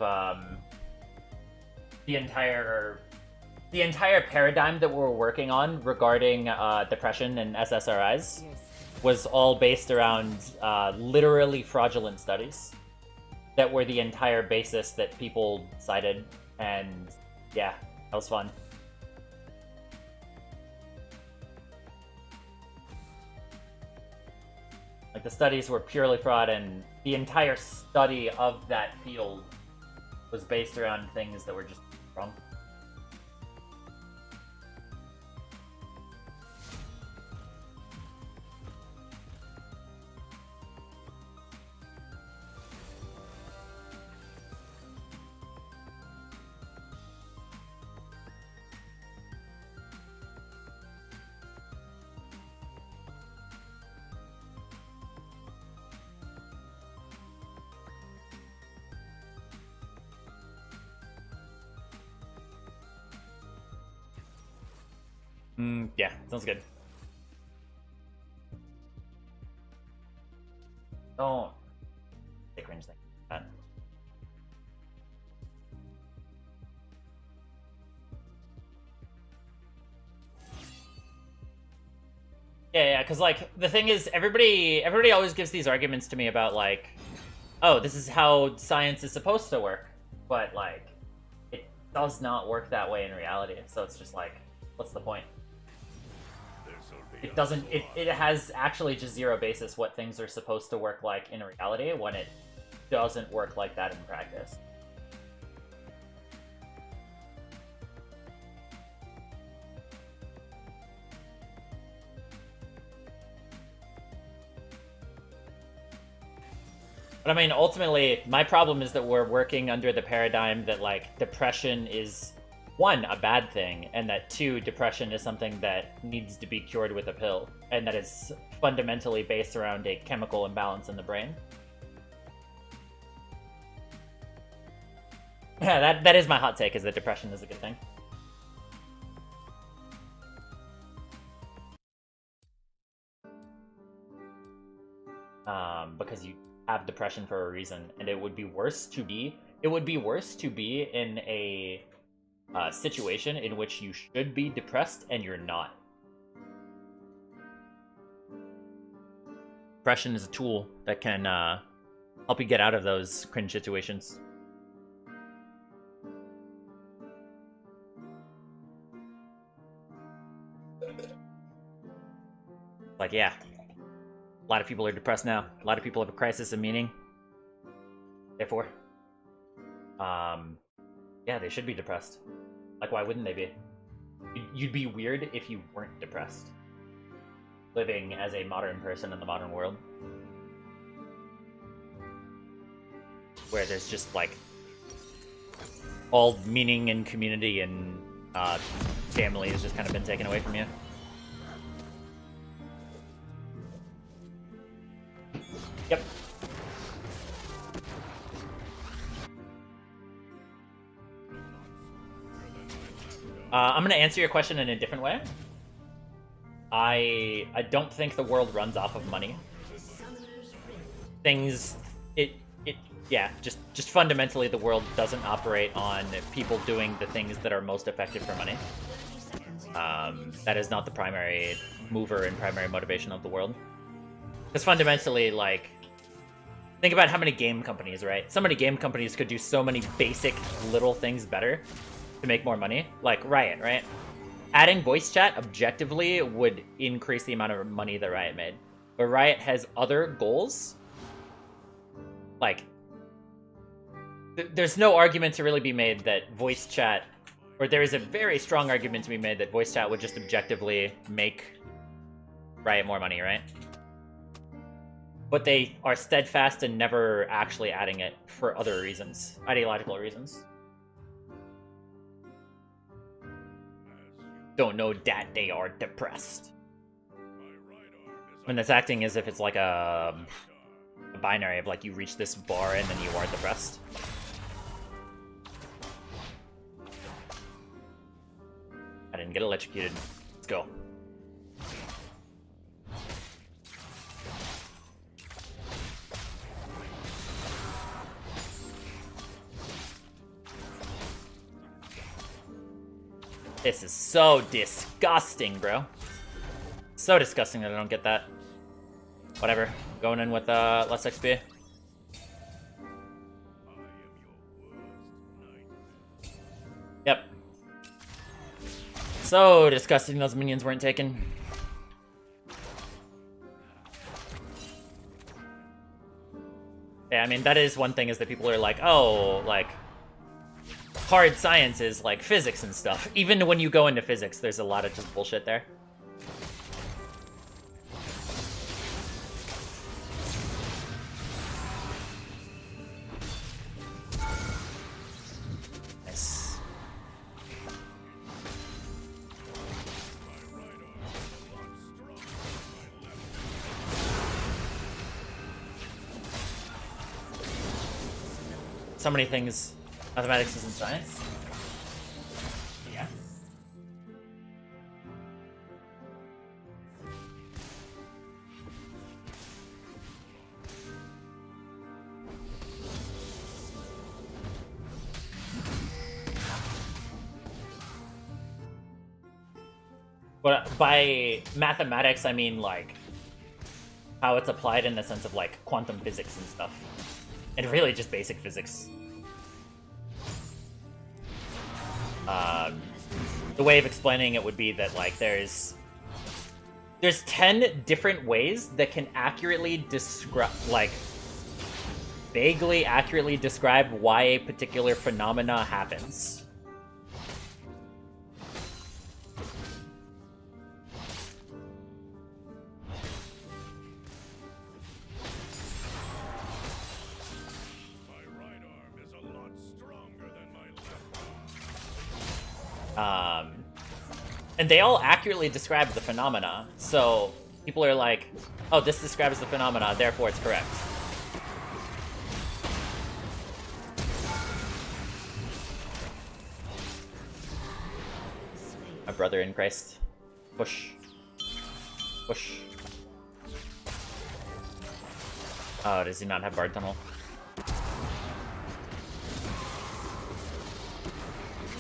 the entire paradigm that we're working on regarding depression and SSRIs was all based around literally fraudulent studies that were the entire basis that people cited, and yeah, that was fun. Like, the studies were purely fraud, and the entire study of that field was based around things that were just wrong. Yeah, sounds good. Don't take cringe thing. Yeah, because like the thing is, everybody always gives these arguments to me about like, oh, this is how science is supposed to work, but like, it does not work that way in reality. So it's just like, what's the point? It doesn't. It has actually just zero basis what things are supposed to work like in reality when it doesn't work like that in practice. But I mean, ultimately, my problem is that we're working under the paradigm that, like, depression is, one, a bad thing, and that, two, depression is something that needs to be cured with a pill, and that is fundamentally based around a chemical imbalance in the brain. Yeah, that is my hot take, is that depression is a good thing. Because you have depression for a reason, and it would be worse to be in a situation in which you should be depressed and you're not. Depression is a tool that can help you get out of those cringe situations. Like, yeah. A lot of people are depressed now. A lot of people have a crisis of meaning. Therefore, yeah, they should be depressed. Like, why wouldn't they be? You'd be weird if you weren't depressed. Living as a modern person in the modern world. Where there's just, like, all meaning and community and family has just kind of been taken away from you. Yep. I'm gonna answer your question in a different way. I don't think the world runs off of money. Things, yeah, just fundamentally the world doesn't operate on people doing the things that are most effective for money. That is not the primary mover and primary motivation of the world. Because fundamentally, like, think about how many game companies, right? So many game companies could do so many basic little things better to make more money. Like Riot, right? Adding voice chat objectively would increase the amount of money that Riot made. But Riot has other goals. Like, there's no argument to really be made that voice chat, or there is a very strong argument to be made that voice chat would just objectively make Riot more money, right? But they are steadfast in never actually adding it for other reasons, ideological reasons. Don't know that they are depressed. When it's acting as if it's like a binary of like you reach this bar and then you are depressed. I didn't get electrocuted. Let's go. This is so disgusting, bro. So disgusting that I don't get that. Whatever. Going in with less XP. Yep. So disgusting those minions weren't taken. Yeah, I mean, that is one thing, is that people are like, oh, like, hard science is like physics and stuff. Even when you go into physics, there's a lot of just bullshit there. Nice. So many things. Mathematics isn't science? Yeah. But by mathematics, I mean like how it's applied in the sense of like quantum physics and stuff, and really just basic physics. The way of explaining it would be that like there's 10 different ways that can accurately describe, like vaguely accurately describe why a particular phenomena happens. My right arm is a lot stronger than my left arm. And they all accurately describe the phenomena. So people are like, oh, this describes the phenomena, therefore it's correct. My brother in Christ. Push. Push. Oh, does he not have Bard Tunnel?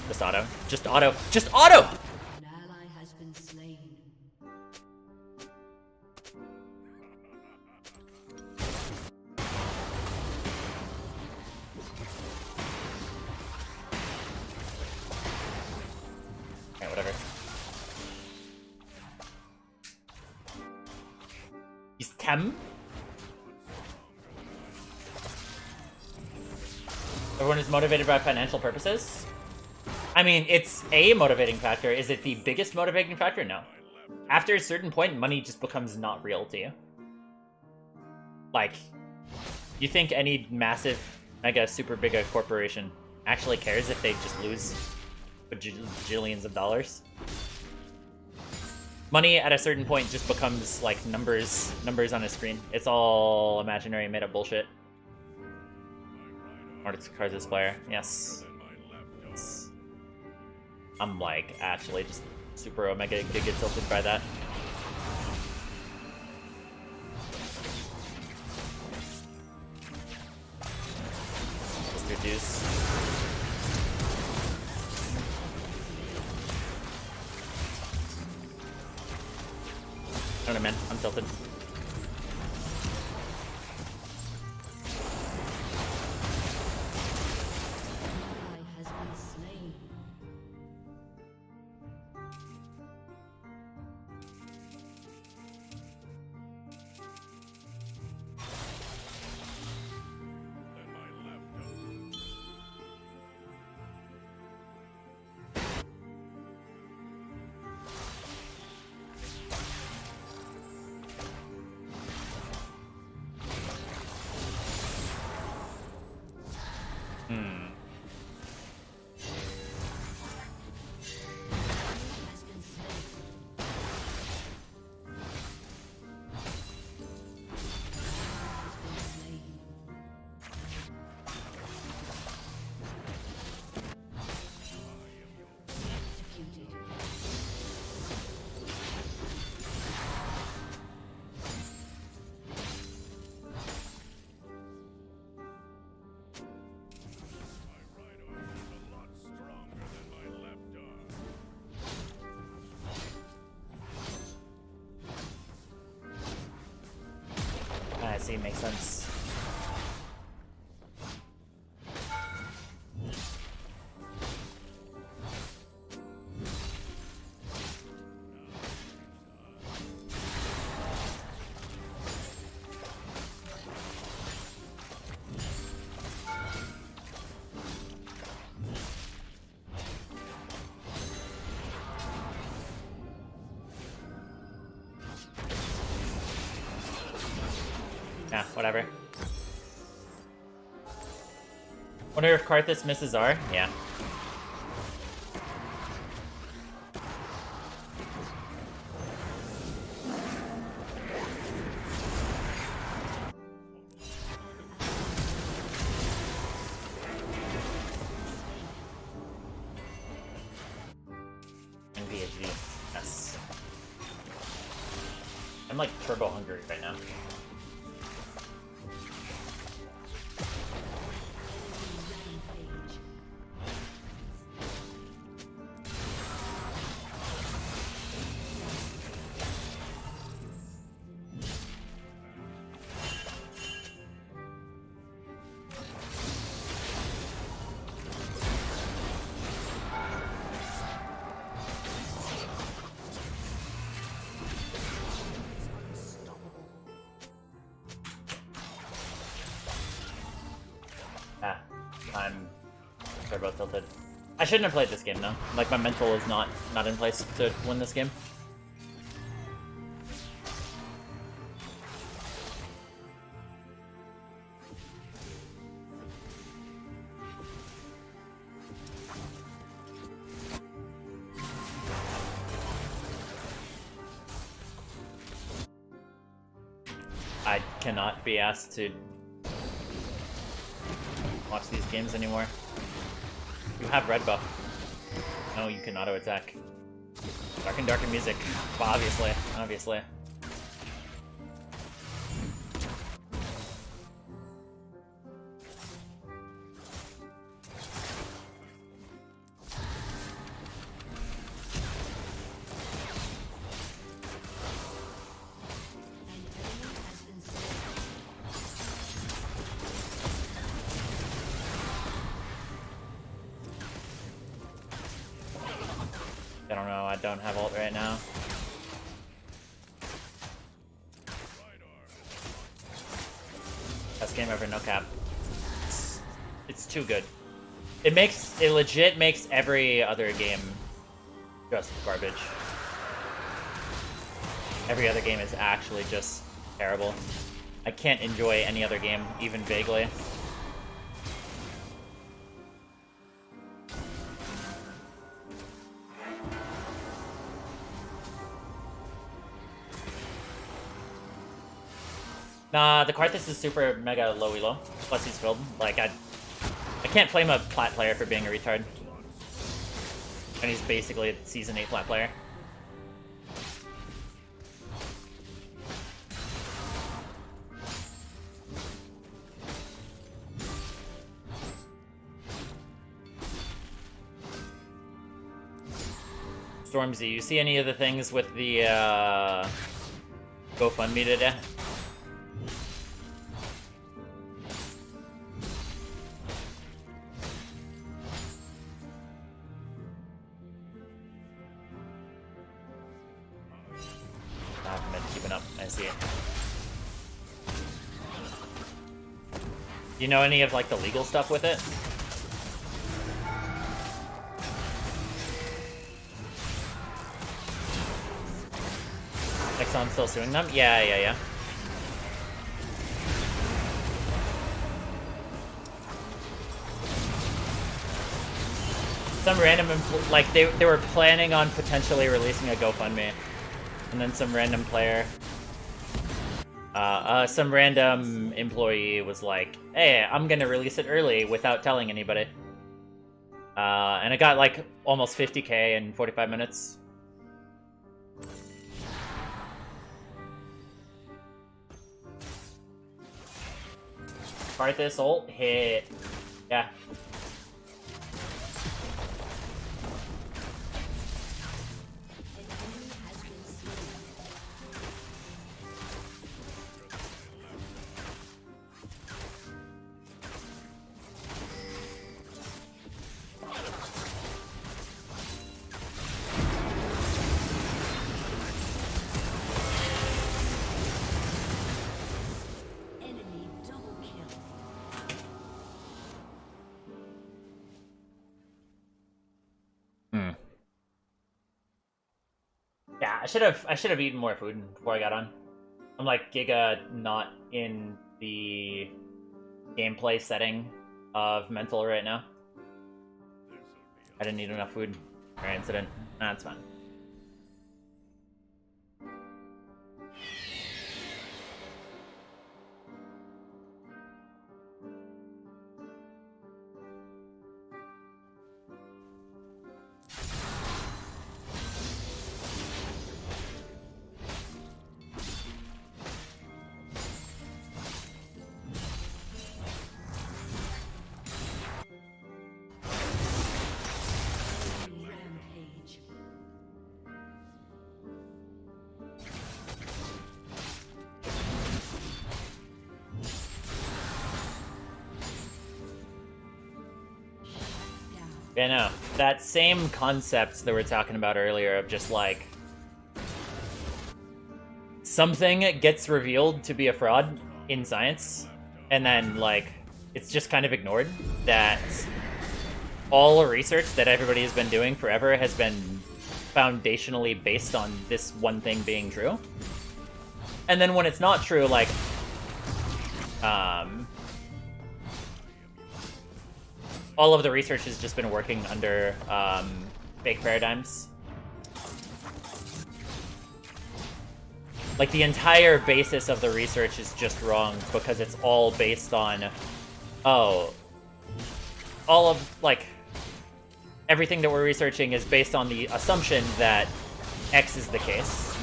Just auto. Just auto. Just auto! An ally has been slain. Okay, whatever. He's Tem? Everyone is motivated by financial purposes? I mean, it's a motivating factor. Is it the biggest motivating factor? No. After a certain point, money just becomes not real to you. Like, you think any massive, mega, super big a corporation actually cares if they just lose bajillions of dollars? Money at a certain point just becomes like numbers on a screen. It's all imaginary, made up bullshit. Artist Karz's player, yes. I'm like actually just super omega giga tilted by that. Mr. Deuce. I don't know, man. I'm tilted. Ally has been slain. Than my left arm. Has been slain. Has been slain. Executed. My right arm is a lot stronger than my left arm. I see, makes sense. Yeah, whatever. Wonder if Karthus misses R? Yeah. And PhD. Yes. I'm like turbo hungry right now. Rampage. I'm they're both tilted. I shouldn't have played this game though. Like my mental is not in place to win this game. I cannot be asked to watch these games anymore. You have red buff. No, you can auto attack. Darker music. Well, obviously. I don't know, I don't have ult right now. Best game ever, no cap. It's too good. It legit makes every other game just garbage. Every other game is actually just terrible. I can't enjoy any other game, even vaguely. Nah, the Karthus is super mega low elo. Plus he's filled. Like I can't blame a plat player for being a retard. And he's basically a season 8 plat player. Stormzy, you see any of the things with the GoFundMe today? I haven't been keeping up. I see it. Do you know any of like the legal stuff with it? Exxon's still suing them? Yeah. Some random, like, they were planning on potentially releasing a GoFundMe. And then some random player, some random employee was like, hey, I'm gonna release it early without telling anybody. And it got like almost 50k in 45 minutes. Karthus ult hit. Yeah. Yeah, I should have eaten more food before I got on. I'm like giga not in the gameplay setting of mental right now. I didn't eat enough food for an incident. That's fine. Rampage. Yeah, no. That same concept that we were talking about earlier of just like something gets revealed to be a fraud in science, and then like it's just kind of ignored that all research that everybody has been doing forever has been foundationally based on this one thing being true. And then when it's not true, like, all of the research has just been working under fake paradigms. Like, the entire basis of the research is just wrong because it's all based on, oh, all of, like, everything that we're researching is based on the assumption that X is the case.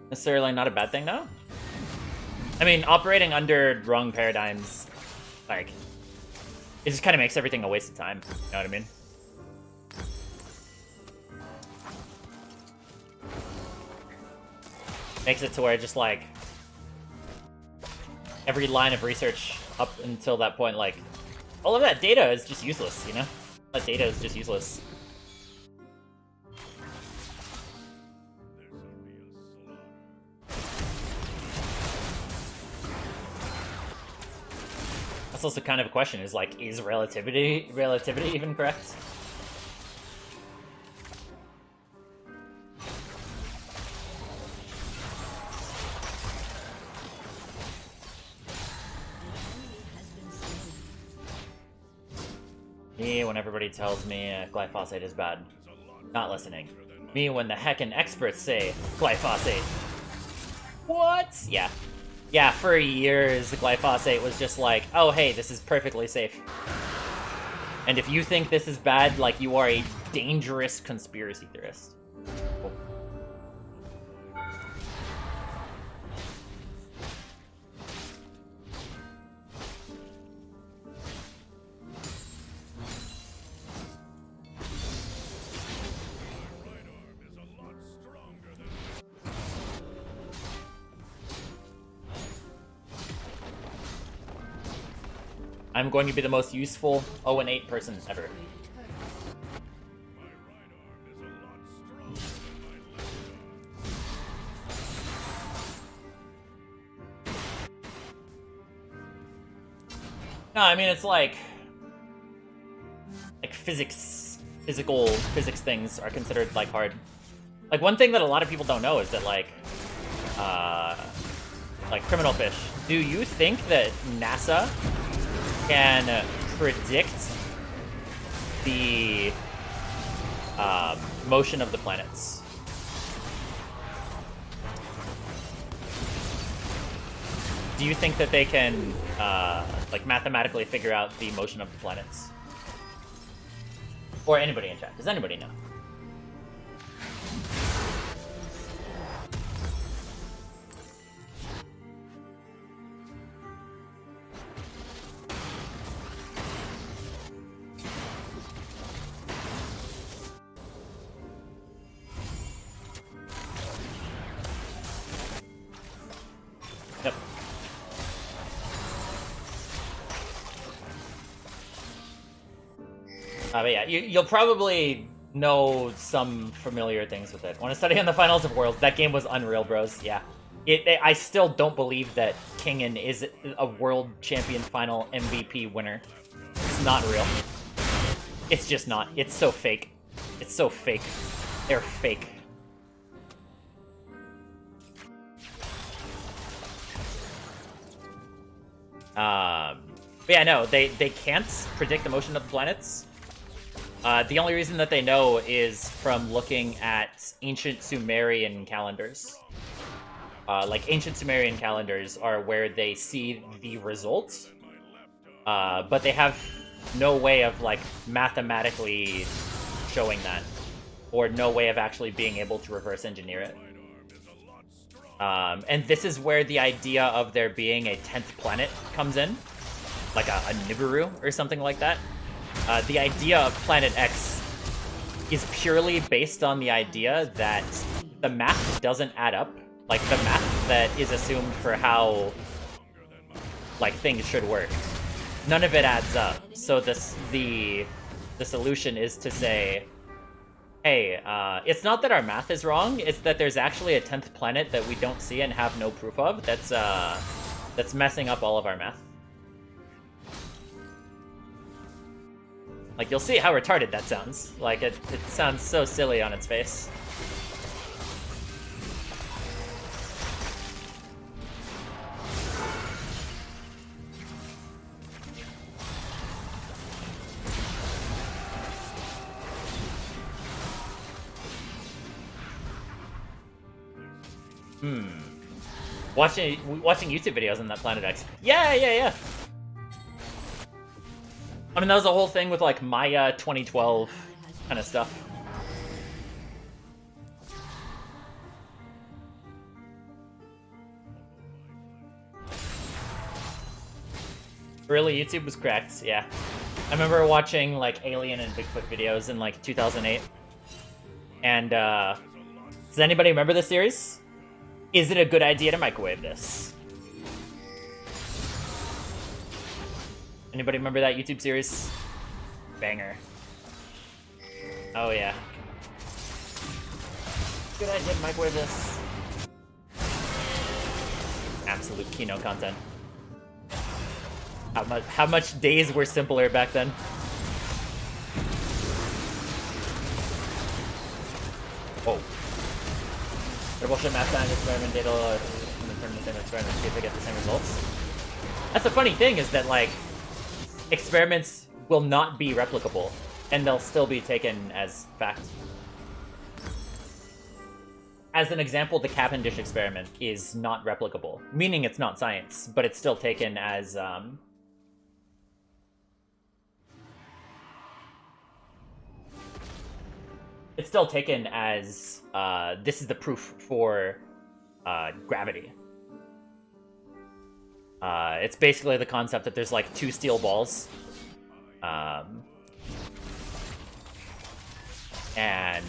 Necessarily not a bad thing, though. I mean, operating under wrong paradigms, like, it just kind of makes everything a waste of time. You know what I mean? Makes it to where just, like, every line of research up until that point, like, all of that data is just useless, you know? That data is just useless. That's also kind of a question, is like, is relativity even correct? Me, when everybody tells me glyphosate is bad. Not listening. Me, when the heckin' experts say glyphosate. What? Yeah. Yeah, for years, glyphosate was just like, oh, hey, this is perfectly safe. And if you think this is bad, like, you are a dangerous conspiracy theorist. Cool. I'm going to be the most useful 0-8 person ever. No, I mean, it's like physical physics things are considered, like, hard. Like, one thing that a lot of people don't know is that, like criminal fish. Do you think that NASA can predict the motion of the planets? Do you think that they can like, mathematically figure out the motion of the planets? Or anybody in chat? Does anybody know? Yep. But yeah, you'll probably know some familiar things with it. Want to study on the Finals of Worlds? That game was unreal, bros. Yeah. I still don't believe that Kingen is a World Champion Final MVP winner. It's not real. It's just not. It's so fake. It's so fake. They're fake. But yeah, no, they can't predict the motion of the planets. The only reason that they know is from looking at ancient Sumerian calendars. Like, ancient Sumerian calendars are where they see the results, but they have no way of, like, mathematically showing that, or no way of actually being able to reverse engineer it. And this is where the idea of there being a 10th planet comes in, like a Nibiru or something like that. The idea of Planet X is purely based on the idea that the math doesn't add up. Like, the math that is assumed for how, like, things should work, none of it adds up. So the solution is to say, hey, it's not that our math is wrong, it's that there's actually a 10th planet that we don't see and have no proof of that's that's messing up all of our math. Like, you'll see how retarded that sounds. Like, it sounds so silly on its face. Watching YouTube videos on that Planet X. Yeah. I mean, that was the whole thing with, like, Maya 2012 kind of stuff. Early YouTube was cracked, yeah. I remember watching, like, Alien and Bigfoot videos in, like, 2008. And, does anybody remember this series? Is it a good idea to microwave this? Anybody remember that YouTube series? Banger. Oh yeah. Good idea to microwave this. Absolute Kino content. How much days were simpler back then? Oh. Double shit math time experiment data return the same experiment, see if they get the same results. That's the funny thing, is that, like, experiments will not be replicable, and they'll still be taken as fact. As an example, the Cavendish experiment is not replicable, meaning it's not science, but it's still taken as, it's still taken as, this is the proof for gravity. It's basically the concept that there's, like, two steel balls. And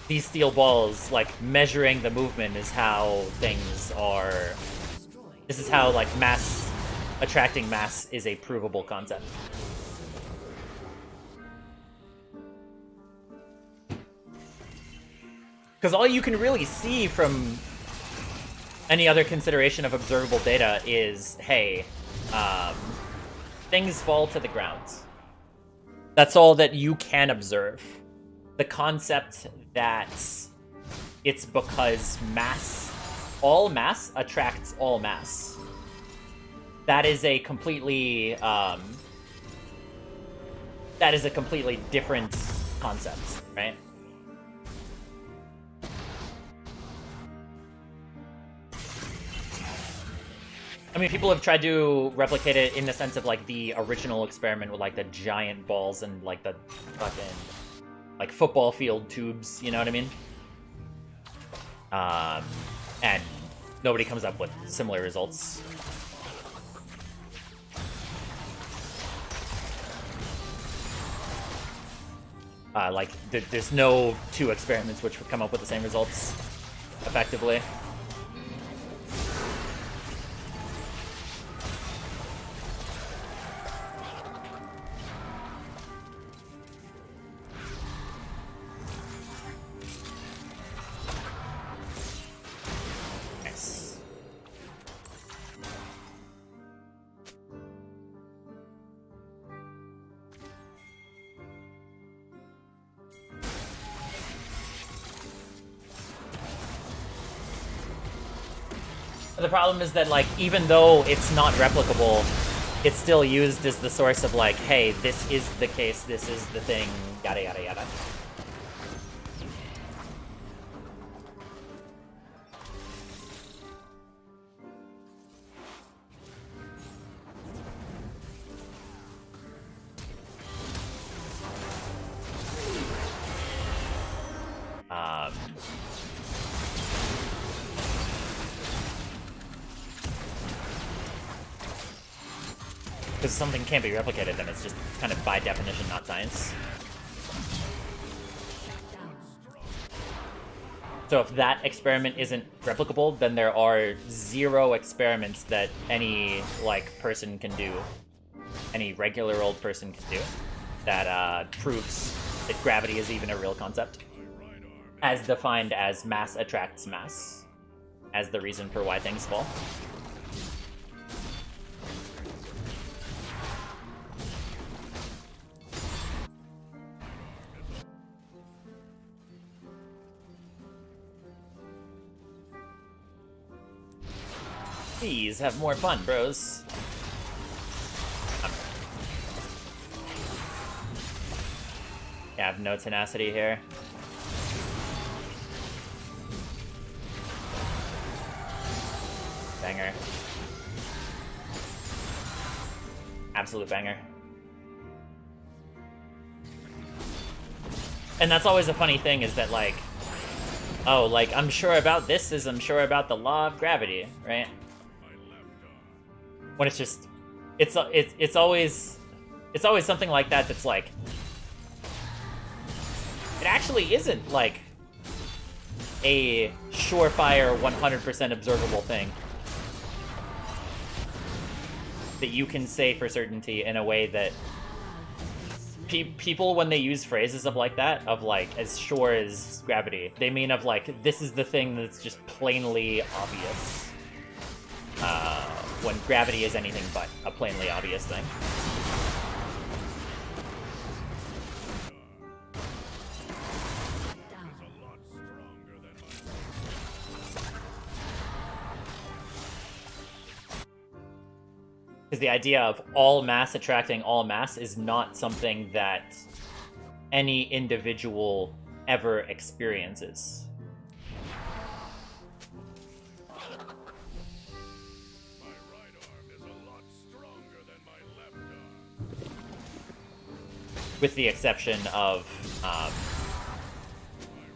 these steel balls, like, measuring the movement is how things are... This is how, like, mass... attracting mass is a provable concept. Because all you can really see from any other consideration of observable data is, hey, things fall to the ground. That's all that you can observe. The concept that it's because all mass attracts all mass. That is a completely, different concept, right? I mean, people have tried to replicate it in the sense of, like, the original experiment with, like, the giant balls and, like, the fucking, like, football field tubes, you know what I mean? And nobody comes up with similar results. Like, there's no two experiments which would come up with the same results, effectively. The problem is that, like, even though it's not replicable, it's still used as the source of, like, hey, this is the case, this is the thing, yada yada yada. Because something can't be replicated, then it's just kind of by definition not science. So if that experiment isn't replicable, then there are 0 experiments that any, like, person can do, any regular old person can do, that proves that gravity is even a real concept, as defined as mass attracts mass, as the reason for why things fall. Please have more fun, bros. Yeah, I have no tenacity here. Banger. Absolute banger. And that's always a funny thing, is that, like, oh, like, I'm sure about this as I'm sure about the law of gravity, right? When it's just, it's always something like that that's like, it actually isn't, like, a surefire 100% observable thing that you can say for certainty in a way that people, when they use phrases of like that, of like, as sure as gravity, they mean of like, this is the thing that's just plainly obvious. When gravity is anything but a plainly obvious thing. Because the idea of all mass attracting all mass is not something that any individual ever experiences. My right arm is a lot stronger than my left arm. With the exception of,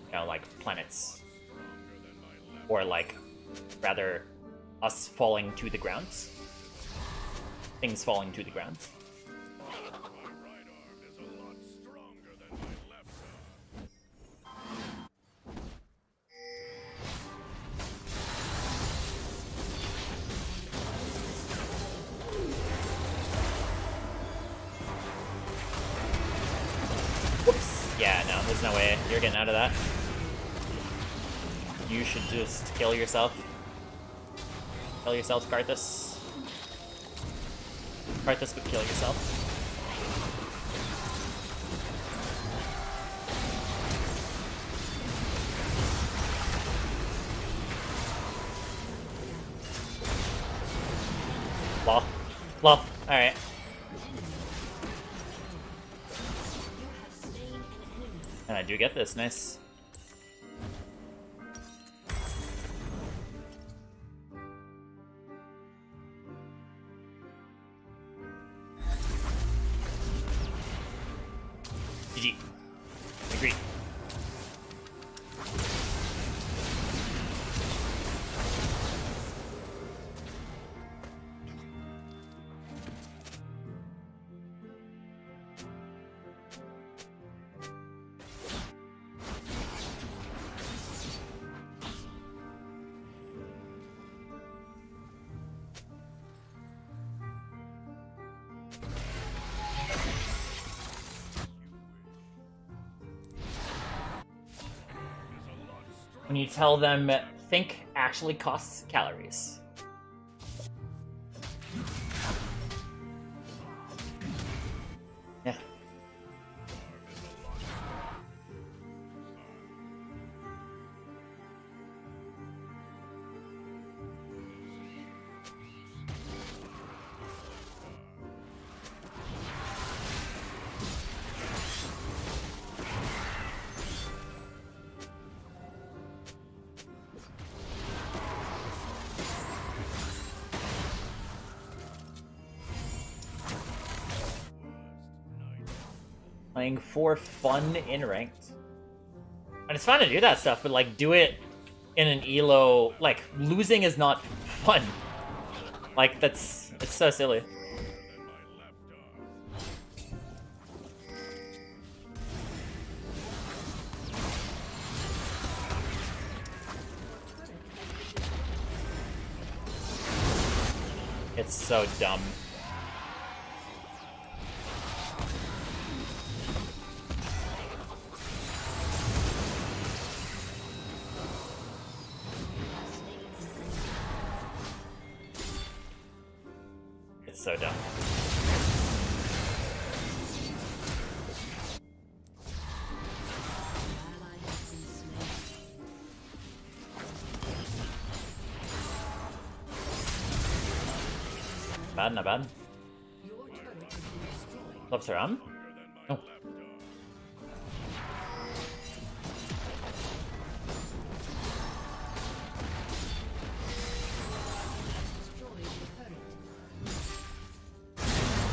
you know, like planets. Or like, rather, us falling to the ground. Things falling to the ground. My right arm is a lot stronger than my left arm. Whoops. Yeah, no, there's no way you're getting out of that. You should just kill yourself. Kill yourself, Karthus. Karthus would kill yourself. Lol. Lol. Alright. And I do get this. Nice. GG. Agreed. When you tell them, think actually costs calories. Yeah. Playing for fun in ranked. And it's fun to do that stuff, but like do it in an elo. Like losing is not fun. Like it's so silly. It's so dumb. It's so dumb. Bad, not bad. Your turret has been destroyed. Flips around. Than my Oh. left arm. Destroyed your turret.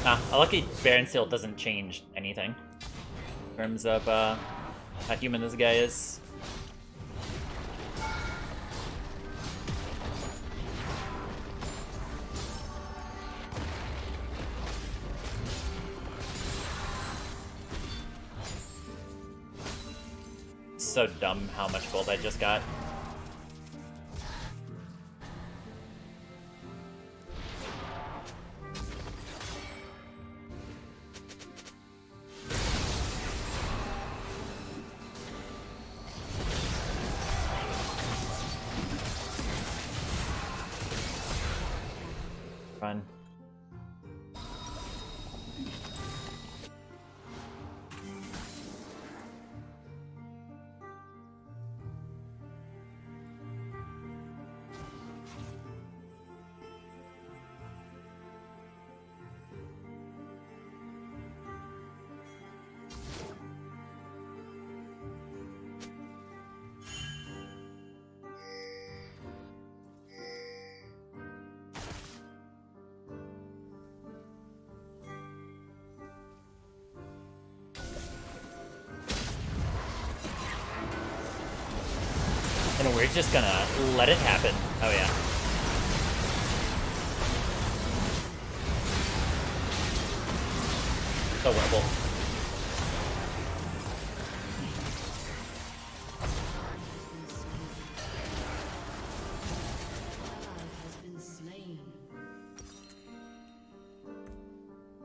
Ah, a lucky Baron Seal doesn't change anything in terms of how human this guy is. So dumb how much gold I just got. Fun. And we're just gonna let it happen. Oh yeah. So winnable. Ally has been slain.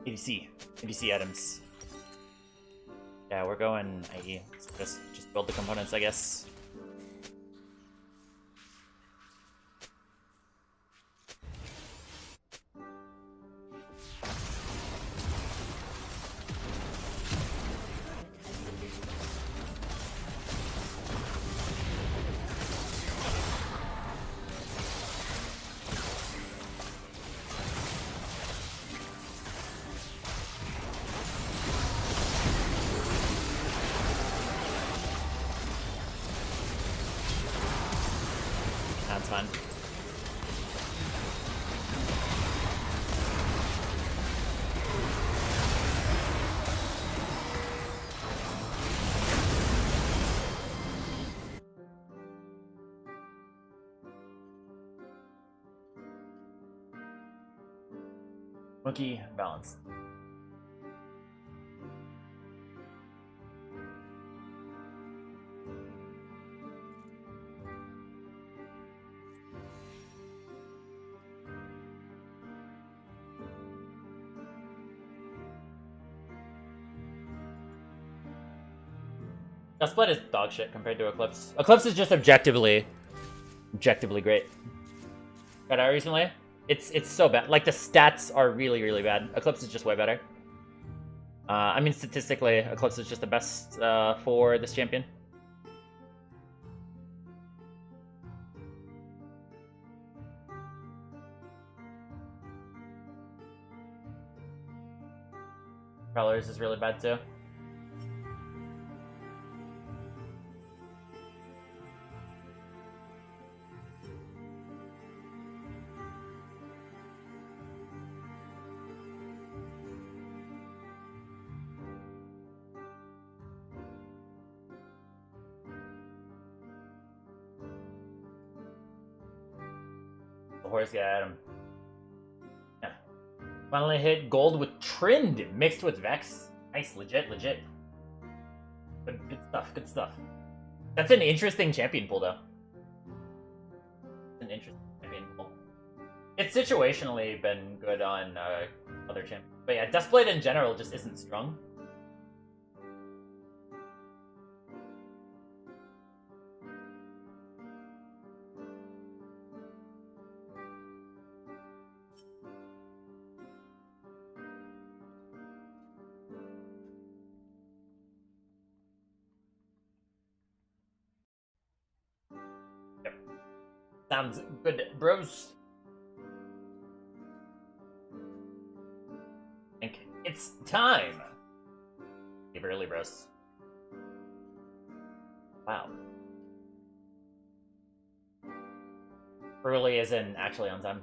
ADC items. Yeah, we're going IE. Just build the components, I guess. That's fine. Monkey balance. Now, Split is dog shit compared to Eclipse. Eclipse is just objectively great. Got out recently? It's so bad. Like, the stats are really bad. Eclipse is just way better. I mean, statistically, Eclipse is just the best for this champion. Prowlers is really bad too. The horse got at him. Yeah. Finally hit gold with Trynd mixed with Vex. Nice, legit. Good stuff, That's an interesting champion pool, though. An interesting champion pool. It's situationally been good on other champions. But yeah, Duskblade in general just isn't strong. Sounds good, bros. It's time! Keep early, bros. Wow. Early as in actually on time.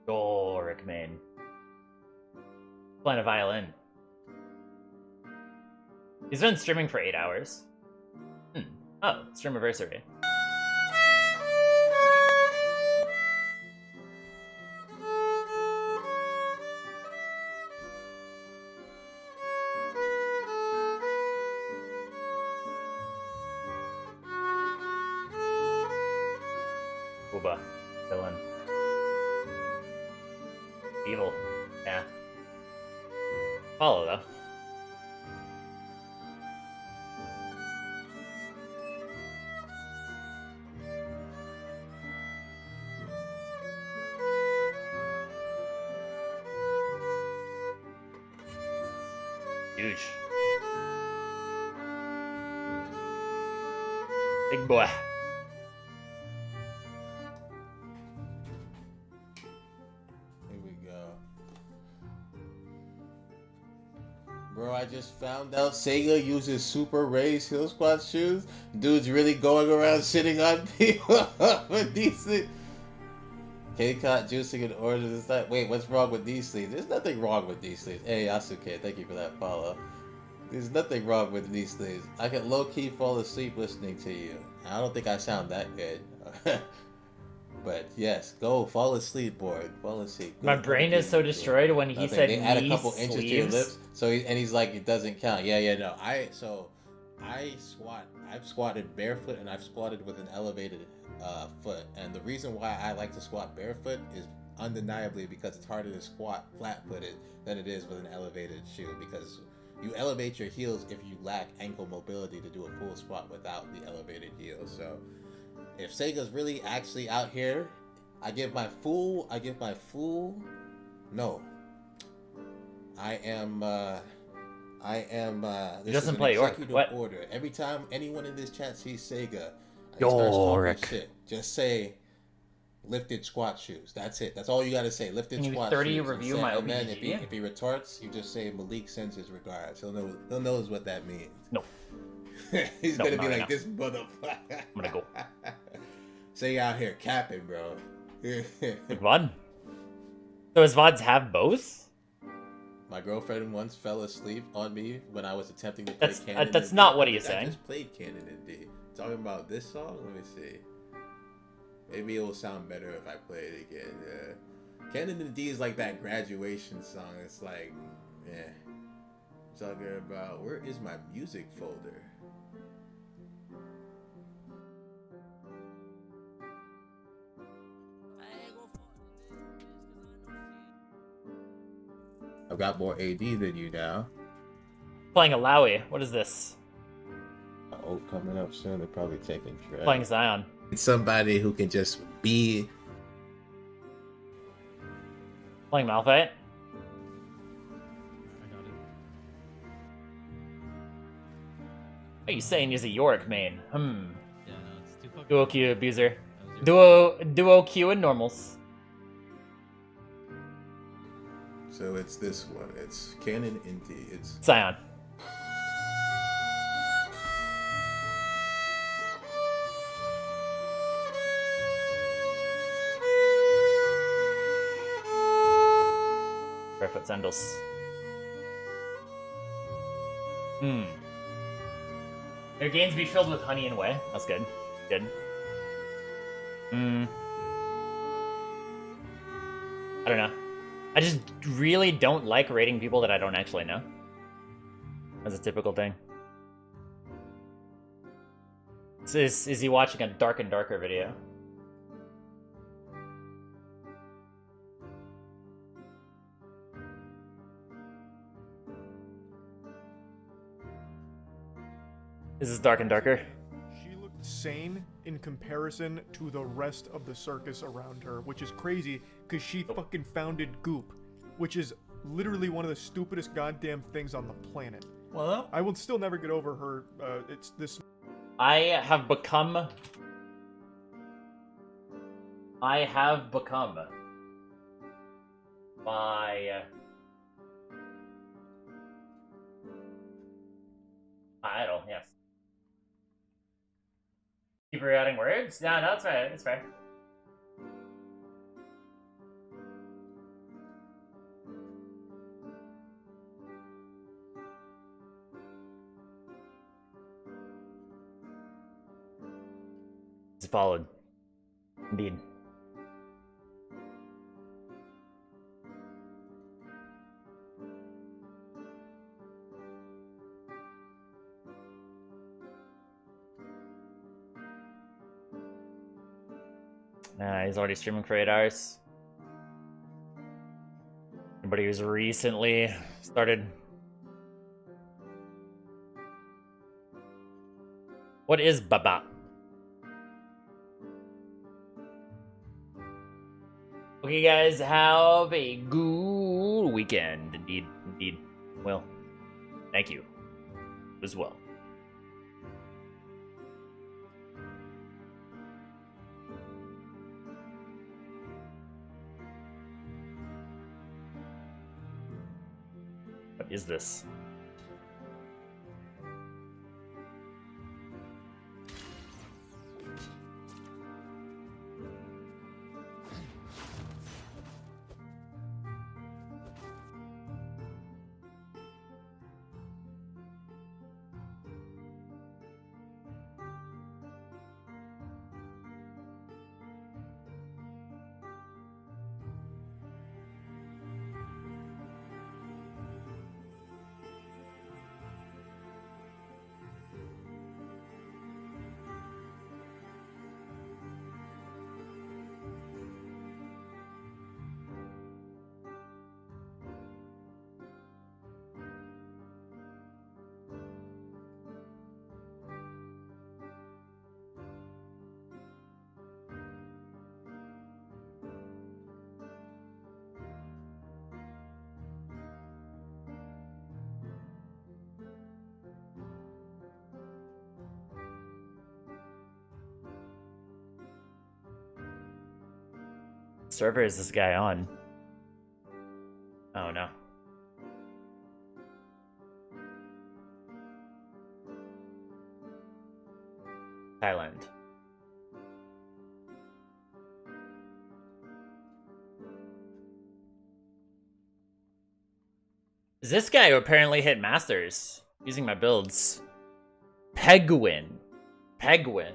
Doric main. Playing a violin. He's been streaming for 8 hours. Oh, streamiversary. Booba. Villain. Evil. Yeah. Follow, though. Huge. Big boy. Here we go. Bro, I just found out Sega uses super raised heel squat shoes. Dude's really going around sitting on people with these things. K-Cot juicing in order to start. Wait, what's wrong with these sleeves? There's nothing wrong with these sleeves. Hey, Yasuke, thank you for that follow. There's nothing wrong with these sleeves. I can low-key fall asleep listening to you. I don't think I sound that good. But yes, go fall asleep, boy. Fall asleep. My brain is so destroyed when he said they add a knee couple inches to your sleeves. lips, so he's like, it doesn't count. Yeah, no. I squat. I've squatted barefoot and I've squatted with an elevated foot, and the reason why I like to squat barefoot is undeniably because it's harder to squat flat-footed than it is with an elevated shoe, because you elevate your heels if you lack ankle mobility to do a full squat without the elevated heels. So if Sega's really actually out here, I give my full no. I am He doesn't play York. What? Order. Every time anyone in this chat sees Sega, York. shit, just say lifted squat shoes. That's it. That's all you gotta say. Lifted Can you squat 30 shoes. review my and then OBGG? if he retorts, you just say Malik sends his regards. He'll knows what that means. No. He's No, gonna not be right like, now. this motherfucker. I'm gonna go. Say out here capping, bro. Big VOD. So his VODs have both? My girlfriend once fell asleep on me when I was attempting to play Canon. That's in not D. what he is I saying. just played Canon in D. Talking about this song? Let me see. Maybe it will sound better if I play it again. Canon in D is like that graduation song. It's like, yeah. Talking about, where is my music folder? I've got more AD than you now. Playing a Lowy. What is this? Oh, coming up soon. They're probably taking track. Playing Zion. It's somebody who can just be. Playing Malphite. What are you saying is a Yorick main? Yeah, no, it's too fucking... Duo Q abuser. That was your- Duo Q and normals. So it's this one. It's Canon in D. It's Zion. Barefoot sandals. Your gains be filled with honey and whey. That's good. Good. I don't know. I just really don't like rating people that I don't actually know. That's a typical thing. Is he watching a Dark and Darker video? This is Dark and Darker. She looked sane in comparison to the rest of the circus around her, which is crazy because she fucking founded Goop, which is literally one of the stupidest goddamn things on the planet. Well, I will still never get over her. It's this. I have become By idle, yes. Keep rerouting words? No, that's fair. It's fair. It's followed. Indeed. He's already streaming for 8 hours. Anybody who's recently started. What is Baba? Okay, guys, have a good weekend. Indeed, indeed. Well, thank you as well. What is this? Server is this guy on? Oh no. Thailand. Is this guy who apparently hit Masters using my builds? Pegwin. Pegwin.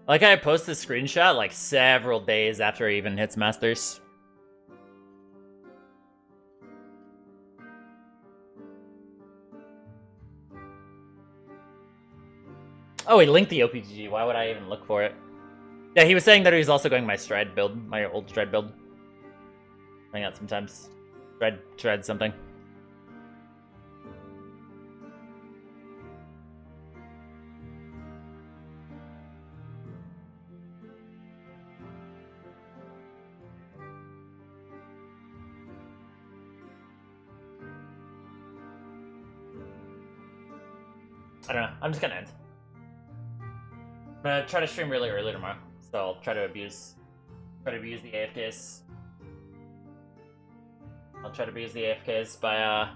Like, I posted a screenshot like several days after he even hits Masters. Oh, he linked the OPGG. Why would I even look for it? Yeah, he was saying that he was also going my Stride build, my old Stride build. Hang out sometimes. Stride something. I don't know. I'm just gonna end. I'm gonna try to stream really early tomorrow, so I'll try to abuse the AFKs. I'll try to abuse the AFKs by I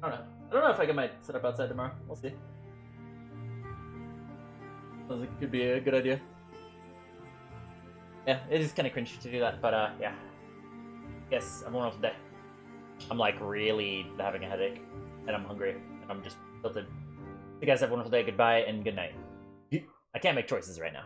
don't know. I don't know if I get my setup outside tomorrow. We'll see. Sounds like it could be a good idea. Yeah, it is kind of cringe to do that, but yeah. Yes, I'm wonderful day. I'm like really having a headache, and I'm hungry. I'm just tilted. You guys have a wonderful day. Goodbye and good night. I can't make choices right now.